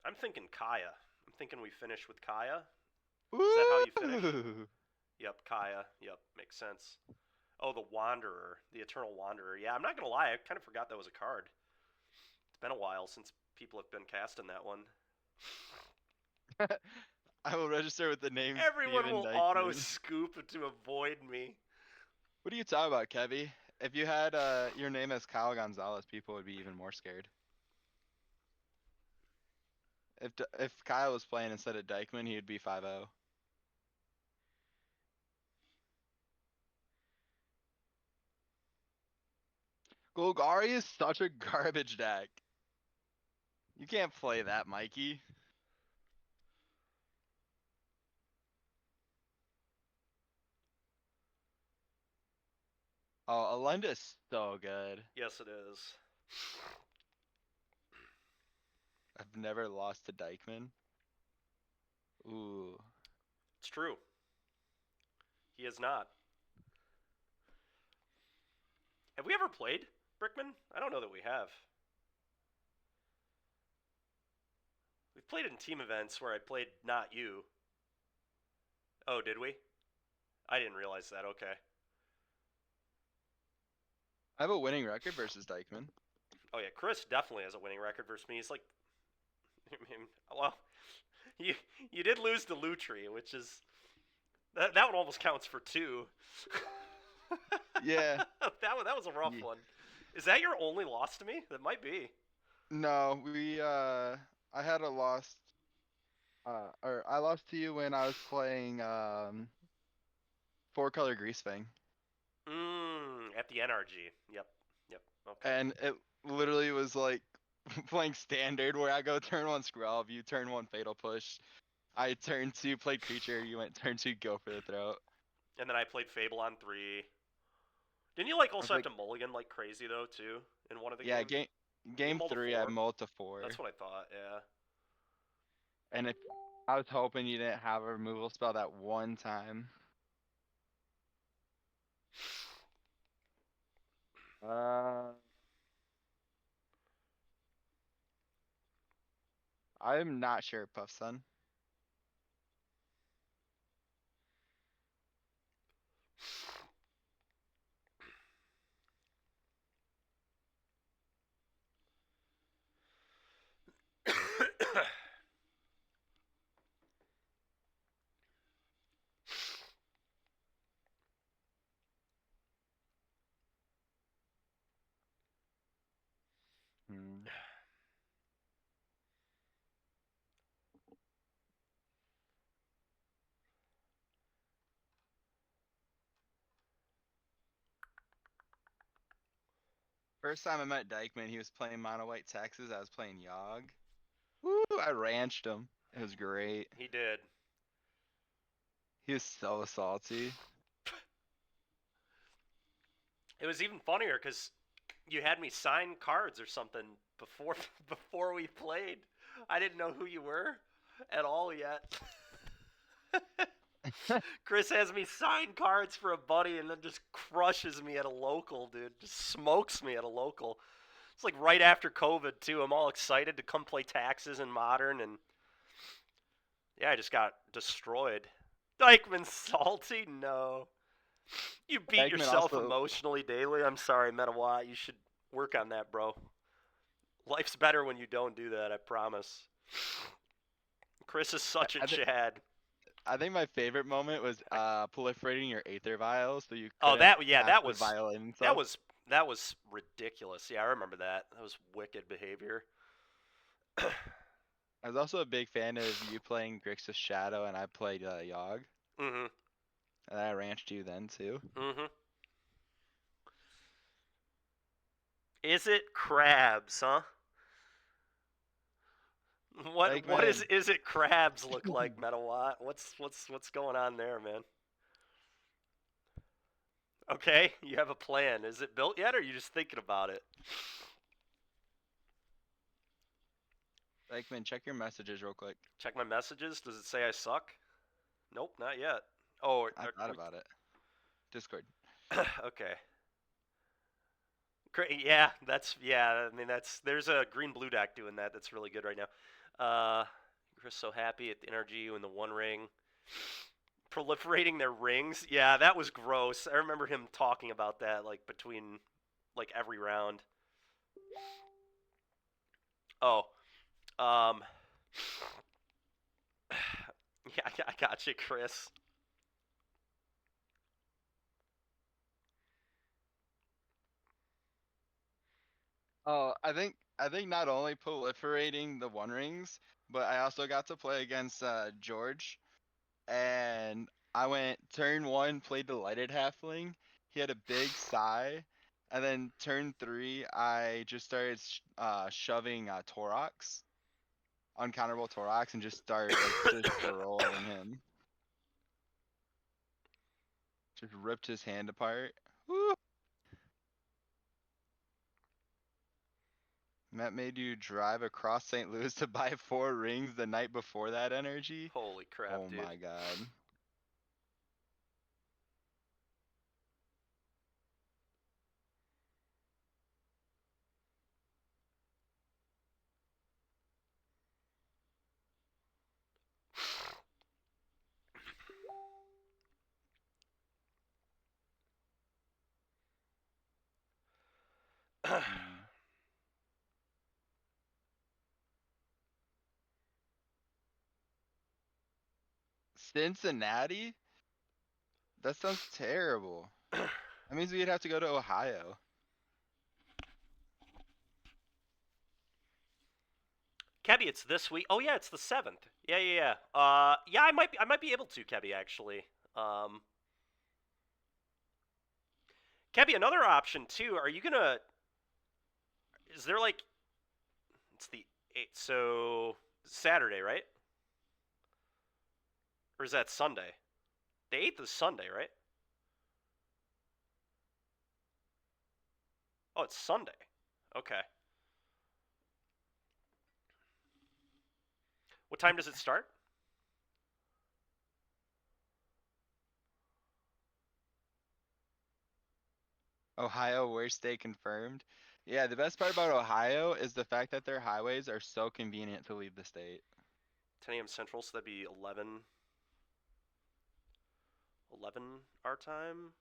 I'm thinking Kaya. I'm thinking we finish with Kaya. Is that how you finish? Yep, Kaya. Yep, makes sense. Oh, the Wanderer. The Eternal Wanderer. Yeah, I'm not going to lie. I kind of forgot that was a card. It's been a while since people have been casting that one. I will register with the name Everyone Steven will auto Dykeman. scoop to avoid me. What are you talking about, Kevy? If you had your name as Kyle Gonzalez, people would be even more scared. If Kyle was playing instead of Dykeman, he would be 5-0. Golgari is such a garbage deck. You can't play that, Mikey. Oh, Alenda is so good. Yes, it is. I've never lost to Dykeman. Ooh. It's true. He is not. Have we ever played Brickman? I don't know that we have. We've played in team events where I played not you. Oh, did we? I didn't realize that. Okay. I have a winning record versus Dykeman. Oh yeah, Chris definitely has a winning record versus me. He's like, well, you did lose to Lutri, which is that one almost counts for 2. Yeah. that was a rough Ye- one. Is that your only loss to me? That might be. No, I had a lost or I lost to you when I was playing 4-color Grease Fang. At the NRG. Yep. Okay. And it literally was like playing standard where I go turn 1 Scrub, you turn 1 Fatal Push. I turn 2 play Creature, you went turn 2 Go for the Throat. And then I played Fable on 3. Didn't you like I was also have like, to mulligan like crazy though too in one of the yeah, games? game mulled to 3 I 4? mulled to 4. That's what I thought. Yeah. And if I was hoping you didn't have a removal spell that one time. I'm not sure, Puff Son. Hmm. First time I met Dykeman, he was playing Mono White Texas. I was playing Yogg. Woo! I ranched him. It was great. He did. He was so salty. It was even funnier because you had me sign cards or something before before we played. I didn't know who you were at all yet. Chris has me sign cards for a buddy and then just crushes me at a local, dude. Just smokes me at a local. It's like right after COVID too. I'm all excited to come play Taxes in Modern, and yeah, I just got destroyed. Dykeman salty? No. You beat Dykeman yourself also, emotionally daily. I'm sorry, Metawatt. You should work on that, bro. Life's better when you don't do that, I promise. Chris is such a I think Chad. I think my favorite moment was proliferating your Aether vials so you Oh, couldn't yeah, cast the vial and that stuff. was that was ridiculous. Yeah, I remember that. That was wicked behavior. I was also a big fan of you playing Grixis Shadow and I played Yogg. Mhm. And I ranched you then too. Mhm. Is it crabs, huh? What Dykeman, is it crabs look like, Metawatt? What's going on there, man? Okay, you have a plan. Is it built yet, or are you just thinking about it? Dykeman, check your messages real quick. Check my messages. Does it say I suck? Nope, not yet. Oh, I thought about it. Discord. okay. Great. Yeah, I mean, there's a green blue deck doing that. That's really good right now. Chris so happy at the NRG and the One Ring, proliferating their rings. Yeah, that was gross. I remember him talking about that like between like every round. Oh, um, I got you, Chris. Oh, I think not only proliferating the One Rings, but I also got to play against George, and I went turn one, played the lighted halfling. He had a big sigh, and then turn three, I just started shoving Torox, uncounterable Torox, and just start like destroying him. Just ripped his hand apart. Woo! Matt made you drive across St. Louis to buy 4 rings the night before that energy. Holy crap, Oh dude. my god. Hmm. Cincinnati? That sounds terrible. That means we'd have to go to Ohio. Kebby, it's this week. Oh yeah, it's the 7th. Yeah. Yeah, I might be able to, Kebby, actually. Um, Kebby, another option too. Are you gonna? Is there like? It's the 8th, so Saturday, right? Or is that Sunday? The 8th is Sunday, right? Oh, it's Sunday. Okay. What time does it start? Ohio, worst state confirmed. Yeah, the best part about Ohio is the fact that their highways are so convenient to leave the state. 10 a.m. Central, so that'd be 11 our time.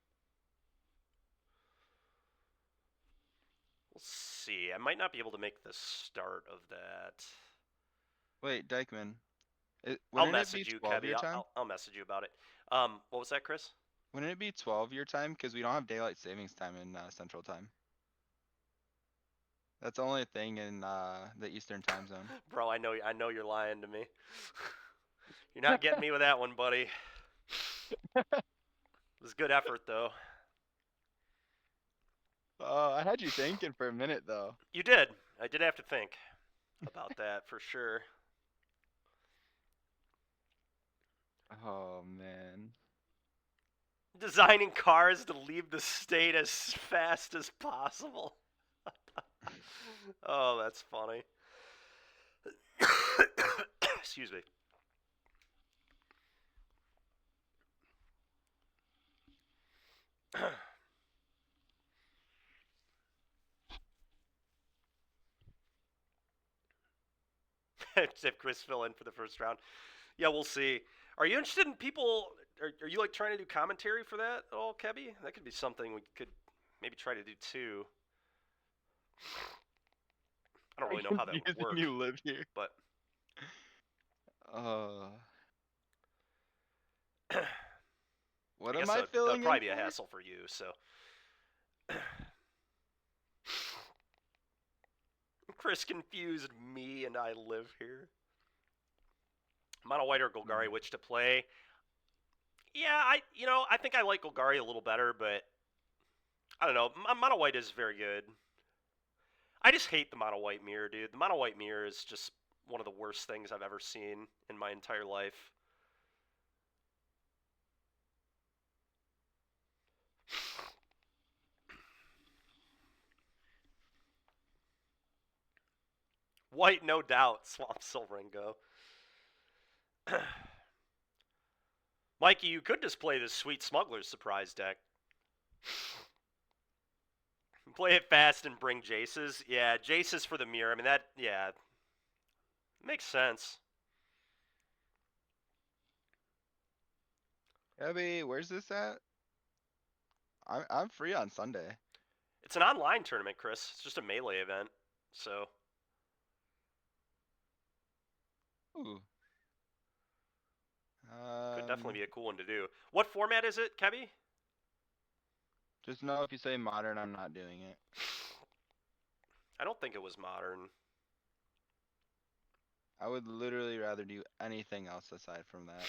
We'll see. I might not be able to make the start of that. Wait, Dykeman, I'll wouldn't it be message you, 12 Kebby. your time? I'll message you about it. What was that, Chris? Wouldn't it be 12 your time? Because we don't have daylight savings time in Central Time. That's the only thing in the Eastern Time Zone. Bro, I know you're lying to me. You're not getting me with that one, buddy. It was good effort, though. Oh, I had you thinking for a minute though. You did. I did have to think about that for sure. Oh man. Designing cars to leave the state as fast as possible. Oh, that's funny. Excuse me. Just have Chris fill in for the first round. Yeah, we'll see. Are you interested in people? Are you like trying to do commentary for that at all, Kebby? That could be something we could maybe try to do too. I don't really know how that would work, You live here. but Uh, I what guess am I that'd filling in probably be a for? hassle for you. So Chris confused me, and I live here. Mono White or Golgari, which to play? Yeah, I think I like Golgari a little better, but I don't know. Mono White is very good. I just hate the Mono White mirror, dude. The Mono White mirror is just one of the worst things I've ever seen in my entire life. White, no doubt. Swamp Silveringo. Mikey, you could just play this sweet Smuggler's Surprise deck. Play it fast and bring Jaces. Yeah, Jaces for the mirror. I mean, yeah. Makes sense. Abby, where's this at? I'm free on Sunday. It's an online tournament, Chris. It's just a melee event. So, Ooh. Could definitely Um, be a cool one to do. What format is it, Kebby? just know if you say modern, I'm not doing it. I don't think it was modern. I would literally rather do anything else aside from that.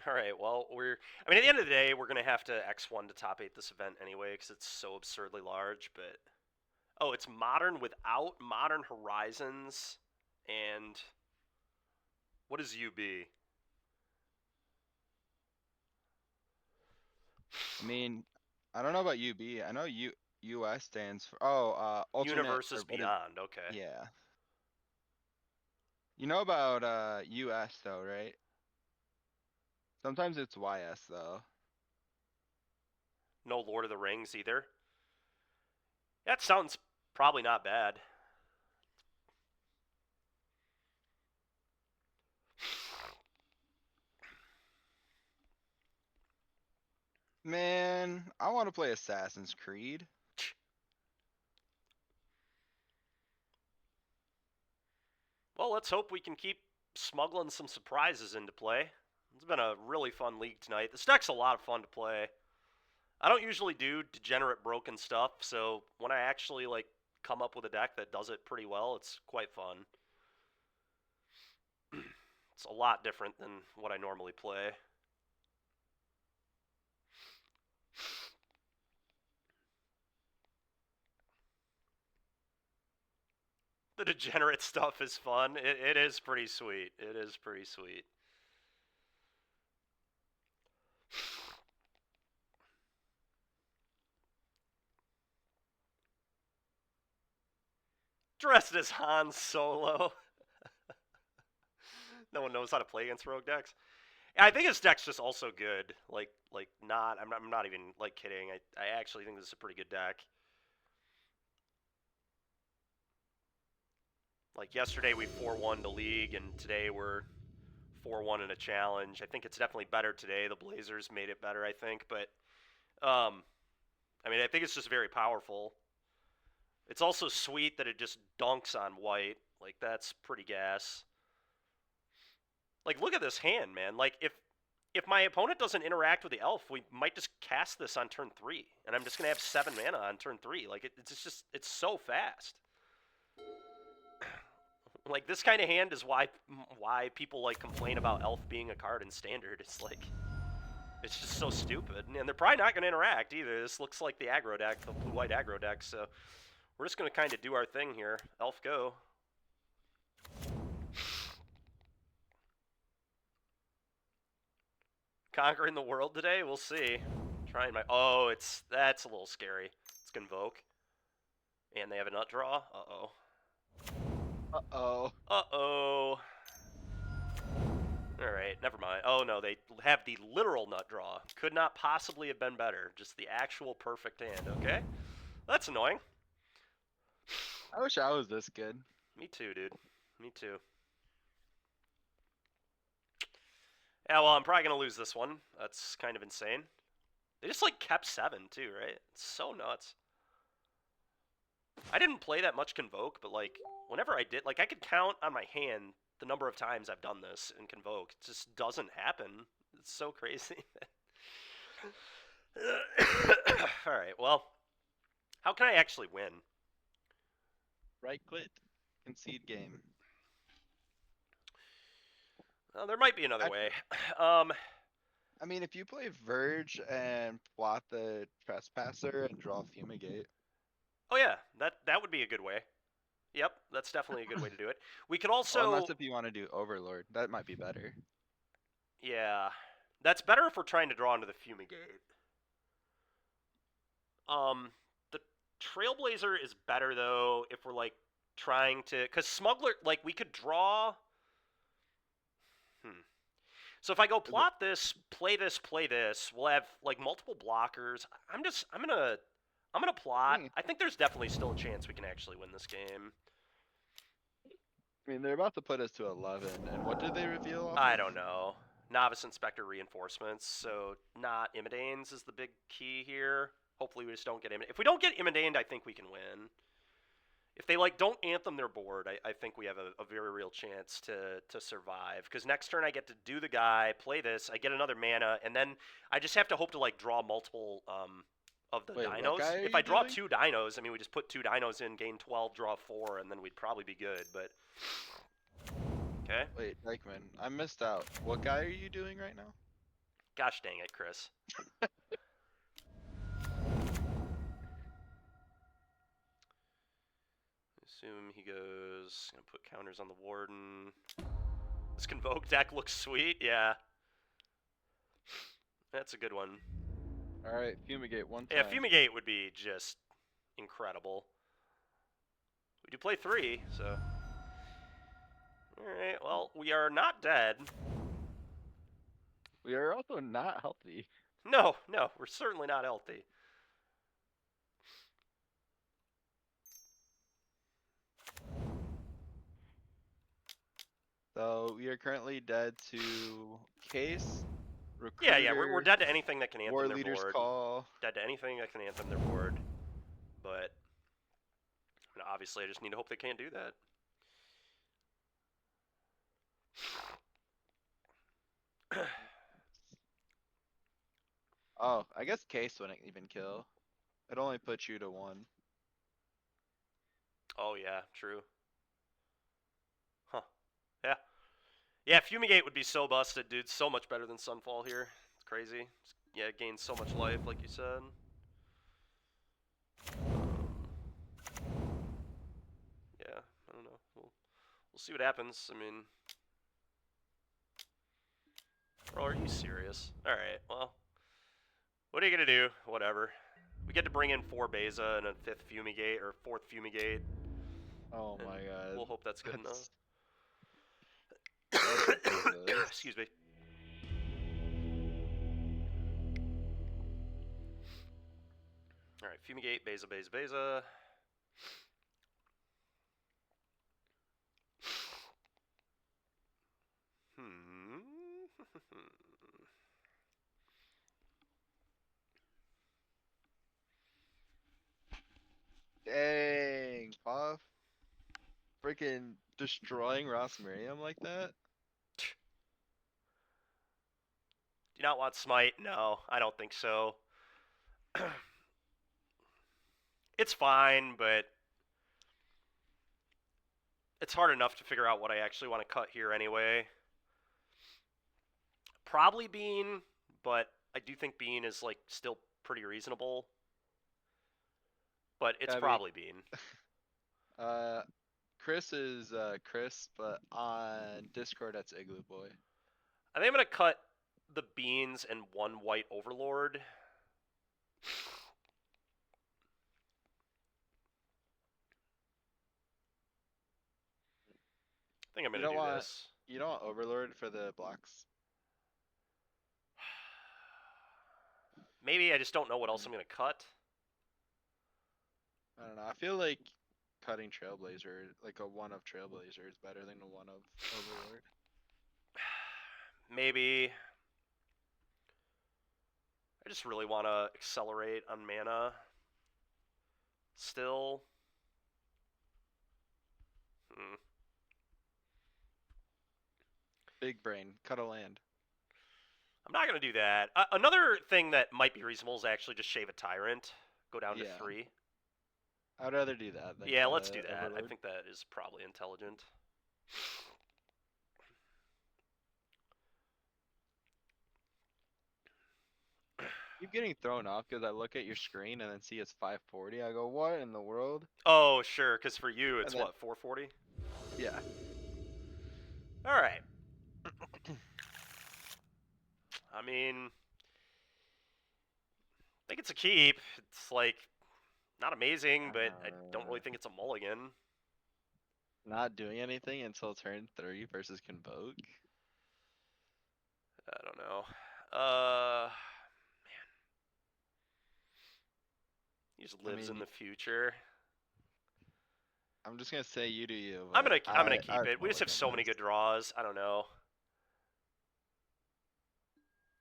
All right. Well, I mean, at the end of the day, we're gonna have to X1 to top 8 this event anyway, because it's so absurdly large. But oh, it's modern without Modern Horizons, and what is UB? I mean, I don't know about UB. I know US stands for alternate or Universes what is Beyond. Okay. yeah. You know about US though, right? Sometimes it's YS though. No Lord of the Rings either. That sounds probably not bad. Man, I want to play Assassin's Creed. Well, let's hope we can keep smuggling some surprises into play. It's been a really fun league tonight. This deck's a lot of fun to play. I don't usually do degenerate broken stuff, so when I actually come up with a deck that does it pretty well, it's quite fun. It's a lot different than what I normally play. The degenerate stuff is fun. It is pretty sweet. It is pretty sweet. Dressed as Han Solo. No one knows how to play against rogue decks. I think his deck's just also good. I'm not even kidding. I actually think this is a pretty good deck. Like yesterday we 4-1 the league, and today we're 4-1 in a challenge. I think it's definitely better today. The Blazers made it better, I think, but I mean, I think it's just very powerful. It's also sweet that it just dunks on white. Like that's pretty gas. Like look at this hand, man. Like if my opponent doesn't interact with the elf, we might just cast this on turn 3, and I'm just gonna have 7 mana on turn 3. Like it's so fast. Like this kind of hand is why people complain about elf being a card in standard. It's just so stupid, and they're probably not gonna interact either. This looks like the aggro deck, the blue-white aggro deck. So we're just gonna kind of do our thing here. Elf go. Conquering the world today? We'll see. Trying my... Oh, that's a little scary. It's Convoke. And they have a nut draw? Uh-oh. Uh-oh. Uh-oh. Alright, never mind. Oh, no, they have the literal nut draw. Could not possibly have been better. Just the actual perfect hand, okay? That's annoying. I wish I was this good. Me too, dude. Me too. Yeah, well, I'm probably going to lose this one. That's kind of insane. They just, kept 7, too, right? It's so nuts. I didn't play that much Convoke, but, whenever I did, I could count on my hand the number of times I've done this in Convoke. It just doesn't happen. It's so crazy. Alright, well, how can I actually win? Right click. Concede game. Well, there might be another way. I mean, if you play Verge and plot the Trespasser and draw Fumigate. Oh yeah, that would be a good way. Yep, that's definitely a good way to do it. We could Well, also... unless if you want to do Overlord. That might be better. Yeah, that's better if we're trying to draw into the Fumigate. The Trailblazer is better though if we're trying to, because Smuggler, we could draw. So if I go plot this, play this, play this, we'll have multiple blockers. I'm gonna plot. I think there's definitely still a chance we can actually win this game. I mean, they're about to put us to 11, and what did they reveal off I of? don't know. Novice Inspector reinforcements, so not Imidanes is the big key here. Hopefully we just don't get Imidanes. If we don't get Imidaned, I think we can win. If they like don't anthem their board, I think we have a very real chance to survive. Because next turn I get to do the guy, play this, I get another mana, and then I just have to hope to like draw multiple of the Wait, what dinos. guy are If you I draw doing? 2 dinos, I mean we just put 2 dinos in, gain 12, draw 4, and then we'd probably be good. But okay, Wait, Dykeman, I missed out. What guy are you doing right now? gosh dang it, Chris. Assume he goes. Gonna put counters on the Warden. This Convoke deck looks sweet. Yeah, that's a good one. Alright, Fumigate one time. Yeah, Fumigate would be just incredible. We do play 3, so. Alright, well, we are not dead. We are also not healthy. No, we're certainly not healthy. So we are currently dead to Case, Recruiter, Yeah, we're dead to anything that can anthem War their Leader's board. Call. Dead to anything that can anthem their board. But I mean, obviously, I just need to hope they can't do that. Oh, I guess Case wouldn't even kill. It only puts you to 1. Oh, yeah, true. Huh. Yeah. Yeah, Fumigate would be so busted, dude. So much better than Sunfall here. It's crazy. Yeah, it gains so much life, like you said. Yeah, I don't know. We'll see what happens. I mean, bro, are you serious? All right, well, what are you gonna do? Whatever. We get to bring in 4 Beza and a 5th Fumigate or 4th Fumigate. Oh and my god. We'll hope that's good enough. Ridiculous. Excuse me. All right, Fumigate, Beza, Beza, Beza. Dang, Puff. Freaking destroying Ross Miriam like that? Do you not want Smite? No, I don't think so. It's fine, but it's hard enough to figure out what I actually want to cut here anyway. Probably Bean, but I do think Bean is like still pretty reasonable. But it's Gabby. probably Bean. Chris is Chris, but on Discord that's Igloo Boy. I think I'm gonna cut the beans and 1 white Overlord. I think I'm gonna do this. You don't want Overlord for the blocks? Maybe I just don't know what else I'm gonna cut. I don't know. I feel like cutting Trailblazer, like a 1 of Trailblazer, is better than a 1 of Overlord. Maybe. I just really want to accelerate on mana. Still. Big brain, cut a land. I'm not going to do that. Another thing that might be reasonable is actually just shave a Tyrant. Go down to 3. I'd rather do that than Yeah, let's do that. Overlord. I think that is probably intelligent. Keep getting thrown off because I look at your screen and then see it's 540. I go, what in the world? Oh, sure, because for you it's then- what, 440? Yeah. Alright. I mean, I think it's a keep. It's like not amazing, but I don't really think it's a mulligan. Not doing anything until turn 3 versus Convoke. I don't know. Man. He just lives in mean, the future. I'm just gonna say you do you. I'm gonna but keep it. We just have so many good draws. I don't know.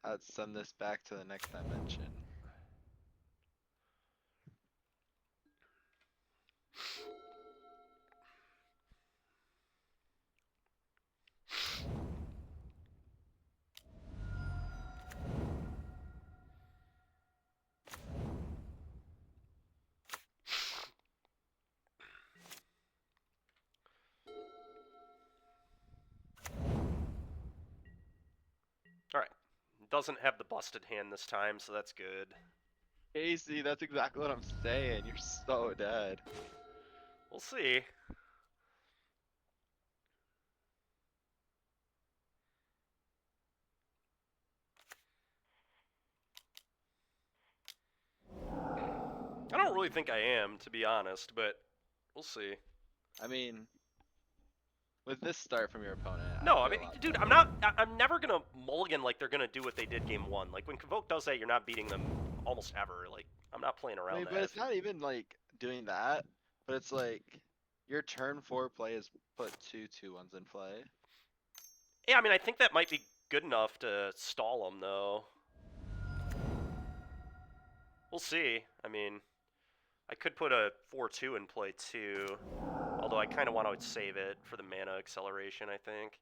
I'd send this back to the next dimension. Doesn't have the busted hand this time, so that's good. Casey, that's exactly what I'm saying. You're so dead. We'll see. I don't really think I am, to be honest, but we'll see. I mean, with this start from your opponent, No, I I feel mean, a lot dude, better. I'm never gonna mulligan like they're gonna do what they did game 1. Like, when Convoke does that, you're not beating them almost ever. Like, I'm not playing I around mean, that. but it's not even like doing that. But it's like your turn 4 play is put 2/2/1s in play. Yeah, I mean, I think that might be good enough to stall them, though. We'll see. I mean, I could put a 4-2 in play, too. Although I kind of want to save it for the mana acceleration, I think.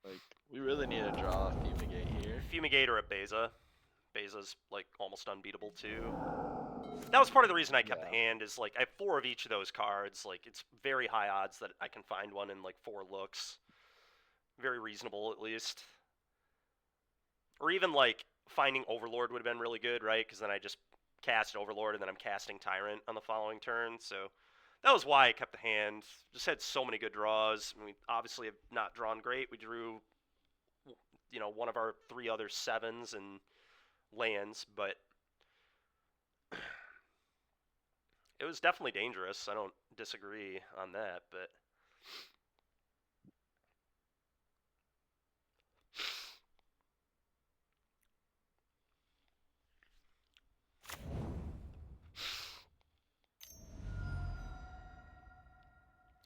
Like, we really need to draw a Fumigate here. Fumigate or a Beza. Beza's, like, almost unbeatable, too. That was part of the reason I kept the hand, is, like, I have 4 of each of those cards. Like, it's very high odds that I can find one in, like, 4 looks. Very reasonable, at least. Or even, like, finding Overlord would have been really good, right? Because then I just cast Overlord, and then I'm casting Tyrant on the following turn, so that was why I kept the hand. Just had so many good draws. I mean, obviously have not drawn great. We drew, you know, one of our 3 other 7s and lands, but it was definitely dangerous. I don't disagree on that, but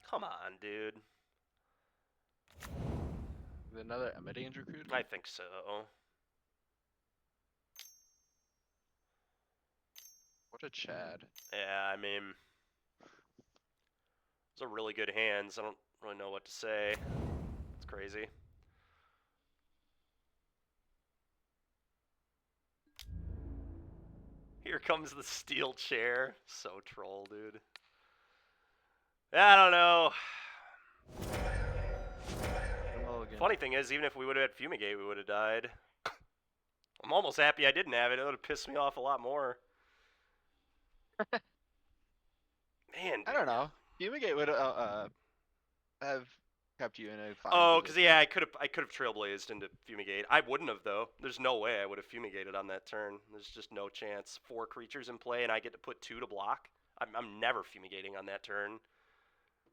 come on, dude. Is another Emadane's recruiter? I think so. What a Chad. Yeah, I mean, those are really good hands. I don't really know what to say. It's crazy. Here comes the steel chair. So troll, dude. I don't know. Funny thing is, even if we would have had Fumigate, we would have died. I'm almost happy I didn't have it. It would have pissed me off a lot more. Man, dude. I don't know. Fumigate would have kept you in a fine Oh, because position. yeah, I could have trailblazed into Fumigate. I wouldn't have though. There's no way I would have Fumigated on that turn. There's just no chance. 4 creatures in play, and I get to put 2 to block. I'm never Fumigating on that turn.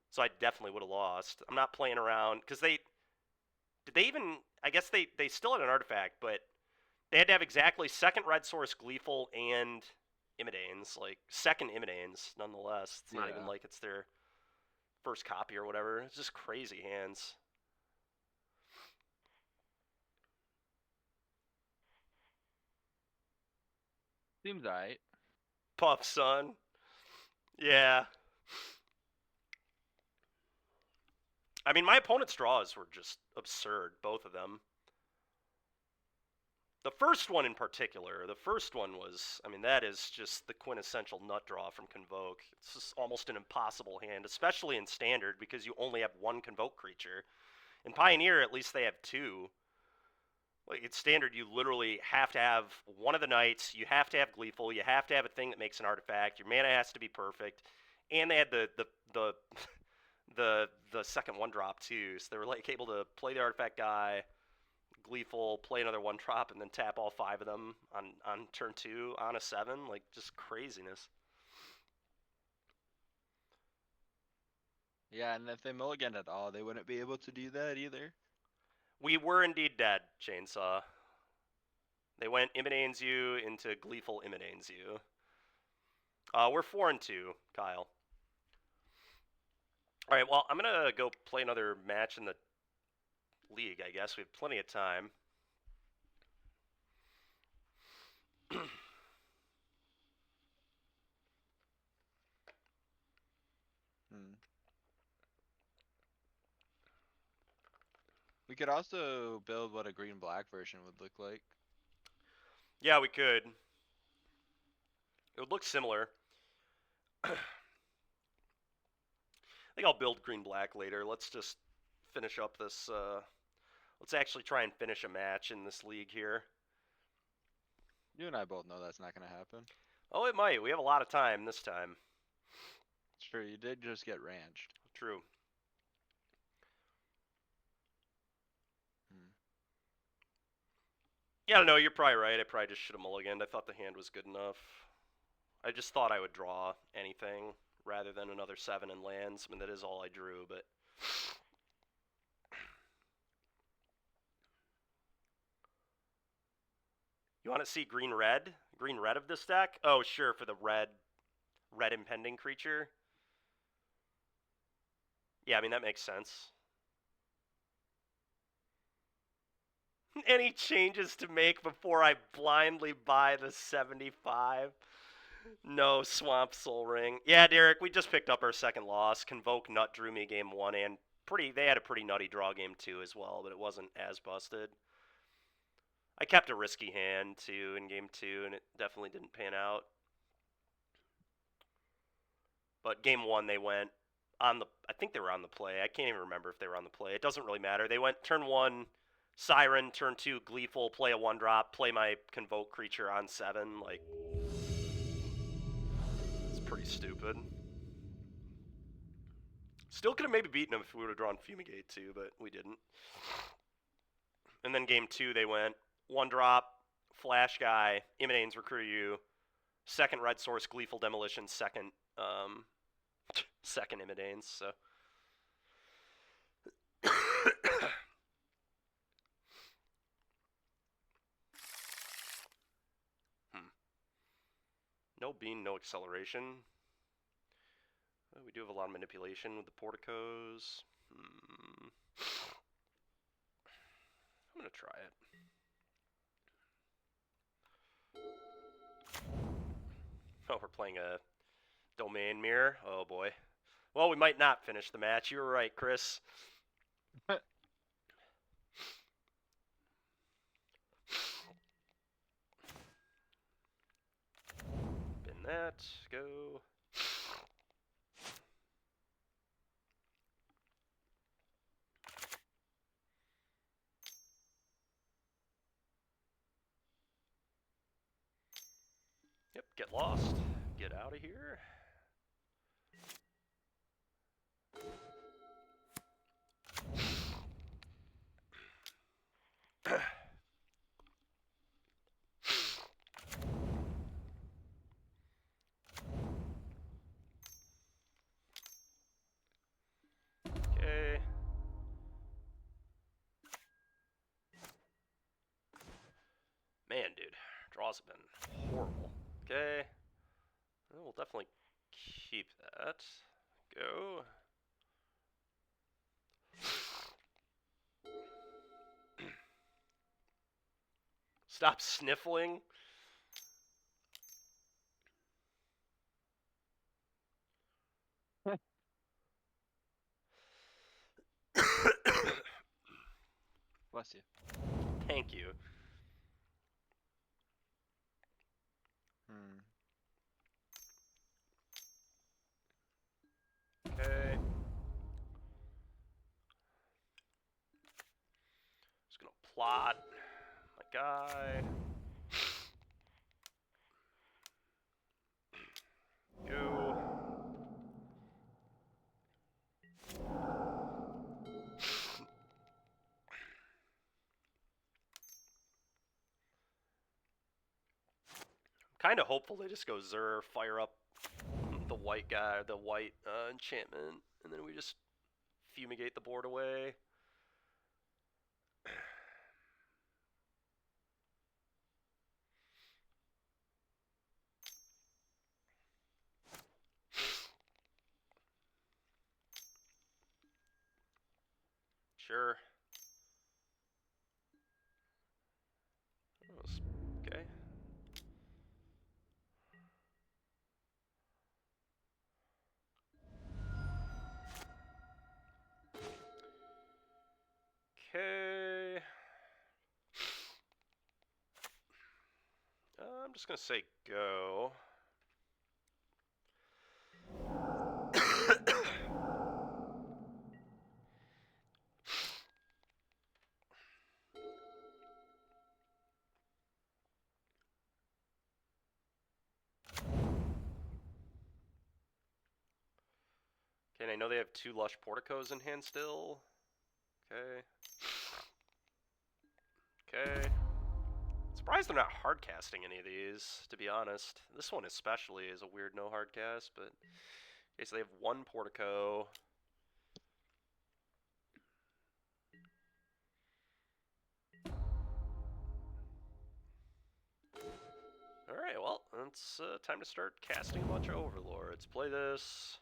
So I definitely would have lost. I'm not playing around because did they even? I guess they still had an artifact, but they had to have exactly second red source Gleeful and Imidanes, like second Imidanes nonetheless. It's not even like it's their first copy or whatever. It's just crazy hands. Seems alright. Puff, son. Yeah. I mean, my opponent's draws were just absurd, both of them. The first one in particular, the first one was, I mean, that is just the quintessential nut draw from Convoke. It's just almost an impossible hand, especially in Standard, because you only have 1 Convoke creature. In Pioneer, at least they have 2. Like, in Standard, you literally have to have one of the Knights, you have to have Gleeful, you have to have a thing that makes an artifact, your mana has to be perfect, and they had the the second 1-drop too, so they were like able to play the artifact guy, Gleeful, play another 1-drop, and then tap all 5 of them on turn 2 on a 7. Like, just craziness. Yeah, and if they mulliganed at all, they wouldn't be able to do that either. We were indeed dead, Chainsaw. They went Immodanes you into Gleeful Immodanes you. We're 4-2, Kyle. All right, well, I'm gonna go play another match in the league. I guess we have plenty of time. We could also build what a green-black version would look like. Yeah, we could. It would look similar. I think I'll build green-black later. Let's just finish up this. Let's actually try and finish a match in this league here. You and I both know that's not going to happen. Oh, it might. We have a lot of time this time. Sure, you did just get ranched. True. Yeah, no, you're probably right. I probably just should have mulliganed. I thought the hand was good enough. I just thought I would draw anything rather than another 7 and lands. I mean, that is all I drew, but... You want to see green-red? Green-red of this deck? Oh, sure, for the red impending creature. Yeah, I mean, that makes sense. Any changes to make before I blindly buy the 75? No, Swamp Soul Ring. Yeah, Derek, we just picked up our second loss. Convoke Nut drew me game 1, and they had a pretty nutty draw game 2 as well, but it wasn't as busted. I kept a risky hand, too, in game 2, and it definitely didn't pan out. But game 1, they went on the... I think they were on the play. I can't even remember if they were on the play. It doesn't really matter. They went turn 1, Siren, turn 2, Gleeful, play a 1-drop, play my Convoke creature on 7. Like, it's pretty stupid. Still could have maybe beaten them if we would have drawn Fumigate, too, but we didn't. And then game 2, they went 1-drop, Flash Guy, Immodane's Recruit You, second Red Source, Gleeful Demolition, second Immodane's, so... No bean, no acceleration. We do have a lot of manipulation with the porticos. I'm going to try it. Oh, we're playing a domain mirror. Oh, boy. Well, we might not finish the match. You were right, Chris. Bin that. Go. Yep, get lost. Get out of here. Okay. Man, dude, draws have been horrible. Okay. Well, we'll definitely keep that. Go. Stop sniffling. Bless you. Thank you. Okay. Just gonna plot my guy. Go. Kind of hopeful they just go Zur, fire up the white guy, the white enchantment, and then we just fumigate the board away. Sure. Okay. Okay. I'm just gonna say go. Okay, and I know they have 2 Lush Porticos in hand still. Okay. Okay. Surprised they're not hard casting any of these, to be honest. This one especially is a weird no hard cast, but okay, so they have 1 Portico. Alright, well, it's time to start casting a bunch of Overlords. Play this.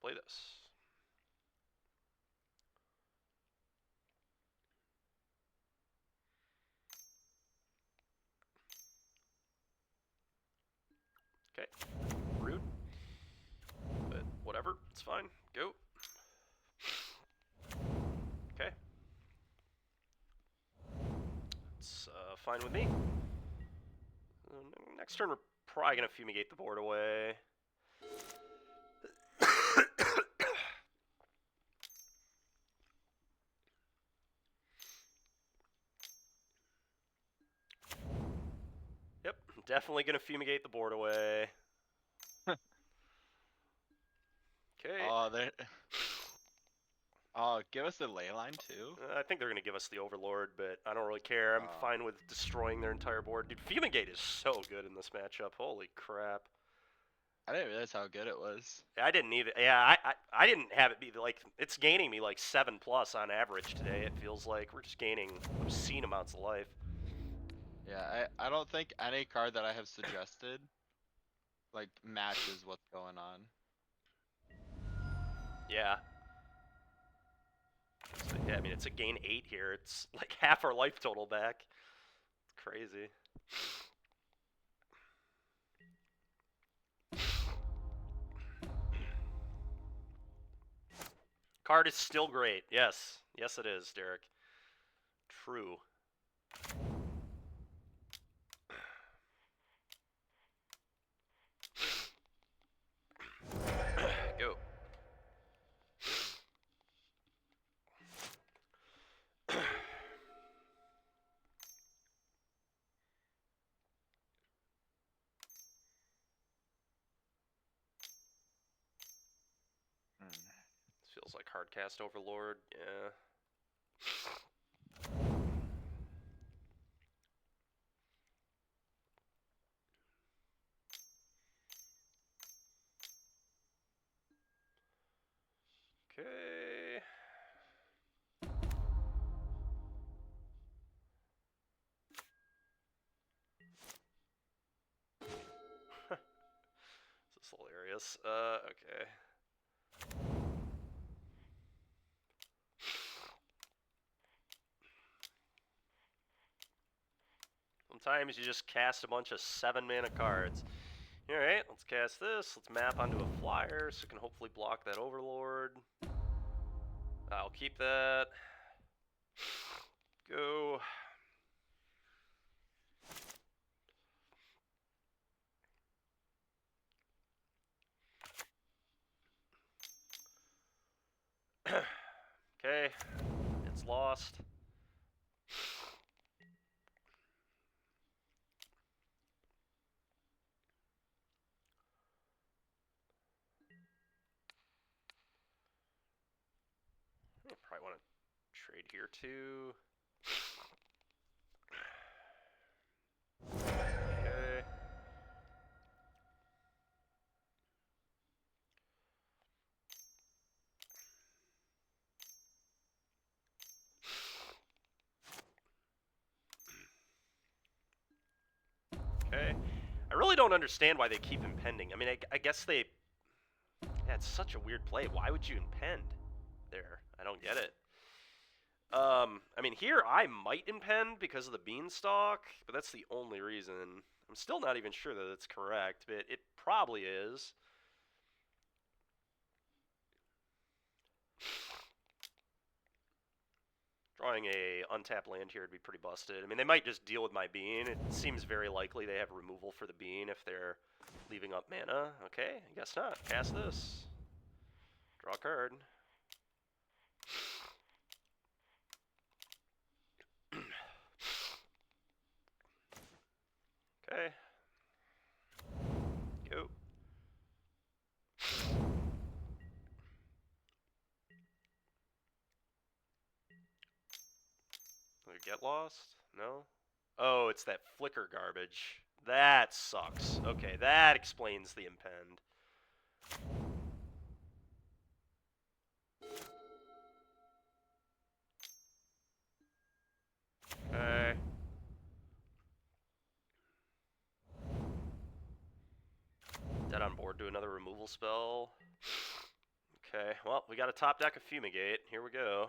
Play this. Okay, rude. But whatever, it's fine. Go. Okay. It's fine with me. Next turn, we're probably going to fumigate the board away. Yep, definitely going to fumigate the board away. Okay. Oh, they. Oh, give us the ley line too. I think they're going to give us the Overlord, but I don't really care. I'm fine with destroying their entire board. Dude, Fumigate is so good in this matchup. Holy crap. I didn't realize how good it was. I didn't either. Yeah, I didn't have it be like, it's gaining me like 7+ on average today. It feels like we're just gaining obscene amounts of life. Yeah, I don't think any card that I have suggested like matches what's going on. Yeah. So, yeah, I mean, it's a gain 8 here. It's like half our life total back. It's crazy. Card is still great. Yes. Yes, it is, Derek. True. Go. This feels like Hardcast Overlord, yeah. Okay. This is hilarious. Okay. Sometimes you just cast a bunch of 7-mana cards. Alright, let's cast this. Let's map onto a flyer so it can hopefully block that Overlord. I'll keep that. Go. Okay, it's lost. I probably want to trade here too. Okay. Okay. I really don't understand why they keep impending. I mean, I guess they... Yeah, it's such a weird play. Why would you impend there? I don't get it. I mean, here I might impend because of the beanstalk, but that's the only reason. I'm still not even sure that it's correct, but it probably is. Drawing a untapped land here would be pretty busted. I mean, they might just deal with my bean. It seems very likely they have removal for the bean if they're leaving up mana. Okay, I guess not. Cast this. Draw a card. Okay. Go. Will it get lost? No? Oh, it's that flicker garbage. That sucks. Okay, that explains the impend. Okay. Dead on board to another removal spell. Okay, well, we got a top deck of Fumigate. Here we go.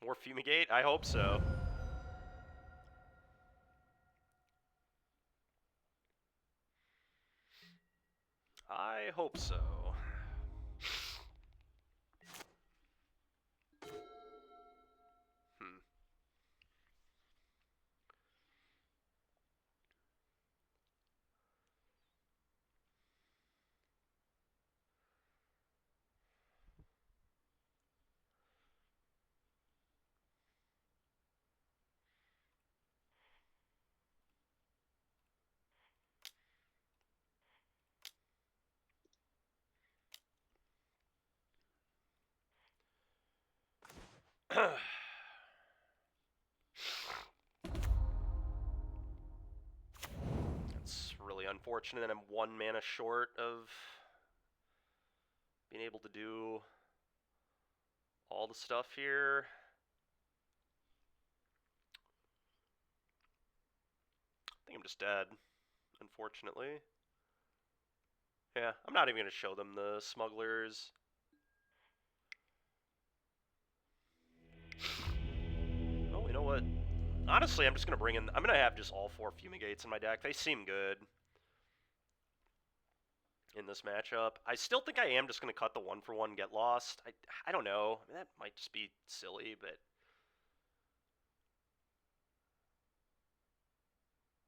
More Fumigate? I hope so. I hope so. Hmm. It's really unfortunate that I'm 1 mana short of being able to do all the stuff here. I think I'm just dead, unfortunately. Yeah, I'm not even going to show them the smugglers. Oh, you know what? Honestly, I'm just going to bring in... I'm going to have just all 4 Fumigates in my deck. They seem good in this matchup. I still think I am just going to cut the 1-for-1 get lost. I don't know. I mean, that might just be silly, but...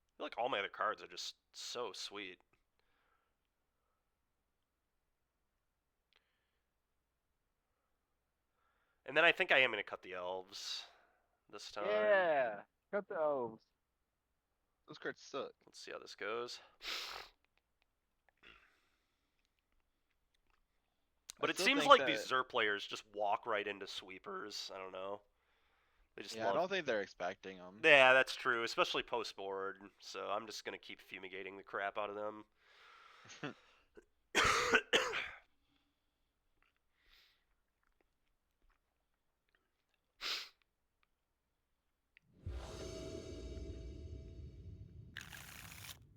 I feel like all my other cards are just so sweet. And then I think I am going to cut the elves this time. Yeah. Cut the elves. Those cards suck. Let's see how this goes. But I it still seems think like that- these Zer players just walk right into sweepers. I don't know. They just Yeah, love... I don't think they're expecting them. Yeah, that's true, especially post-board. So I'm just going to keep fumigating the crap out of them.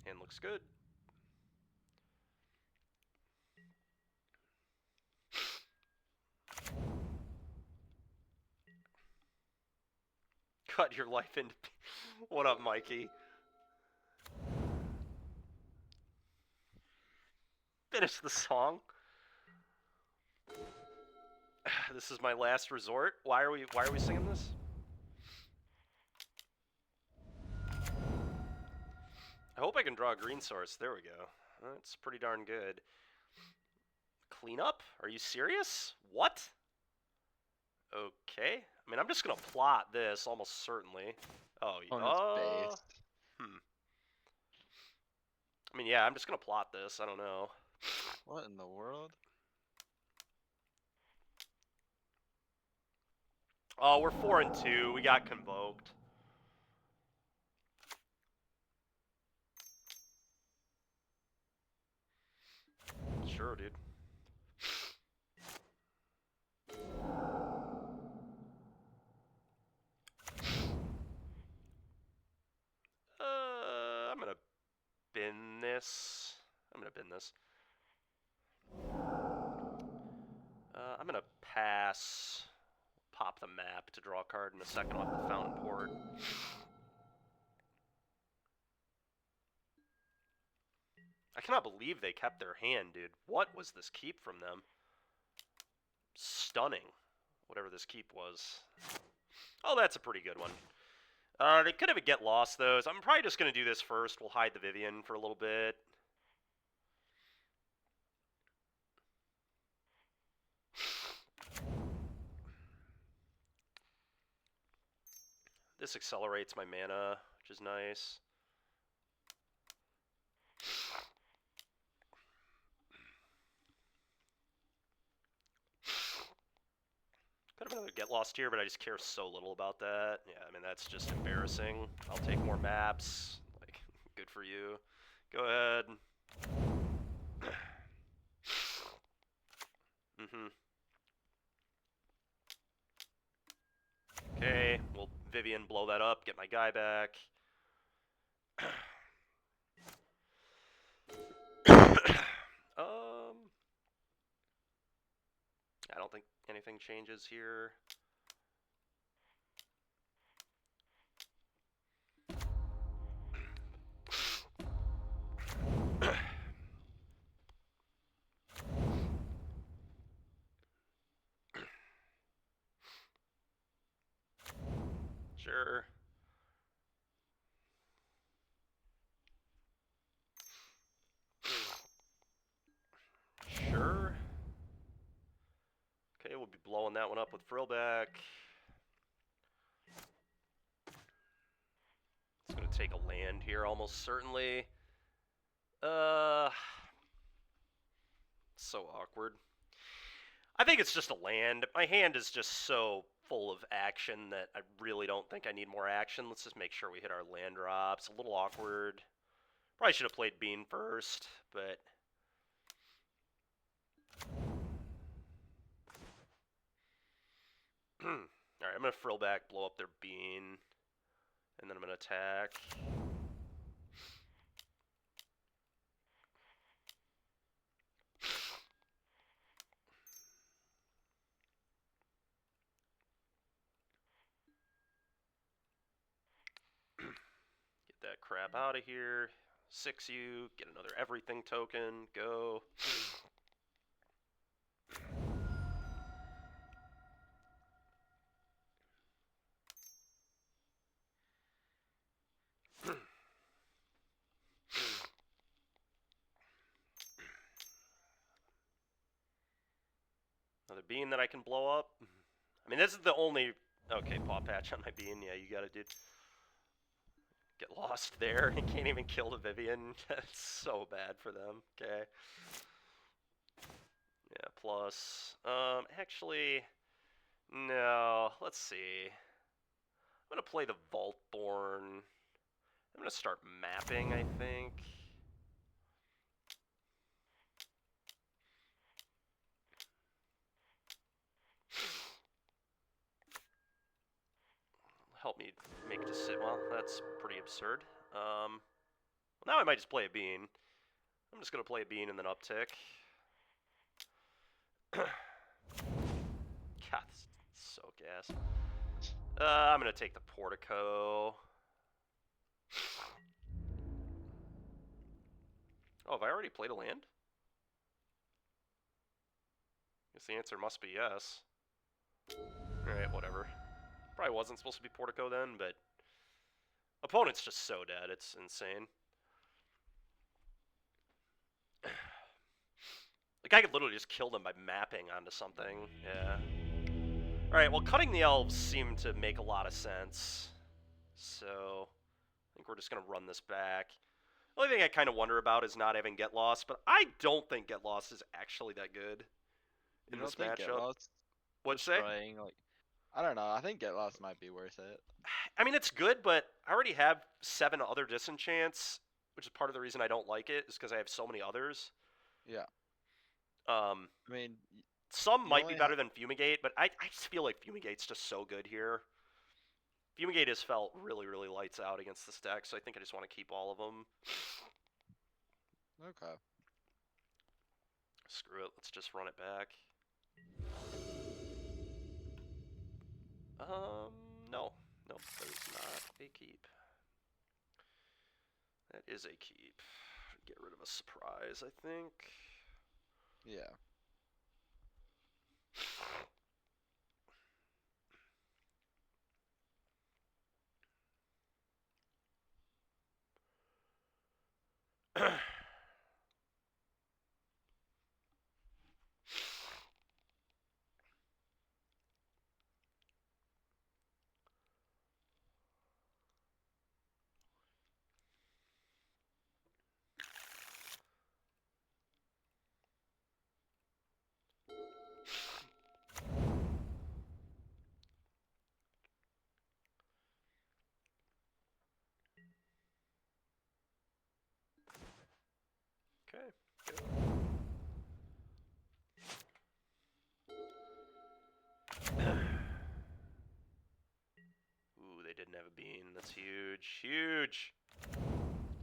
And looks good. Cut your life into... What up, Mikey? Finish the song. This is my last resort. Why are we singing this? I hope I can draw a green source. There we go. That's pretty darn good. Cleanup? Are you serious? What? Okay. I mean, I'm just gonna plot this almost certainly. Oh, Opponent's based. I mean, yeah, I'm just gonna plot this. I don't know. What in the world? Oh, we're 4-2. We got convoked. Sure, dude. I'm gonna bin this. I'm gonna bin this. I'm gonna pass. Pop the map to draw a card in a second off the fountain port. I cannot believe they kept their hand, dude. What was this keep from them? Stunning. Whatever this keep was. Oh, that's a pretty good one. They could have a get lost though, so I'm probably just gonna do this first. We'll hide the Vivian for a little bit. This accelerates my mana, which is nice. Could have another get lost here, but I just care so little about that. Yeah, I mean, that's just embarrassing. I'll take more maps. Like, good for you. Go ahead. Okay, we'll Vivian blow that up, get my guy back. I don't think anything changes here. Sure. Sure. Okay, we'll be blowing that one up with Frillback. It's gonna take a land here almost certainly. So awkward. I think it's just a land. My hand is just so full of action that I really don't think I need more action. Let's just make sure we hit our land drops. A little awkward. Probably should have played Bean first, but... Alright, I'm going to frill back, blow up their Bean, and then I'm going to attack. Get that crap out of here. 6U, get another everything token, go. Another Bean that I can blow up. I mean, this is the only... Okay, paw patch on my Bean. Yeah, you got it, dude. Get lost there. He can't even kill the Vivian. That's so bad for them. Okay. Yeah, plus... actually... No, let's see. I'm going to play the Vaultborn. I'm going to start mapping, I think. Help me make decision. Well, that's pretty absurd. Well, now I might just play a Bean. I'm just going to play a Bean and then uptick. God, this is so gas. I'm going to take the Portico. Oh, have I already played a land? Guess the answer must be yes. Alright, whatever. Probably wasn't supposed to be Portico then, but... Opponent's just so dead, it's insane. Like, I could literally just kill them by mapping onto something, yeah. Alright, well, cutting the elves seemed to make a lot of sense. So, I think we're just going to run this back. The only thing I kind of wonder about is not having Get Lost, but I don't think Get Lost is actually that good in this matchup. What'd you say? Like, I don't know. I think Get Lost might be worth it. I mean, it's good, but I already have 7 other disenchants, which is part of the reason I don't like it, is because I have so many others. Yeah. I mean, some might be better than Fumigate, but I just feel like Fumigate's just so good here. Fumigate has felt really, really lights out against this deck, so I think I just want to keep all of them. Okay. Screw it, let's just run it back. No. Nope, that is not a keep. That is a keep. Get rid of a surprise, I think. Yeah. That's huge. Huge.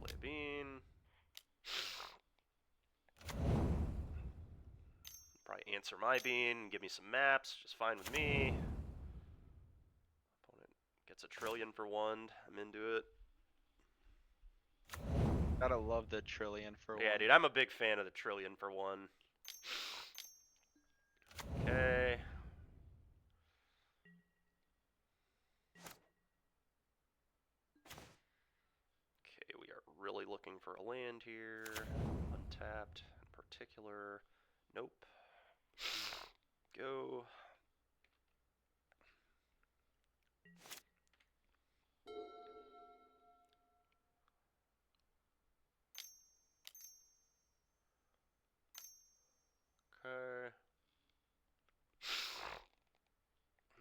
Play a bean. Probably answer my bean, give me some maps, just fine with me. Opponent gets a trillion for 1. I'm into it. Gotta love the trillion for Yeah, 1. dude, I'm a big fan of the trillion for 1. Okay. Okay, we are really looking for a land here. Untapped in particular. Nope. Go. Okay.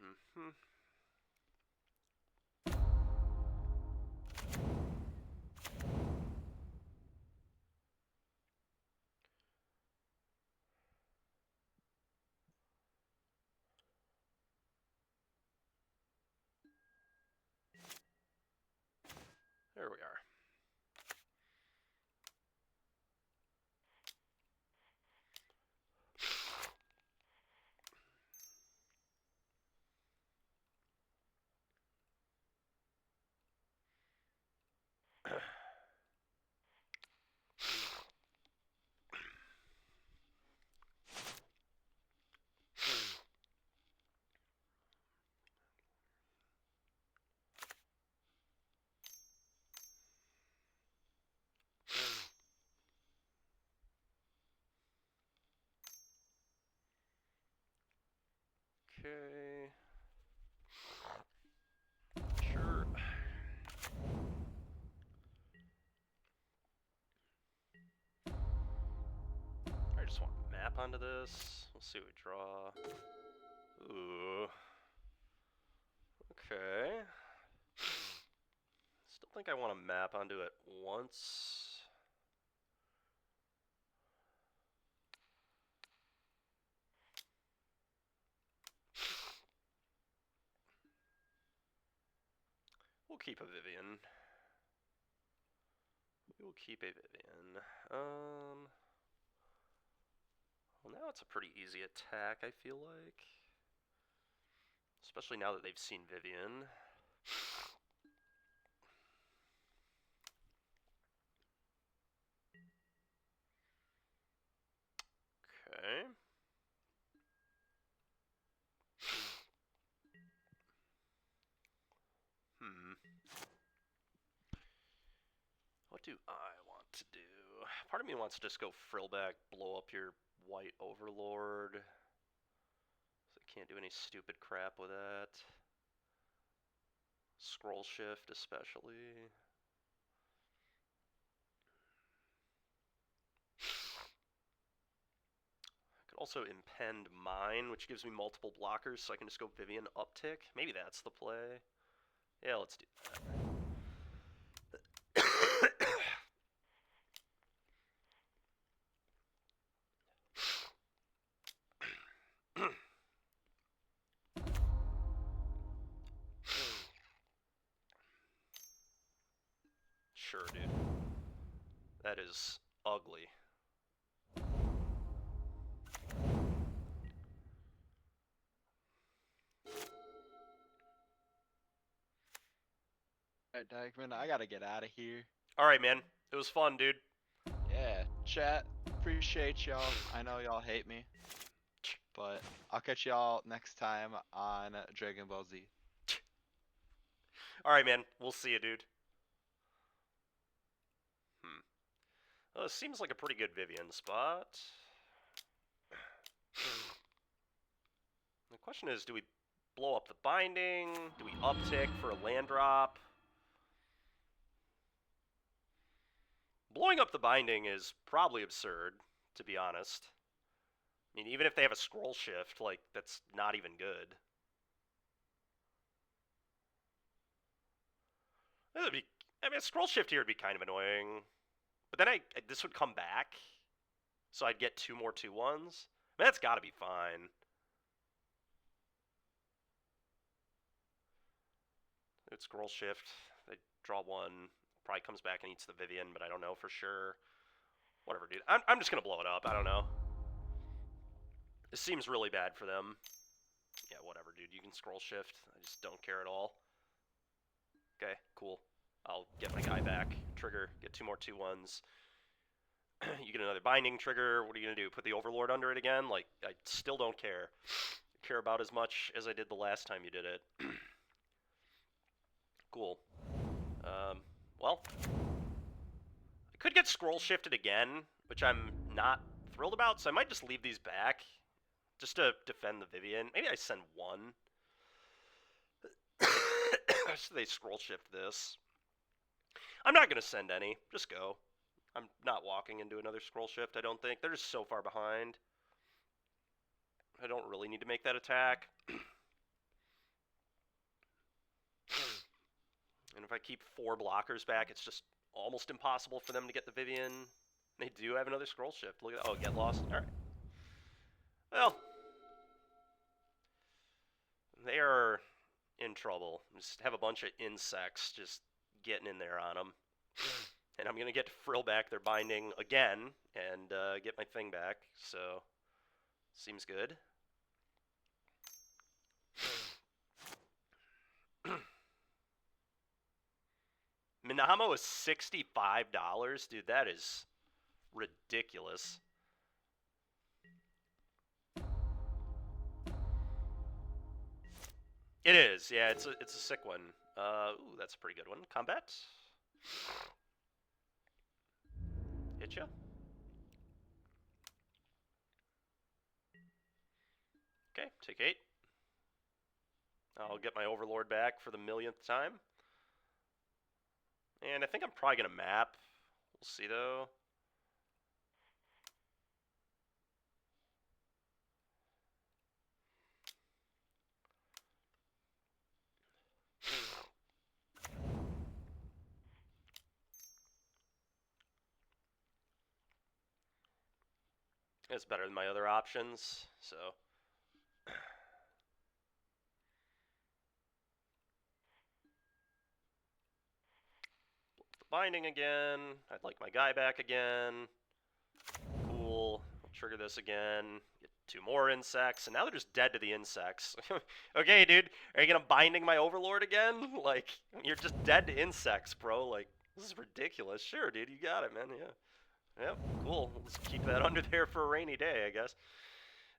Mm-hmm. There we are. Okay. Sure. I just want to map onto this. We'll see what we draw. Ooh. Okay. Still think I want to map onto it once. We'll keep a Vivian. We will keep a Vivian. Well, now it's a pretty easy attack, I feel like. Especially now that they've seen Vivian. Okay. What do I want to do? Part of me wants to just go frillback, blow up your white overlord. So I can't do any stupid crap with that. Scroll shift especially. I could also impend mine, which gives me multiple blockers, so I can just go Vivian uptick. Maybe that's the play. Yeah, let's do that. Sure, dude. That is ugly. Alright, Dykeman, I gotta get out of here. Alright, man. It was fun, dude. Yeah, chat. Appreciate y'all. I know y'all hate me, but I'll catch y'all next time on Dragon Ball Z. Alright, man. We'll see you, dude. Well, it seems like a pretty good Vivian spot. The question is, do we blow up the binding? Do we uptick for a land drop? Blowing up the binding is probably absurd, to be honest. I mean, even if they have a scroll shift, like, that's not even good. I mean, a scroll shift here would be kind of annoying. But then this would come back, so I'd get 2 more 2-1s. I mean, that's got to be fine. It's scroll shift. Draw 1. Probably comes back and eats the Vivian, but I don't know for sure. Whatever, dude. I'm just going to blow it up. I don't know. This seems really bad for them. Yeah, whatever, dude. You can scroll shift. I just don't care at all. Okay, cool. I'll get my guy back. Trigger. Get 2 more 2/1s. You get another binding trigger. What are you going to do? Put the Overlord under it again? Like, I still don't care. Care about as much as I did the last time you did it. Cool. Well, I could get scroll shifted again, which I'm not thrilled about, so I might just leave these back just to defend the Vivian. Maybe I send 1. So they scroll shift this. I'm not going to send any. Just go. I'm not walking into another scroll shift, I don't think. They're just so far behind. I don't really need to make that attack. And if I keep 4 blockers back, it's just almost impossible for them to get the Vivian. They do have another scroll shift. Look at that. Oh, get lost. All right. Well, they are in trouble. Just have a bunch of insects just getting in there on them. And I'm going to get to frill back their binding again and get my thing back. So, seems good. Minamo is $65. Dude, that is ridiculous. It is, yeah, it's a sick one. Ooh, that's a pretty good one. Combat. Hit ya. Okay, take 8. I'll get my Overlord back for the 1,000,000th time. And I think I'm probably going to map. We'll see, though. It's better than my other options, so... Binding again. I'd like my guy back again. Cool. I'll trigger this again. Get 2 more insects, and now they're just dead to the insects. Okay, dude, are you gonna binding my Overlord again? Like, you're just dead to insects, bro. Like, this is ridiculous. Sure, dude, you got it, man. Yeah. Yep, cool. Let's keep that under there for a rainy day, I guess.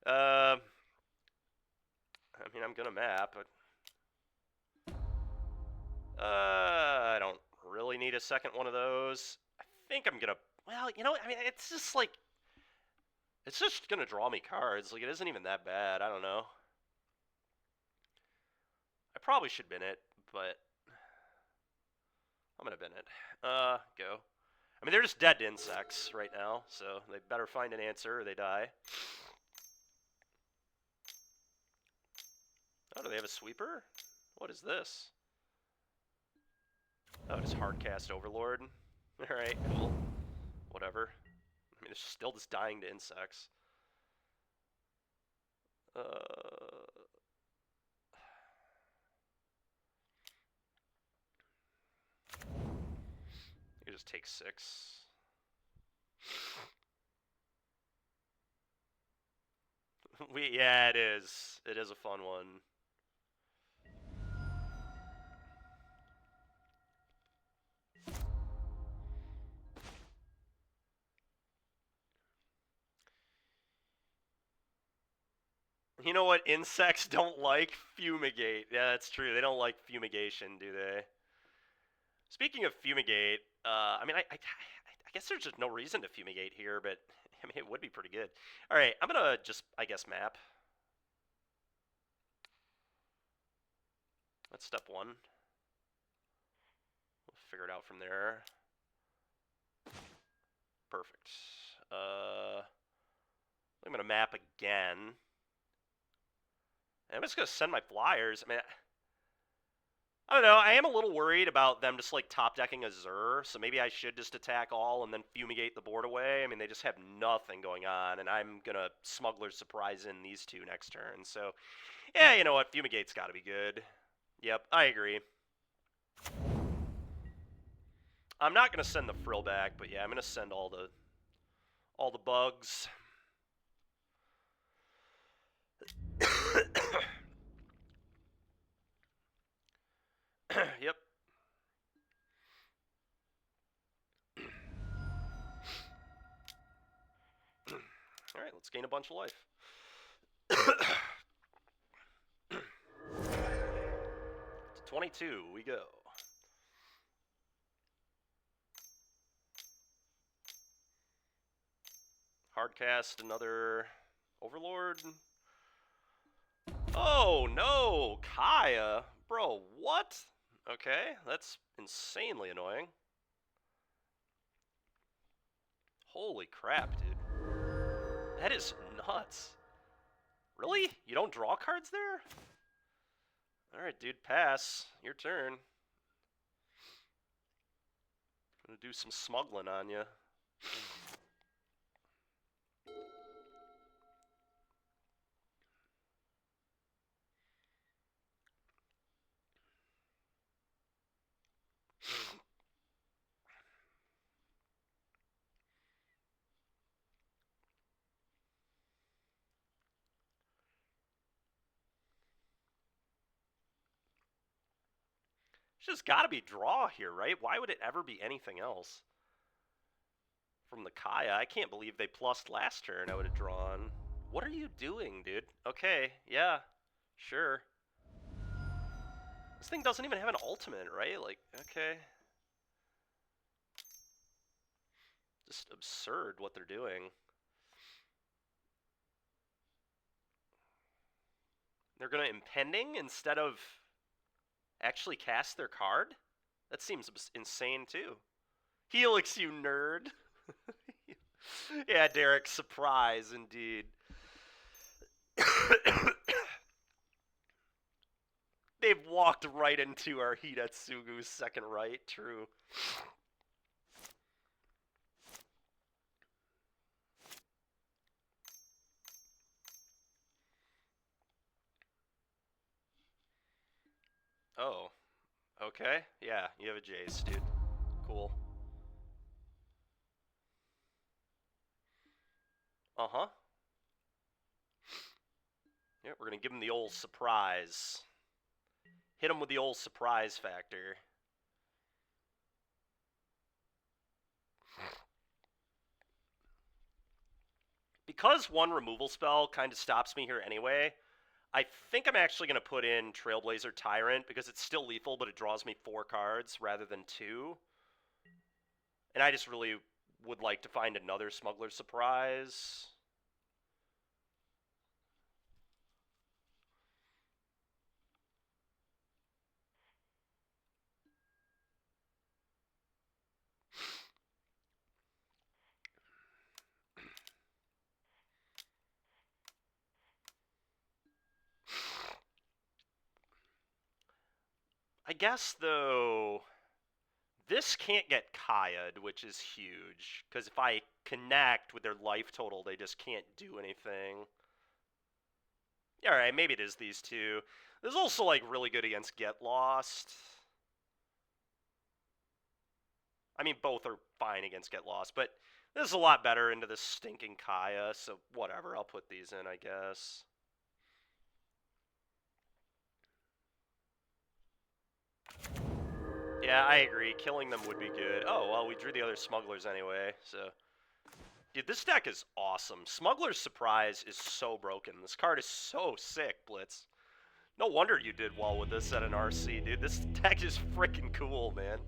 I mean, I'm gonna map, but... I don't really need a second one of those. I think I'm gonna... Well, you know, I mean, it's just like... It's just gonna draw me cards. Like, it isn't even that bad. I don't know. I probably should bin it, but... I'm gonna bin it. Go. I mean, they're just dead to insects right now, so they better find an answer or they die. Oh, do they have a sweeper? What is this? Oh, just hardcast Overlord. Alright, cool. Whatever. I mean, they're still just dying to insects. You just take 6. Yeah, it is. It is a fun one. You know what insects don't like? Fumigate. Yeah, that's true. They don't like fumigation, do they? Speaking of fumigate, I mean, I guess there's just no reason to fumigate here, but I mean, it would be pretty good. All right, I'm gonna just, I guess, map. That's step 1. We'll figure it out from there. Perfect. I'm gonna map again. And I'm just gonna send my flyers. I mean, I don't know. I am a little worried about them just like top decking a Zur, so maybe I should just attack all and then fumigate the board away. I mean, they just have nothing going on, and I'm gonna smuggler surprise in these 2 next turn. So, yeah, you know what? Fumigate's got to be good. Yep, I agree. I'm not gonna send the frill back, but yeah, I'm gonna send all the bugs. Yep. All right, let's gain a bunch of life. To 22, we go. Hardcast another Overlord. Oh no, Kaya. Bro, what? Okay, that's insanely annoying. Holy crap, dude. That is nuts. Really? You don't draw cards there? Alright, dude, pass. Your turn. Gonna do some smuggling on you. It's just gotta be draw here, right? Why would it ever be anything else? From the Kaya, I can't believe they plussed last turn. I would have drawn. What are you doing, dude? Okay, yeah, sure. This thing doesn't even have an ultimate, right? Like, okay. Just absurd what they're doing. They're gonna impending instead of actually cast their card? That seems insane too. Helix, you nerd. Yeah, Derek, surprise indeed. They've walked right into our Hidetsugu's second right, true. Oh, okay. Yeah, you have a Jace, dude. Cool. Uh-huh. Yeah, we're gonna give him the old surprise. Hit him with the old surprise factor. Because one removal spell kind of stops me here anyway, I think I'm actually going to put in Trailblazer Tyrant because it's still lethal, but it draws me 4 cards rather than 2. And I just really would like to find another Smuggler Surprise. I guess, though, this can't get Kaya'd, which is huge. Because if I connect with their life total, they just can't do anything. Yeah, alright, maybe it is these two. This is also, like, really good against Get Lost. I mean, both are fine against Get Lost, but this is a lot better into this stinking Kaya, so whatever, I'll put these in, I guess. Yeah, I agree. Killing them would be good. Oh, well, we drew the other smugglers anyway, so... Dude, this deck is awesome. Smuggler's Surprise is so broken. This card is so sick, Blitz. No wonder you did well with this at an RC, dude. This deck is freaking cool, man.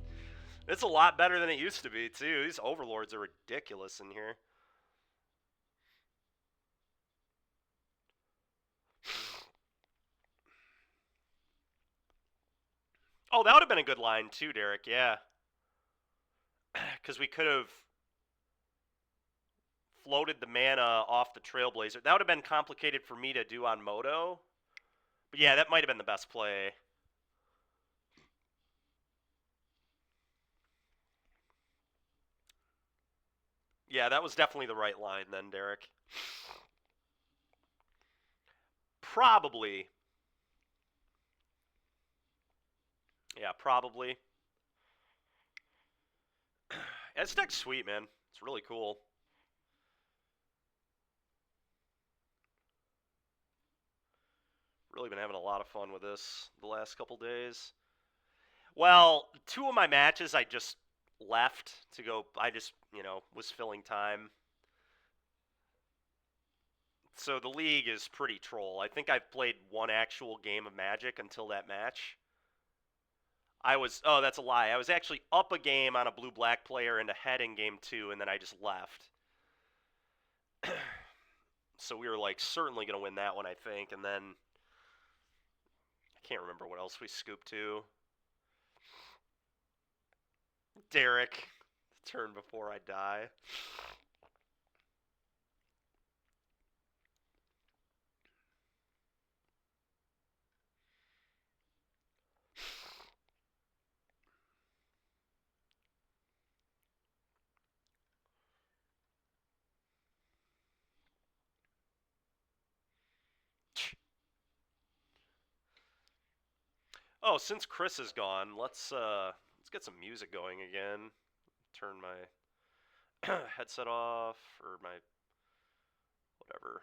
It's a lot better than it used to be, too. These Overlords are ridiculous in here. Oh, that would have been a good line, too, Derek, yeah. Because we could have floated the mana off the Trailblazer. That would have been complicated for me to do on Moto. But yeah, that might have been the best play. Yeah, that was definitely the right line then, Derek. Probably. Yeah, probably. This deck's sweet, man. It's really cool. Really been having a lot of fun with this the last couple days. Well, 2 of my matches I just left to go. I just, was filling time. So the league is pretty troll. I think I've played 1 actual game of Magic until that match. Oh, that's a lie. I was actually up a game on a blue-black player and ahead in game 2, and then I just left. So we were like certainly going to win that one, I think, and then I can't remember what else we scooped to. Derek, turn before I die. Oh, since Chris is gone, let's get some music going again. Turn my headset off, or my whatever.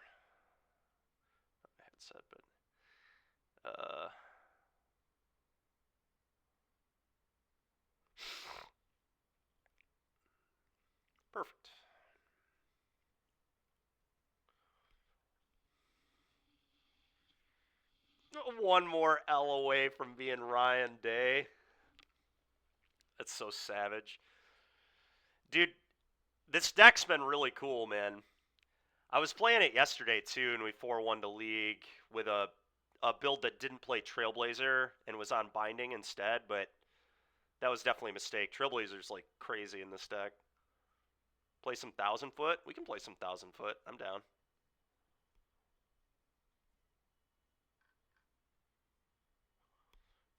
Not my headset, but perfect. One more L away from being Ryan Day. That's so savage. Dude, this deck's been really cool, man. I was playing it yesterday too, and we 4-1 to League with a build that didn't play Trailblazer and was on Binding instead, but that was definitely a mistake. Trailblazer's like crazy in this deck. Play some 1,000 foot? We can play some 1,000 foot. I'm down.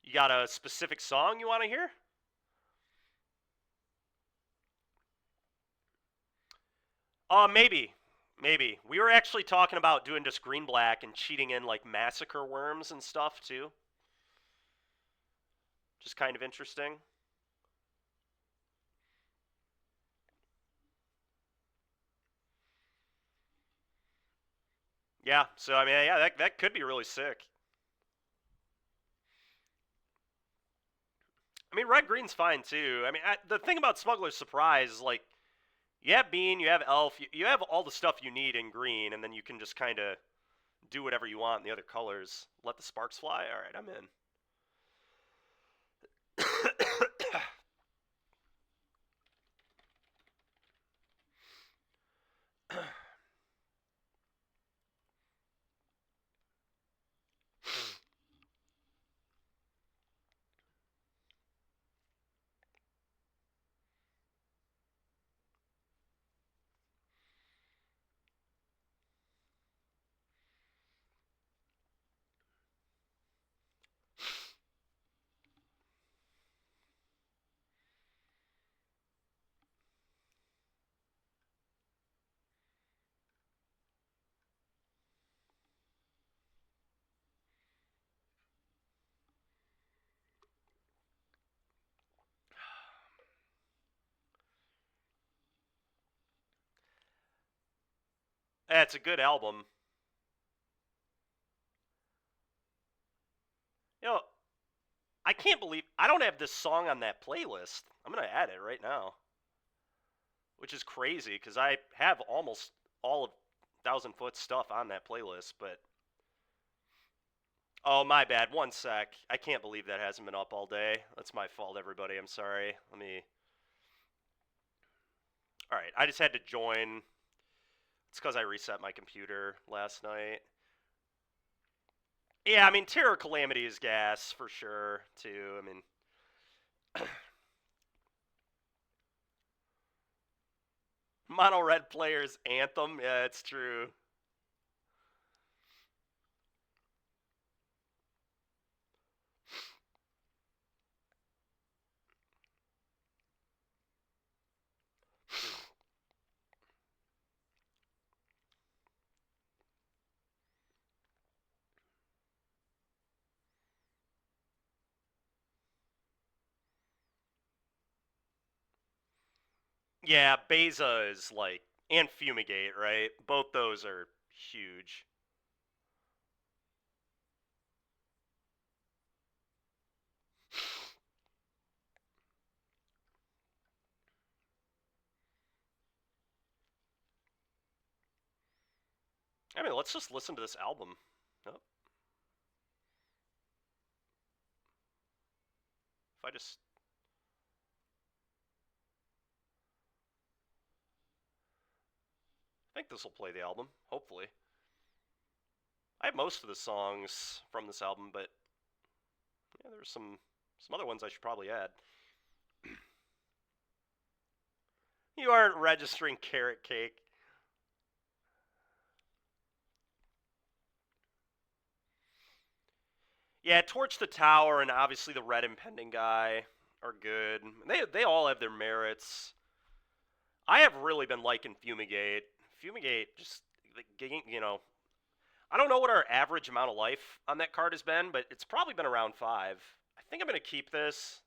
You got a specific song you want to hear? Maybe. Maybe. We were actually talking about doing just green black and cheating in like massacre worms and stuff too. Just kind of interesting. Yeah, so I mean, yeah, that could be really sick. I mean, red green's fine too. I mean, the thing about Smuggler's Surprise is like, you have Bean, you have Elf, you have all the stuff you need in green, and then you can just kind of do whatever you want in the other colors. Let the sparks fly? Alright, I'm in. It's a good album. You know, I can't believe I don't have this song on that playlist. I'm gonna add it right now, which is crazy because I have almost all of 1,000 Foot stuff on that playlist. But oh, my bad. 1 sec. I can't believe that hasn't been up all day. That's my fault, everybody. I'm sorry. Let me. All right, I just had to join. It's because I reset my computer last night. Yeah, I mean, Terror Calamity is gas for sure, too. I mean, Mono Red Player's Anthem. Yeah, it's true. Yeah, Beza is like, and Fumigate, right? Both those are huge. I mean, let's just listen to this album. Oh. If I just... I think this will play the album, hopefully. I have most of the songs from this album, but yeah, there's some other ones I should probably add. You aren't registering Carrot Cake. Yeah, Torch the Tower and obviously the Red Impending Guy are good. They all have their merits. I have really been liking Fumigate. Fumigate just, you know, I don't know what our average amount of life on that card has been, but it's probably been around 5. I think I'm going to keep this.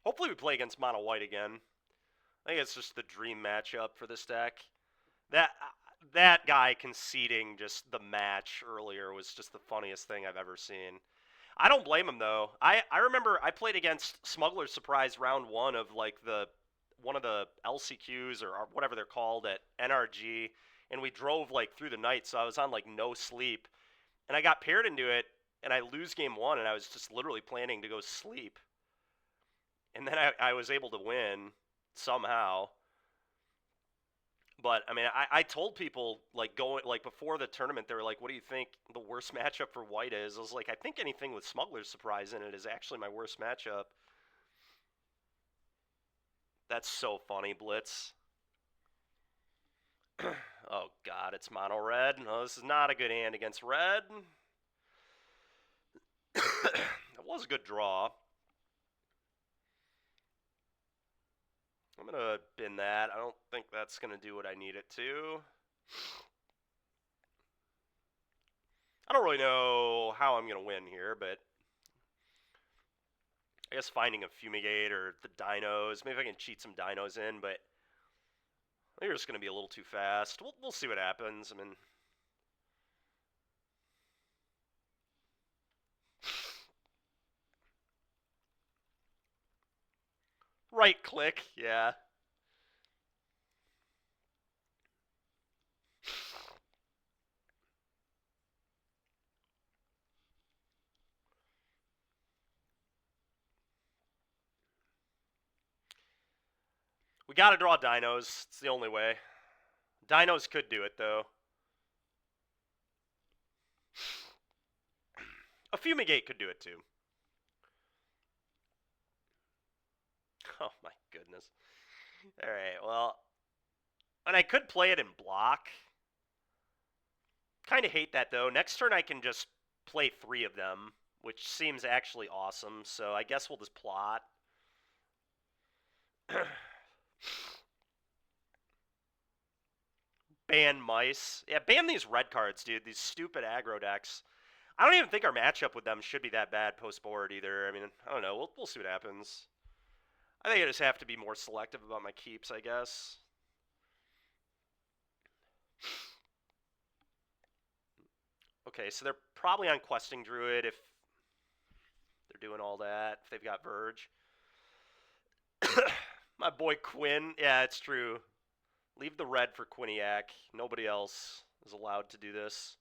Hopefully we play against Mono White again. I think it's just the dream matchup for this deck. That guy conceding just the match earlier was just the funniest thing I've ever seen. I don't blame him though. I remember I played against Smuggler Surprise round 1 of like one of the LCQs or whatever they're called at NRG, and we drove like through the night, so I was on like no sleep, and I got paired into it, and I lose game 1, and I was just literally planning to go sleep, and then I was able to win somehow. But I mean, I told people like going like before the tournament, they were like, "What do you think the worst matchup for White is?" I was like, "I think anything with Smuggler's Surprise in it is actually my worst matchup." That's so funny, Blitz. Oh God, it's mono red. No, this is not a good hand against red. That was a good draw. I'm gonna bin that. I don't think that's gonna do what I need it to. I don't really know how I'm gonna win here, but I guess finding a Fumigate or the dinos. Maybe I can cheat some dinos in, but I think it's going to be a little too fast. We'll see what happens. I mean, right click, yeah. We got to draw dinos. It's the only way. Dinos could do it, though. A Fumigate could do it, too. Oh, my goodness. Alright, well. And I could play it in block. Kind of hate that, though. Next turn I can just play 3 of them, which seems actually awesome. So I guess we'll just plot. Ban mice. Yeah, ban these red cards, dude. These stupid aggro decks. I don't even think our matchup with them should be that bad post-board either. I mean, I don't know. We'll see what happens. I think I just have to be more selective about my keeps, I guess. Okay, so they're probably on Questing Druid if they're doing all that, if they've got Verge. My boy Quinn. Yeah, it's true. Leave the red for Quinniac. Nobody else is allowed to do this.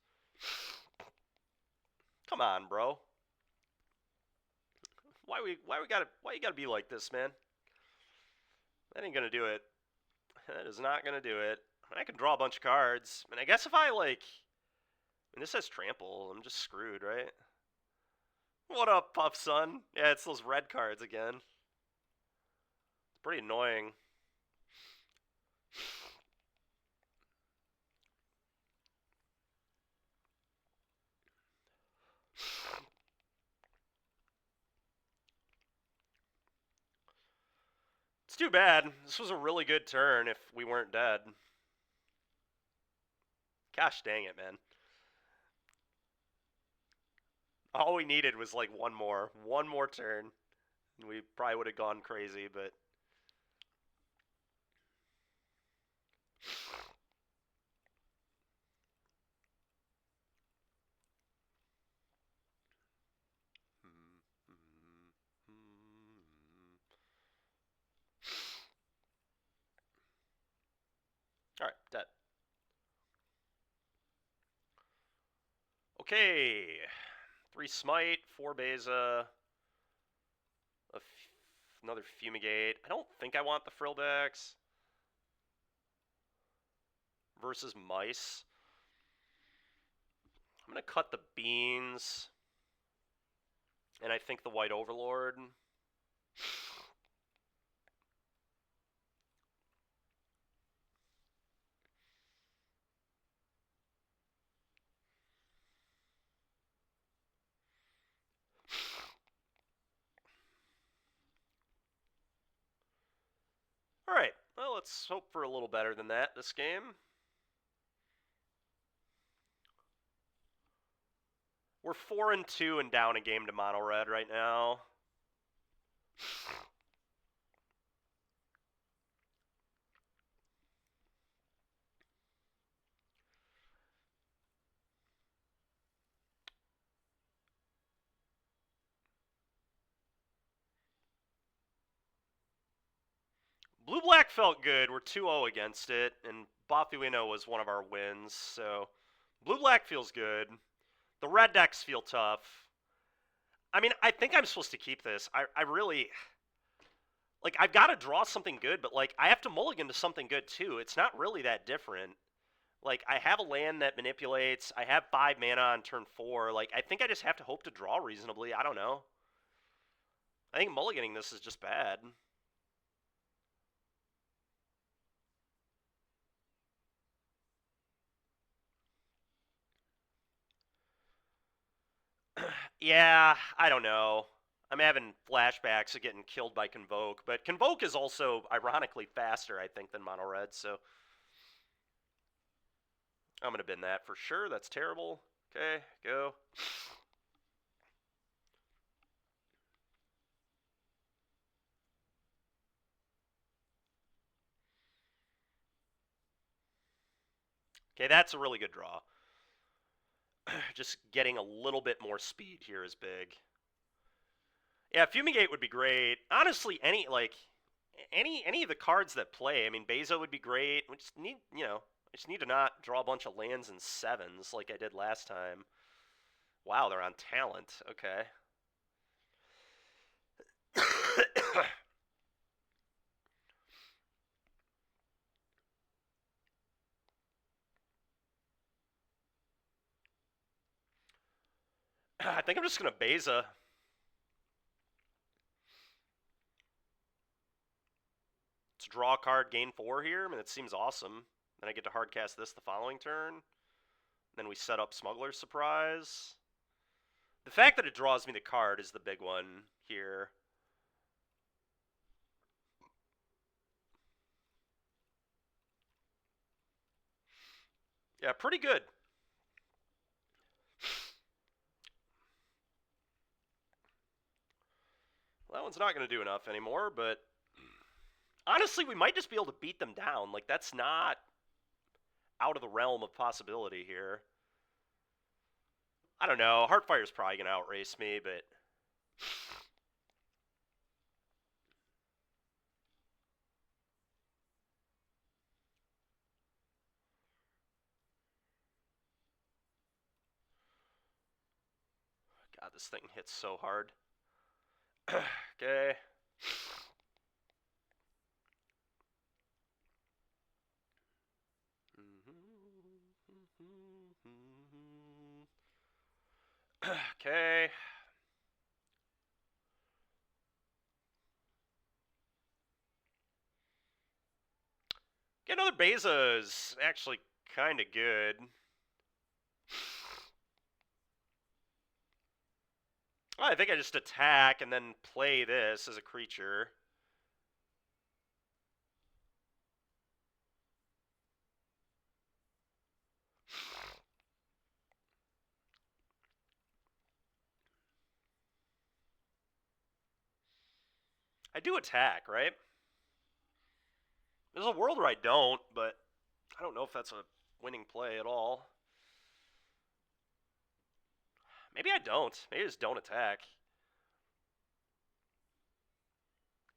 Come on, bro. Why you gotta be like this, man? That ain't gonna do it. That is not gonna do it. I can draw a bunch of cards. And I guess if I like, I mean, this says trample. I'm just screwed, right? What up, Puff Son? Yeah, it's those red cards again. It's pretty annoying. It's too bad. This was a really good turn if we weren't dead. Gosh dang it, man. All we needed was like one more turn. And we probably would have gone crazy, but... Alright, dead. Okay. 3 smite, 4 beza, another fumigate. I don't think I want the frillbacks. Versus mice. I'm gonna cut the beans. And I think the white overlord. Alright, well, let's hope for a little better than that this game. We're 4-2 and down a game to mono red right now. Blue-black felt good. We're 2-0 against it, and Bathuino was one of our wins, so blue-black feels good. The red decks feel tough. I mean, I think I'm supposed to keep this. I really... Like, I've got to draw something good, but, like, I have to mulligan to something good, too. It's not really that different. Like, I have a land that manipulates. I have 5 mana on turn 4. Like, I think I just have to hope to draw reasonably. I don't know. I think mulliganing this is just bad. Yeah, I don't know. I'm having flashbacks of getting killed by Convoke, but Convoke is also, ironically, faster, I think, than Mono Red, so... I'm going to bin that for sure. That's terrible. Okay, go. Okay, that's a really good draw. Just getting a little bit more speed here is big. Yeah, Fumigate would be great. Honestly, any of the cards that play. I mean, Beza would be great. We just need, I just need to not draw a bunch of lands and 7s like I did last time. Wow, they're on talent. Okay. I think I'm just going to Beza. Let's draw a card, gain 4 here. I mean, that seems awesome. Then I get to hardcast this the following turn. Then we set up Smuggler's Surprise. The fact that it draws me the card is the big one here. Yeah, pretty good. Well, that one's not going to do enough anymore, but honestly, we might just be able to beat them down. Like, that's not out of the realm of possibility here. I don't know. Heartfire's probably going to outrace me, but... God, this thing hits so hard. Okay. Okay. Get another Beza is actually kind of good. I think I just attack and then play this as a creature. I do attack, right? There's a world where I don't, but I don't know if that's a winning play at all. Maybe I don't. Maybe I just don't attack.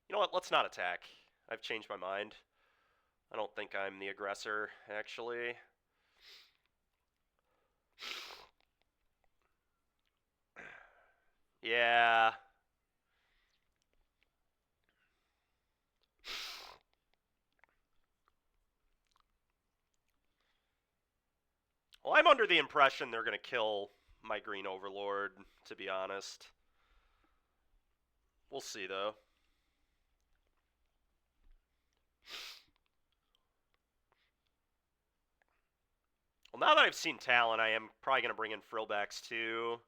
You know what? Let's not attack. I've changed my mind. I don't think I'm the aggressor, actually. Yeah. Well, I'm under the impression they're going to kill my green overlord, to be honest. We'll see, though. Well, now that I've seen talent, I am probably going to bring in frillbacks, too.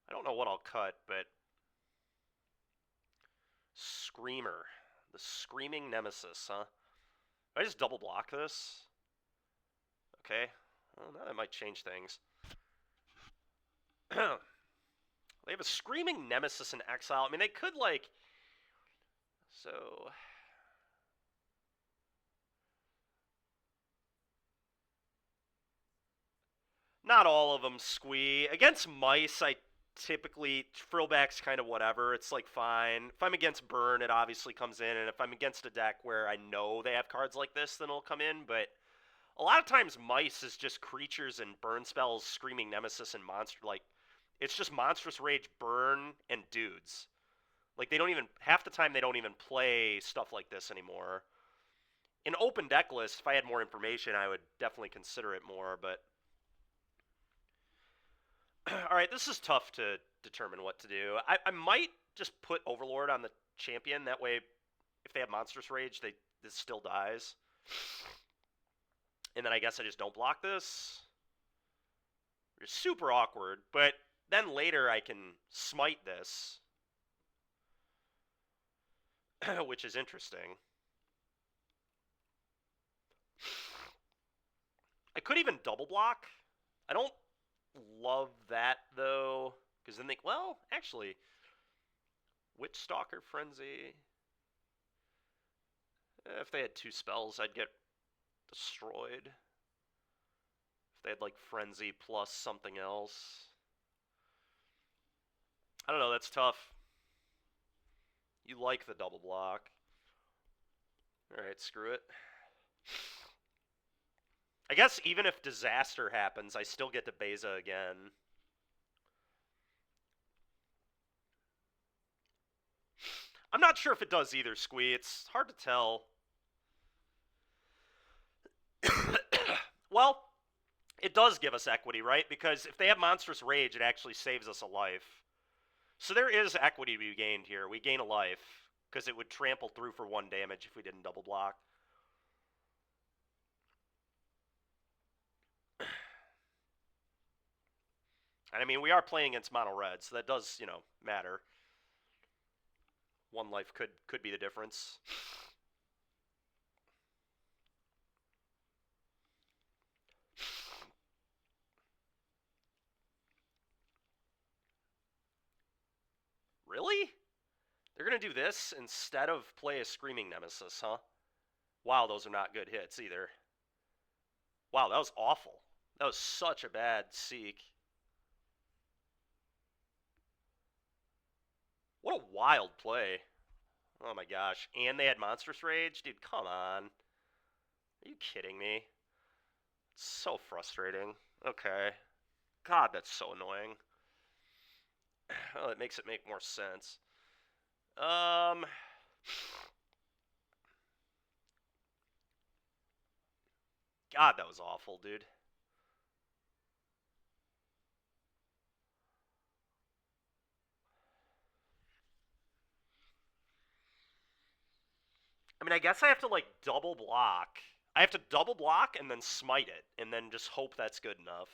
I don't know what I'll cut, but... Screamer. The Screaming Nemesis, huh? I just double block this? Okay. Well, now that might change things. They have a Screaming Nemesis in exile. I mean, they could, like... So... Not all of them squee. Against mice, I typically... Frillback's kind of whatever. It's, like, fine. If I'm against burn, it obviously comes in. And if I'm against a deck where I know they have cards like this, then it'll come in. But a lot of times, mice is just creatures and burn spells, Screaming Nemesis, and monster... Like, it's just Monstrous Rage, burn, and dudes. Like, they don't even... Half the time, they don't even play stuff like this anymore. In open deck list, if I had more information, I would definitely consider it more, but... Alright, this is tough to determine what to do. I might just put Overlord on the champion. That way, if they have Monstrous Rage, this still dies. And then I guess I just don't block this. It's super awkward, but then later I can smite this. Which is interesting. I could even double block. I don't love that, though, because then they... Well, actually, Witch Stalker Frenzy... If they had 2 spells, I'd get destroyed. If they had, like, Frenzy plus something else. I don't know, that's tough. You like the double block. Alright, screw it. I guess even if disaster happens, I still get to Beza again. I'm not sure if it does either, Squee. It's hard to tell. Well, it does give us equity, right? Because if they have Monstrous Rage, it actually saves us a life. So there is equity to be gained here. We gain a life, because it would trample through for 1 damage if we didn't double block. And I mean, we are playing against mono red, so that does, you know, matter. 1 life could be the difference. Really? They're going to do this instead of play a Screaming Nemesis, huh? Wow, those are not good hits either. Wow, that was awful. That was such a bad seek. What a wild play. Oh my gosh. And they had Monstrous Rage? Dude, come on. Are you kidding me? It's so frustrating. Okay. God, that's so annoying. Well, it makes it make more sense. God, that was awful, dude. I mean, I guess I have to, like, double block. I have to double block and then smite it, and then just hope that's good enough.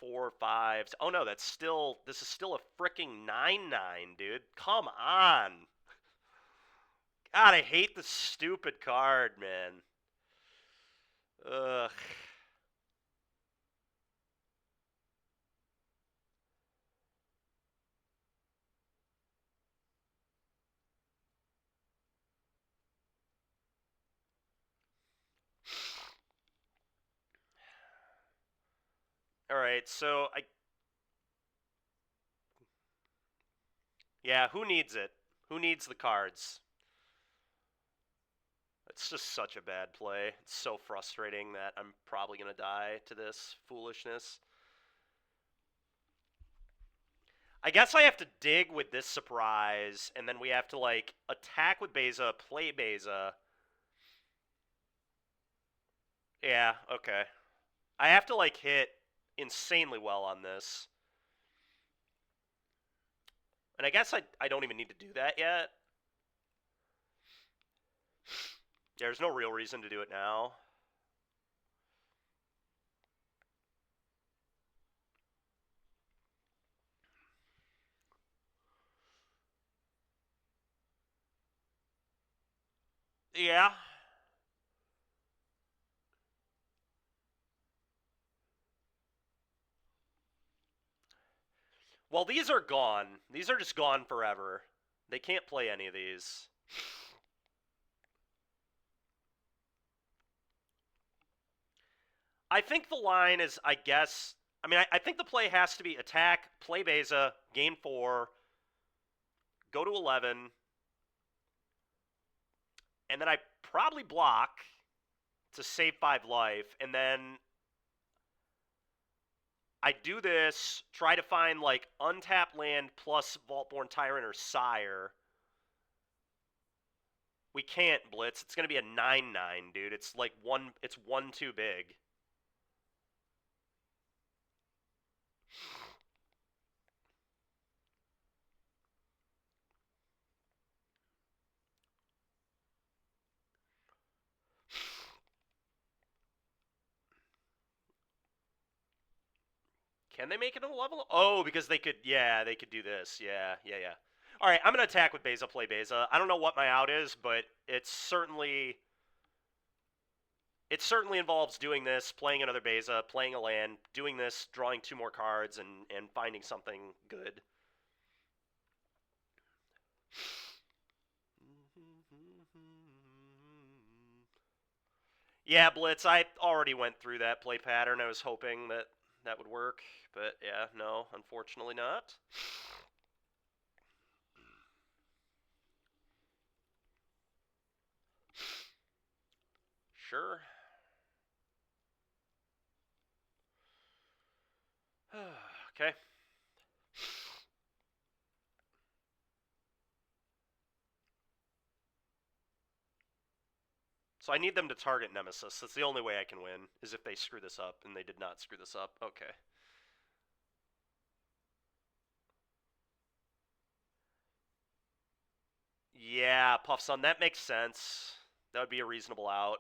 4, 5... Oh, no, that's still... This is still a freaking 9/9, dude. Come on. God, I hate this stupid card, man. Ugh. Alright, so yeah, who needs it? Who needs the cards? It's just such a bad play. It's so frustrating that I'm probably going to die to this foolishness. I guess I have to dig with this surprise, and then we have to, like, attack with Beza, play Beza. Yeah, okay. I have to, like, hit insanely well on this. And I guess I don't even need to do that yet. There's no real reason to do it now. Yeah. Well, these are gone. These are just gone forever. They can't play any of these. I think the line is, I guess... I think the play has to be attack, play Beza, gain 4, go to 11, and then I probably block to save 5 life, and then I do this, try to find, like, untapped land plus Vaultborn Tyrant or Sire. We can't blitz. It's going to be a 9-9, dude. It's like it's 1 too big. Can they make it a level? Oh, because they could, yeah, they could do this. Yeah. All right, I'm going to attack with Beza, play Beza. I don't know what my out is, but it certainly involves doing this, playing another Beza, playing a land, doing this, drawing 2 more cards, and finding something good. Yeah, Blitz, I already went through that play pattern. I was hoping that that would work, but yeah, no, unfortunately not. Sure. Okay. So I need them to target Nemesis. That's the only way I can win, is if they screw this up, and they did not screw this up. Okay. Yeah, Puff Sun, that makes sense. That would be a reasonable out.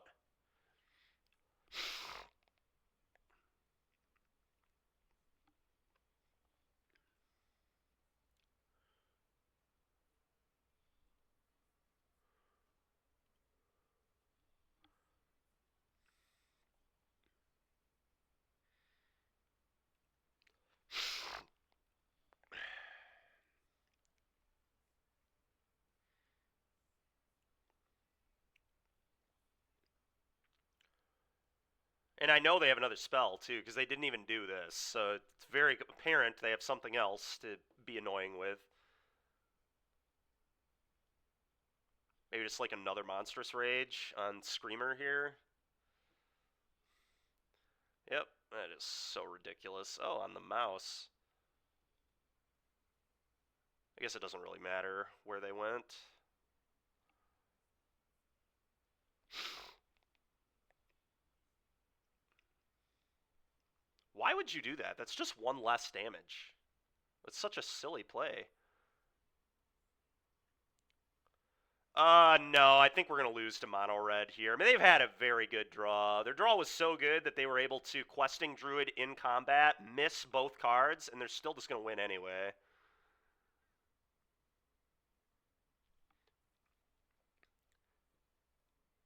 And I know they have another spell, too, because they didn't even do this. So it's very apparent they have something else to be annoying with. Maybe just like another Monstrous Rage on Screamer here. Yep, that is so ridiculous. Oh, on the mouse. I guess it doesn't really matter where they went. Why would you do that? That's just 1 less damage. It's such a silly play. No, I think we're going to lose to Mono Red here. I mean, they've had a very good draw. Their draw was so good that they were able to Questing Druid in combat, miss both cards, and they're still just going to win anyway.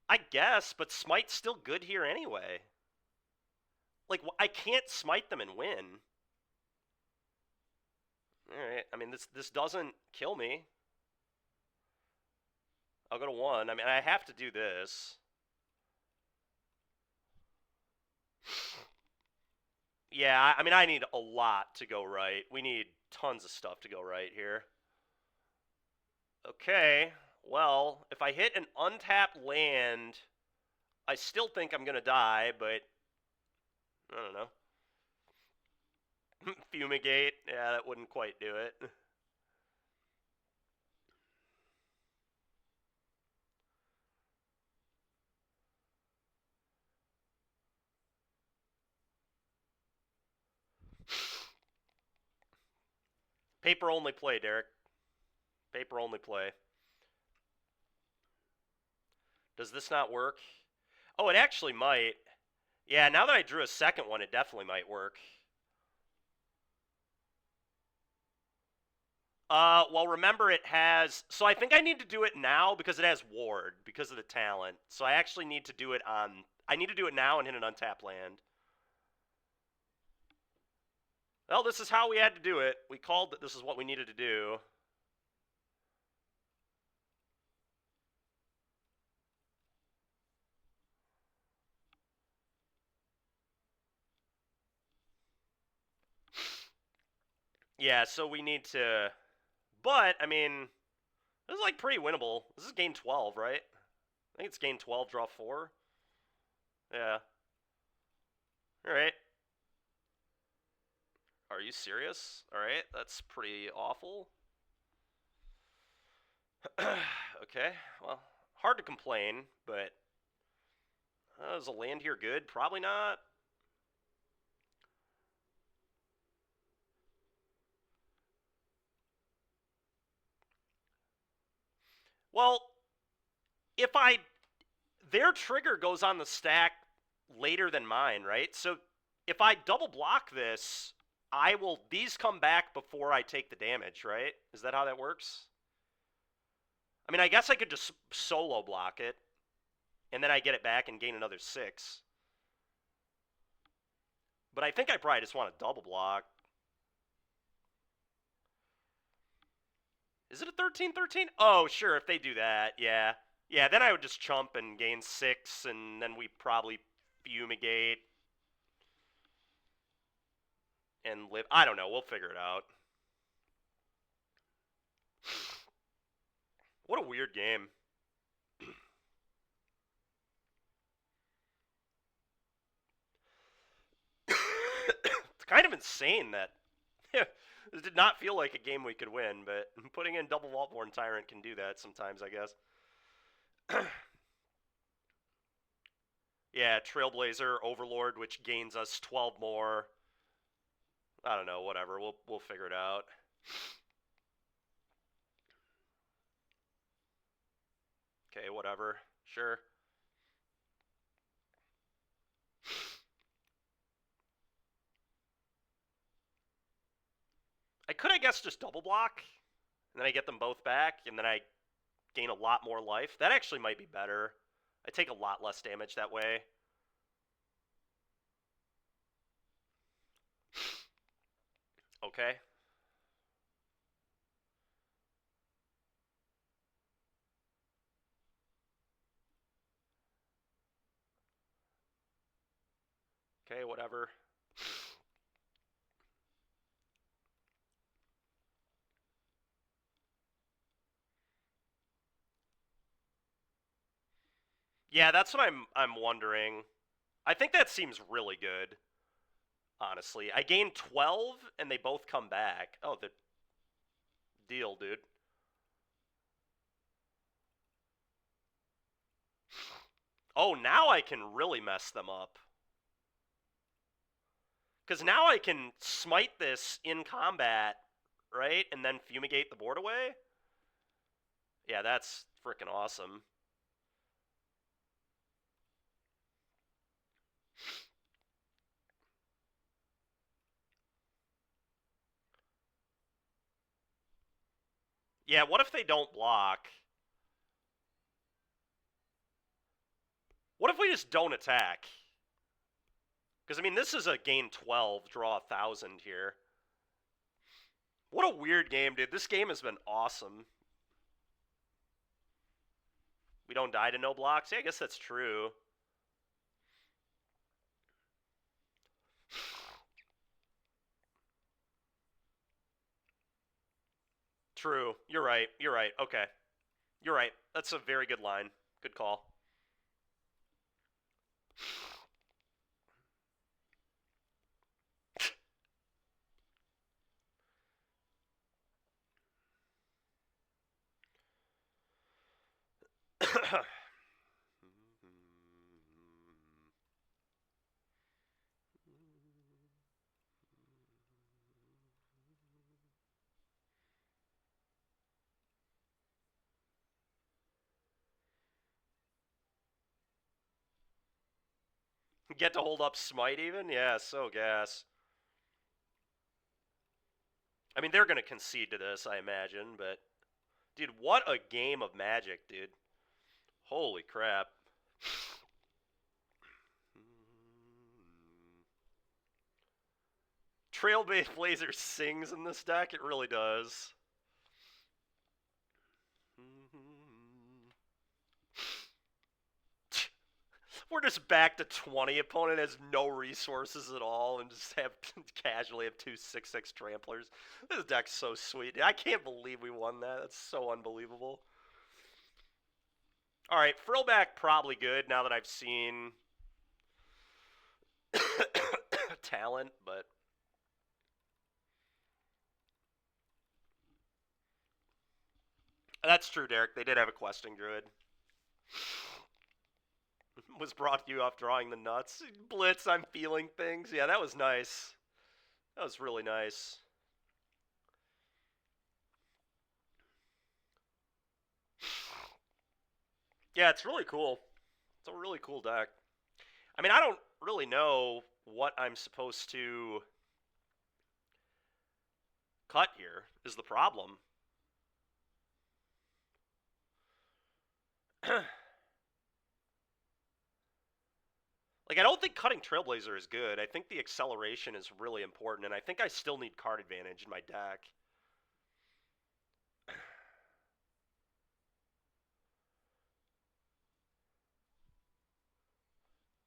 I guess, but Smite's still good here anyway. Like, I can't smite them and win. Alright, I mean, this doesn't kill me. I'll go to 1. I mean, I have to do this. Yeah, I mean, I need a lot to go right. We need tons of stuff to go right here. Okay, well, if I hit an untapped land, I still think I'm going to die, but I don't know. Fumigate, yeah, that wouldn't quite do it. Paper only play, Derek. Paper only play. Does this not work? Oh, it actually might. Yeah, now that I drew a second one, it definitely might work. Well, remember it has... So I think I need to do it now because it has Ward, because of the talent. So I actually need to do it on... I need to do it now and hit an untapped land. Well, this is how we had to do it. We called that this is what we needed to do. Yeah, so we need to... But, I mean, this is like pretty winnable. This is game 12, right? I think it's game 12, draw 4. Yeah. Alright. Are you serious? Alright, that's pretty awful. Okay, well, hard to complain, but... is a land here good? Probably not. Well, if I... Their trigger goes on the stack later than mine, right? So if I double block this, I will... These come back before I take the damage, right? Is that how that works? I mean, I guess I could just solo block it, and then I get it back and gain another 6. But I think I probably just want to double block. Is it a 13-13? Oh, sure, if they do that, yeah. Yeah, then I would just chump and gain 6, and then we probably fumigate and live. I don't know, we'll figure it out. What a weird game. It's kind of insane that this did not feel like a game we could win, but putting in double Vaultborn Tyrant can do that sometimes, I guess. Yeah, Trailblazer, Overlord, which gains us 12 more. I don't know, whatever. We'll figure it out. Okay, whatever. Sure. I could, I guess, just double block, and then I get them both back, and then I gain a lot more life. That actually might be better. I take a lot less damage that way. Okay. Okay, whatever. Yeah, that's what I'm wondering. I think that seems really good, honestly. I gain 12, and they both come back. Oh, the deal, dude. Oh, now I can really mess them up. Because now I can smite this in combat, right? And then fumigate the board away? Yeah, that's freaking awesome. Yeah, what if they don't block? What if we just don't attack? Because, I mean, this is a gain 12, draw 1,000 here. What a weird game, dude. This game has been awesome. We don't die to no blocks? Yeah, I guess that's true. True. You're right. You're right. Okay. You're right. That's a very good line. Good call. Get to hold up Smite even? Yeah, so gas. I mean, they're going to concede to this, I imagine, but... Dude, what a game of Magic, dude. Holy crap. Trailblazer sings in this deck? It really does. We're just back to 20. Opponent has no resources at all and just have casually have 2 6/6 tramplers. This deck's so sweet. I can't believe we won that. That's so unbelievable. Alright, Frillback probably good now that I've seen talent, but that's true, Derek. They did have a questing druid. Was brought to you off drawing the nuts. Blitz, I'm feeling things. Yeah, that was nice. That was really nice. Yeah, it's really cool. It's a really cool deck. I mean, I don't really know what I'm supposed to cut here, is the problem. Like, I don't think cutting Trailblazer is good. I think the acceleration is really important, and I think I still need card advantage in my deck.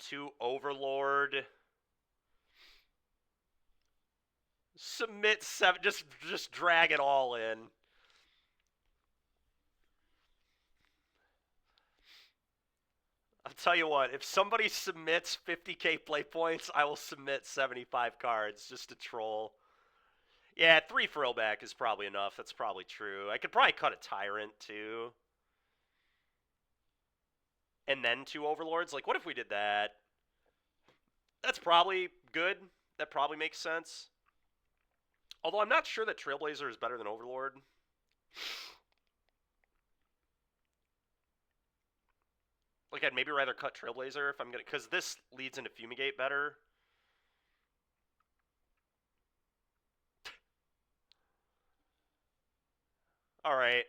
To Overlord. Submit 7. Just drag it all in. I'll tell you what, if somebody submits 50k play points, I will submit 75 cards just to troll. Yeah, 3 Frillback is probably enough. That's probably true. I could probably cut a Tyrant, too. And then 2 Overlords. Like, what if we did that? That's probably good. That probably makes sense. Although I'm not sure that Trailblazer is better than Overlord. Like, I'd maybe rather cut Trailblazer if I'm gonna... Because this leads into Fumigate better. Alright.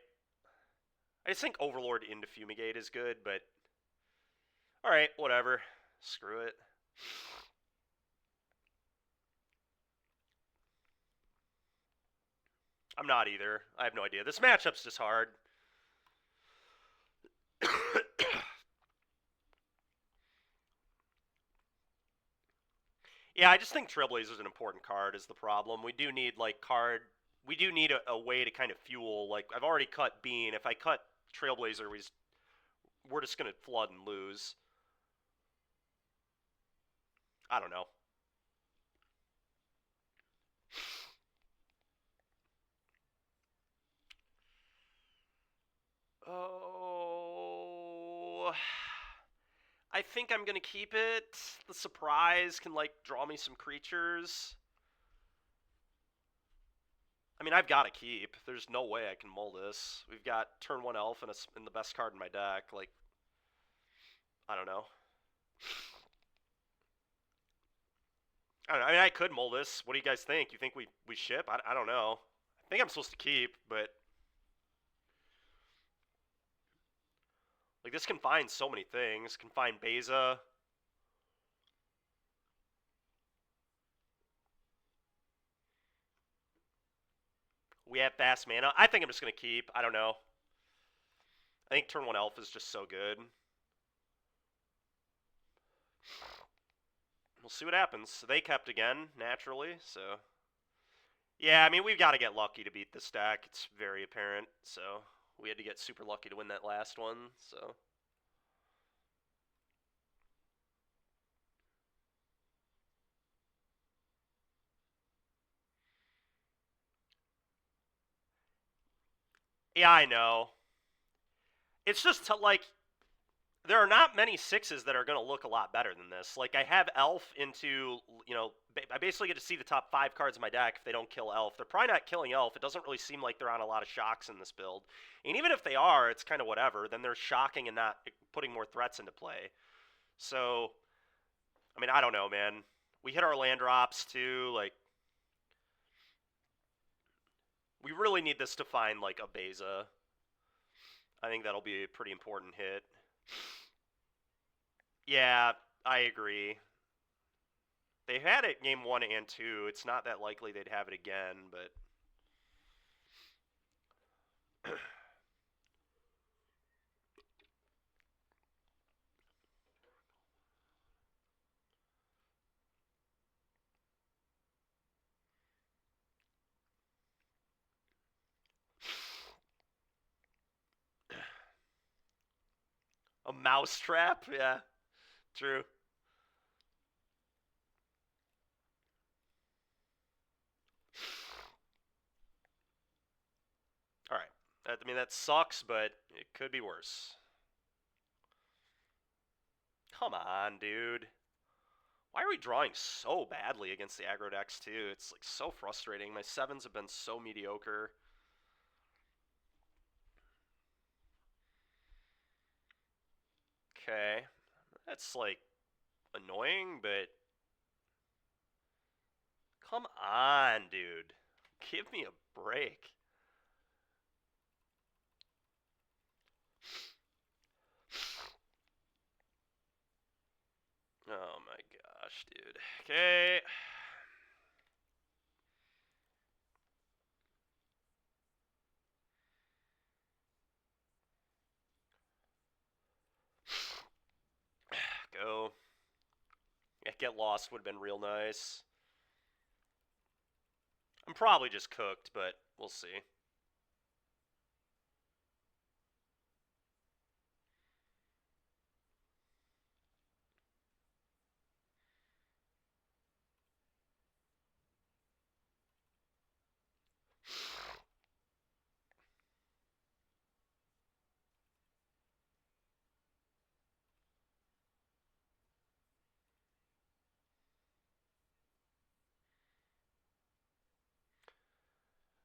I just think Overlord into Fumigate is good, but... Alright, whatever. Screw it. I'm not either. I have no idea. This matchup's just hard. Yeah, I just think Trailblazer's an important card is the problem. We do need, like, We do need a way to kind of fuel. Like, I've already cut Bean. If I cut Trailblazer, we're just going to flood and lose. I don't know. Oh... I think I'm going to keep it. The surprise can, like, draw me some creatures. I mean, I've got to keep. There's no way I can mull this. We've got turn 1 elf and the best card in my deck. Like, I don't know. I don't know. I mean, I could mull this. What do you guys think? You think we ship? I don't know. I think I'm supposed to keep, but... Like, this can find so many things. Can find Beza. We have fast mana. I think I'm just going to keep. I don't know. I think turn 1 elf is just so good. We'll see what happens. They kept again, naturally, so... Yeah, I mean, we've got to get lucky to beat this deck. It's very apparent. So we had to get super lucky to win that last one. So. Yeah, I know. It's just like there are not many sixes that are going to look a lot better than this. Like, I have Elf into, I basically get to see the top 5 cards of my deck if they don't kill Elf. They're probably not killing Elf. It doesn't really seem like they're on a lot of shocks in this build. And even if they are, it's kind of whatever. Then they're shocking and not putting more threats into play. So, I mean, I don't know, man. We hit our land drops, too. Like, we really need this to find, like, a Beza. I think that'll be a pretty important hit. Yeah, I agree. They had it game 1 and 2. It's not that likely they'd have it again, but... A mousetrap? Yeah, true. Alright. I mean, that sucks, but it could be worse. Come on, dude. Why are we drawing so badly against the aggro decks, too? It's, like, so frustrating. My 7s have been so mediocre. Okay. That's, like, annoying, but... Come on, dude. Give me a break. Oh my gosh, dude. Okay. Go. Yeah, get lost would have been real nice. I'm probably just cooked, but we'll see.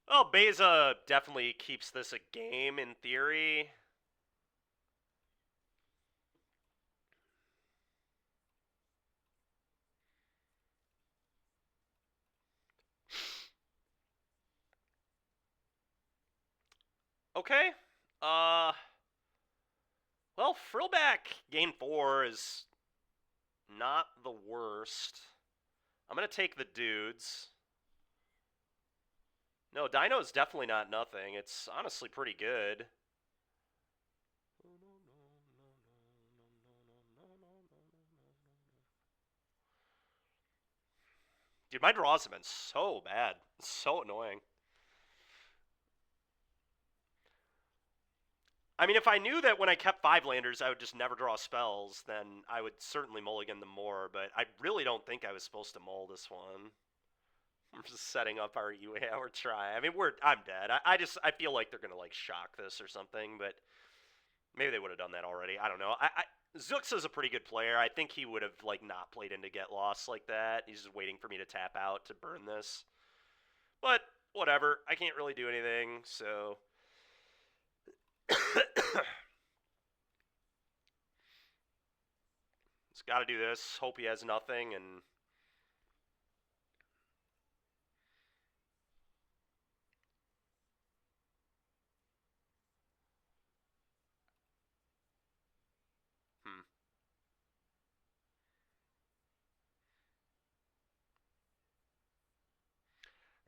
Well, Beza definitely keeps this a game in theory. Okay. Well, Frillback game 4 is not the worst. I'm going to take the dudes. No, Dino is definitely not nothing. It's honestly pretty good. Dude, my draws have been so bad. So annoying. I mean, if I knew that when I kept 5 landers I would just never draw spells, then I would certainly mulligan them more, but I really don't think I was supposed to mull this one. I'm just setting up our UA hour try. I mean, I'm dead. I feel like they're gonna like shock this or something, but maybe they would have done that already. I don't know. Zooks is a pretty good player. I think he would have like not played into get lost like that. He's just waiting for me to tap out to burn this. But whatever. I can't really do anything, so just got to do this. Hope he has nothing and.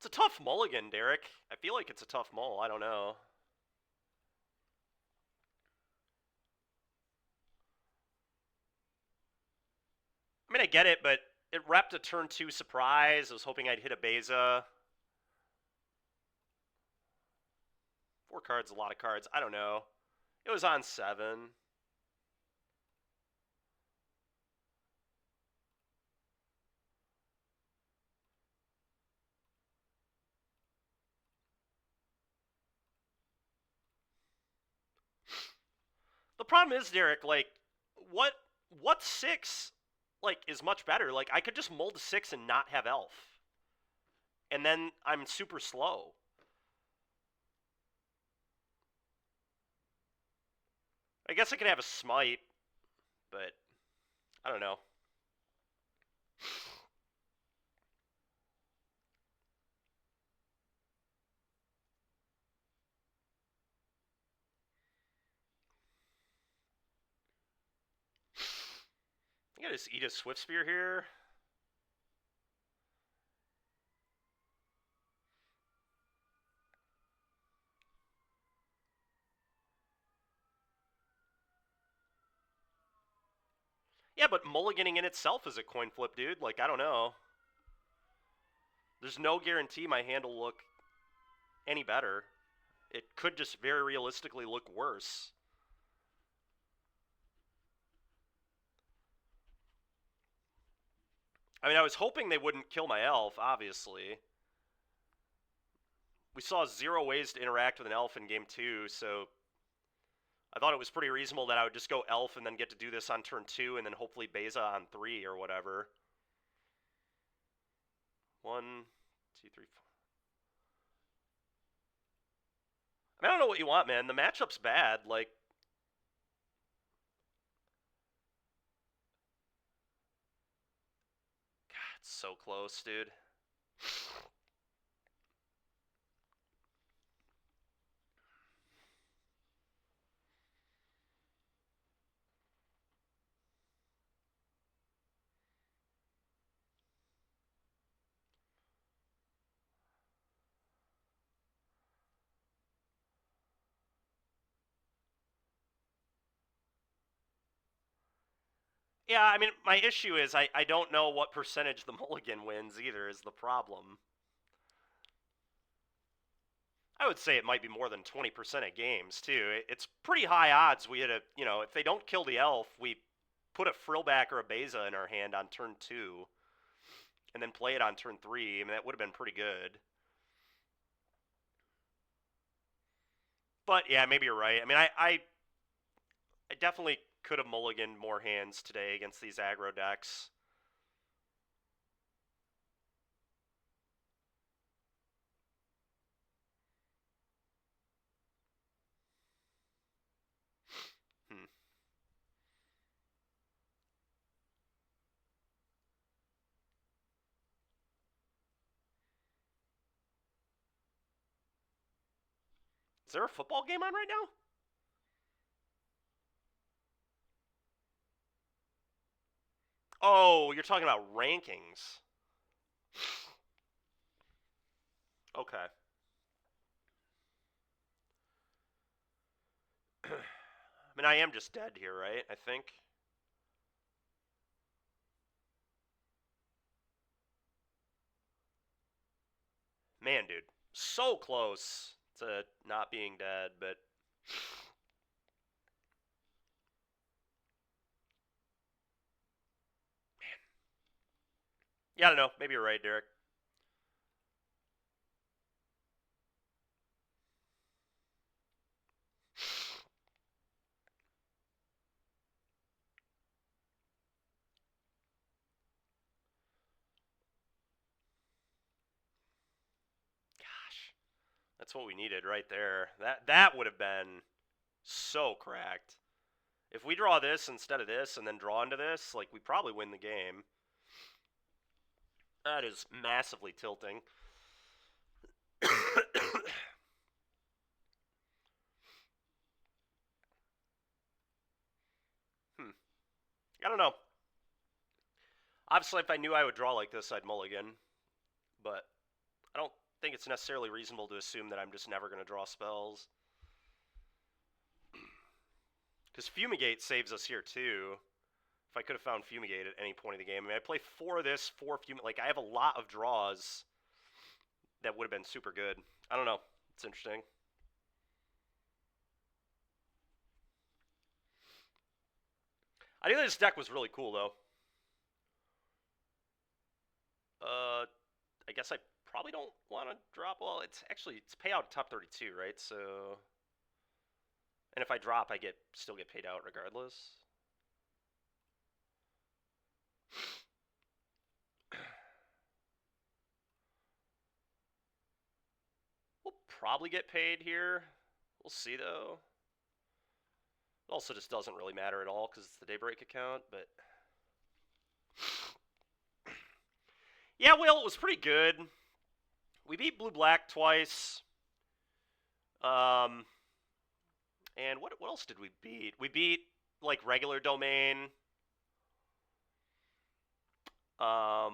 It's a tough mulligan, Derek. I feel like it's a tough mull. I don't know. I mean, I get it, but it repped a turn 2 surprise. I was hoping I'd hit a Beza. 4 cards, a lot of cards. I don't know. It was on 7. The problem is, Derek, like, what 6, like, is much better? Like, I could just mold a 6 and not have elf. And then I'm super slow. I guess I could have a smite, but I don't know. I gotta just eat a Swift Spear here. Yeah, but mulliganing in itself is a coin flip, dude. Like, I don't know. There's no guarantee my hand will look any better. It could just very realistically look worse. I mean, I was hoping they wouldn't kill my elf, obviously. We saw 0 ways to interact with an elf in game 2, so I thought it was pretty reasonable that I would just go elf and then get to do this on turn 2 and then hopefully Beza on 3 or whatever. 1, 2, 3, 4. I mean, I don't know what you want, man. The matchup's bad. Like, God, it's so close, dude. Yeah, I mean, my issue is I don't know what percentage the mulligan wins either is the problem. I would say it might be more than 20% of games, too. It's pretty high odds we had a, you know, if they don't kill the elf, we put a Frillback or a Beza in our hand on turn 2 and then play it on turn 3. I mean, that would have been pretty good. But, yeah, maybe you're right. I mean, I definitely could have mulliganed more hands today against these aggro decks. Hmm. Is there a football game on right now? Oh, you're talking about rankings. Okay. I mean, I am just dead here, right? I think. Man, dude. So close to not being dead, but... Man. Yeah, I don't know. Maybe you're right, Derek. Gosh. That's what we needed right there. That would have been so cracked. If we draw this instead of this and then draw into this, like, we probably win the game. That is massively tilting. I don't know. Obviously, if I knew I would draw like this, I'd mulligan. But I don't think it's necessarily reasonable to assume that I'm just never going to draw spells. Because Fumigate saves us here, too. If I could have found Fumigate at any point of the game. I mean, I play 4 of this, 4 Fumigate. Like, I have a lot of draws that would have been super good. I don't know. It's interesting. I think this deck was really cool, though. I guess I probably don't want to drop. Well, it's payout top 32, right? So, and if I drop, I still get paid out regardless. We'll probably get paid here. We'll see, though. It also just doesn't really matter at all because it's the Daybreak account, but... Yeah, well, it was pretty good. We beat Blue-Black twice. And what else did we beat? We beat, like, regular Domain. I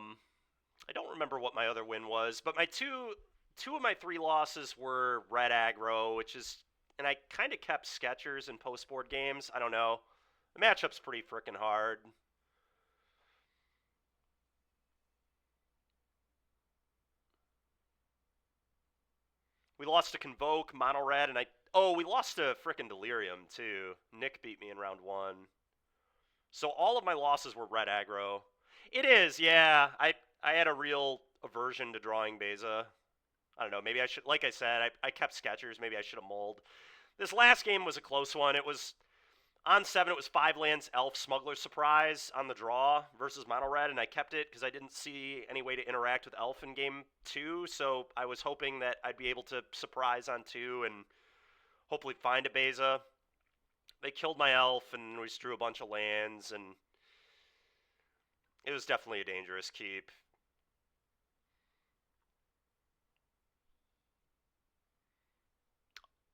don't remember what my other win was, but my two of my 3 losses were red aggro, which is, and I kind of kept Skechers in post-board games. I don't know. The matchup's pretty freaking hard. We lost to Convoke, Mono Red, and we lost to frickin' Delirium, too. Nick beat me in round 1. So all of my losses were red aggro. It is, yeah. I had a real aversion to drawing Beza. I don't know, maybe I should, like I said, I kept Skechers. Maybe I should have mulled. This last game was a close one. It was, on 7, it was 5 lands, Elf, Smuggler, Surprise on the draw versus Mono Red, and I kept it because I didn't see any way to interact with Elf in game 2, so I was hoping that I'd be able to Surprise on 2 and hopefully find a Beza. They killed my Elf, and we just drew a bunch of lands, and it was definitely a dangerous keep.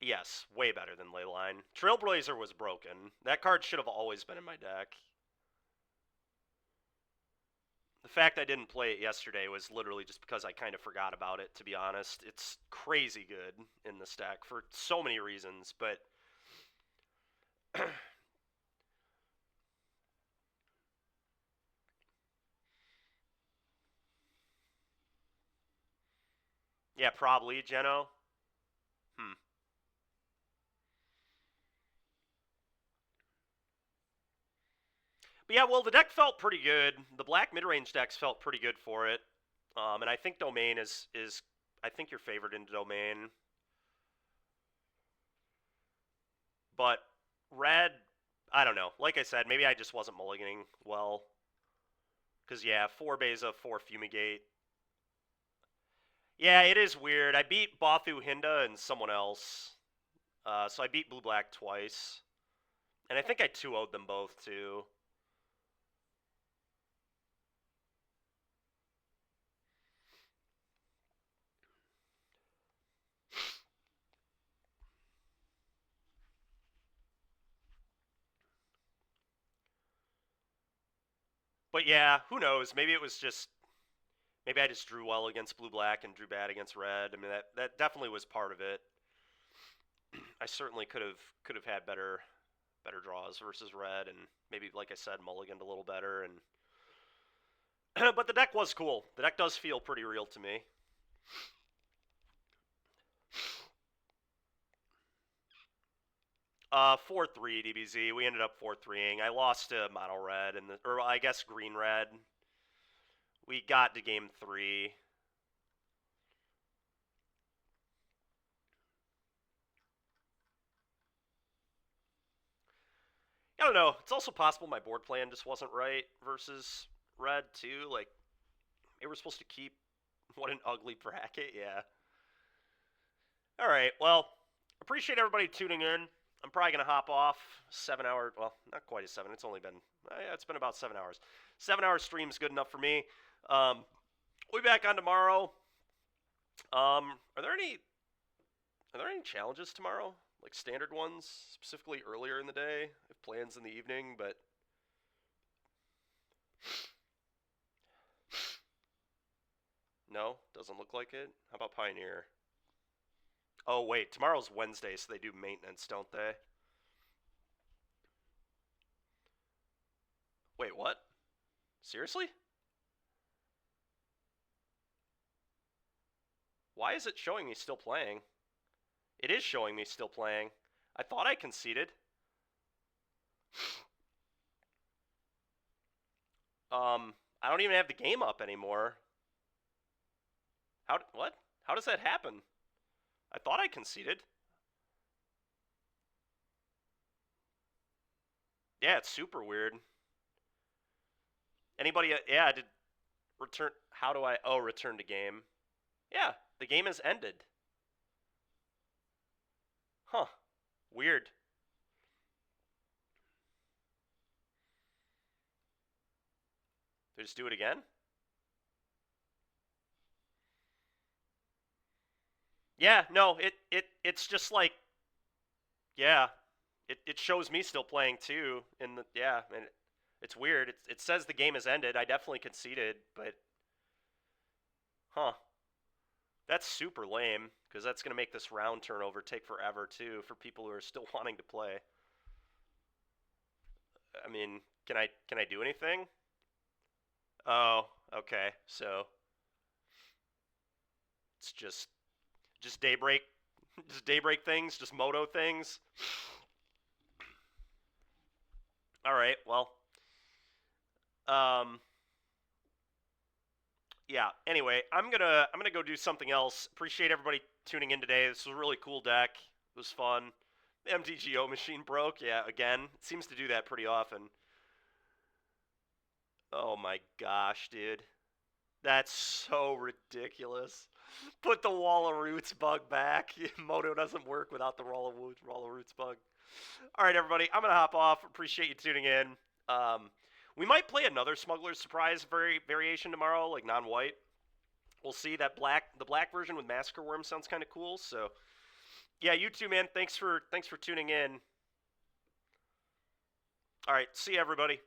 Yes, way better than Leyline. Trailblazer was broken. That card should have always been in my deck. The fact I didn't play it yesterday was literally just because I kind of forgot about it, to be honest. It's crazy good in this deck for so many reasons, but... yeah, probably, Geno. But yeah, well, the deck felt pretty good. The black mid-range decks felt pretty good for it. And I think Domain is I think your favorite in Domain. But red, I don't know. Like I said, maybe I just wasn't mulliganing well. Because, yeah, 4 Beza, 4 Fumigate. Yeah, it is weird. I beat Bathu Hinda and someone else. So I beat Blue-Black twice. And I think I 2-0'd them both, too. But yeah, who knows? Maybe it was just... Maybe I just drew well against Blue-Black and drew bad against Red. I mean, that definitely was part of it. I certainly could have had better draws versus Red, and maybe, like I said, mulliganed a little better. And but the deck was cool. The deck does feel pretty real to me. Uh, 4-3 DBZ. We ended up 4-3ing. I lost to Mono Red, or I guess Green Red. We got to game 3. I don't know. It's also possible my board plan just wasn't right versus Red, too. Like, they were supposed to keep... What an ugly bracket, yeah. Alright, well, appreciate everybody tuning in. I'm probably going to hop off 7 hour... Well, not quite a 7. It's only been... yeah, it's been about 7 hours. 7-hour stream's good enough for me. We'll be back on tomorrow. Are there any challenges tomorrow? Like standard ones, specifically earlier in the day? I have plans in the evening, but... No, doesn't look like it. How about Pioneer? Oh, wait, tomorrow's Wednesday, so they do maintenance, don't they? Wait, what? Seriously? Why is it showing me still playing? It is showing me still playing. I thought I conceded. I don't even have the game up anymore. What? How does that happen? I thought I conceded. Yeah, it's super weird. Anybody? Yeah, I did return. How do I? Oh, return to game. Yeah, the game has ended. Huh. Weird. Just do it again? Yeah, no, it's just like, yeah, it shows me still playing too. Yeah, and it's weird. It says the game has ended. I definitely conceded, but huh. That's super lame, because that's gonna make this round turnover take forever too for people who are still wanting to play. I mean, can I do anything? Oh, okay. So it's just daybreak, just daybreak things, just moto things. All right. Well, um, yeah. Anyway, I'm gonna go do something else. Appreciate everybody tuning in today. This was a really cool deck. It was fun. The MTGO machine broke. Yeah, again, it seems to do that pretty often. Oh my gosh, dude. That's so ridiculous. Put the Wall of Roots bug back. Moto doesn't work without the Wall of Roots bug. All right, everybody. I'm gonna hop off. Appreciate you tuning in. We might play another Smuggler's Surprise variation tomorrow, like non-white. We'll see. The black version with Massacre Worm sounds kind of cool. So, yeah, you too, man. Thanks for tuning in. All right, see you, everybody.